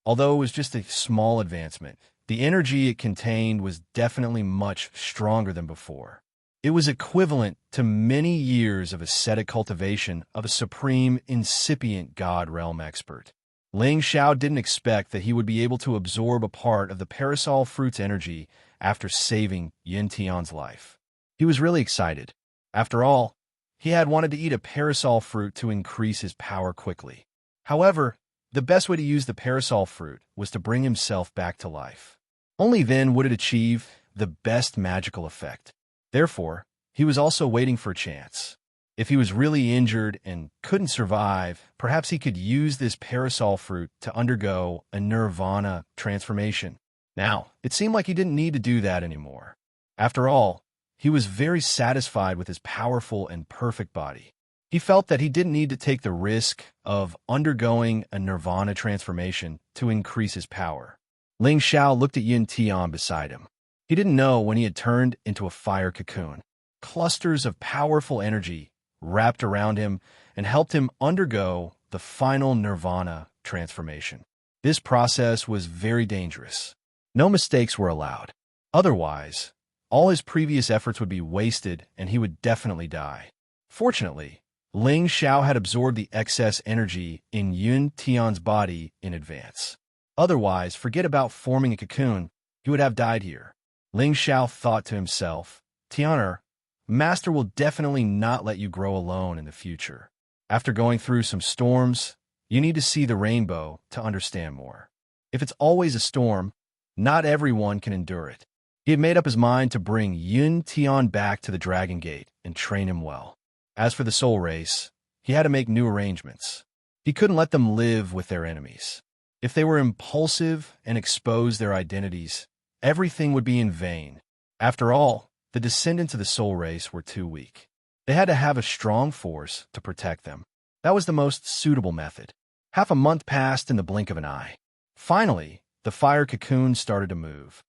Although it was just a small advancement, the energy it contained was definitely much stronger than before. It was equivalent to many years of ascetic cultivation of a supreme, incipient God realm expert. Ling Xiao didn't expect that he would be able to absorb a part of the parasol fruit's energy after saving Yin Tian's life. He was really excited. After all, he had wanted to eat a parasol fruit to increase his power quickly. However, the best way to use the parasol fruit was to bring himself back to life. Only then would it achieve the best magical effect. Therefore, he was also waiting for a chance. If he was really injured and couldn't survive, perhaps he could use this parasol fruit to undergo a nirvana transformation. Now, it seemed like he didn't need to do that anymore. After all, he was very satisfied with his powerful and perfect body. He felt that he didn't need to take the risk of undergoing a nirvana transformation to increase his power. Ling Xiao looked at Yin Tian beside him. He didn't know when he had turned into a fire cocoon. Clusters of powerful energy wrapped around him and helped him undergo the final nirvana transformation. This process was very dangerous. No mistakes were allowed. Otherwise, all his previous efforts would be wasted and he would definitely die. Fortunately, Ling Xiao had absorbed the excess energy in Yun Tian's body in advance. Otherwise, forget about forming a cocoon, he would have died here. Ling Xiao thought to himself, Tianer, Master will definitely not let you grow alone in the future. After going through some storms, you need to see the rainbow to understand more. If it's always a storm, not everyone can endure it. He had made up his mind to bring Yun Tian back to the Dragon Gate and train him well. As for the soul race, he had to make new arrangements. He couldn't let them live with their enemies. If they were impulsive and exposed their identities, everything would be in vain. After all, the descendants of the soul race were too weak. They had to have a strong force to protect them. That was the most suitable method. Half a month passed in the blink of an eye. Finally, the fire cocoon started to move.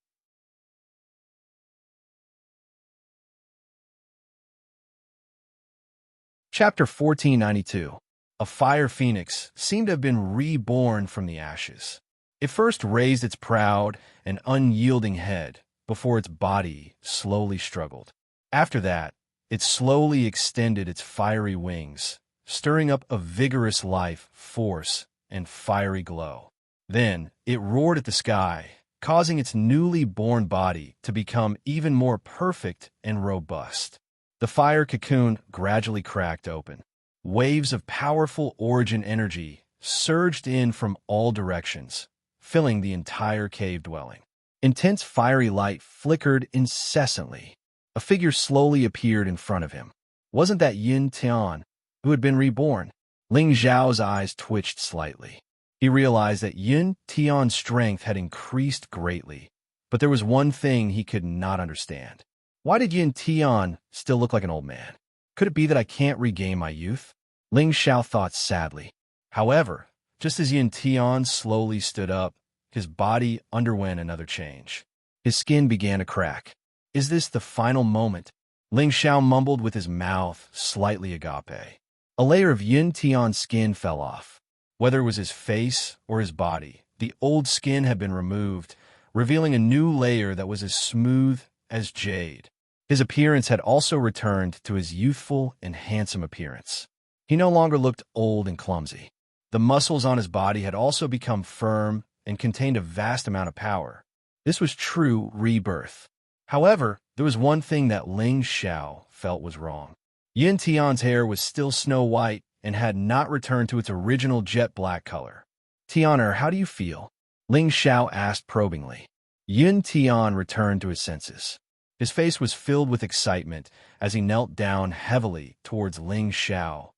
Chapter 1492. A fire phoenix seemed to have been reborn from the ashes. It first raised its proud and unyielding head before its body slowly struggled. After that, it slowly extended its fiery wings, stirring up a vigorous life, force, and fiery glow. Then, it roared at the sky, causing its newly born body to become even more perfect and robust. The fire cocoon gradually cracked open. Waves of powerful origin energy surged in from all directions, filling the entire cave dwelling. Intense fiery light flickered incessantly. A figure slowly appeared in front of him. Wasn't that Yin Tian, who had been reborn? Ling Zhao's eyes twitched slightly. He realized that Yin Tian's strength had increased greatly, but there was one thing he could not understand. Why did Yin Tian still look like an old man? Could it be that I can't regain my youth? Ling Xiao thought sadly. However, just as Yin Tian slowly stood up, his body underwent another change. His skin began to crack. Is this the final moment? Ling Xiao mumbled with his mouth slightly agape. A layer of Yin Tian's skin fell off. Whether it was his face or his body, the old skin had been removed, revealing a new layer that was as smooth as jade. His appearance had also returned to his youthful and handsome appearance. He no longer looked old and clumsy. The muscles on his body had also become firm and contained a vast amount of power. This was true rebirth. However, there was one thing that Ling Xiao felt was wrong. Yin Tian's hair was still snow white and had not returned to its original jet black color. Tianer, how do you feel? Ling Xiao asked probingly. Yin Tian returned to his senses. His face was filled with excitement as he knelt down heavily towards Ling Xiao.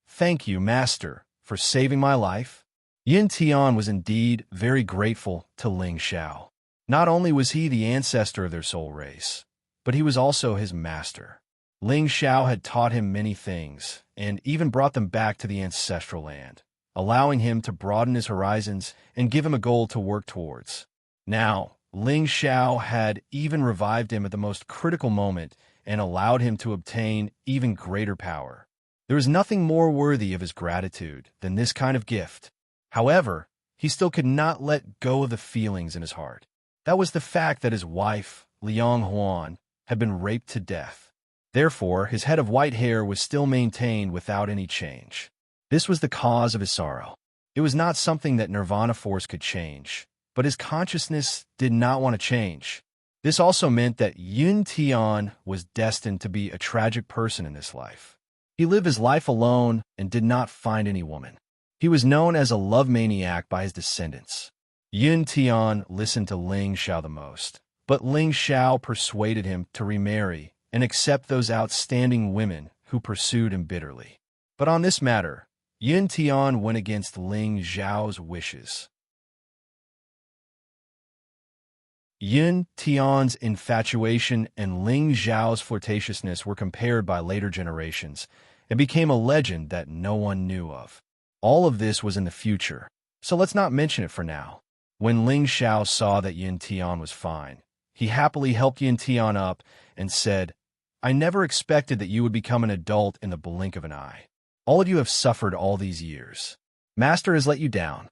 Thank you, Master, for saving my life. Yin Tian was indeed very grateful to Ling Xiao. Not only was he the ancestor of their soul race, but he was also his master. Ling Xiao had taught him many things and even brought them back to the ancestral land, allowing him to broaden his horizons and give him a goal to work towards. Now, Ling Xiao had even revived him at the most critical moment and allowed him to obtain even greater power. There was nothing more worthy of his gratitude than this kind of gift. However, he still could not let go of the feelings in his heart. That was the fact that his wife, Liang Huan, had been raped to death. Therefore, his head of white hair was still maintained without any change. This was the cause of his sorrow. It was not something that Nirvana Force could change, but his consciousness did not want to change. This also meant that Yin Tian was destined to be a tragic person in this life. He lived his life alone and did not find any woman. He was known as a love maniac by his descendants. Yin Tian listened to Ling Xiao the most, but Ling Xiao persuaded him to remarry and accept those outstanding women who pursued him bitterly. But on this matter, Yin Tian went against Ling Xiao's wishes. Yin Tian's infatuation and Ling Xiao's flirtatiousness were compared by later generations and became a legend that no one knew of. All of this was in the future, so let's not mention it for now. When Ling Xiao saw that Yin Tian was fine, he happily helped Yin Tian up and said, I never expected that you would become an adult in the blink of an eye. All of you have suffered all these years. Master has let you down.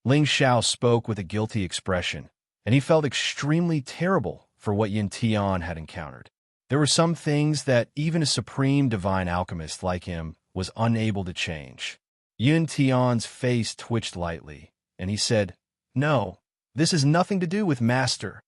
Ling Xiao spoke with a guilty expression, and he felt extremely terrible for what Yin Tian had encountered. There were some things that even a supreme divine alchemist like him was unable to change. Yin Tian's face twitched lightly, and he said, No, this has nothing to do with Master.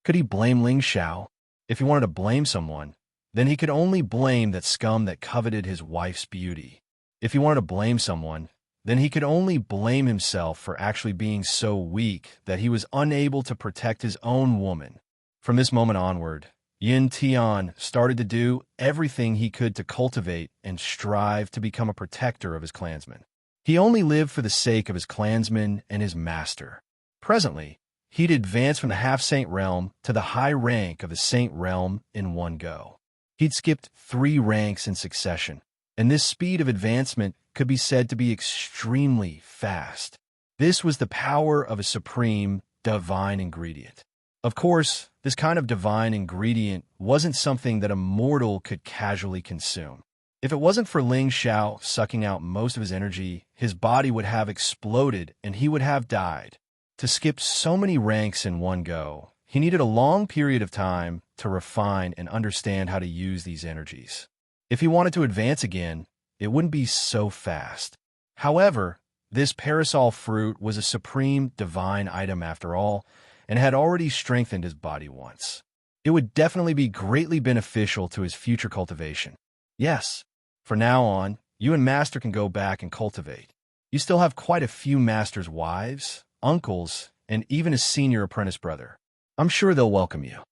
Could he blame Ling Xiao? If he wanted to blame someone, then he could only blame that scum that coveted his wife's beauty. If he wanted to blame someone, then he could only blame himself for actually being so weak that he was unable to protect his own woman. From this moment onward, Yin Tian started to do everything he could to cultivate and strive to become a protector of his clansmen. He only lived for the sake of his clansmen and his master. Presently, he'd advanced from the half-saint realm to the high rank of the saint realm in one go. He'd skipped 3 ranks in succession, and this speed of advancement could be said to be extremely fast. This was the power of a supreme, divine ingredient. Of course, this kind of divine ingredient wasn't something that a mortal could casually consume. If it wasn't for Ling Xiao sucking out most of his energy, his body would have exploded and he would have died. To skip so many ranks in one go, he needed a long period of time to refine and understand how to use these energies. If he wanted to advance again, it wouldn't be so fast. However, this parasol fruit was a supreme divine item after all, and had already strengthened his body once. It would definitely be greatly beneficial to his future cultivation. Yes, from now on, you and Master can go back and cultivate. You still have quite a few Master's wives, uncles, and even a senior apprentice brother. I'm sure they'll welcome you.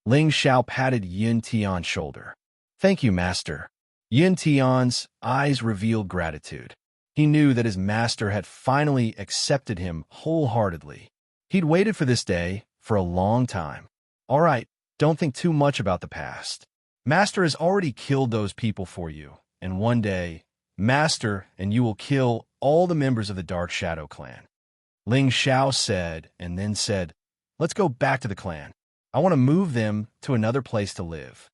Ling Xiao patted Yin Tian's shoulder. Thank you, Master. Yin Tian's eyes revealed gratitude. He knew that his master had finally accepted him wholeheartedly. He'd waited for this day for a long time. All right, don't think too much about the past. Master has already killed those people for you, and one day, Master and you will kill all the members of the Dark Shadow clan. Ling Xiao said, and then said, "Let's go back to the clan. I want to move them to another place to live."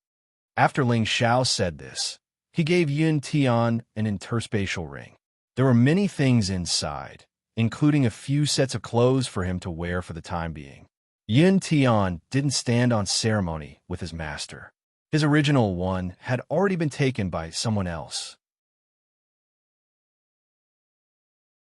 After Ling Xiao said this, he gave Yun Tian an interspatial ring. There were many things inside, including a few sets of clothes for him to wear for the time being. Yun Tian didn't stand on ceremony with his master. His original one had already been taken by someone else.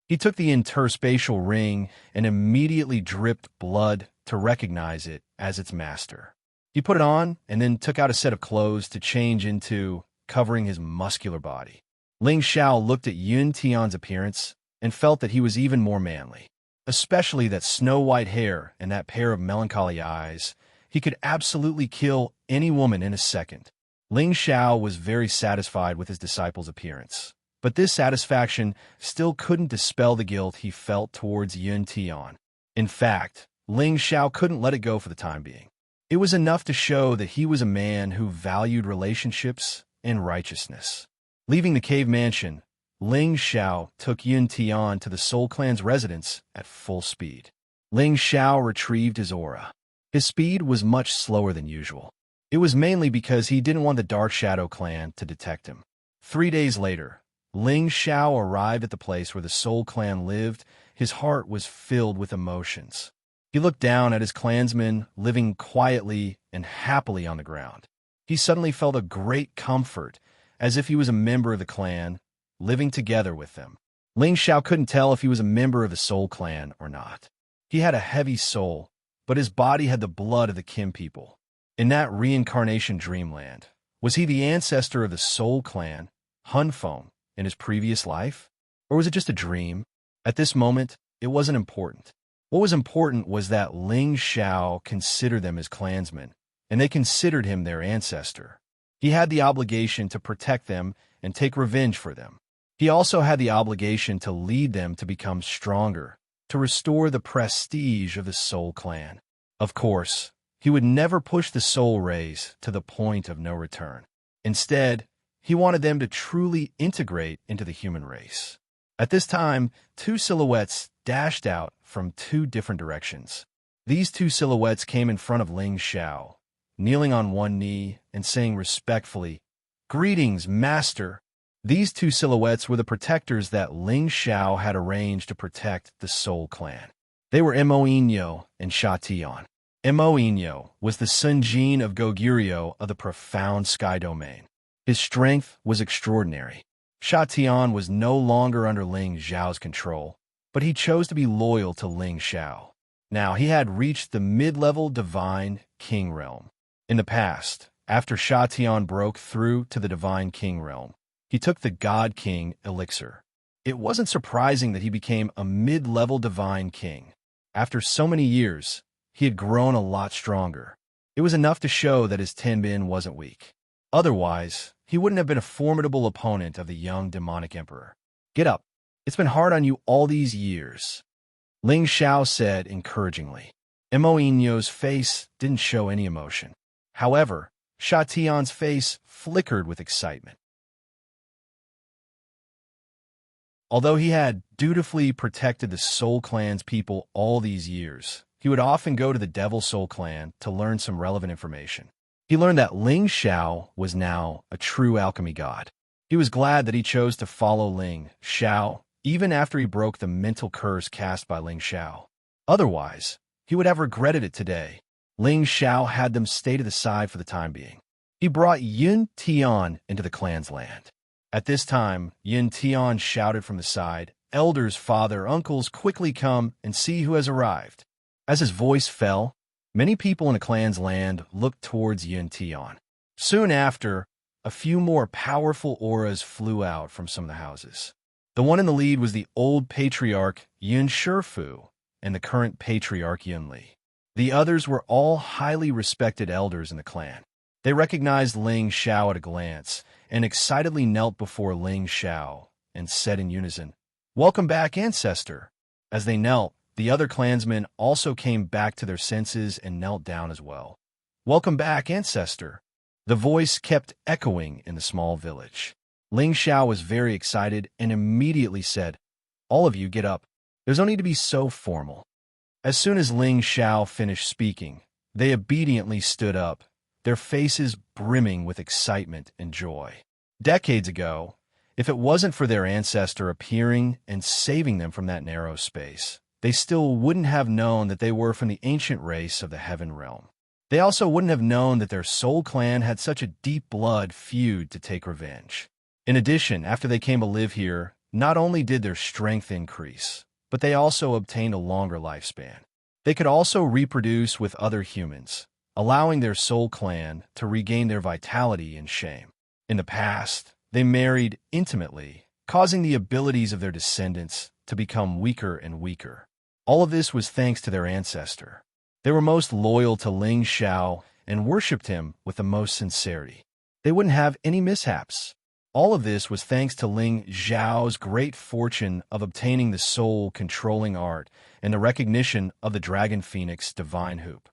He took the interspatial ring and immediately dripped blood to recognize it as its master. He put it on and then took out a set of clothes to change into, covering his muscular body. Ling Xiao looked at Yun Tian's appearance and felt that he was even more manly. Especially that snow-white hair and that pair of melancholy eyes. He could absolutely kill any woman in a second. Ling Xiao was very satisfied with his disciple's appearance. But this satisfaction still couldn't dispel the guilt he felt towards Yun Tian. In fact, Ling Xiao couldn't let it go for the time being. It was enough to show that he was a man who valued relationships and righteousness. Leaving the cave mansion, Ling Xiao took Yun Tian to the Soul Clan's residence at full speed. Ling Xiao retrieved his aura. His speed was much slower than usual. It was mainly because he didn't want the Dark Shadow Clan to detect him. 3 days later, Ling Xiao arrived at the place where the Soul Clan lived. His heart was filled with emotions. He looked down at his clansmen living quietly and happily on the ground. He suddenly felt a great comfort, as if he was a member of the clan, living together with them. Ling Xiao couldn't tell if he was a member of the Soul Clan or not. He had a heavy soul, but his body had the blood of the Kim people. In that reincarnation dreamland, was he the ancestor of the Soul Clan, Hun Feng, in his previous life? Or was it just a dream? At this moment, it wasn't important. What was important was that Ling Xiao considered them as clansmen, and they considered him their ancestor. He had the obligation to protect them and take revenge for them. He also had the obligation to lead them to become stronger, to restore the prestige of the Soul Clan. Of course, he would never push the soul rays to the point of no return. Instead, he wanted them to truly integrate into the human race. At this time, 2 silhouettes dashed out from 2 different directions. These 2 silhouettes came in front of Ling Xiao, kneeling on one knee and saying respectfully, "Greetings, Master." These 2 silhouettes were the protectors that Ling Xiao had arranged to protect the Soul Clan. They were Imo and Xianxia. Imo was the Sun Jin of Goguryeo of the profound sky domain. His strength was extraordinary. Xianxia was no longer under Ling Xiao's control, but he chose to be loyal to Ling Xiao. Now he had reached the mid-level Divine King realm. In the past, after Xianxia broke through to the Divine King realm, he took the God King elixir. It wasn't surprising that he became a mid-level Divine King. After so many years, he had grown a lot stronger. It was enough to show that his Tenbin wasn't weak. Otherwise, he wouldn't have been a formidable opponent of the young demonic emperor. "Get up. It's been hard on you all these years," Ling Xiao said encouragingly. Imo's face didn't show any emotion. However, Xianxia's face flickered with excitement. Although he had dutifully protected the Soul Clan's people all these years, he would often go to the Devil Soul Clan to learn some relevant information. He learned that Ling Xiao was now a true alchemy god. He was glad that he chose to follow Ling Xiao, even after he broke the mental curse cast by Ling Xiao. Otherwise, he would have regretted it today. Ling Xiao had them stay to the side for the time being. He brought Yun Tian into the clan's land. At this time, Yun Tian shouted from the side, "Elders, father, uncles, quickly come and see who has arrived." As his voice fell, many people in the clan's land looked towards Yun Tian. Soon after, a few more powerful auras flew out from some of the houses. The one in the lead was the old patriarch Yun Shifu and the current patriarch Yun Li. The others were all highly respected elders in the clan. They recognized Ling Xiao at a glance and excitedly knelt before Ling Xiao and said in unison, "Welcome back, ancestor." As they knelt, the other clansmen also came back to their senses and knelt down as well. "Welcome back, ancestor." The voice kept echoing in the small village. Ling Xiao was very excited and immediately said, "All of you get up. There's no need to be so formal. As soon as Ling Xiao finished speaking, they obediently stood up, their faces brimming with excitement and joy. Decades ago, if it wasn't for their ancestor appearing and saving them from that narrow space, they still wouldn't have known that they were from the ancient race of the Heaven Realm. They also wouldn't have known that their soul clan had such a deep blood feud to take revenge. In addition, after they came to live here, not only did their strength increase, but they also obtained a longer lifespan. They could also reproduce with other humans, allowing their soul clan to regain their vitality and shame. In the past, they married intimately, causing the abilities of their descendants to become weaker and weaker. All of this was thanks to their ancestor. They were most loyal to Ling Xiao and worshipped him with the most sincerity. They wouldn't have any mishaps. All of this was thanks to Ling Xiao's great fortune of obtaining the soul-controlling art and the recognition of the Dragon Phoenix divine hoop.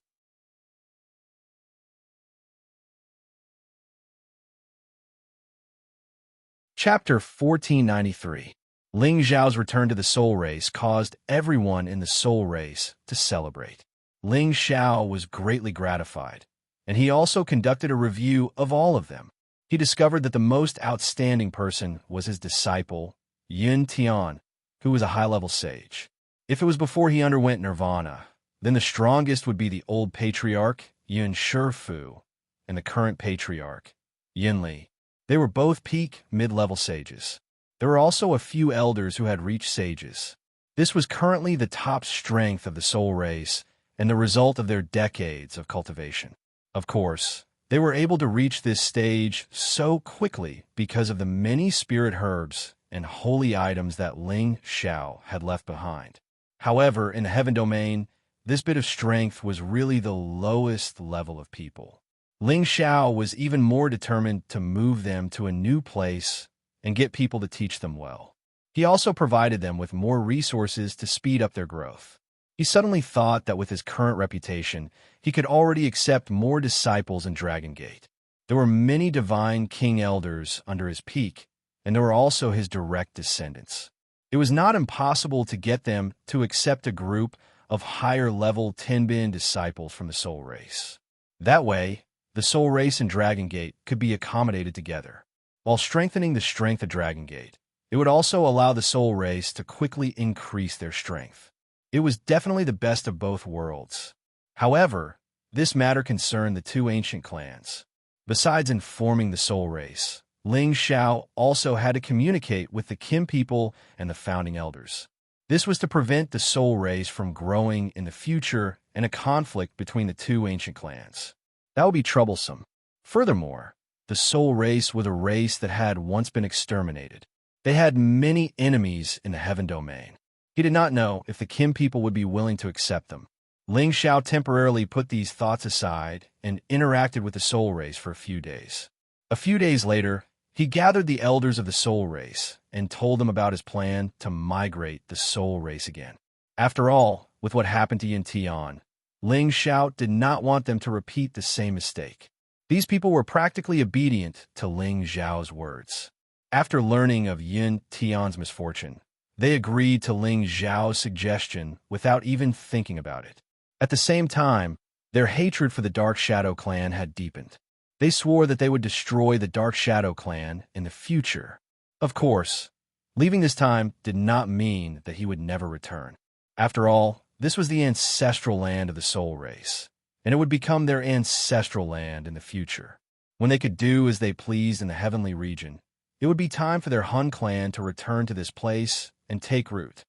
Chapter 1493. Ling Xiao's return to the soul race caused everyone in the soul race to celebrate. Ling Xiao was greatly gratified, and he also conducted a review of all of them. He discovered that the most outstanding person was his disciple, Yin Tian, who was a high-level sage. If it was before he underwent nirvana, then the strongest would be the old patriarch, Yin Shifu, and the current patriarch, Yin Li. They were both peak, mid-level sages. There were also a few elders who had reached sages. This was currently the top strength of the soul race and the result of their decades of cultivation. Of course, they were able to reach this stage so quickly because of the many spirit herbs and holy items that Ling Xiao had left behind. However, in the heaven domain, this bit of strength was really the lowest level of people. Ling Xiao was even more determined to move them to a new place and get people to teach them well. He also provided them with more resources to speed up their growth. He suddenly thought that with his current reputation, he could already accept more disciples in Dragon Gate. There were many divine king elders under his peak, and there were also his direct descendants. It was not impossible to get them to accept a group of higher-level Tenbin disciples from the soul race. That way, the soul race and Dragon Gate could be accommodated together. While strengthening the strength of Dragon Gate, it would also allow the soul race to quickly increase their strength. It was definitely the best of both worlds. However, this matter concerned the two ancient clans. Besides informing the soul race, Ling Xiao also had to communicate with the Kim people and the founding elders. This was to prevent the soul race from growing in the future and a conflict between the two ancient clans. That would be troublesome. Furthermore, the soul race was a race that had once been exterminated. They had many enemies in the heaven domain. He did not know if the Kim people would be willing to accept them. Ling Xiao temporarily put these thoughts aside and interacted with the soul race for a few days. A few days later, he gathered the elders of the soul race and told them about his plan to migrate the soul race again. After all, with what happened to Yin Tian, Ling Xiao did not want them to repeat the same mistake. These people were practically obedient to Ling Xiao's words. After learning of Yin Tian's misfortune, they agreed to Ling Xiao's suggestion without even thinking about it. At the same time, their hatred for the Dark Shadow clan had deepened. They swore that they would destroy the Dark Shadow clan in the future. Of course, leaving this time did not mean that he would never return. After all, this was the ancestral land of the soul race, and it would become their ancestral land in the future. When they could do as they pleased in the heavenly region, it would be time for their Hun clan to return to this place and take root.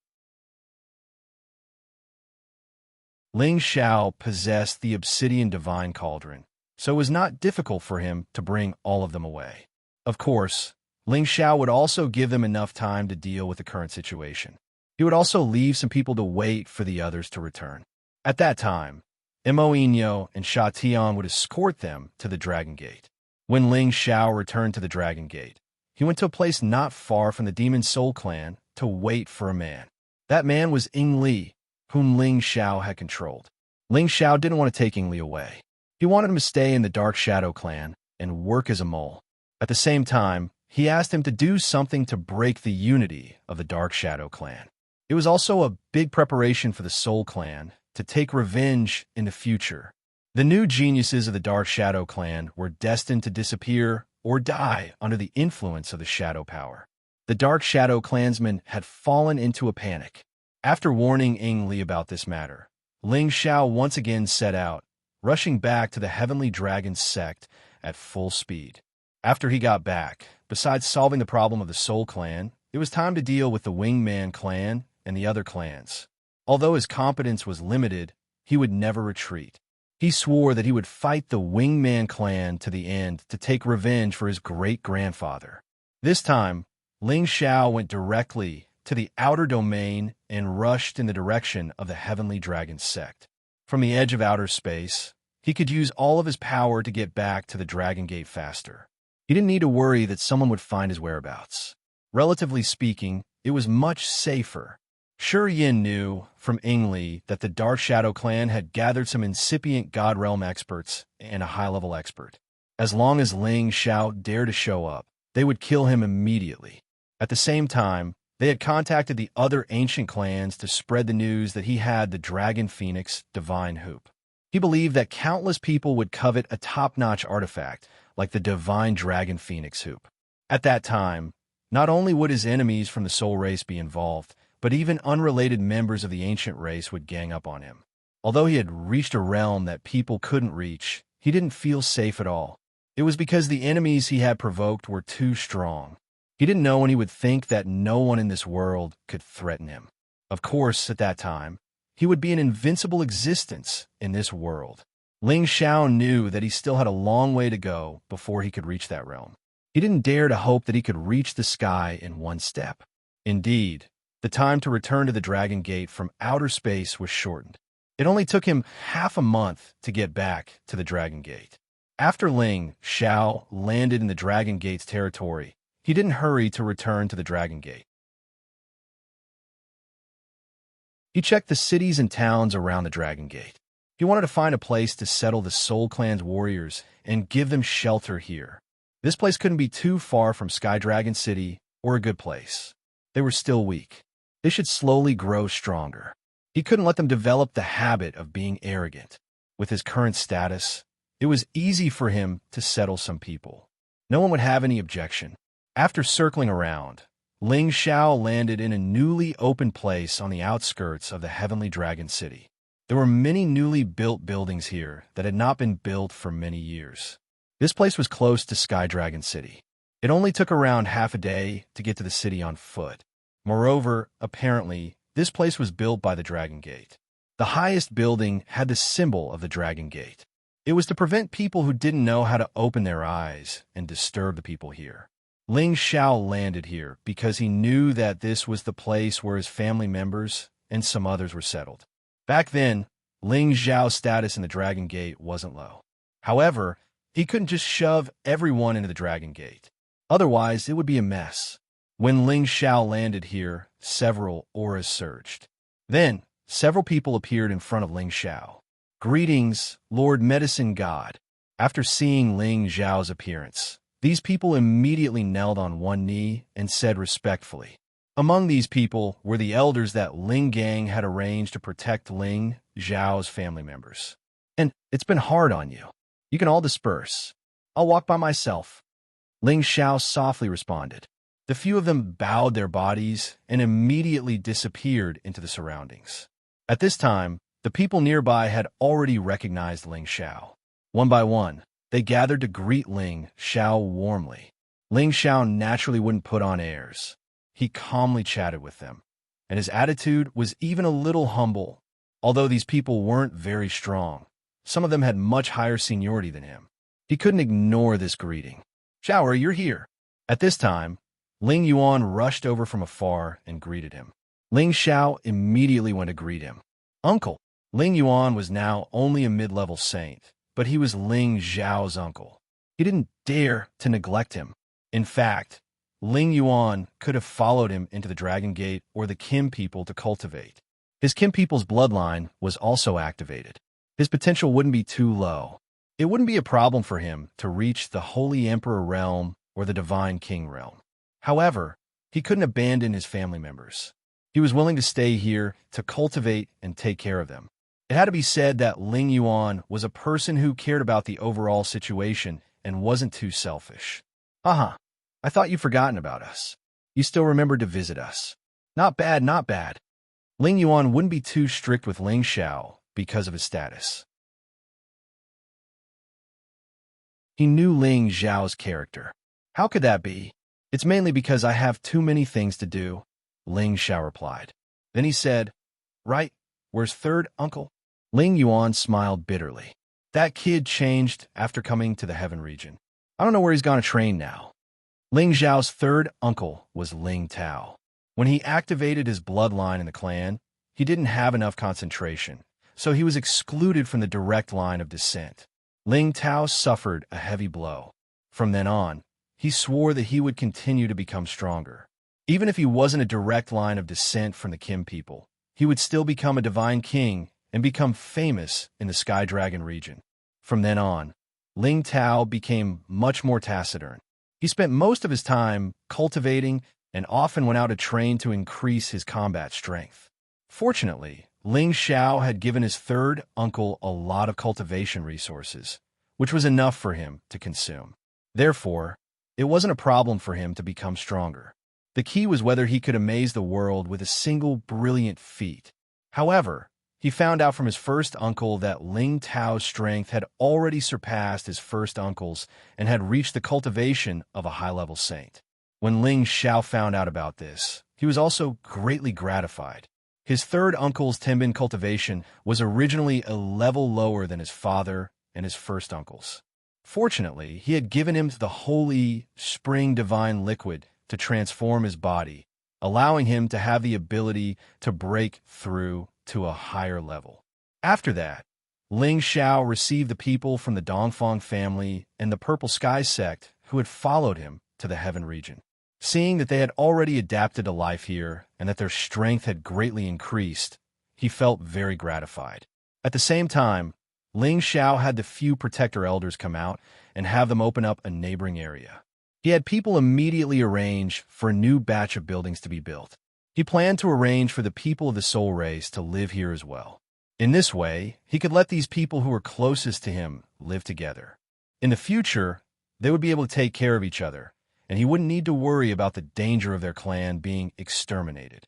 Ling Xiao possessed the obsidian divine cauldron, so it was not difficult for him to bring all of them away. Of course, Ling Xiao would also give them enough time to deal with the current situation. He would also leave some people to wait for the others to return. At that time, Mo Inyo and Sha Tian would escort them to the Dragon Gate. When Ling Xiao returned to the Dragon Gate, he went to a place not far from the Demon Soul clan to wait for a man. That man was Ying Li, whom Ling Xiao had controlled. Ling Xiao didn't want to take Ying Li away. He wanted him to stay in the Dark Shadow clan and work as a mole. At the same time, he asked him to do something to break the unity of the Dark Shadow clan. It was also a big preparation for the Soul Clan to take revenge in the future. The new geniuses of the Dark Shadow Clan were destined to disappear or die under the influence of the Shadow Power. The Dark Shadow Clansmen had fallen into a panic. After warning Ing Li about this matter, Ling Xiao once again set out, rushing back to the Heavenly Dragon sect at full speed. After he got back, besides solving the problem of the Soul Clan, it was time to deal with the Wingman Clan and the other clans. Although his competence was limited, he would never retreat. He swore that he would fight the Wingman Clan to the end to take revenge for his great-grandfather. This time, Ling Xiao went directly to the outer domain and rushed in the direction of the Heavenly Dragon sect. From the edge of outer space, he could use all of his power to get back to the Dragon Gate faster. He didn't need to worry that someone would find his whereabouts. Relatively speaking, it was much safer. Shi Yin knew from Ing Li that the Dark Shadow Clan had gathered some incipient God Realm experts and a high-level expert. As long as Ling Xiao dared to show up, they would kill him immediately. At the same time, they had contacted the other ancient clans to spread the news that he had the Dragon Phoenix Divine Hoop. He believed that countless people would covet a top-notch artifact like the Divine Dragon Phoenix Hoop. At that time, not only would his enemies from the Soul Race be involved, but even unrelated members of the ancient race would gang up on him. Although he had reached a realm that people couldn't reach, he didn't feel safe at all. It was because the enemies he had provoked were too strong. He didn't know when he would think that no one in this world could threaten him. Of course, at that time, he would be an invincible existence in this world. Ling Xiao knew that he still had a long way to go before he could reach that realm. He didn't dare to hope that he could reach the sky in one step. Indeed, the time to return to the Dragon Gate from outer space was shortened. It only took him half a month to get back to the Dragon Gate. After Ling Xiao landed in the Dragon Gate's territory, he didn't hurry to return to the Dragon Gate. He checked the cities and towns around the Dragon Gate. He wanted to find a place to settle the Soul Clan's warriors and give them shelter here. This place couldn't be too far from Sky Dragon City or a good place. They were still weak. They should slowly grow stronger. He couldn't let them develop the habit of being arrogant. With his current status, it was easy for him to settle some people. No one would have any objection. After circling around, Ling Xiao landed in a newly opened place on the outskirts of the Heavenly Dragon City. There were many newly built buildings here that had not been built for many years. This place was close to Sky Dragon City. It only took around half a day to get to the city on foot. Moreover, apparently, this place was built by the Dragon Gate. The highest building had the symbol of the Dragon Gate. It was to prevent people who didn't know how to open their eyes and disturb the people here. Ling Xiao landed here because he knew that this was the place where his family members and some others were settled. Back then, Ling Xiao's status in the Dragon Gate wasn't low. However, he couldn't just shove everyone into the Dragon Gate. Otherwise, it would be a mess. When Ling Xiao landed here, several auras surged. Then, several people appeared in front of Ling Xiao. "Greetings, Lord Medicine God." After seeing Ling Xiao's appearance, these people immediately knelt on one knee and said respectfully. Among these people were the elders that Ling Gang had arranged to protect Ling Xiao's family members. "And it's been hard on you. You can all disperse. I'll walk by myself." Ling Xiao softly responded. The few of them bowed their bodies and immediately disappeared into the surroundings. At this time, the people nearby had already recognized Ling Xiao. One by one, they gathered to greet Ling Xiao warmly. Ling Xiao naturally wouldn't put on airs. He calmly chatted with them, and his attitude was even a little humble. Although these people weren't very strong, some of them had much higher seniority than him. He couldn't ignore this greeting. "Xiao, you're here." At this time, Ling Yuan rushed over from afar and greeted him. Ling Xiao immediately went to greet him. "Uncle." Ling Yuan was now only a mid-level saint, but he was Ling Xiao's uncle. He didn't dare to neglect him. In fact, Ling Yuan could have followed him into the Dragon Gate or the Kim people to cultivate. His Kim people's bloodline was also activated. His potential wouldn't be too low. It wouldn't be a problem for him to reach the Holy Emperor realm or the Divine King realm. However, he couldn't abandon his family members. He was willing to stay here to cultivate and take care of them. It had to be said that Ling Yuan was a person who cared about the overall situation and wasn't too selfish. Uh-huh. I thought you'd forgotten about us. You still remembered to visit us. Not bad, not bad. Ling Yuan wouldn't be too strict with Ling Xiao because of his status. He knew Ling Xiao's character. How could that be? It's mainly because I have too many things to do, Ling Xiao replied. Then he said, Right, where's third uncle? Ling Yuan smiled bitterly. That kid changed after coming to the Heaven region. I don't know where he's gonna train now. Ling Xiao's third uncle was Ling Tao. When he activated his bloodline in the clan, he didn't have enough concentration, so he was excluded from the direct line of descent. Ling Tao suffered a heavy blow. From then on, he swore that he would continue to become stronger. Even if he wasn't a direct line of descent from the Kim people, he would still become a divine king and become famous in the Sky Dragon region. From then on, Ling Tao became much more taciturn. He spent most of his time cultivating and often went out to train to increase his combat strength. Fortunately, Ling Xiao had given his third uncle a lot of cultivation resources, which was enough for him to consume. Therefore, it wasn't a problem for him to become stronger. The key was whether he could amaze the world with a single brilliant feat. However, he found out from his first uncle that Ling Tao's strength had already surpassed his first uncle's and had reached the cultivation of a high-level saint. When Ling Xiao found out about this, he was also greatly gratified. His third uncle's Tenbin cultivation was originally a level lower than his father and his first uncle's. Fortunately, he had given him the holy spring divine liquid to transform his body, allowing him to have the ability to break through to a higher level. After that, Ling Xiao received the people from the Dongfang family and the Purple Sky sect who had followed him to the Heaven region. Seeing that they had already adapted to life here and that their strength had greatly increased, he felt very gratified. At the same time, Ling Xiao had the few protector elders come out and have them open up a neighboring area. He had people immediately arrange for a new batch of buildings to be built. He planned to arrange for the people of the soul race to live here as well. In this way, he could let these people who were closest to him live together. In the future, they would be able to take care of each other, and he wouldn't need to worry about the danger of their clan being exterminated.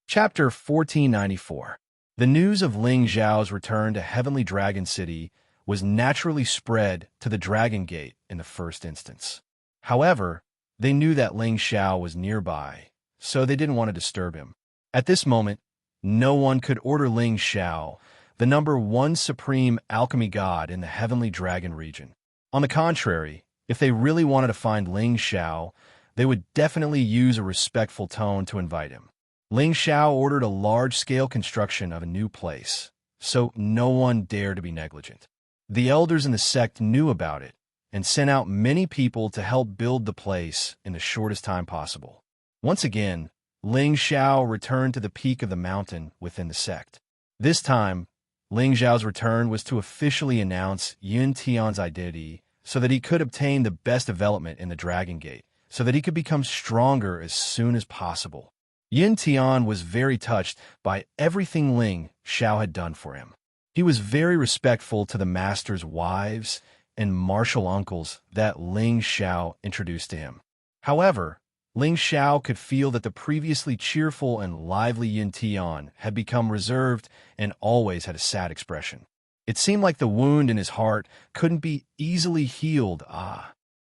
Chapter 1494. The news of Ling Xiao's return to Heavenly Dragon City was naturally spread to the Dragon Gate in the first instance. However, they knew that Ling Xiao was nearby, so they didn't want to disturb him. At this moment, no one could order Ling Xiao, the number one supreme alchemy god in the Heavenly Dragon region. On the contrary, if they really wanted to find Ling Xiao, they would definitely use a respectful tone to invite him. Ling Xiao ordered a large-scale construction of a new place, so no one dared to be negligent. The elders in the sect knew about it and sent out many people to help build the place in the shortest time possible. Once again, Ling Xiao returned to the peak of the mountain within the sect. This time, Ling Xiao's return was to officially announce Yun Tian's identity so that he could obtain the best development in the Dragon Gate, so that he could become stronger as soon as possible. Yun Tian was very touched by everything Ling Xiao had done for him. He was very respectful to the master's wives and martial uncles that Ling Xiao introduced to him. However, Ling Xiao could feel that the previously cheerful and lively Yun Tian had become reserved and always had a sad expression. It seemed like the wound in his heart couldn't be easily healed.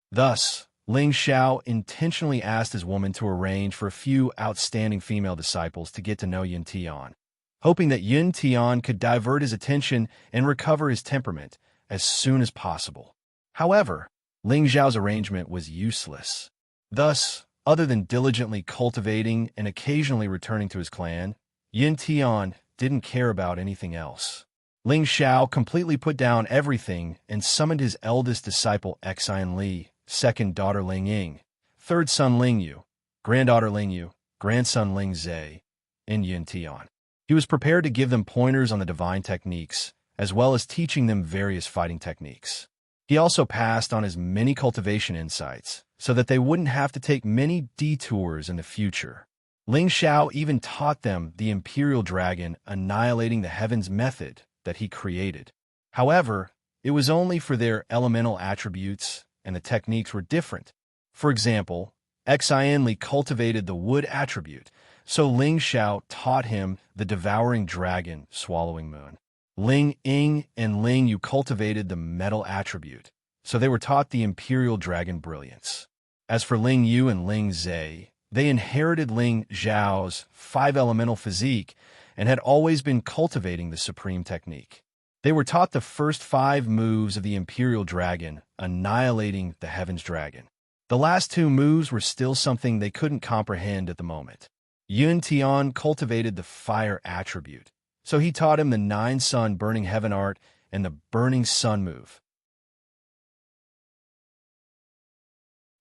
Thus, Ling Xiao intentionally asked his woman to arrange for a few outstanding female disciples to get to know Yun Tian, hoping that Yun Tian could divert his attention and recover his temperament as soon as possible. However, Ling Xiao's arrangement was useless. Thus, other than diligently cultivating and occasionally returning to his clan, Yun Tian didn't care about anything else. Ling Xiao completely put down everything and summoned his eldest disciple Xian Li, second daughter Ling Ying, third son Ling Yu, granddaughter Ling Yu, grandson Ling Zhe, and Yun Tian. He was prepared to give them pointers on the divine techniques, as well as teaching them various fighting techniques. He also passed on his many cultivation insights so that they wouldn't have to take many detours in the future. Ling Xiao even taught them the Imperial Dragon annihilating the heavens method that he created. However, it was only for their elemental attributes, and the techniques were different. For example, Xianxia cultivated the wood attribute, so Ling Xiao taught him the devouring dragon swallowing moon. Ling Ying and Ling Yu cultivated the metal attribute, so they were taught the Imperial Dragon brilliance. As for Ling Yu and Ling Zhe, they inherited Ling Zhao's five-elemental physique and had always been cultivating the supreme technique. They were taught the first 5 moves of the Imperial Dragon, annihilating the Heaven's Dragon. The last 2 moves were still something they couldn't comprehend at the moment. Yun Tian cultivated the fire attribute, so he taught him the 9-sun burning heaven art and the burning sun move.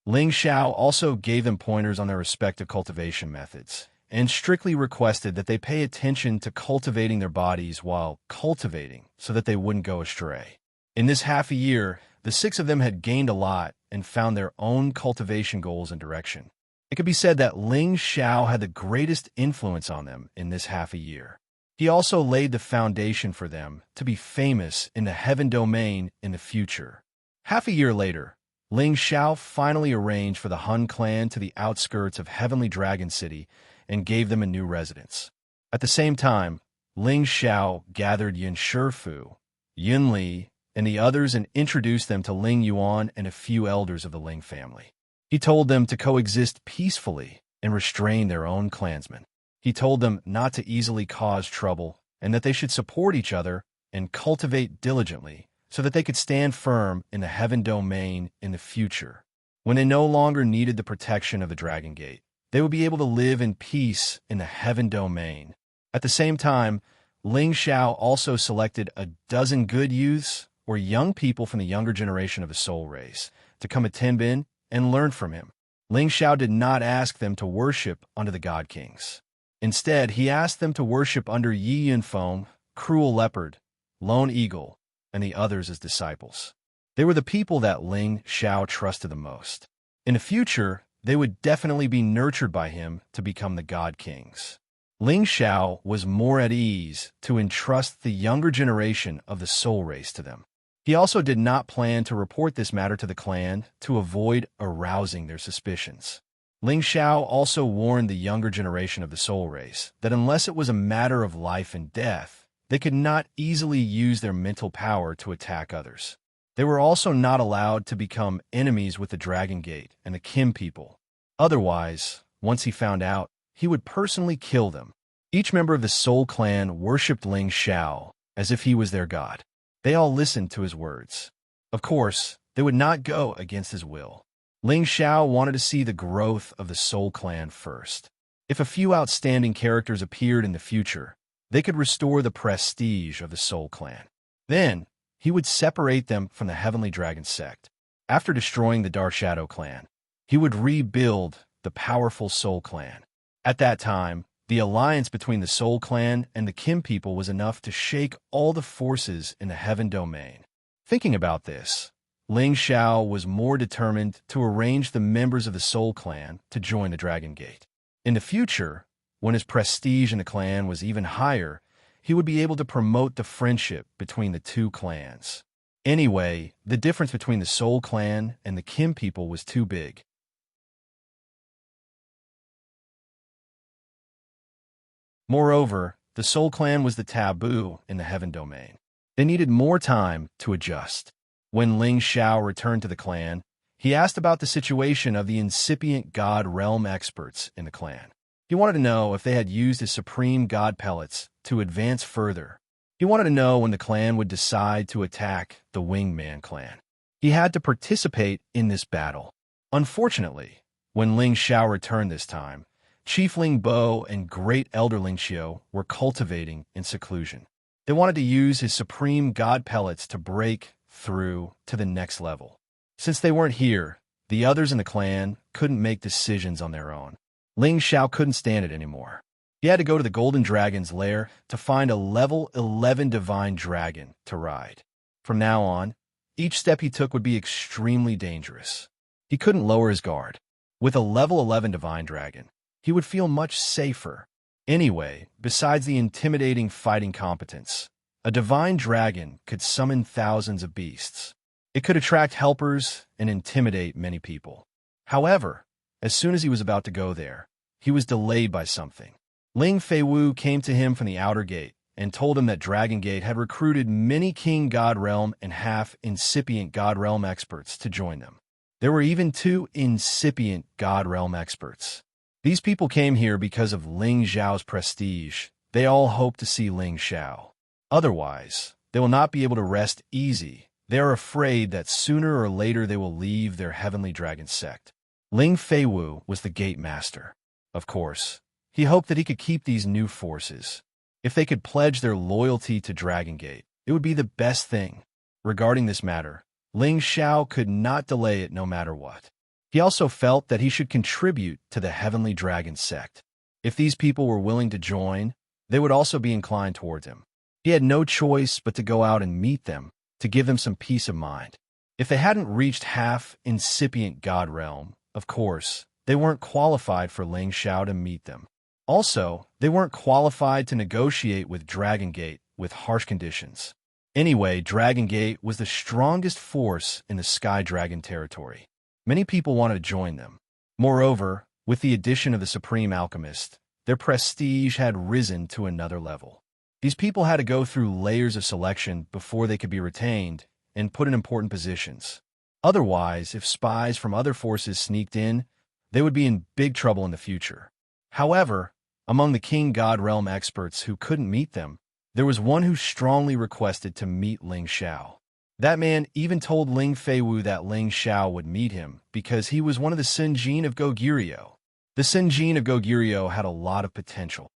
Ling Xiao also gave them pointers on their respective cultivation methods, and strictly requested that they pay attention to cultivating their bodies while cultivating so that they wouldn't go astray. In this half a year, the 6 of them had gained a lot and found their own cultivation goals and direction. It could be said that Ling Xiao had the greatest influence on them in this half a year. He also laid the foundation for them to be famous in the heaven domain in the future. Half a year later, Ling Xiao finally arranged for the Han clan to the outskirts of Heavenly Dragon City and gave them a new residence. At the same time, Ling Xiao gathered Yin Shifu, Yin Li, and the others and introduced them to Ling Yuan and a few elders of the Ling family. He told them to coexist peacefully and restrain their own clansmen. He told them not to easily cause trouble and that they should support each other and cultivate diligently so that they could stand firm in the heaven domain in the future. When they no longer needed the protection of the Dragon Gate, they would be able to live in peace in the heaven domain. At the same time, Ling Xiao also selected a dozen good youths or young people from the younger generation of the soul race to come attend Bin and learn from him. Ling Xiao did not ask them to worship under the God Kings. Instead, he asked them to worship under Yi Yunfeng, Cruel Leopard, Lone Eagle, and the others as disciples. They were the people that Ling Xiao trusted the most. In the future, they would definitely be nurtured by him to become the God Kings. Ling Xiao was more at ease to entrust the younger generation of the soul race to them. He also did not plan to report this matter to the clan to avoid arousing their suspicions. Ling Xiao also warned the younger generation of the soul race that unless it was a matter of life and death, they could not easily use their mental power to attack others. They were also not allowed to become enemies with the Dragon Gate and the Kim people. Otherwise, once he found out, he would personally kill them. Each member of the Soul Clan worshipped Ling Xiao as if he was their god. They all listened to his words. Of course, they would not go against his will. Ling Xiao wanted to see the growth of the Soul Clan first. If a few outstanding characters appeared in the future, they could restore the prestige of the Soul Clan. Then, he would separate them from the Heavenly Dragon sect. After destroying the Dark Shadow clan, he would rebuild the powerful Soul Clan. At that time, the alliance between the Soul Clan and the Kim people was enough to shake all the forces in the Heaven domain. Thinking about this, Ling Xiao was more determined to arrange the members of the Soul Clan to join the Dragon Gate. In the future, when his prestige in the clan was even higher, he would be able to promote the friendship between the 2 clans. Anyway, the difference between the Soul Clan and the Kim people was too big. Moreover, the Soul Clan was the taboo in the Heaven domain. They needed more time to adjust. When Ling Xiao returned to the clan, he asked about the situation of the incipient God Realm experts in the clan. He wanted to know if they had used his supreme God pellets to advance further. He wanted to know when the clan would decide to attack the Wingman clan. He had to participate in this battle. Unfortunately, when Ling Xiao returned this time, Chief Ling Bo and Great Elder Ling Xiu were cultivating in seclusion. They wanted to use his supreme God pellets to break through to the next level. Since they weren't here, the others in the clan couldn't make decisions on their own. Ling Xiao couldn't stand it anymore. He had to go to the Golden Dragon's lair to find a level 11 divine dragon to ride. From now on, Each step he took would be extremely dangerous. He couldn't lower his guard. With a level 11 Divine Dragon, he would feel much safer. Anyway, besides the intimidating fighting competence, a Divine Dragon could summon thousands of beasts. It could attract helpers and intimidate many people. However, as soon as he was about to go there, he was delayed by something. Ling Feiwu came to him from the outer gate and told him that Dragon Gate had recruited many King God Realm and half-incipient God Realm experts to join them. There were even 2 incipient God Realm experts. These people came here because of Ling Xiao's prestige. They all hope to see Ling Xiao. Otherwise, they will not be able to rest easy. They are afraid that sooner or later they will leave their Heavenly Dragon sect. Ling Feiwu was the Gate Master. Of course, he hoped that he could keep these new forces. If they could pledge their loyalty to Dragon Gate, it would be the best thing. Regarding this matter, Ling Xiao could not delay it no matter what. He also felt that he should contribute to the Heavenly Dragon sect. If these people were willing to join, they would also be inclined towards him. He had no choice but to go out and meet them, to give them some peace of mind. If they hadn't reached half-incipient God Realm, of course, they weren't qualified for Ling Xiao to meet them. Also, they weren't qualified to negotiate with Dragon Gate with harsh conditions. Anyway, Dragon Gate was the strongest force in the Sky Dragon territory. Many people wanted to join them. Moreover, with the addition of the Supreme Alchemist, their prestige had risen to another level. These people had to go through layers of selection before they could be retained and put in important positions. Otherwise, if spies from other forces sneaked in, they would be in big trouble in the future. However, among the King God Realm experts who couldn't meet them, there was one who strongly requested to meet Ling Xiao. That man even told Ling Feiwu that Ling Xiao would meet him because he was one of the Sinjin of Goguryeo. The Sinjin of Goguryeo had a lot of potential.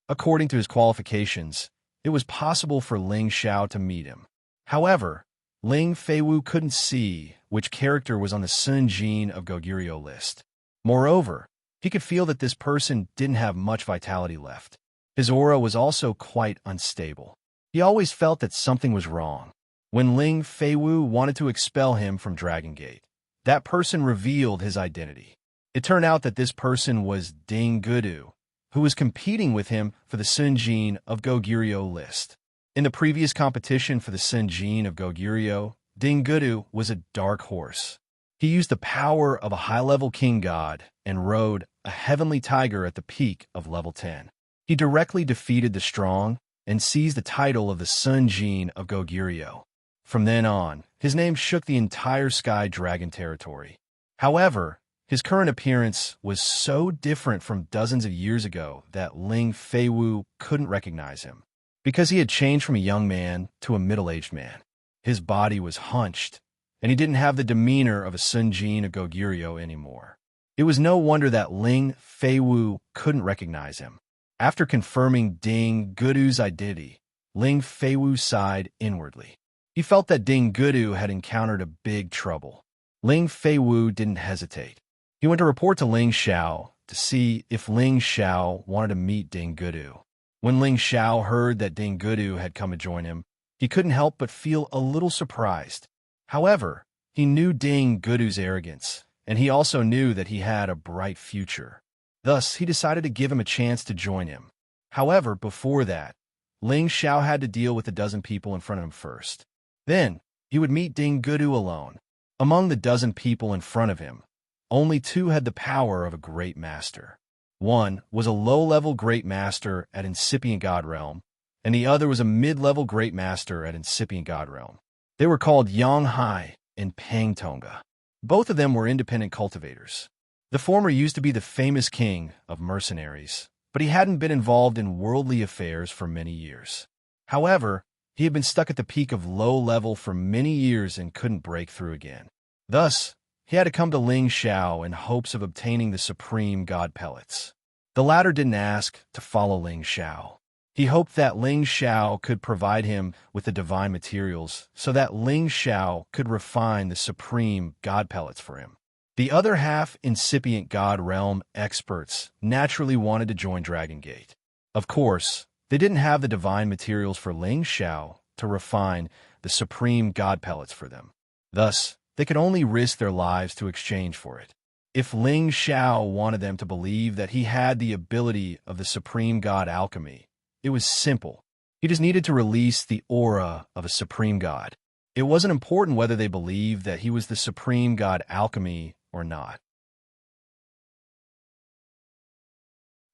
According to his qualifications, it was possible for Ling Xiao to meet him. However, Ling Feiwu couldn't see which character was on the Sinjin of Goguryeo list. Moreover, he could feel that this person didn't have much vitality left. His aura was also quite unstable. He always felt that something was wrong. When Ling Feiwu wanted to expel him from Dragon Gate, that person revealed his identity. It turned out that this person was Ding Gudu, who was competing with him for the Sinjin of Goguryeo list. In the previous competition for the Sinjin of Goguryeo, Ding Gudu was a dark horse. He used the power of a high-level king god and rode a heavenly tiger at the peak of level 10. He directly defeated the strong and seized the title of the Sinjin of Goguryeo. From then on, his name shook the entire Sky Dragon territory. However, his current appearance was so different from dozens of years ago that Ling Feiwu couldn't recognize him, because he had changed from a young man to a middle-aged man. His body was hunched, and he didn't have the demeanor of a Sinjin of Goguryeo anymore. It was no wonder that Ling Feiwu couldn't recognize him. After confirming Ding Gudu's identity, Ling Feiwu sighed inwardly. He felt that Ding Gudu had encountered a big trouble. Ling Feiwu didn't hesitate. He went to report to Ling Xiao to see if Ling Xiao wanted to meet Ding Gudu. When Ling Xiao heard that Ding Gudu had come to join him, he couldn't help but feel a little surprised. However, he knew Ding Gudu's arrogance, and he also knew that he had a bright future. Thus, he decided to give him a chance to join him. However, before that, Ling Xiao had to deal with a dozen people in front of him first. Then, he would meet Ding Gudu alone. Among the dozen people in front of him, only 2 had the power of a great master. One was a low-level great master at Incipient God Realm, and the other was a mid-level great master at Incipient God Realm. They were called Yang Hai and Pang Tonga. Both of them were independent cultivators. The former used to be the famous king of mercenaries, but he hadn't been involved in worldly affairs for many years. However, he had been stuck at the peak of low level for many years and couldn't break through again. Thus, he had to come to Ling Xiao in hopes of obtaining the supreme god pellets. The latter didn't ask to follow Ling Xiao. He hoped that Ling Xiao could provide him with the divine materials so that Ling Xiao could refine the supreme god pellets for him. The other half-incipient God Realm experts naturally wanted to join Dragon Gate. Of course, they didn't have the divine materials for Ling Xiao, to refine the supreme god pellets for them. Thus, they could only risk their lives to exchange for it. If Ling Xiao wanted them to believe that he had the ability of the supreme god alchemy, it was simple. He just needed to release the aura of a supreme god. It wasn't important whether they believed that he was the supreme god alchemy or not.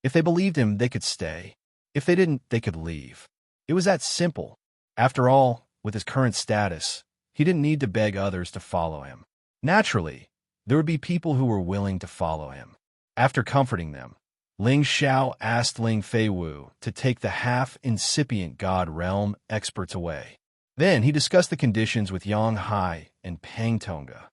If they believed him, they could stay. If they didn't, they could leave. It was that simple. After all, with his current status, he didn't need to beg others to follow him. Naturally, there would be people who were willing to follow him. After comforting them, Ling Xiao asked Ling Feiwu to take the half-incipient god realm experts away. Then he discussed the conditions with Yang Hai and Pang Tonga.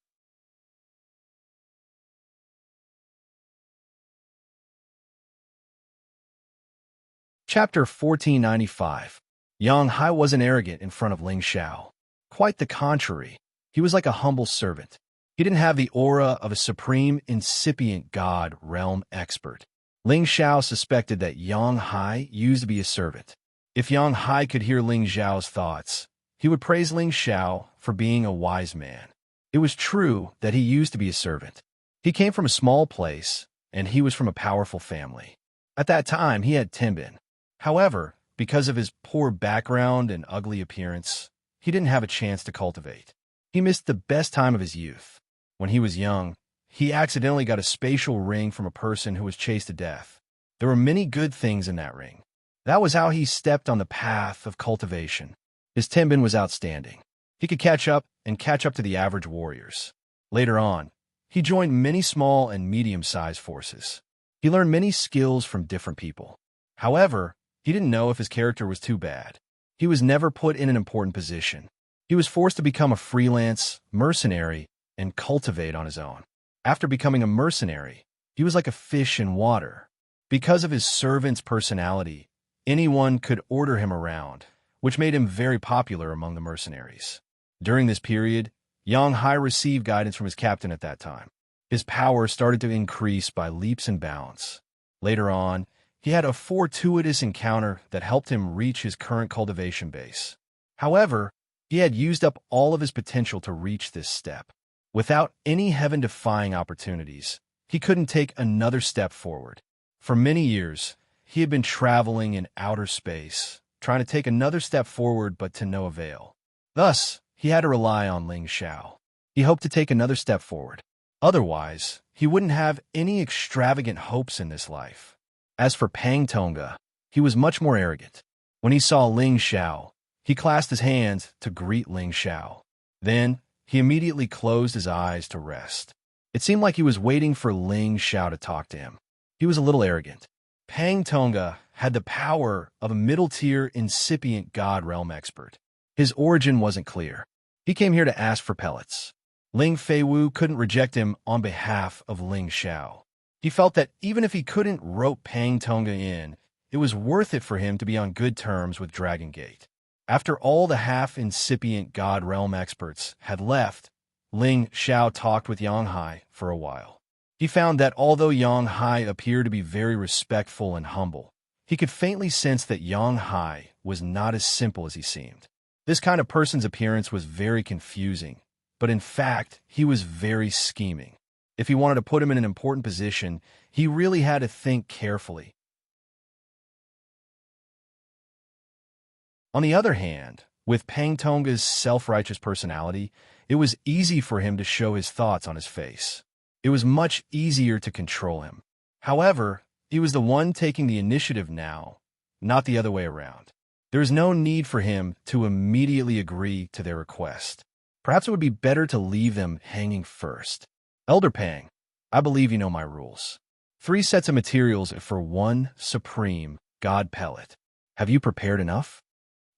Chapter 1495. Yang Hai wasn't arrogant in front of Ling Xiao. Quite the contrary. He was like a humble servant. He didn't have the aura of a supreme incipient god realm expert. Ling Xiao suspected that Yang Hai used to be a servant. If Yang Hai could hear Ling Xiao's thoughts, he would praise Ling Xiao for being a wise man. It was true that he used to be a servant. He came from a small place, and he was from a powerful family. At that time, he had Timbin. However, because of his poor background and ugly appearance, he didn't have a chance to cultivate. He missed the best time of his youth. When he was young, he accidentally got a spatial ring from a person who was chased to death. There were many good things in that ring. That was how he stepped on the path of cultivation. His Timbin was outstanding. He could catch up to the average warriors. Later on, he joined many small and medium-sized forces. He learned many skills from different people. However, he didn't know if his character was too bad. He was never put in an important position. He was forced to become a freelance mercenary and cultivate on his own. After becoming a mercenary, he was like a fish in water. Because of his servant's personality, anyone could order him around, which made him very popular among the mercenaries. During this period, Yang Hai received guidance from his captain at that time. His power started to increase by leaps and bounds. Later on, he had a fortuitous encounter that helped him reach his current cultivation base. However, he had used up all of his potential to reach this step. Without any heaven-defying opportunities, he couldn't take another step forward. For many years, he had been traveling in outer space, trying to take another step forward but to no avail. Thus, he had to rely on Ling Xiao. He hoped to take another step forward. Otherwise, he wouldn't have any extravagant hopes in this life. As for Pang Tonga, he was much more arrogant. When he saw Ling Xiao, he clasped his hands to greet Ling Xiao. Then, he immediately closed his eyes to rest. It seemed like he was waiting for Ling Xiao to talk to him. He was a little arrogant. Pang Tonga had the power of a middle-tier incipient god realm expert. His origin wasn't clear. He came here to ask for pellets. Ling Feiwu couldn't reject him on behalf of Ling Xiao. He felt that even if he couldn't rope Pang Tonga in, it was worth it for him to be on good terms with Dragon Gate. After all the half-incipient god realm experts had left, Ling Xiao talked with Yang Hai for a while. He found that although Yang Hai appeared to be very respectful and humble, he could faintly sense that Yang Hai was not as simple as he seemed. This kind of person's appearance was very confusing, but in fact, he was very scheming. If he wanted to put him in an important position, he really had to think carefully. On the other hand, with Pang Tonga's self-righteous personality, it was easy for him to show his thoughts on his face. It was much easier to control him. However, he was the one taking the initiative now, not the other way around. There is no need for him to immediately agree to their request. Perhaps it would be better to leave them hanging first. Elder Pang, I believe you know my rules. 3 sets of materials for 1 supreme god pellet. Have you prepared enough?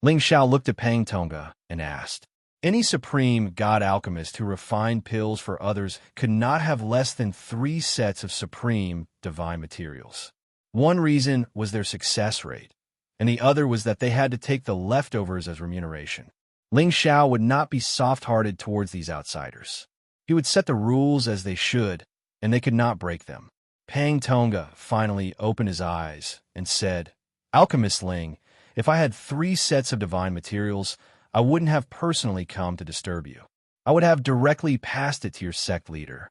Ling Xiao looked at Pang Tonga and asked. Any supreme god alchemist who refined pills for others could not have less than 3 sets of supreme divine materials. One reason was their success rate, and the other was that they had to take the leftovers as remuneration. Ling Xiao would not be soft-hearted towards these outsiders. He would set the rules as they should, and they could not break them. Pang Tonga finally opened his eyes and said, Alchemist Ling, if I had 3 sets of divine materials, I wouldn't have personally come to disturb you. I would have directly passed it to your sect leader.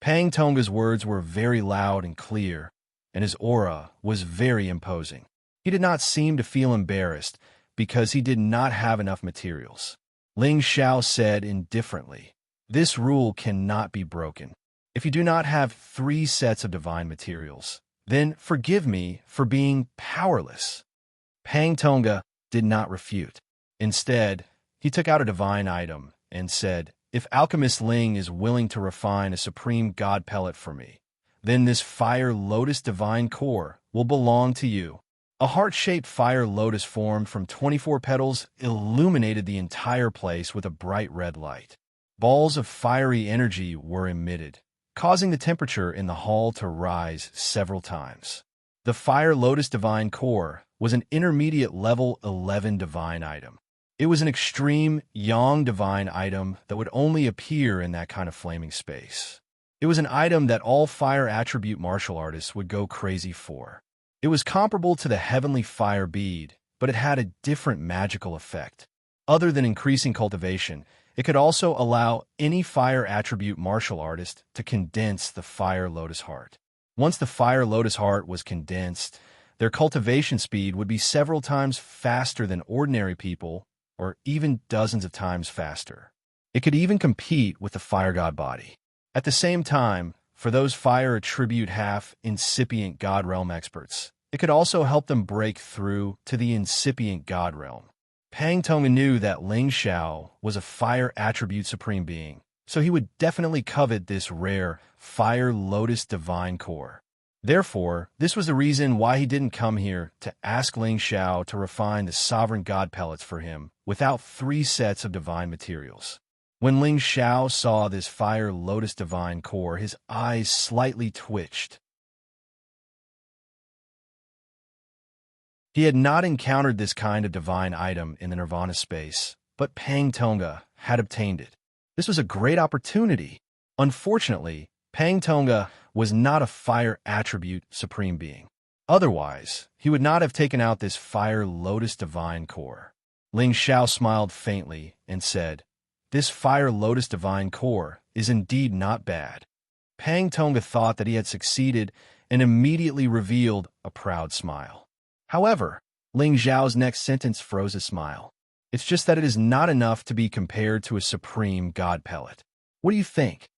Pang Tongga's words were very loud and clear, and his aura was very imposing. He did not seem to feel embarrassed because he did not have enough materials. Ling Xiao said indifferently, "This rule cannot be broken. If you do not have 3 sets of divine materials, then forgive me for being powerless." Pang Tongga did not refute. Instead, he took out a divine item and said, "If Alchemist Ling is willing to refine a supreme god pellet for me, then this fire lotus divine core will belong to you." A heart-shaped fire lotus formed from 24 petals illuminated the entire place with a bright red light. Balls of fiery energy were emitted, causing the temperature in the hall to rise several times. The fire lotus divine core was an intermediate level 11 divine item. It was an extreme yang divine item that would only appear in that kind of flaming space. It was an item that all fire attribute martial artists would go crazy for. It was comparable to the heavenly fire bead, but it had a different magical effect. Other than increasing cultivation, it could also allow any fire attribute martial artist to condense the fire lotus heart. Once the fire lotus heart was condensed, their cultivation speed would be several times faster than ordinary people, or even dozens of times faster. It could even compete with the fire god body. At the same time, for those fire attribute half-incipient god realm experts, it could also help them break through to the incipient god realm. Pang Tongga knew that Ling Xiao was a fire attribute supreme being, so he would definitely covet this rare fire lotus divine core. Therefore, this was the reason why he didn't come here to ask Ling Xiao to refine the sovereign god pellets for him without 3 sets of divine materials. When Ling Xiao saw this fire lotus divine core, his eyes slightly twitched. He had not encountered this kind of divine item in the Nirvana space, but Pang Tongga had obtained it. This was a great opportunity. Unfortunately, Pang Tongga was not a fire attribute supreme being. Otherwise, he would not have taken out this fire lotus divine core. Ling Xiao smiled faintly and said, "This fire lotus divine core is indeed not bad." Pang Tongga thought that he had succeeded and immediately revealed a proud smile. However, Ling Xiao's next sentence froze his smile. "It's just that it is not enough to be compared to a supreme god pellet. What do you think?"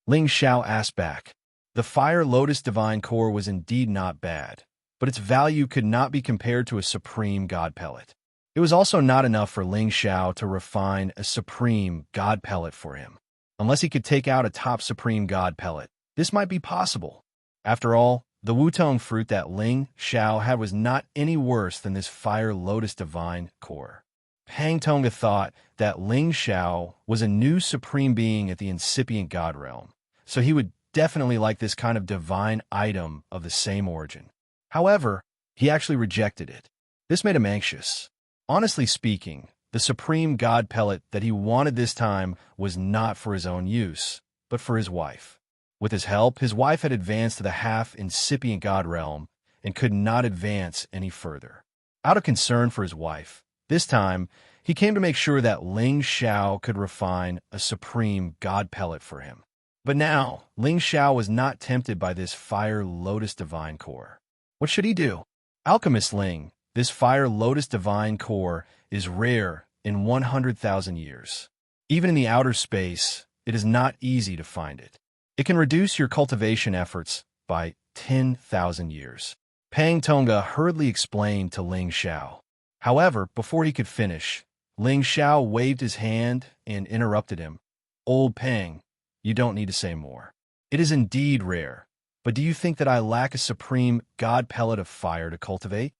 Ling Xiao asked back. The fire lotus divine core was indeed not bad, but its value could not be compared to a supreme god pellet. It was also not enough for Ling Xiao to refine a supreme god pellet for him. Unless he could take out a top supreme god pellet, this might be possible. After all, the Wutong fruit that Ling Xiao had was not any worse than this fire lotus divine core. Pang Tongga thought that Ling Xiao was a new supreme being at the incipient god realm, so he would definitely like this kind of divine item of the same origin. However, he actually rejected it. This made him anxious. Honestly speaking, the supreme god pellet that he wanted this time was not for his own use, but for his wife. With his help, his wife had advanced to the half-incipient god realm and could not advance any further. Out of concern for his wife, this time, he came to make sure that Ling Xiao could refine a supreme god pellet for him. But now, Ling Xiao was not tempted by this fire lotus divine core. What should he do? Alchemist Ling, this fire lotus divine core is rare in 100,000 years. Even in the outer space, it is not easy to find it. It can reduce your cultivation efforts by 10,000 years. Pang Tongga hurriedly explained to Ling Xiao. However, before he could finish, Ling Xiao waved his hand and interrupted him. "Old Pang, you don't need to say more. It is indeed rare, but do you think that I lack a supreme god pellet of fire to cultivate?"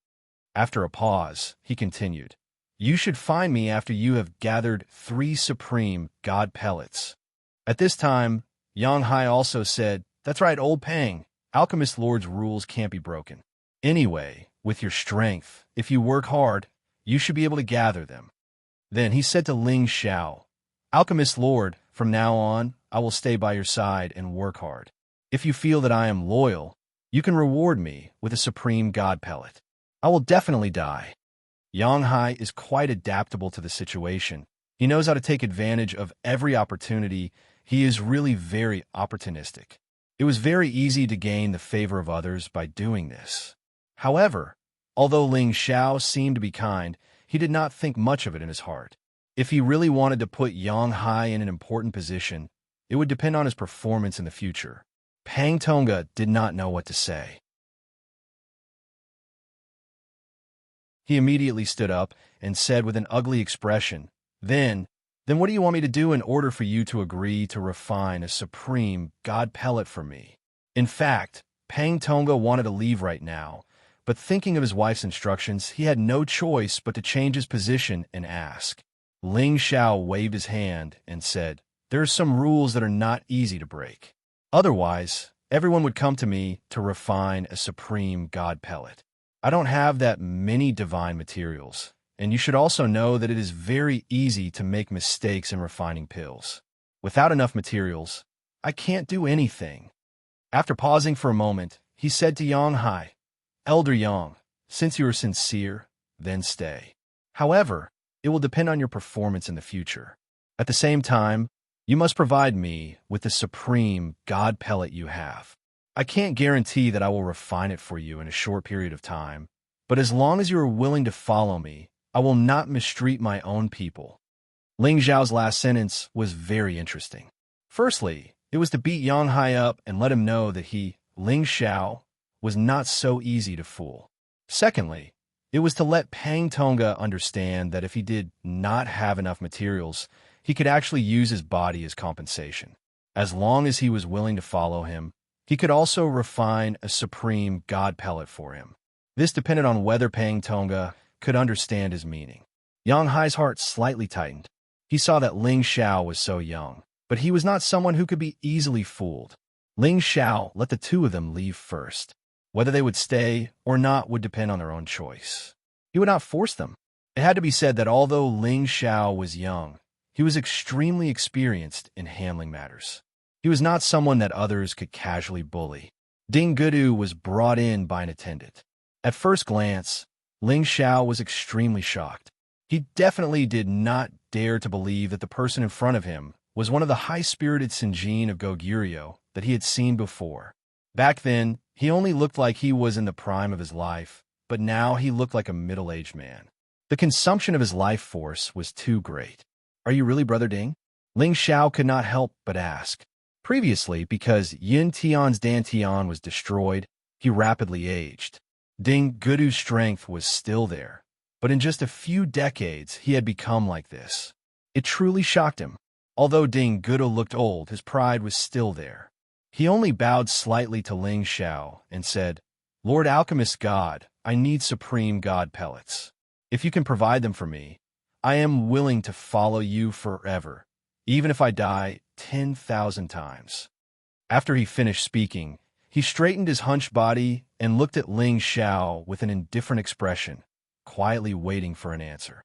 After a pause, he continued, "You should find me after you have gathered 3 supreme god pellets." At this time, Yang Hai also said, "That's right, old Pang. Alchemist Lord's rules can't be broken. Anyway, with your strength, if you work hard, you should be able to gather them." Then he said to Ling Xiao, "Alchemist Lord, from now on, I will stay by your side and work hard. If you feel that I am loyal, you can reward me with a supreme god pellet. I will definitely die." Yanghai is quite adaptable to the situation. He knows how to take advantage of every opportunity. He is really very opportunistic. It was very easy to gain the favor of others by doing this. However, although Ling Xiao seemed to be kind, he did not think much of it in his heart. If he really wanted to put Yanghai in an important position, it would depend on his performance in the future. Pang Tonga did not know what to say. He immediately stood up and said with an ugly expression, Then what do you want me to do in order for you to agree to refine a supreme god pellet for me? In fact, Pang Tonga wanted to leave right now, but thinking of his wife's instructions, he had no choice but to change his position and ask. Ling Xiao waved his hand and said, There are some rules that are not easy to break. Otherwise, everyone would come to me to refine a supreme god pellet. I don't have that many divine materials, and you should also know that it is very easy to make mistakes in refining pills. Without enough materials, I can't do anything. After pausing for a moment, he said to Yanghai, Elder Yang, since you are sincere, then stay. However, it will depend on your performance in the future. At the same time, you must provide me with the supreme god pellet you have. I can't guarantee that I will refine it for you in a short period of time, but as long as you are willing to follow me, I will not mistreat my own people. Ling Zhao's last sentence was very interesting. Firstly, it was to beat Yanghai up and let him know that he, Ling Xiao, was not so easy to fool. Secondly, it was to let Pang Tonga understand that if he did not have enough materials, he could actually use his body as compensation. As long as he was willing to follow him, he could also refine a supreme god pellet for him. This depended on whether Pang Tonga could understand his meaning. Yanghai's heart slightly tightened. He saw that Ling Xiao was so young, but he was not someone who could be easily fooled. Ling Xiao let the two of them leave first. Whether they would stay or not would depend on their own choice. He would not force them. It had to be said that although Ling Xiao was young, he was extremely experienced in handling matters. He was not someone that others could casually bully. Ding Gudu was brought in by an attendant. At first glance, Ling Xiao was extremely shocked. He definitely did not dare to believe that the person in front of him was one of the high-spirited Sinjin of Goguryeo that he had seen before. Back then, he only looked like he was in the prime of his life, but now he looked like a middle-aged man. The consumption of his life force was too great. Are you really Brother Ding? Ling Xiao could not help but ask. Previously, because Yin Tian's Dantian was destroyed, he rapidly aged. Ding Gudu's strength was still there, but in just a few decades he had become like this. It truly shocked him. Although Ding Gudu looked old, his pride was still there. He only bowed slightly to Ling Xiao and said, Lord Alchemist God, I need supreme god pellets. If you can provide them for me, I am willing to follow you forever, even if I die 10,000 times. After he finished speaking, he straightened his hunched body and looked at Ling Xiao with an indifferent expression, quietly waiting for an answer.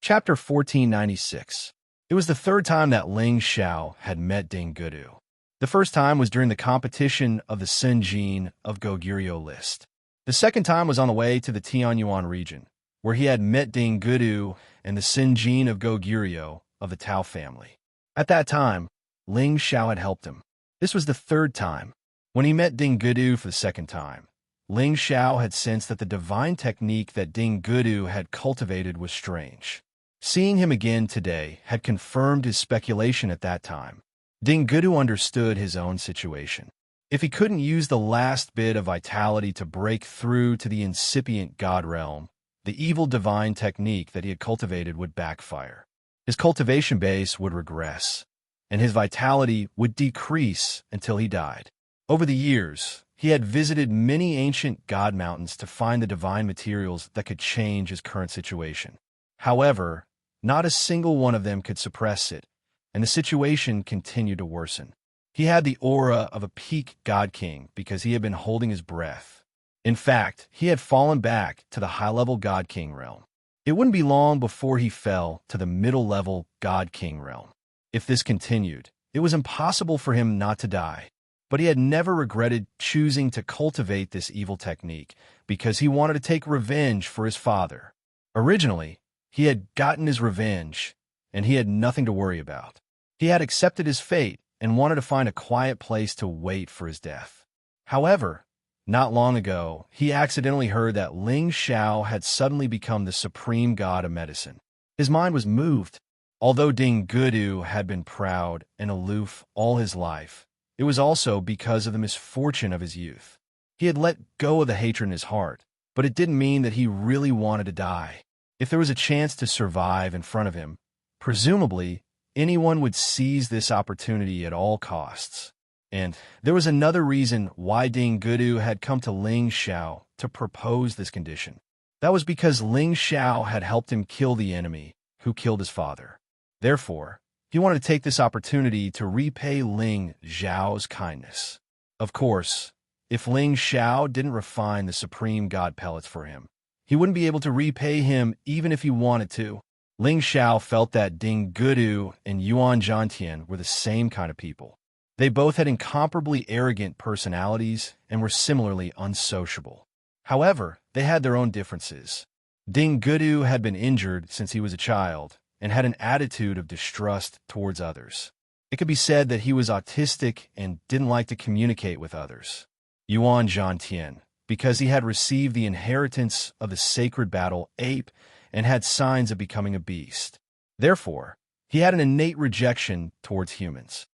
Chapter 1496. It was the third time that Ling Xiao had met Ding Gudu. The first time was during the competition of the Sinjin of Goguryeo list. The second time was on the way to the Tianyuan region, where he had met Ding Gudu and the Sinjin of Goguryeo of the Tao family. At that time, Ling Xiao had helped him. This was the third time. When he met Ding Gudu for the second time, Ling Xiao had sensed that the divine technique that Ding Gudu had cultivated was strange. Seeing him again today had confirmed his speculation at that time. Ding Gudu understood his own situation. If he couldn't use the last bit of vitality to break through to the incipient god realm, the evil divine technique that he had cultivated would backfire. His cultivation base would regress, and his vitality would decrease until he died. Over the years, he had visited many ancient god mountains to find the divine materials that could change his current situation. However, not a single one of them could suppress it, and the situation continued to worsen. He had the aura of a peak god king because he had been holding his breath. In fact, he had fallen back to the high-level god king realm. It wouldn't be long before he fell to the middle-level god king realm. If this continued, it was impossible for him not to die. But he had never regretted choosing to cultivate this evil technique because he wanted to take revenge for his father. Originally, he had gotten his revenge, and he had nothing to worry about. He had accepted his fate and wanted to find a quiet place to wait for his death. However, not long ago, he accidentally heard that Ling Xiao had suddenly become the supreme god of medicine. His mind was moved. Although Ding Gudu had been proud and aloof all his life, it was also because of the misfortune of his youth. He had let go of the hatred in his heart, but it didn't mean that he really wanted to die. If there was a chance to survive in front of him, presumably, anyone would seize this opportunity at all costs. And there was another reason why Ding Gudu had come to Ling Xiao to propose this condition. That was because Ling Xiao had helped him kill the enemy who killed his father. Therefore, he wanted to take this opportunity to repay Ling Xiao's kindness. Of course, if Ling Xiao didn't refine the supreme god pellets for him, he wouldn't be able to repay him even if he wanted to. Ling Xiao felt that Ding Gudu and Yuan Zhantian were the same kind of people. They both had incomparably arrogant personalities and were similarly unsociable. However, they had their own differences. Ding Gudu had been injured since he was a child and had an attitude of distrust towards others. It could be said that he was autistic and didn't like to communicate with others. Yuan Zhantian, because he had received the inheritance of the sacred battle ape and had signs of becoming a beast. Therefore, he had an innate rejection towards humans.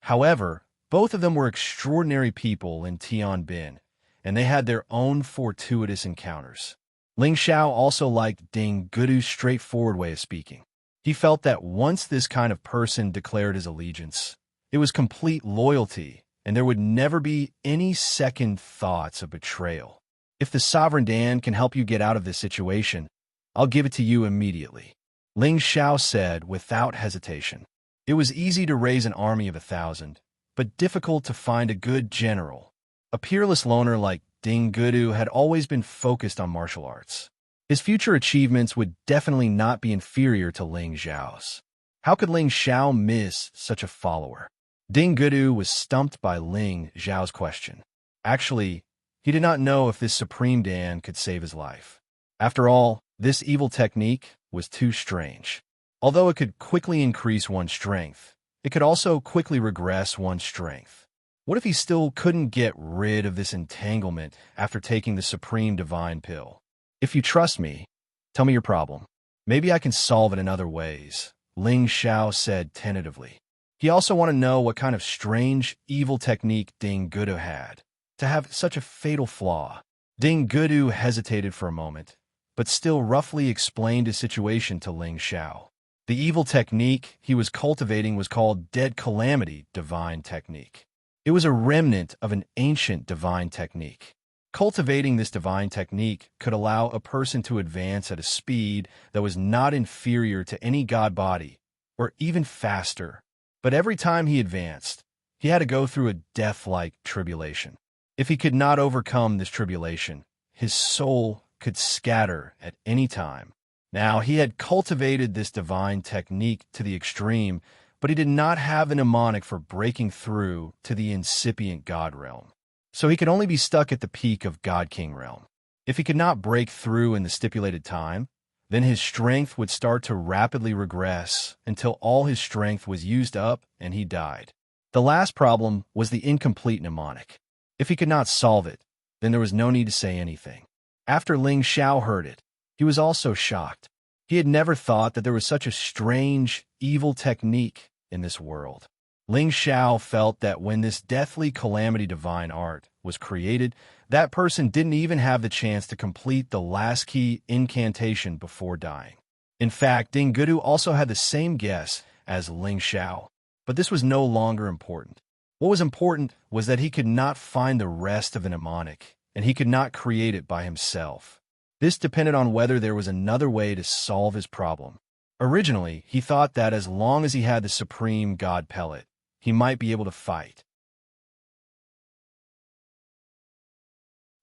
However, both of them were extraordinary people in Tianbin, and they had their own fortuitous encounters. Ling Xiao also liked Ding Gudu's straightforward way of speaking. He felt that once this kind of person declared his allegiance, it was complete loyalty, and there would never be any second thoughts of betrayal. If the Sovereign Dan can help you get out of this situation, I'll give it to you immediately, Ling Xiao said without hesitation. It was easy to raise an army of 1,000, but difficult to find a good general. A peerless loner like Ding Gudu had always been focused on martial arts. His future achievements would definitely not be inferior to Ling Xiao's. How could Ling Xiao miss such a follower? Ding Gudu was stumped by Ling Xiao's question. Actually, he did not know if this Supreme Dan could save his life. After all, this evil technique was too strange. Although it could quickly increase one's strength, it could also quickly regress one's strength. What if he still couldn't get rid of this entanglement after taking the Supreme Divine Pill? If you trust me, tell me your problem. Maybe I can solve it in other ways, Ling Xiao said tentatively. He also wanted to know what kind of strange, evil technique Ding Gudu had to have such a fatal flaw. Ding Gudu hesitated for a moment, but still roughly explained his situation to Ling Xiao. The evil technique he was cultivating was called Dead Calamity Divine Technique. It was a remnant of an ancient divine technique. Cultivating this divine technique could allow a person to advance at a speed that was not inferior to any god body, or even faster. But every time he advanced, he had to go through a death-like tribulation. If he could not overcome this tribulation, his soul could scatter at any time. Now, he had cultivated this divine technique to the extreme, but he did not have a mnemonic for breaking through to the incipient God realm. So he could only be stuck at the peak of God King realm. If he could not break through in the stipulated time, then his strength would start to rapidly regress until all his strength was used up and he died. The last problem was the incomplete mnemonic. If he could not solve it, then there was no need to say anything. After Ling Xiao heard it, he was also shocked. He had never thought that there was such a strange, evil technique in this world. Ling Xiao felt that when this deathly calamity divine art was created, that person didn't even have the chance to complete the last key incantation before dying. In fact, Ding Gudu also had the same guess as Ling Xiao, but this was no longer important. What was important was that he could not find the rest of the mnemonic, and he could not create it by himself. This depended on whether there was another way to solve his problem. Originally, he thought that as long as he had the supreme god pellet, he might be able to fight.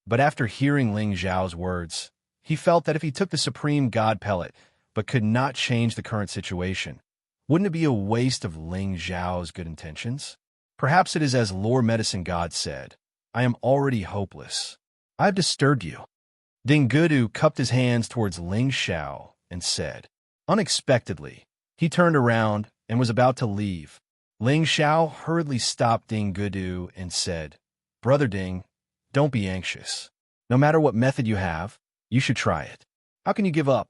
But after hearing Ling Xiao's words, he felt that if he took the supreme god pellet but could not change the current situation, Wouldn't it be a waste of Ling Xiao's good intentions? Perhaps it is as Lore Medicine God said, I am already hopeless. I have disturbed you. Ding Gudu cupped his hands towards Ling Xiao and said, unexpectedly, he turned around and was about to leave. Ling Xiao hurriedly stopped Ding Gudu and said, Brother Ding, don't be anxious. No matter what method you have, you should try it. How can you give up?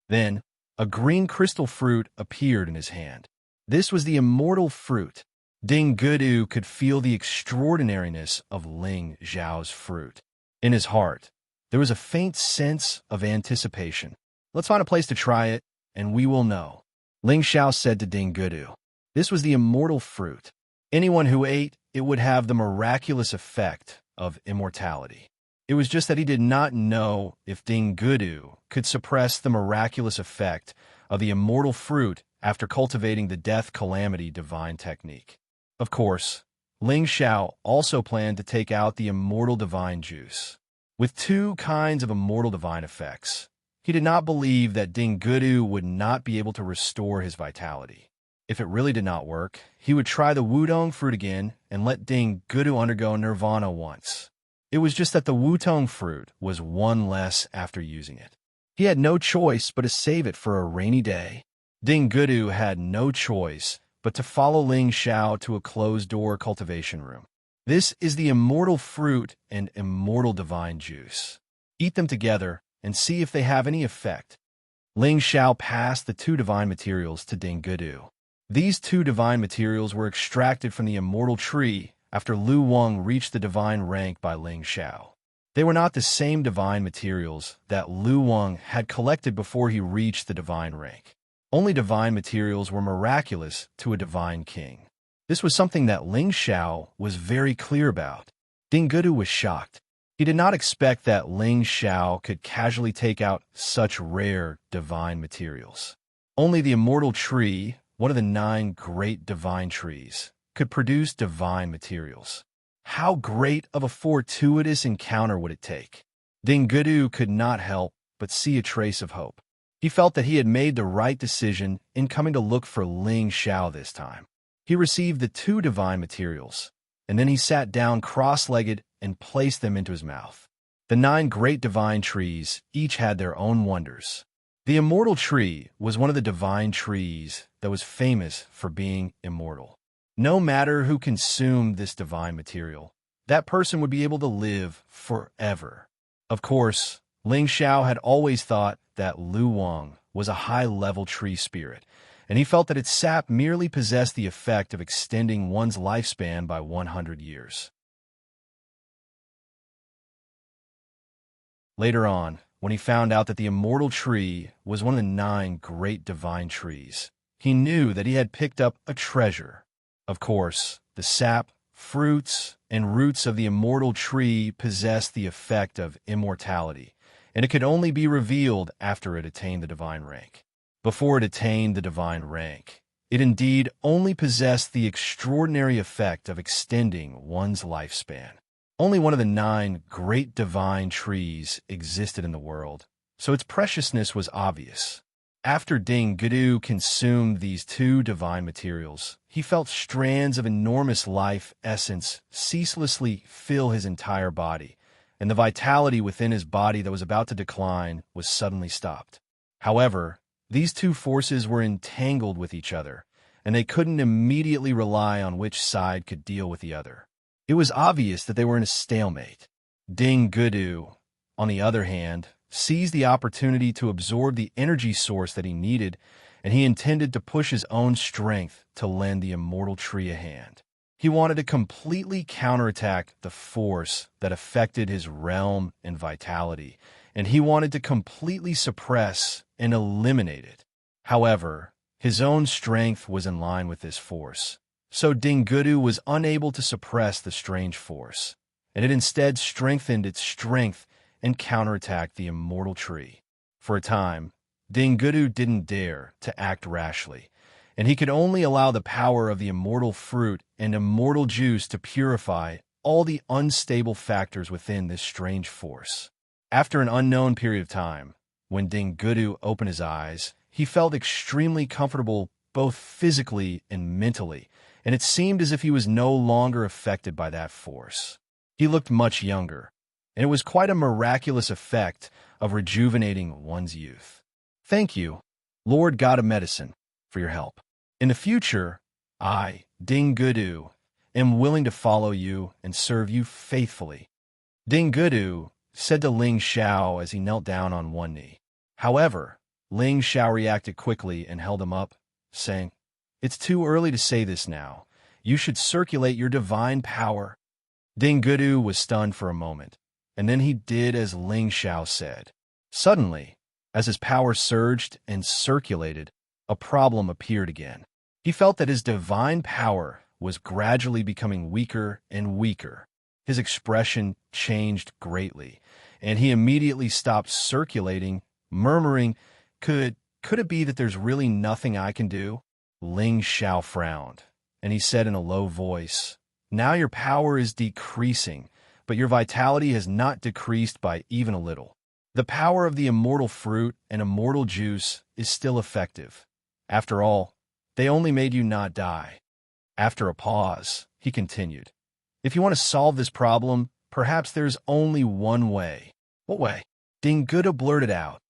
Then, a green crystal fruit appeared in his hand. This was the immortal fruit. Ding Gudu could feel the extraordinariness of Ling Xiao's fruit. In his heart, there was a faint sense of anticipation. Let's find a place to try it, and we will know. Ling Xiao said to Ding Gudu. This was the immortal fruit. Anyone who ate it would have the miraculous effect of immortality. It was just that he did not know if Ding Gudu could suppress the miraculous effect of the immortal fruit after cultivating the death calamity divine technique. Of course, Ling Xiao also planned to take out the immortal divine juice. With two kinds of immortal divine effects, he did not believe that Ding Gudu would not be able to restore his vitality. If it really did not work, he would try the Wudong fruit again and let Ding Gudu undergo nirvana once. It was just that the Wutong fruit was one less after using it. He had no choice but to save it for a rainy day. Ding Gudu had no choice but to follow Ling Xiao to a closed-door cultivation room. This is the immortal fruit and immortal divine juice. Eat them together and see if they have any effect. Ling Xiao passed the two divine materials to Ding Gudu. These two divine materials were extracted from the immortal tree after Lu Wang reached the divine rank by Ling Xiao. They were not the same divine materials that Lu Wang had collected before he reached the divine rank. Only divine materials were miraculous to a divine king. This was something that Ling Xiao was very clear about. Ding Gudu was shocked. He did not expect that Ling Xiao could casually take out such rare divine materials. Only the immortal tree, one of the 9 great divine trees, could produce divine materials. How great of a fortuitous encounter would it take? Ding Gudu could not help but see a trace of hope. He felt that he had made the right decision in coming to look for Ling Xiao this time. He received the 2 divine materials, and then he sat down cross-legged and placed them into his mouth. The 9 great divine trees each had their own wonders. The immortal tree was one of the divine trees that was famous for being immortal. No matter who consumed this divine material, that person would be able to live forever. Of course, Ling Xiao had always thought that Lu Wang was a high-level tree spirit, and he felt that its sap merely possessed the effect of extending one's lifespan by 100 years. Later on, when he found out that the immortal tree was one of the 9 great divine trees, he knew that he had picked up a treasure. Of course, the sap, fruits, and roots of the immortal tree possessed the effect of immortality, and it could only be revealed after it attained the divine rank. Before it attained the divine rank, it indeed only possessed the extraordinary effect of extending one's lifespan. Only one of the 9 great divine trees existed in the world, so its preciousness was obvious. After Ding Gudu consumed these 2 divine materials, he felt strands of enormous life essence ceaselessly fill his entire body, and the vitality within his body that was about to decline was suddenly stopped. However, these 2 forces were entangled with each other, and they couldn't immediately rely on which side could deal with the other. It was obvious that they were in a stalemate. Ding Gudu, on the other hand, seized the opportunity to absorb the energy source that he needed, and he intended to push his own strength to lend the immortal tree a hand. He wanted to completely counterattack the force that affected his realm and vitality, and he wanted to completely suppress and eliminate it. However, his own strength was in line with this force, so Ding Gudu was unable to suppress the strange force, and it instead strengthened its strength and counterattacked the immortal tree. For a time, Ding Gudu didn't dare to act rashly, and he could only allow the power of the immortal fruit and immortal juice to purify all the unstable factors within this strange force. After an unknown period of time, when Ding Gudu opened his eyes, he felt extremely comfortable both physically and mentally, and it seemed as if he was no longer affected by that force. He looked much younger, and it was quite a miraculous effect of rejuvenating one's youth. Thank you, Lord God of Medicine, for your help. In the future, I, Ding Gudu, am willing to follow you and serve you faithfully. Ding Gudu said to Ling Xiao as he knelt down on one knee. However, Ling Xiao reacted quickly and held him up, saying, "It's too early to say this now. You should circulate your divine power." Ding Gudu was stunned for a moment, and then he did as Ling Xiao said. Suddenly, as his power surged and circulated, a problem appeared again. He felt that his divine power was gradually becoming weaker and weaker. His expression changed greatly, and he immediately stopped circulating, murmuring, Could it be that there's really nothing I can do?" Ling Xiao frowned, and he said in a low voice, "Now your power is decreasing, but your vitality has not decreased by even a little. The power of the immortal fruit and immortal juice is still effective. After all, they only made you not die." After a pause, he continued, "If you want to solve this problem, perhaps there's only one way." "What way?" Ding Gudu blurted out.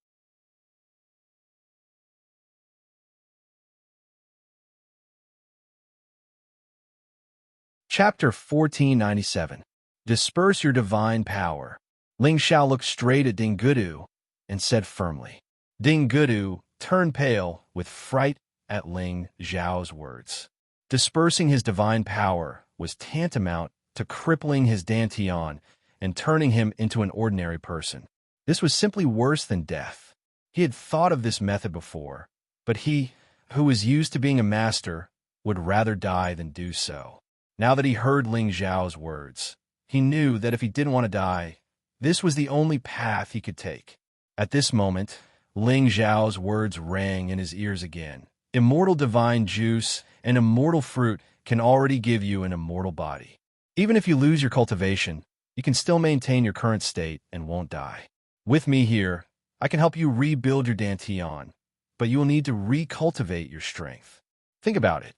Chapter 1497. Disperse your divine power. Ling Xiao looked straight at Ding Gudu and said firmly. Ding Gudu turned pale with fright at Ling Xiao's words. Dispersing his divine power was tantamount to crippling his dantian and turning him into an ordinary person. This was simply worse than death. He had thought of this method before, but he, who was used to being a master, would rather die than do so. Now that he heard Ling Xiao's words, he knew that if he didn't want to die, this was the only path he could take. At this moment, Ling Xiao's words rang in his ears again. Immortal divine juice and immortal fruit can already give you an immortal body. Even if you lose your cultivation, you can still maintain your current state and won't die. With me here, I can help you rebuild your dantian, but you will need to recultivate your strength. Think about it.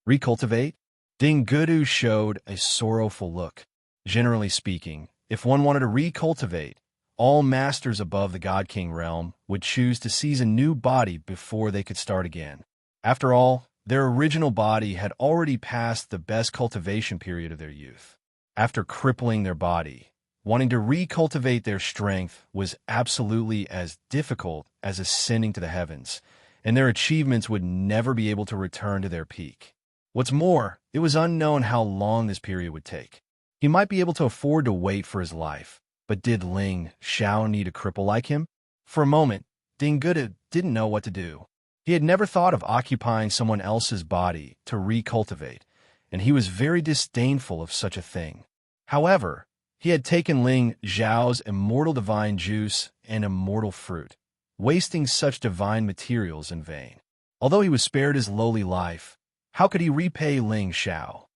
Recultivate? Ding Gudu showed a sorrowful look. Generally speaking, if one wanted to recultivate, all masters above the God King realm would choose to seize a new body before they could start again. After all, their original body had already passed the best cultivation period of their youth. After crippling their body, wanting to recultivate their strength was absolutely as difficult as ascending to the heavens, and their achievements would never be able to return to their peak. What's more, it was unknown how long this period would take. He might be able to afford to wait for his life, but did Ling Xiao need a cripple like him? For a moment, Ding Gudu didn't know what to do. He had never thought of occupying someone else's body to recultivate, and he was very disdainful of such a thing. However, he had taken Ling Xiao's immortal divine juice and immortal fruit, wasting such divine materials in vain. Although he was spared his lowly life, how could he repay Ling Xiao?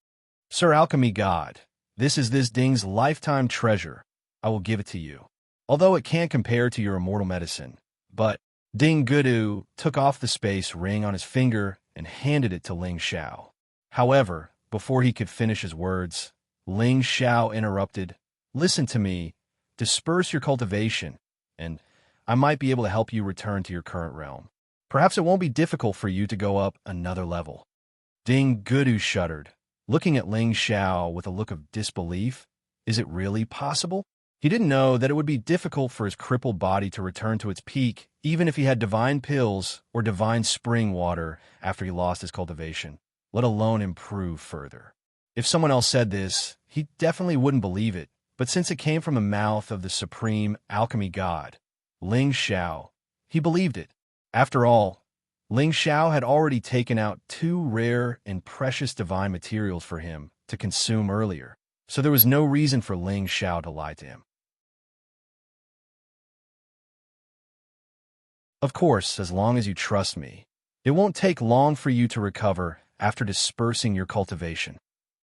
"Sir Alchemy God, this is this Ding's lifetime treasure. I will give it to you. Although it can't compare to your immortal medicine, but..." Ding Gudu took off the space ring on his finger and handed it to Ling Xiao. However, before he could finish his words, Ling Xiao interrupted, "Listen to me. Disperse your cultivation, and I might be able to help you return to your current realm. Perhaps it won't be difficult for you to go up another level." Ding Gudu shuddered, looking at Ling Xiao with a look of disbelief. Is it really possible? He didn't know that it would be difficult for his crippled body to return to its peak, even if he had divine pills or divine spring water after he lost his cultivation, let alone improve further. If someone else said this, he definitely wouldn't believe it, but since it came from the mouth of the supreme alchemy god, Ling Xiao, he believed it. After all, Ling Xiao had already taken out 2 rare and precious divine materials for him to consume earlier, so there was no reason for Ling Xiao to lie to him. "Of course, as long as you trust me, it won't take long for you to recover after dispersing your cultivation,"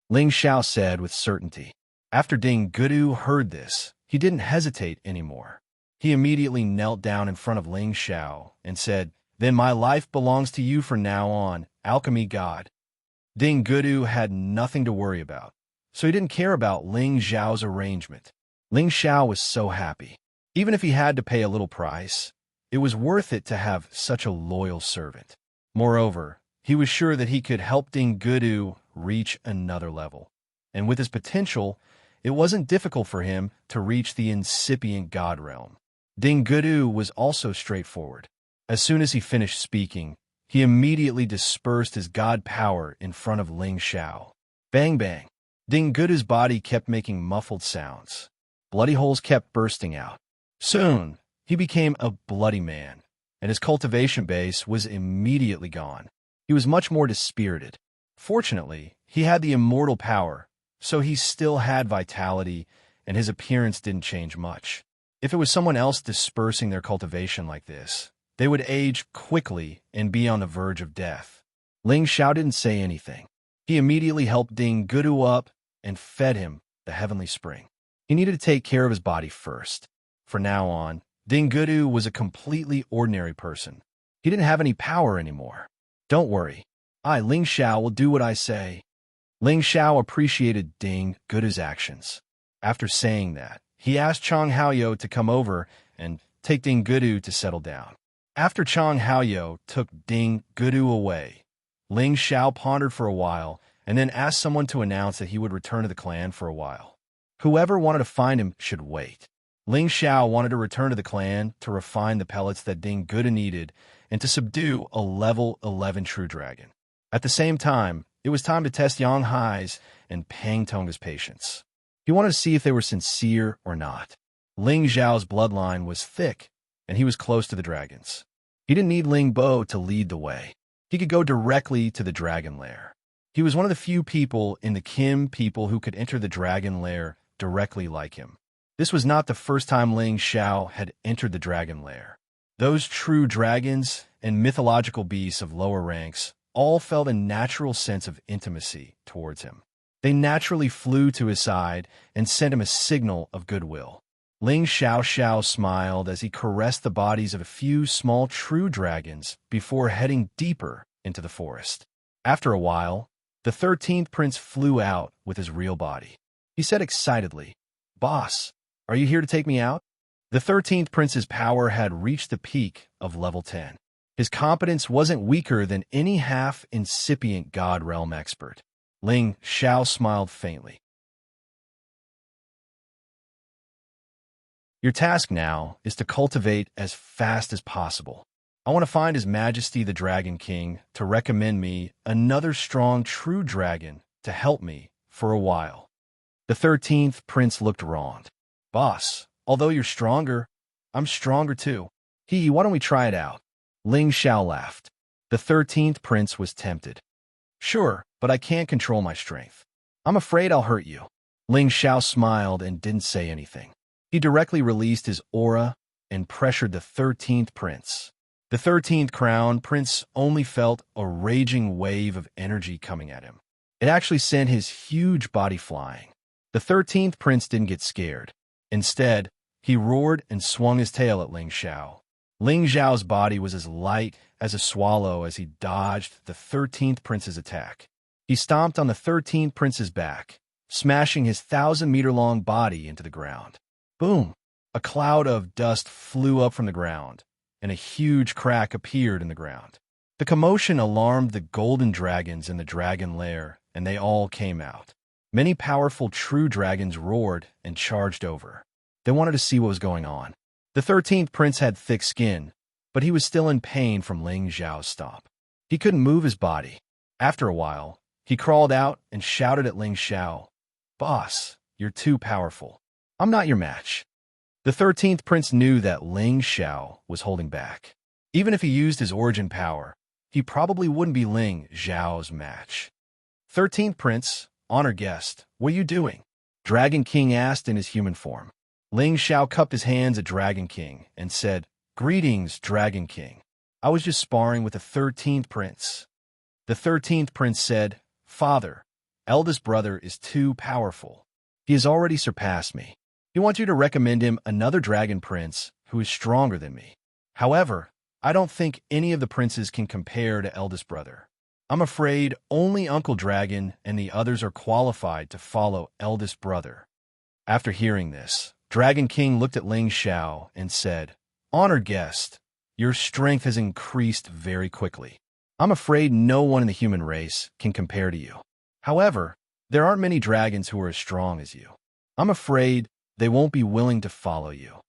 Ling Xiao said with certainty. After Ding Gudu heard this, he didn't hesitate anymore. He immediately knelt down in front of Ling Xiao and said, Then my life belongs to you from now on, alchemy god. Ding Gudu had nothing to worry about, so he didn't care about Ling Xiao's arrangement. Ling Xiao was so happy. Even if he had to pay a little price, it was worth it to have such a loyal servant. Moreover, he was sure that he could help Ding Gudu reach another level. And with his potential, it wasn't difficult for him to reach the incipient god realm. Ding Gudu was also straightforward. As soon as he finished speaking, he immediately dispersed his god power in front of Ling Xiao. Bang bang. Ding Gudu's body kept making muffled sounds. Bloody holes kept bursting out. Soon, he became a bloody man, and his cultivation base was immediately gone. He was much more dispirited. Fortunately, he had the immortal power, so he still had vitality, and his appearance didn't change much. If it was someone else dispersing their cultivation like this, they would age quickly and be on the verge of death. Ling Xiao didn't say anything. He immediately helped Ding Gudu up and fed him the heavenly spring. He needed to take care of his body first. From now on, Ding Gudu was a completely ordinary person. He didn't have any power anymore. Don't worry. I, Ling Xiao, will do what I say. Ling Xiao appreciated Ding Gudu's actions. After saying that, he asked Chang Haoyou to come over and take Ding Gudu to settle down. After Chang Haoyou took Ding Gudu away, Ling Xiao pondered for a while and then asked someone to announce that he would return to the clan for a while. Whoever wanted to find him should wait. Ling Xiao wanted to return to the clan to refine the pellets that Ding Gudu needed and to subdue a level 11 true dragon. At the same time, it was time to test Yang Hai's and Pang Tong's patience. He wanted to see if they were sincere or not. Ling Xiao's bloodline was thick, and he was close to the dragons. He didn't need Ling Bo to lead the way. He could go directly to the dragon lair. He was one of the few people in the Kim people who could enter the dragon lair directly like him. This was not the first time Ling Xiao had entered the dragon lair. Those true dragons and mythological beasts of lower ranks all felt a natural sense of intimacy towards him. They naturally flew to his side and sent him a signal of goodwill. Ling Xiao smiled as he caressed the bodies of a few small true dragons before heading deeper into the forest. After a while, the 13th prince flew out with his real body. He said excitedly, "Boss, are you here to take me out?" The 13th prince's power had reached the peak of level 10. His competence wasn't weaker than any half-incipient God Realm expert. Ling Xiao smiled faintly. Your task now is to cultivate as fast as possible. I want to find His Majesty the Dragon King to recommend me another strong true dragon to help me for a while. The 13th prince looked wronged. Boss, although you're stronger, I'm stronger too. Why don't we try it out? Ling Xiao laughed. The 13th prince was tempted. Sure, but I can't control my strength. I'm afraid I'll hurt you. Ling Xiao smiled and didn't say anything. He directly released his aura and pressured the 13th prince. The 13th crown prince only felt a raging wave of energy coming at him. It actually sent his huge body flying. The 13th prince didn't get scared. Instead, he roared and swung his tail at Ling Xiao. Ling Xiao's body was as light as a swallow as he dodged the 13th prince's attack. He stomped on the 13th prince's back, smashing his 1,000-meter-long body into the ground. Boom! A cloud of dust flew up from the ground, and a huge crack appeared in the ground. The commotion alarmed the golden dragons in the dragon lair, and they all came out. Many powerful true dragons roared and charged over. They wanted to see what was going on. The 13th prince had thick skin, but he was still in pain from Ling Xiao's stomp. He couldn't move his body. After a while, he crawled out and shouted at Ling Xiao, "Boss, you're too powerful. I'm not your match." The 13th prince knew that Ling Xiao was holding back. Even if he used his origin power, he probably wouldn't be Ling Xiao's match. 13th prince, honor guest, what are you doing? Dragon King asked in his human form. Ling Xiao cupped his hands at Dragon King and said, "Greetings, Dragon King. I was just sparring with the 13th prince." The 13th prince said, "Father, eldest brother is too powerful. He has already surpassed me. He wants you to recommend him another dragon prince who is stronger than me. However, I don't think any of the princes can compare to eldest brother. I'm afraid only Uncle Dragon and the others are qualified to follow eldest brother." After hearing this, Dragon King looked at Ling Xiao and said, "Honored guest, your strength has increased very quickly. I'm afraid no one in the human race can compare to you. However, there aren't many dragons who are as strong as you. I'm afraid they won't be willing to follow you."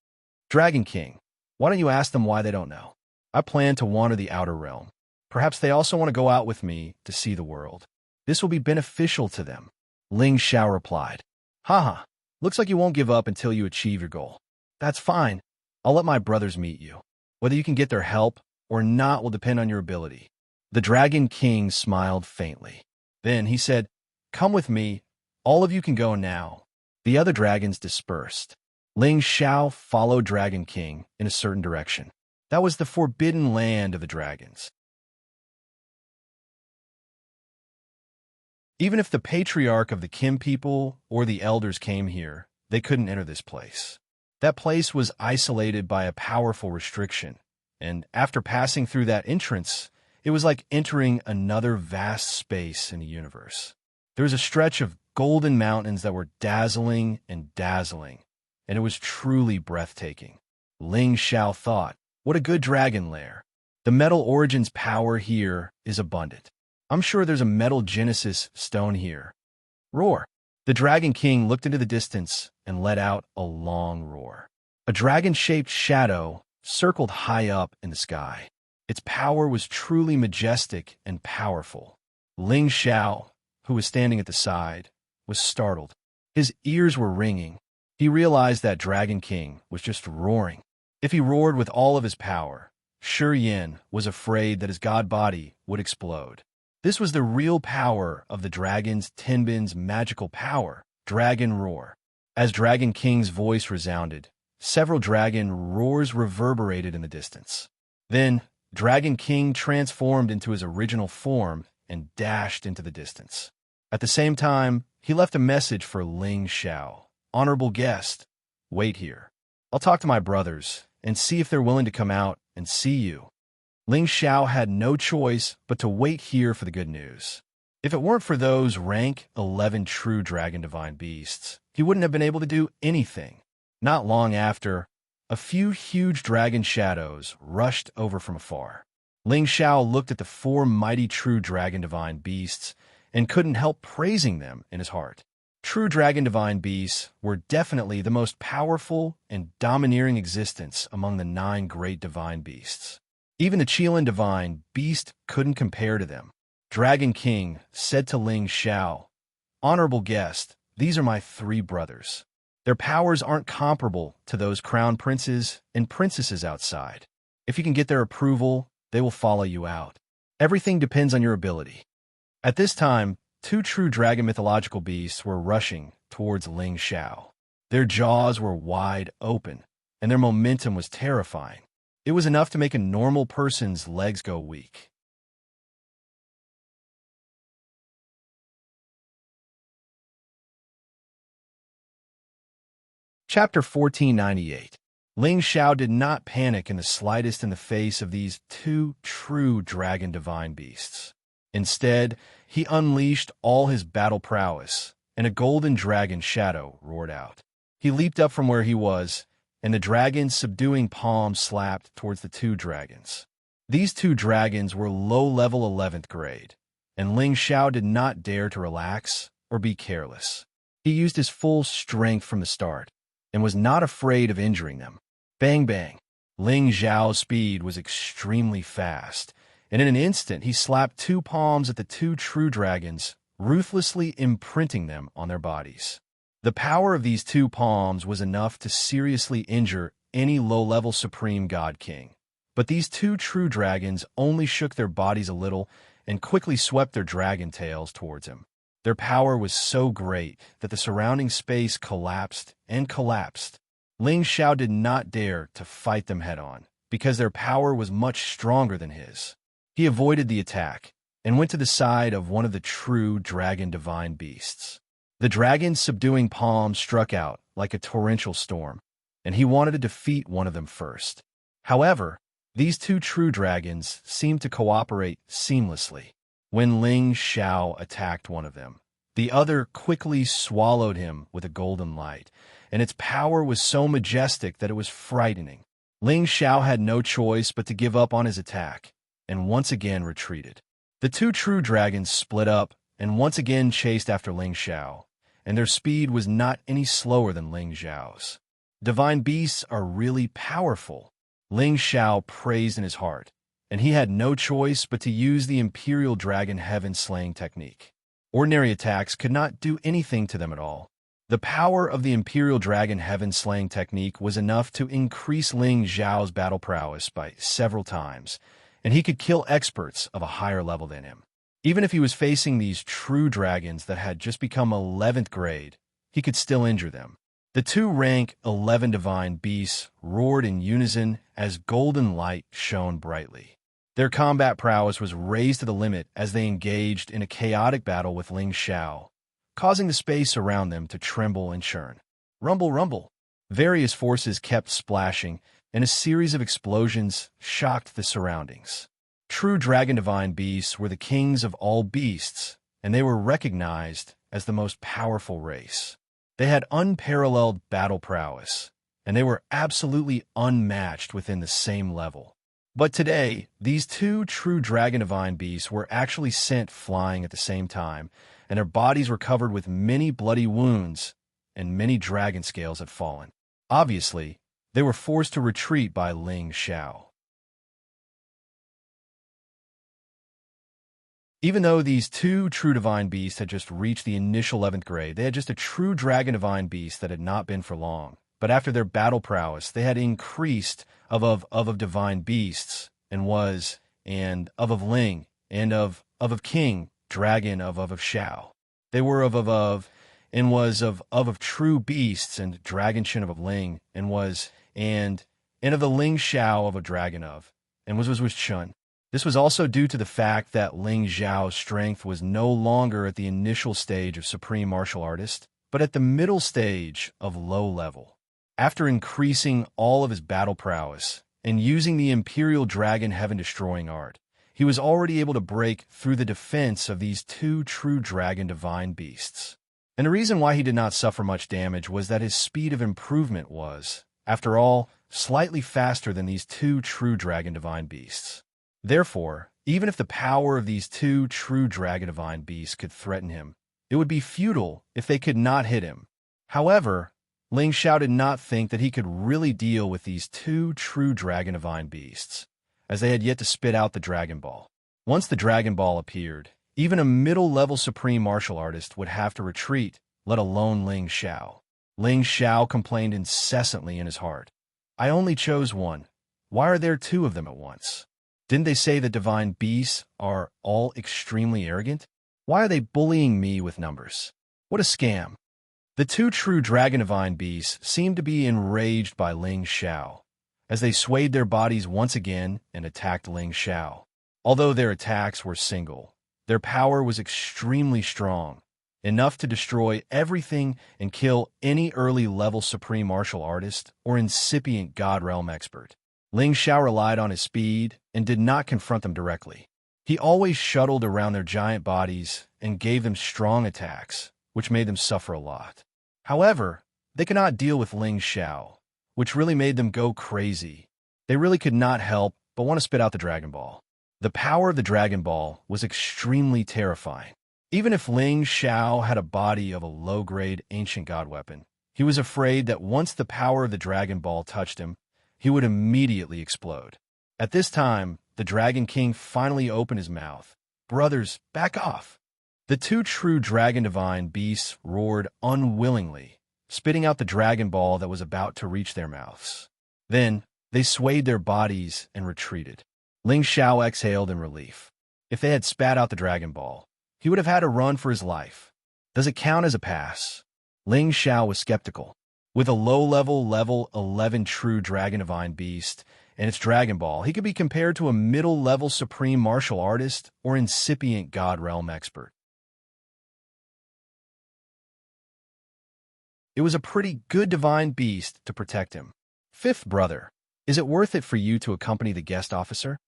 "Dragon King, why don't you ask them why they don't know? I plan to wander the outer realm. Perhaps they also want to go out with me to see the world. This will be beneficial to them." Ling Xiao replied, "Haha, looks like you won't give up until you achieve your goal. That's fine. I'll let my brothers meet you. Whether you can get their help or not will depend on your ability." The Dragon King smiled faintly. Then he said, "Come with me. All of you can go now." The other dragons dispersed. Ling Xiao followed Dragon King in a certain direction. That was the forbidden land of the dragons. Even if the patriarch of the Kim people or the elders came here, they couldn't enter this place. That place was isolated by a powerful restriction, and after passing through that entrance, it was like entering another vast space in the universe. There was a stretch of golden mountains that were dazzling, and it was truly breathtaking. Ling Xiao thought, "What a good dragon lair. The metal origin's power here is abundant. I'm sure there's a metal genesis stone here." Roar! The Dragon King looked into the distance and let out a long roar. A dragon-shaped shadow circled high up in the sky. Its power was truly majestic and powerful. Ling Xiao, who was standing at the side, was startled. His ears were ringing. He realized that Dragon King was just roaring. If he roared with all of his power, Shi Yin was afraid that his god body would explode. This was the real power of the dragon's Tenbin's magical power, Dragon Roar. As Dragon King's voice resounded, several dragon roars reverberated in the distance. Then, Dragon King transformed into his original form and dashed into the distance. At the same time, he left a message for Ling Xiao. "Honorable guest, wait here. I'll talk to my brothers and see if they're willing to come out and see you." Ling Xiao had no choice but to wait here for the good news. If it weren't for those rank 11 true dragon divine beasts, he wouldn't have been able to do anything. Not long after, a few huge dragon shadows rushed over from afar. Ling Xiao looked at the 4 mighty true dragon divine beasts and couldn't help praising them in his heart. True dragon divine beasts were definitely the most powerful and domineering existence among the 9 great divine beasts. Even the Qilin divine beast couldn't compare to them. Dragon King said to Ling Xiao, "Honorable guest, these are my 3 brothers. Their powers aren't comparable to those crown princes and princesses outside. If you can get their approval, they will follow you out. Everything depends on your ability." At this time, 2 true dragon mythological beasts were rushing towards Ling Xiao. Their jaws were wide open, and their momentum was terrifying. It was enough to make a normal person's legs go weak. Chapter 1498. Ling Xiao did not panic in the slightest in the face of these 2 true dragon divine beasts. Instead, he unleashed all his battle prowess, and a golden dragon shadow roared out. He leaped up from where he was, and the dragon's subduing palm slapped towards the 2 dragons. These 2 dragons were low-level 11th grade, and Ling Xiao did not dare to relax or be careless. He used his full strength from the start, and was not afraid of injuring them. Bang bang! Ling Xiao's speed was extremely fast, and in an instant he slapped 2 palms at the 2 true dragons, ruthlessly imprinting them on their bodies. The power of these 2 palms was enough to seriously injure any low-level Supreme God King. But these 2 true dragons only shook their bodies a little and quickly swept their dragon tails towards him. Their power was so great that the surrounding space collapsed and collapsed. Ling Xiao did not dare to fight them head-on, because their power was much stronger than his. He avoided the attack and went to the side of one of the true dragon divine beasts. The dragon's subduing palm struck out like a torrential storm, and he wanted to defeat one of them first. However, These two true dragons seemed to cooperate seamlessly. When Ling Xiao attacked one of them, the other quickly swallowed him with a golden light, and its power was so majestic that it was frightening. Ling Xiao had no choice but to give up on his attack, and once again retreated. The two true dragons split up and once again chased after Ling Xiao, and their speed was not any slower than Ling Xiao's. Divine beasts are really powerful, Ling Xiao praised in his heart, and he had no choice but to use the Imperial Dragon Heaven Slaying technique. Ordinary attacks could not do anything to them at all. The power of the Imperial Dragon Heaven Slaying technique was enough to increase Ling Xiao's battle prowess by several times, and he could kill experts of a higher level than him. Even if he was facing these true dragons that had just become 11th grade, he could still injure them. The two rank 11 divine beasts roared in unison as golden light shone brightly. Their combat prowess was raised to the limit as they engaged in a chaotic battle with Ling Xiao, causing the space around them to tremble and churn. Rumble, rumble! Various forces kept splashing, and a series of explosions shocked the surroundings. True dragon divine beasts were the kings of all beasts, and they were recognized as the most powerful race. They had unparalleled battle prowess, and they were absolutely unmatched within the same level. But today, these two true dragon divine beasts were actually sent flying at the same time, and their bodies were covered with many bloody wounds, and many dragon scales had fallen. Obviously, they were forced to retreat by Ling Xiao. Even though these two true divine beasts had just reached the initial 11th grade, they had just a true dragon divine beast that had not been for long. But after their battle prowess, they had increased of divine beasts, and was, and of Ling, and of king, dragon of Xiao. They were and was of true beasts, and dragonshin of Ling, and was, and of the Ling Xiao of a dragon of, and was Chun. This was also due to the fact that Ling Xiao's strength was no longer at the initial stage of Supreme Martial Artist, but at the middle stage of low level. After increasing all of his battle prowess and using the Imperial Dragon Heaven Destroying Art, he was already able to break through the defense of these two true dragon divine beasts. And the reason why he did not suffer much damage was that his speed of improvement was, after all, slightly faster than these two true dragon divine beasts. Therefore, even if the power of these two true dragon divine beasts could threaten him, it would be futile if they could not hit him. However, Ling Xiao did not think that he could really deal with these two true dragon divine beasts, as they had yet to spit out the Dragon Ball. Once the Dragon Ball appeared, even a middle-level Supreme Martial Artist would have to retreat, let alone Ling Xiao. Ling Xiao complained incessantly in his heart. I only chose one. Why are there two of them at once? Didn't they say that divine beasts are all extremely arrogant? Why are they bullying me with numbers? What a scam. The two true dragon divine beasts seemed to be enraged by Ling Xiao, as they swayed their bodies once again and attacked Ling Xiao. Although their attacks were single, their power was extremely strong, enough to destroy everything and kill any early-level Supreme Martial Artist or incipient God Realm expert. Ling Xiao relied on his speed and did not confront them directly. He always shuttled around their giant bodies and gave them strong attacks, which made them suffer a lot. However, they could not deal with Ling Xiao, which really made them go crazy. They really could not help but want to spit out the Dragon Ball. The power of the Dragon Ball was extremely terrifying. Even if Ling Xiao had a body of a low-grade ancient god weapon, he was afraid that once the power of the Dragon Ball touched him, he would immediately explode. At this time, the Dragon King finally opened his mouth. Brothers, back off! The two true dragon divine beasts roared unwillingly, spitting out the Dragon Ball that was about to reach their mouths. Then, they swayed their bodies and retreated. Ling Xiao exhaled in relief. If they had spat out the Dragon Ball, he would have had to run for his life. Does it count as a pass? Ling Xiao was skeptical. With a low-level, level 11 true dragon divine beast and its Dragon Ball, he could be compared to a middle-level Supreme Martial Artist or incipient God Realm expert. It was a pretty good divine beast to protect him. Fifth brother. Is it worth it for you to accompany the guest officer?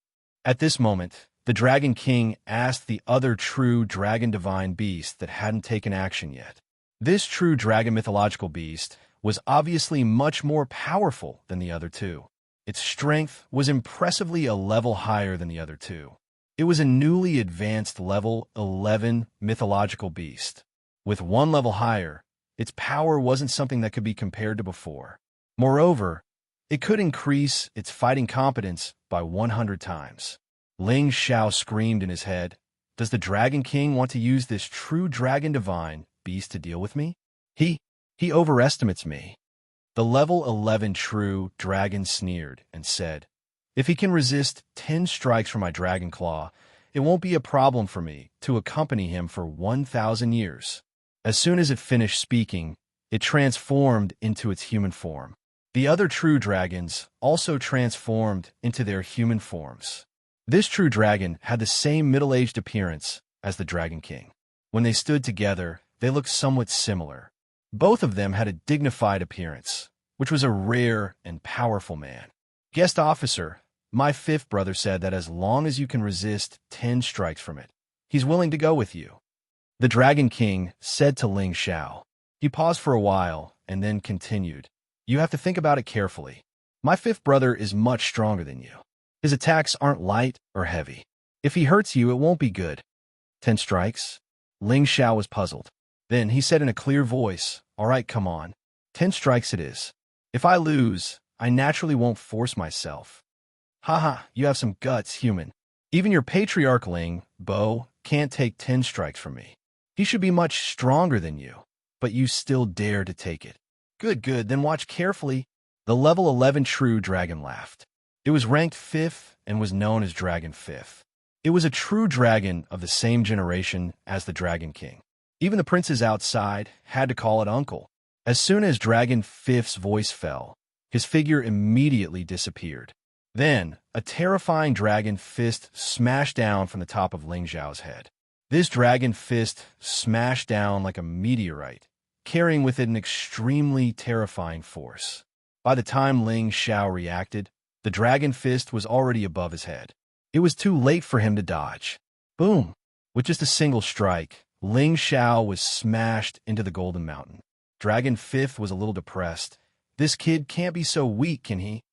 At this moment, the Dragon King asked the other true dragon divine beast that hadn't taken action yet. This true dragon mythological beast was obviously much more powerful than the other two. Its strength was impressively a level higher than the other two. It was a newly advanced level 11 mythological beast. With one level higher, its power wasn't something that could be compared to before. Moreover, it could increase its fighting competence by 100 times. Ling Xiao screamed in his head, "Does the Dragon King want to use this true dragon divine beast to deal with me? He overestimates me." The level 11 true dragon sneered and said, "If he can resist 10 strikes from my dragon claw, it won't be a problem for me to accompany him for 1,000 years." As soon as it finished speaking, it transformed into its human form. The other true dragons also transformed into their human forms. This true dragon had the same middle-aged appearance as the Dragon King. When they stood together, they looked somewhat similar. Both of them had a dignified appearance, which was a rare and powerful man. "Guest officer, my fifth brother said that as long as you can resist 10 strikes from it, he's willing to go with you," the Dragon King said to Ling Xiao. He paused for a while and then continued, "You have to think about it carefully. My fifth brother is much stronger than you. His attacks aren't light or heavy. If he hurts you, it won't be good." 10 strikes? Ling Xiao was puzzled. Then he said in a clear voice, "All right, come on. 10 strikes it is. If I lose, I naturally won't force myself." "Haha, you have some guts, human. Even your patriarch Ling, Bo, can't take 10 strikes from me. He should be much stronger than you, but you still dare to take it. Good, then watch carefully." The level 11 true dragon laughed. It was ranked 5th and was known as Dragon 5th. It was a true dragon of the same generation as the Dragon King. Even the princes outside had to call it uncle. As soon as Dragon 5th's voice fell, his figure immediately disappeared. Then, a terrifying dragon fist smashed down from the top of Ling Xiao's head. This dragon fist smashed down like a meteorite, carrying with it an extremely terrifying force. By the time Ling Xiao reacted, the dragon fist was already above his head. It was too late for him to dodge. Boom! With just a single strike, Ling Xiao was smashed into the Golden Mountain. Dragon 5th was a little depressed. "This kid can't be so weak, can he?"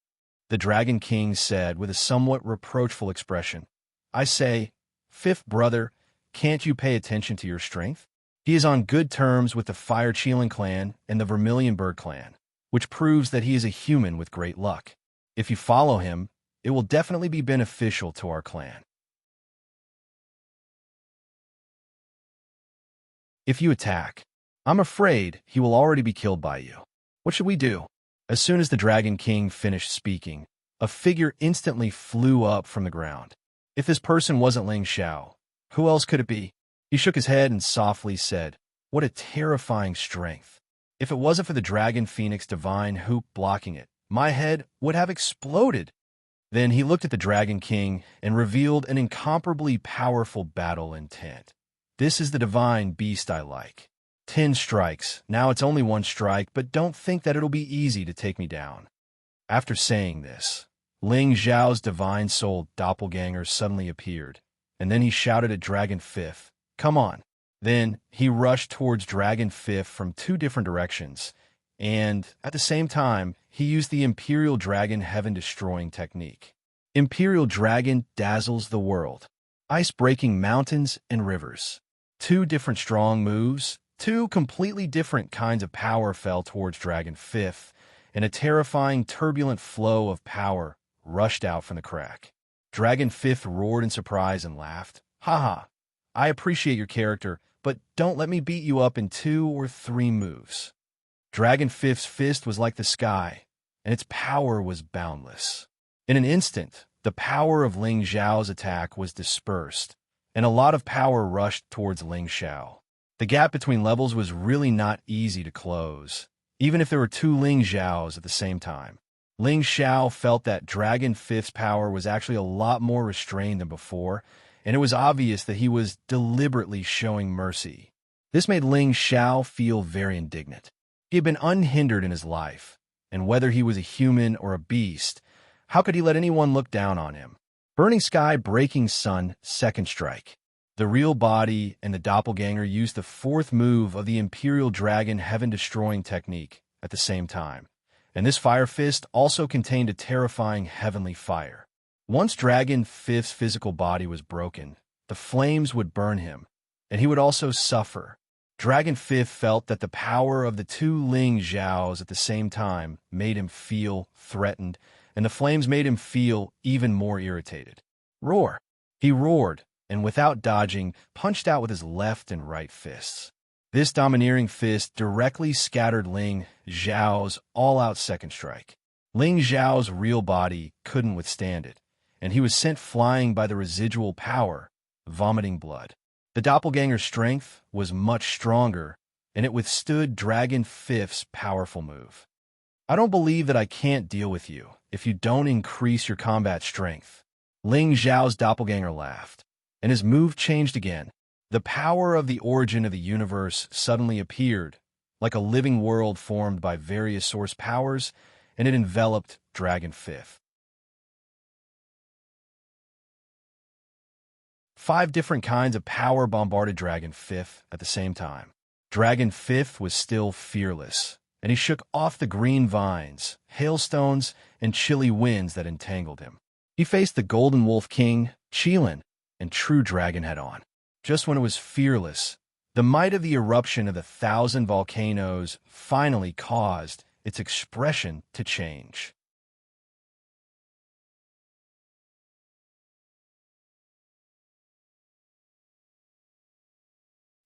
the Dragon King said with a somewhat reproachful expression. "I say, 5th brother, can't you pay attention to your strength? He is on good terms with the Fire Qilin clan and the Vermilion Bird clan, which proves that he is a human with great luck. If you follow him, it will definitely be beneficial to our clan. If you attack, I'm afraid he will already be killed by you. What should we do?" As soon as the Dragon King finished speaking, a figure instantly flew up from the ground. If this person wasn't Ling Xiao, who else could it be? He shook his head and softly said, "What a terrifying strength. If it wasn't for the Dragon Phoenix Divine Hoop blocking it, my head would have exploded." Then he looked at the Dragon King and revealed an incomparably powerful battle intent. "This is the divine beast I like. 10 strikes. Now it's only 1 strike, but don't think that it'll be easy to take me down." After saying this, Ling Xiao's divine soul doppelganger suddenly appeared, and then he shouted at Dragon 5th, "Come on." Then he rushed towards Dragon 5th from 2 different directions, and at the same time, he used the Imperial Dragon Heaven-destroying technique. Imperial Dragon dazzles the world, ice-breaking mountains and rivers. 2 different strong moves, 2 completely different kinds of power fell towards Dragon 5th, and a terrifying, turbulent flow of power rushed out from the crack. Dragon 5th roared in surprise and laughed. "Haha, I appreciate your character, but don't let me beat you up in 2 or 3 moves." Dragon 5th's fist was like the sky, and its power was boundless. In an instant, the power of Ling Xiao's attack was dispersed, and a lot of power rushed towards Ling Xiao. The gap between levels was really not easy to close, even if there were 2 Ling Xiaos at the same time. Ling Xiao felt that Dragon 5th's power was actually a lot more restrained than before, and it was obvious that he was deliberately showing mercy. This made Ling Xiao feel very indignant. He had been unhindered in his life, and whether he was a human or a beast, How could he let anyone look down on him? Burning sky, breaking sun, second strike. The real body and the doppelganger used the fourth move of the Imperial Dragon heaven-destroying technique at the same time, and this fire fist also contained a terrifying heavenly fire. Once Dragon Fifth's physical body was broken, the flames would burn him, and he would also suffer. Dragon Fifth felt that the power of the two Ling Xiaos at the same time made him feel threatened, and the flames made him feel even more irritated. Roar! He roared, and without dodging, punched out with his left and right fists. This domineering fist directly scattered Ling Xiao's all-out second strike. Ling Xiao's real body couldn't withstand it, and he was sent flying by the residual power, vomiting blood. The doppelganger's strength was much stronger, and it withstood Dragon Fifth's powerful move. I don't believe that I can't deal with you if you don't increase your combat strength. Ling Xiao's doppelganger laughed, and his move changed again. The power of the origin of the universe suddenly appeared, like a living world formed by various source powers, and it enveloped Dragon Fifth. 5 different kinds of power bombarded Dragon Fifth at the same time. Dragon Fifth was still fearless, and he shook off the green vines, hailstones, and chilly winds that entangled him. He faced the Golden Wolf King, Qilin, and True Dragon head-on. Just when it was fearless, the might of the eruption of the 1,000 volcanoes finally caused its expression to change.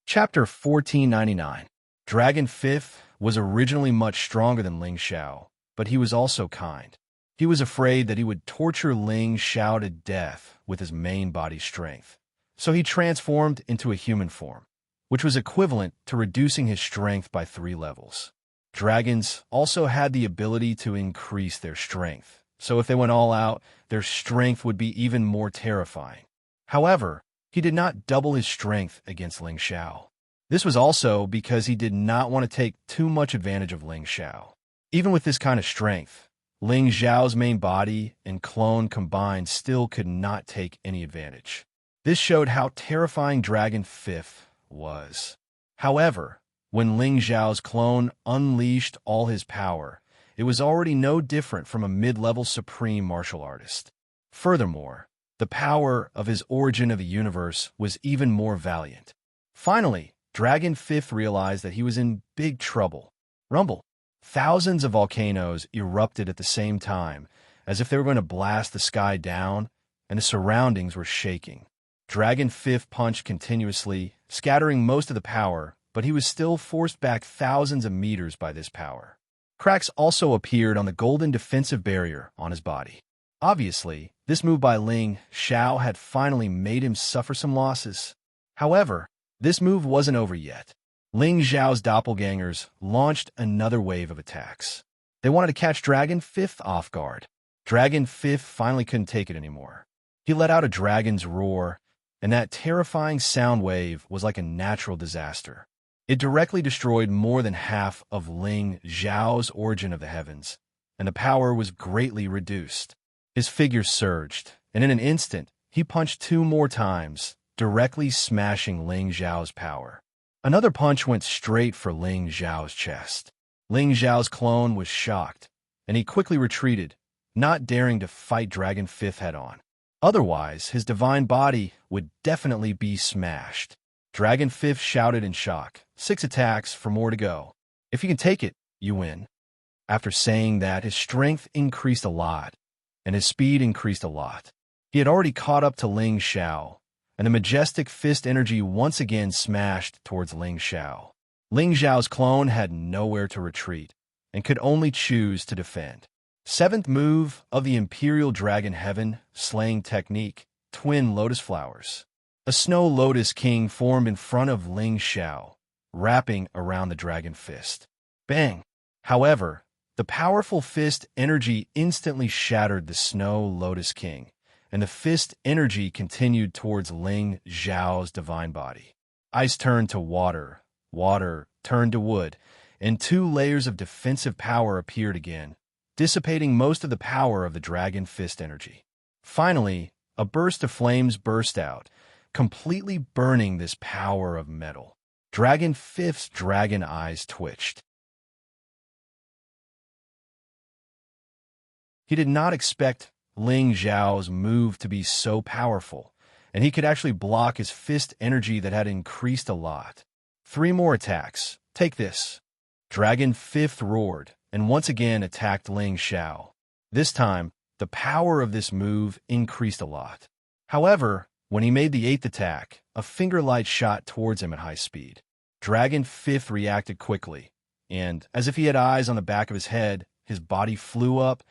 Chapter 1499. Dragon Fifth was originally much stronger than Ling Xiao, but he was also kind. He was afraid that he would torture Ling Xiao to death with his main body strength, so he transformed into a human form, which was equivalent to reducing his strength by 3 levels. Dragons also had the ability to increase their strength, so if they went all out, their strength would be even more terrifying. However, he did not double his strength against Ling Xiao. This was also because he did not want to take too much advantage of Ling Xiao. Even with this kind of strength, Ling Xiao's main body and clone combined still could not take any advantage. This showed how terrifying Dragon Fifth was. However, when Ling Xiao's clone unleashed all his power, it was already no different from a mid-level supreme martial artist. Furthermore, the power of his origin of the universe was even more valiant. Finally, Dragon Fifth realized that he was in big trouble. Rumble! Thousands of volcanoes erupted at the same time, as if they were going to blast the sky down, and the surroundings were shaking. Dragon Fifth punched continuously, scattering most of the power, but he was still forced back thousands of meters by this power. Cracks also appeared on the golden defensive barrier on his body. Obviously, this move by Ling Xiao had finally made him suffer some losses. However, this move wasn't over yet. Ling Xiao's doppelgangers launched another wave of attacks. They wanted to catch Dragon Fifth off guard. Dragon Fifth finally couldn't take it anymore. He let out a dragon's roar, and that terrifying sound wave was like a natural disaster. It directly destroyed more than half of Ling Xiao's origin of the heavens, and the power was greatly reduced. His figure surged, and in an instant, he punched 2 more times, directly smashing Ling Xiao's power. Another punch went straight for Ling Xiao's chest. Ling Xiao's clone was shocked, and he quickly retreated, not daring to fight Dragon Fifth head-on. Otherwise, his divine body would definitely be smashed. Dragon Fifth shouted in shock, 6 attacks for more to go. If you can take it, you win. After saying that, his strength increased a lot, and his speed increased a lot. He had already caught up to Ling Xiao, and the majestic fist energy once again smashed towards Ling Xiao. Ling Xiao's clone had nowhere to retreat, and could only choose to defend. 7th move of the Imperial Dragon Heaven slaying technique, Twin Lotus Flowers. A snow lotus king formed in front of Ling Xiao, wrapping around the dragon fist. Bang! However, the powerful fist energy instantly shattered the Snow Lotus King, and the fist energy continued towards Ling Xiao's divine body. Ice turned to water, water turned to wood, and 2 layers of defensive power appeared again, dissipating most of the power of the dragon fist energy. Finally, a burst of flames burst out, completely burning this power of metal. Dragon Fifth's dragon eyes twitched. He did not expect Ling Xiao's move to be so powerful, and he could actually block his fist energy that had increased a lot. 3 more attacks. Take this. Dragon Fifth roared, and once again attacked Ling Xiao. This time, the power of this move increased a lot. However, when he made the 8th attack, a finger light shot towards him at high speed. Dragon Fifth reacted quickly, and, as if he had eyes on the back of his head, his body flew up,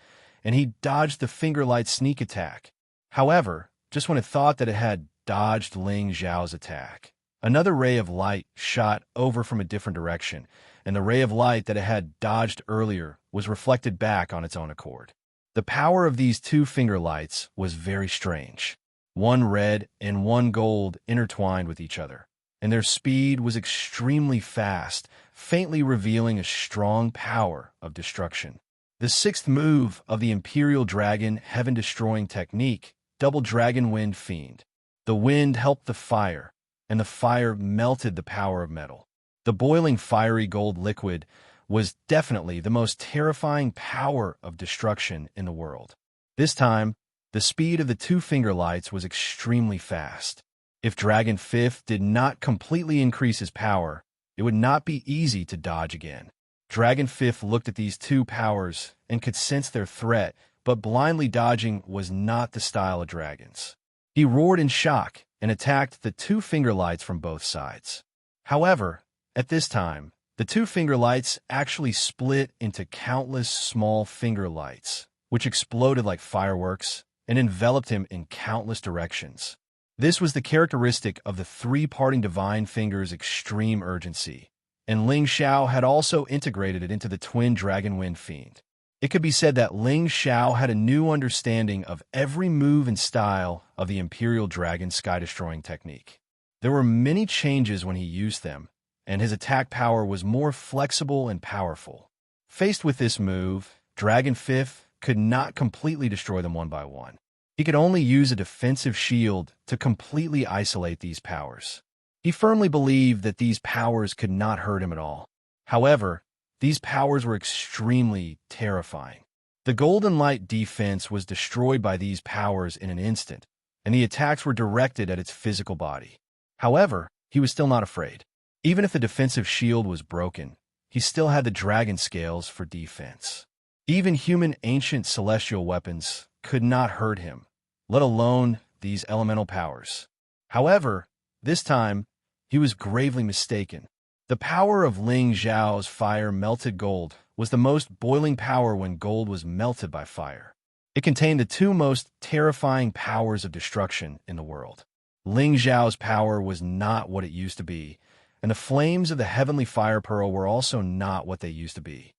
and he dodged the finger light sneak attack. However, just when it thought that it had dodged Ling Xiao's attack, another ray of light shot over from a different direction, and the ray of light that it had dodged earlier was reflected back on its own accord. The power of these 2 finger lights was very strange. 1 red and 1 gold intertwined with each other, and their speed was extremely fast, faintly revealing a strong power of destruction. The 6th move of the Imperial Dragon Heaven-Destroying Technique, Double Dragon Wind Fiend. The wind helped the fire, and the fire melted the power of metal. The boiling fiery gold liquid was definitely the most terrifying power of destruction in the world. This time, the speed of the 2 finger lights was extremely fast. If Dragon Fifth did not completely increase his power, it would not be easy to dodge again. Dragon Fifth looked at these 2 powers and could sense their threat, but blindly dodging was not the style of dragons. He roared in shock and attacked the 2 finger lights from both sides. However, at this time, the 2 finger lights actually split into countless small finger lights, which exploded like fireworks and enveloped him in countless directions. This was the characteristic of the 3 parting divine fingers' extreme urgency, and Ling Xiao had also integrated it into the twin Dragon Wind Fiend. It could be said that Ling Xiao had a new understanding of every move and style of the Imperial Dragon Sky-Destroying Technique. There were many changes when he used them, and his attack power was more flexible and powerful. Faced with this move, Dragon Fifth could not completely destroy them one by one. He could only use a defensive shield to completely isolate these powers. He firmly believed that these powers could not hurt him at all. However, these powers were extremely terrifying. The golden light defense was destroyed by these powers in an instant, and the attacks were directed at its physical body. However, he was still not afraid. Even if the defensive shield was broken, he still had the dragon scales for defense. Even human ancient celestial weapons could not hurt him, let alone these elemental powers. However, this time, he was gravely mistaken. The power of Ling Xiao's fire-melted gold was the most boiling power when gold was melted by fire. It contained the 2 most terrifying powers of destruction in the world. Ling Xiao's power was not what it used to be, and the flames of the heavenly fire pearl were also not what they used to be.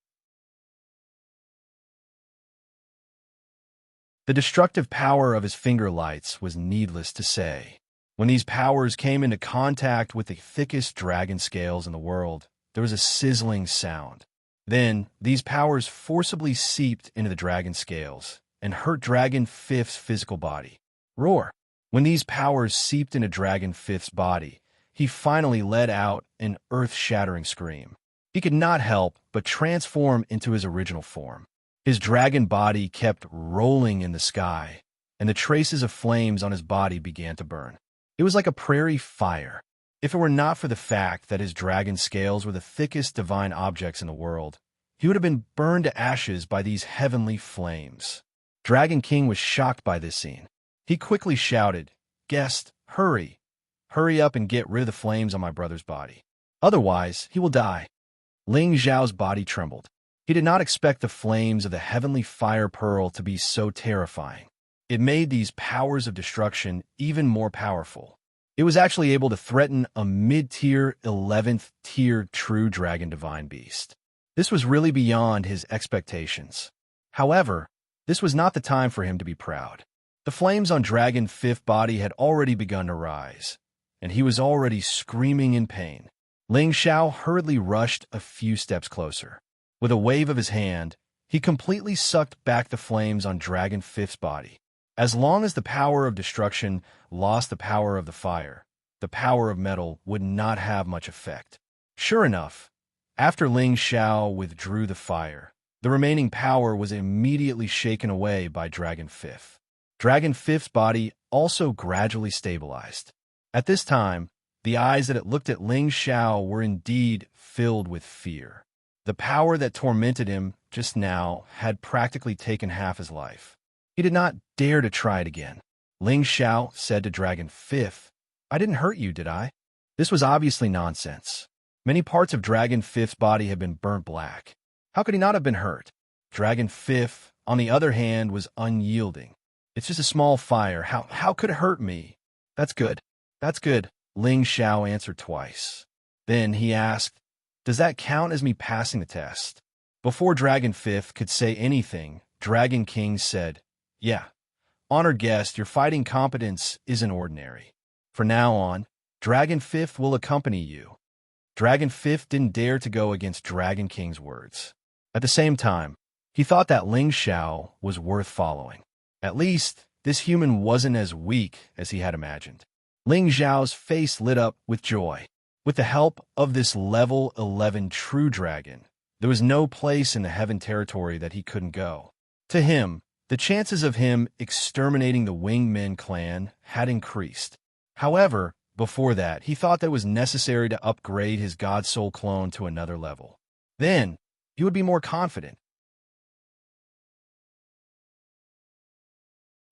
The destructive power of his finger lights was needless to say. When these powers came into contact with the thickest dragon scales in the world, there was a sizzling sound. Then, these powers forcibly seeped into the dragon scales and hurt Dragon Fifth's physical body. Roar! When these powers seeped into Dragon Fifth's body, he finally let out an earth-shattering scream. He could not help but transform into his original form. His dragon body kept rolling in the sky, and the traces of flames on his body began to burn. It was like a prairie fire. If it were not for the fact that his dragon scales were the thickest divine objects in the world, he would have been burned to ashes by these heavenly flames. Dragon King was shocked by this scene. He quickly shouted, "Guest, hurry! Hurry up and get rid of the flames on my brother's body. Otherwise, he will die." Ling Xiao's body trembled. He did not expect the flames of the heavenly fire pearl to be so terrifying. It made these powers of destruction even more powerful. It was actually able to threaten a mid-tier, 11th tier true dragon divine beast. This was really beyond his expectations. However, this was not the time for him to be proud. The flames on Dragon Fifth's body had already begun to rise, and he was already screaming in pain. Ling Xiao hurriedly rushed a few steps closer. With a wave of his hand, He completely sucked back the flames on Dragon Fifth's body. As long as the power of destruction lost the power of the fire, the power of metal would not have much effect. Sure enough, after Ling Xiao withdrew the fire, the remaining power was immediately shaken away by Dragon Fifth. Dragon Fifth's body also gradually stabilized. At this time, the eyes that had looked at Ling Xiao were indeed filled with fear. The power that tormented him just now had practically taken half his life. He did not dare to try it again. Ling Xiao said to Dragon Fifth, "I didn't hurt you, did I?" This was obviously nonsense. Many parts of Dragon Fifth's body had been burnt black. How could he not have been hurt? Dragon Fifth, on the other hand, was unyielding. "It's just a small fire. How could it hurt me?" That's good. That's good," Ling Xiao answered twice. Then he asked, "Does that count as me passing the test?" Before Dragon Fifth could say anything, Dragon King said, "Yeah, honored guest, your fighting competence isn't ordinary. From now on, Dragon Fifth will accompany you." Dragon Fifth didn't dare to go against Dragon King's words. At the same time, he thought that Ling Xiao was worth following. At least, this human wasn't as weak as he had imagined. Ling Xiao's face lit up with joy. With the help of this level 11 true dragon, there was no place in the heaven territory that he couldn't go. To him, the chances of him exterminating the Winged Men clan had increased. However, before that, he thought that it was necessary to upgrade his God Soul clone to another level. Then, he would be more confident.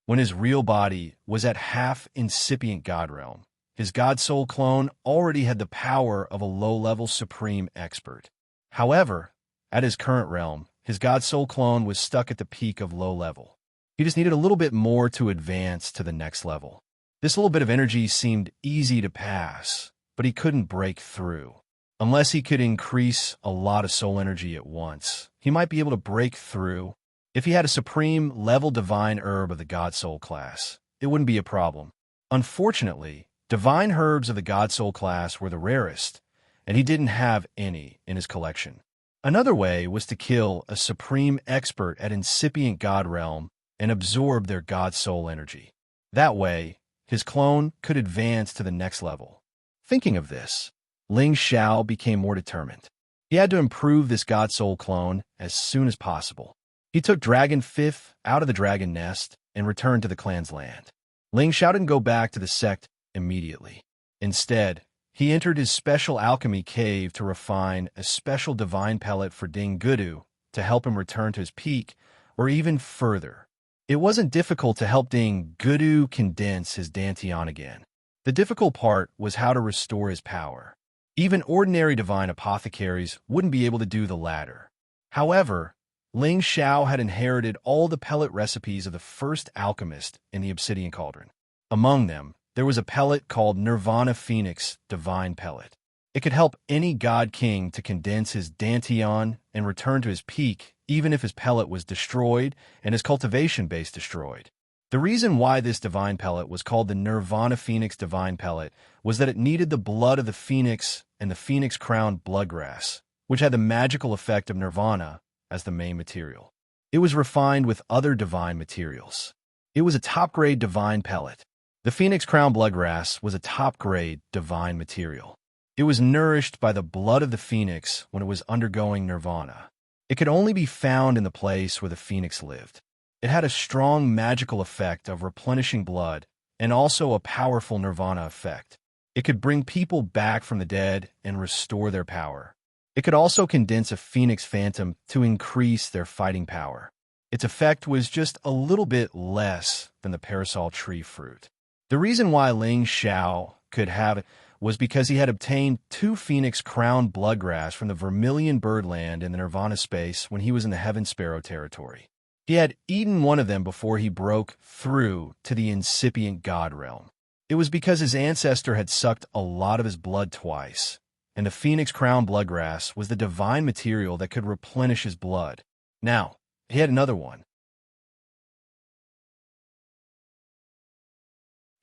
When his real body was at half incipient God realm, his God Soul clone already had the power of a low-level supreme expert. However, at his current realm, his God Soul clone was stuck at the peak of low level. He just needed a little bit more to advance to the next level. This little bit of energy seemed easy to pass, but he couldn't break through. Unless he could increase a lot of soul energy at once, he might be able to break through. If he had a supreme level divine herb of the God Soul class, it wouldn't be a problem. Unfortunately, divine herbs of the God Soul class were the rarest, and he didn't have any in his collection. Another way was to kill a supreme expert at incipient God realm and absorb their God Soul energy. That way, his clone could advance to the next level. Thinking of this, Ling Xiao became more determined. He had to improve this God Soul clone as soon as possible. He took Dragon Fifth out of the dragon nest and returned to the clan's land. Ling Xiao didn't go back to the sect immediately. Instead, he entered his special alchemy cave to refine a special divine pellet for Ding Gudu to help him return to his peak, or even further. It wasn't difficult to help Ding Gudu condense his Dantian again. The difficult part was how to restore his power. Even ordinary divine apothecaries wouldn't be able to do the latter. However, Ling Xiao had inherited all the pellet recipes of the first alchemist in the Obsidian Cauldron. Among them, there was a pellet called Nirvana Phoenix Divine Pellet. It could help any god king to condense his Dantian and return to his peak, even if his pellet was destroyed and his cultivation base destroyed. The reason why this divine pellet was called the Nirvana Phoenix Divine Pellet was that it needed the blood of the phoenix and the phoenix crown bloodgrass, which had the magical effect of nirvana, as the main material. It was refined with other divine materials. It was a top-grade divine pellet. The Phoenix Crown Bloodgrass was a top-grade divine material. It was nourished by the blood of the phoenix when it was undergoing nirvana. It could only be found in the place where the phoenix lived. It had a strong magical effect of replenishing blood and also a powerful nirvana effect. It could bring people back from the dead and restore their power. It could also condense a phoenix phantom to increase their fighting power. Its effect was just a little bit less than the parasol tree fruit. The reason why Ling Xiao could have it was because he had obtained 2 Phoenix Crown Bloodgrass from the Vermilion Birdland in the Nirvana space when he was in the Heaven Sparrow territory. He had eaten one of them before he broke through to the incipient God realm. It was because his ancestor had sucked a lot of his blood twice, and the Phoenix Crown Bloodgrass was the divine material that could replenish his blood. Now, he had another one.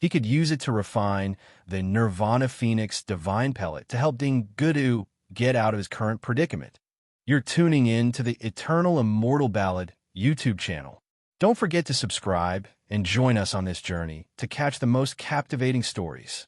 He could use it to refine the Nirvana Phoenix Divine Pellet to help Ding Gudu get out of his current predicament. You're tuning in to the Eternal Immortal Ballad YouTube channel. Don't forget to subscribe and join us on this journey to catch the most captivating stories.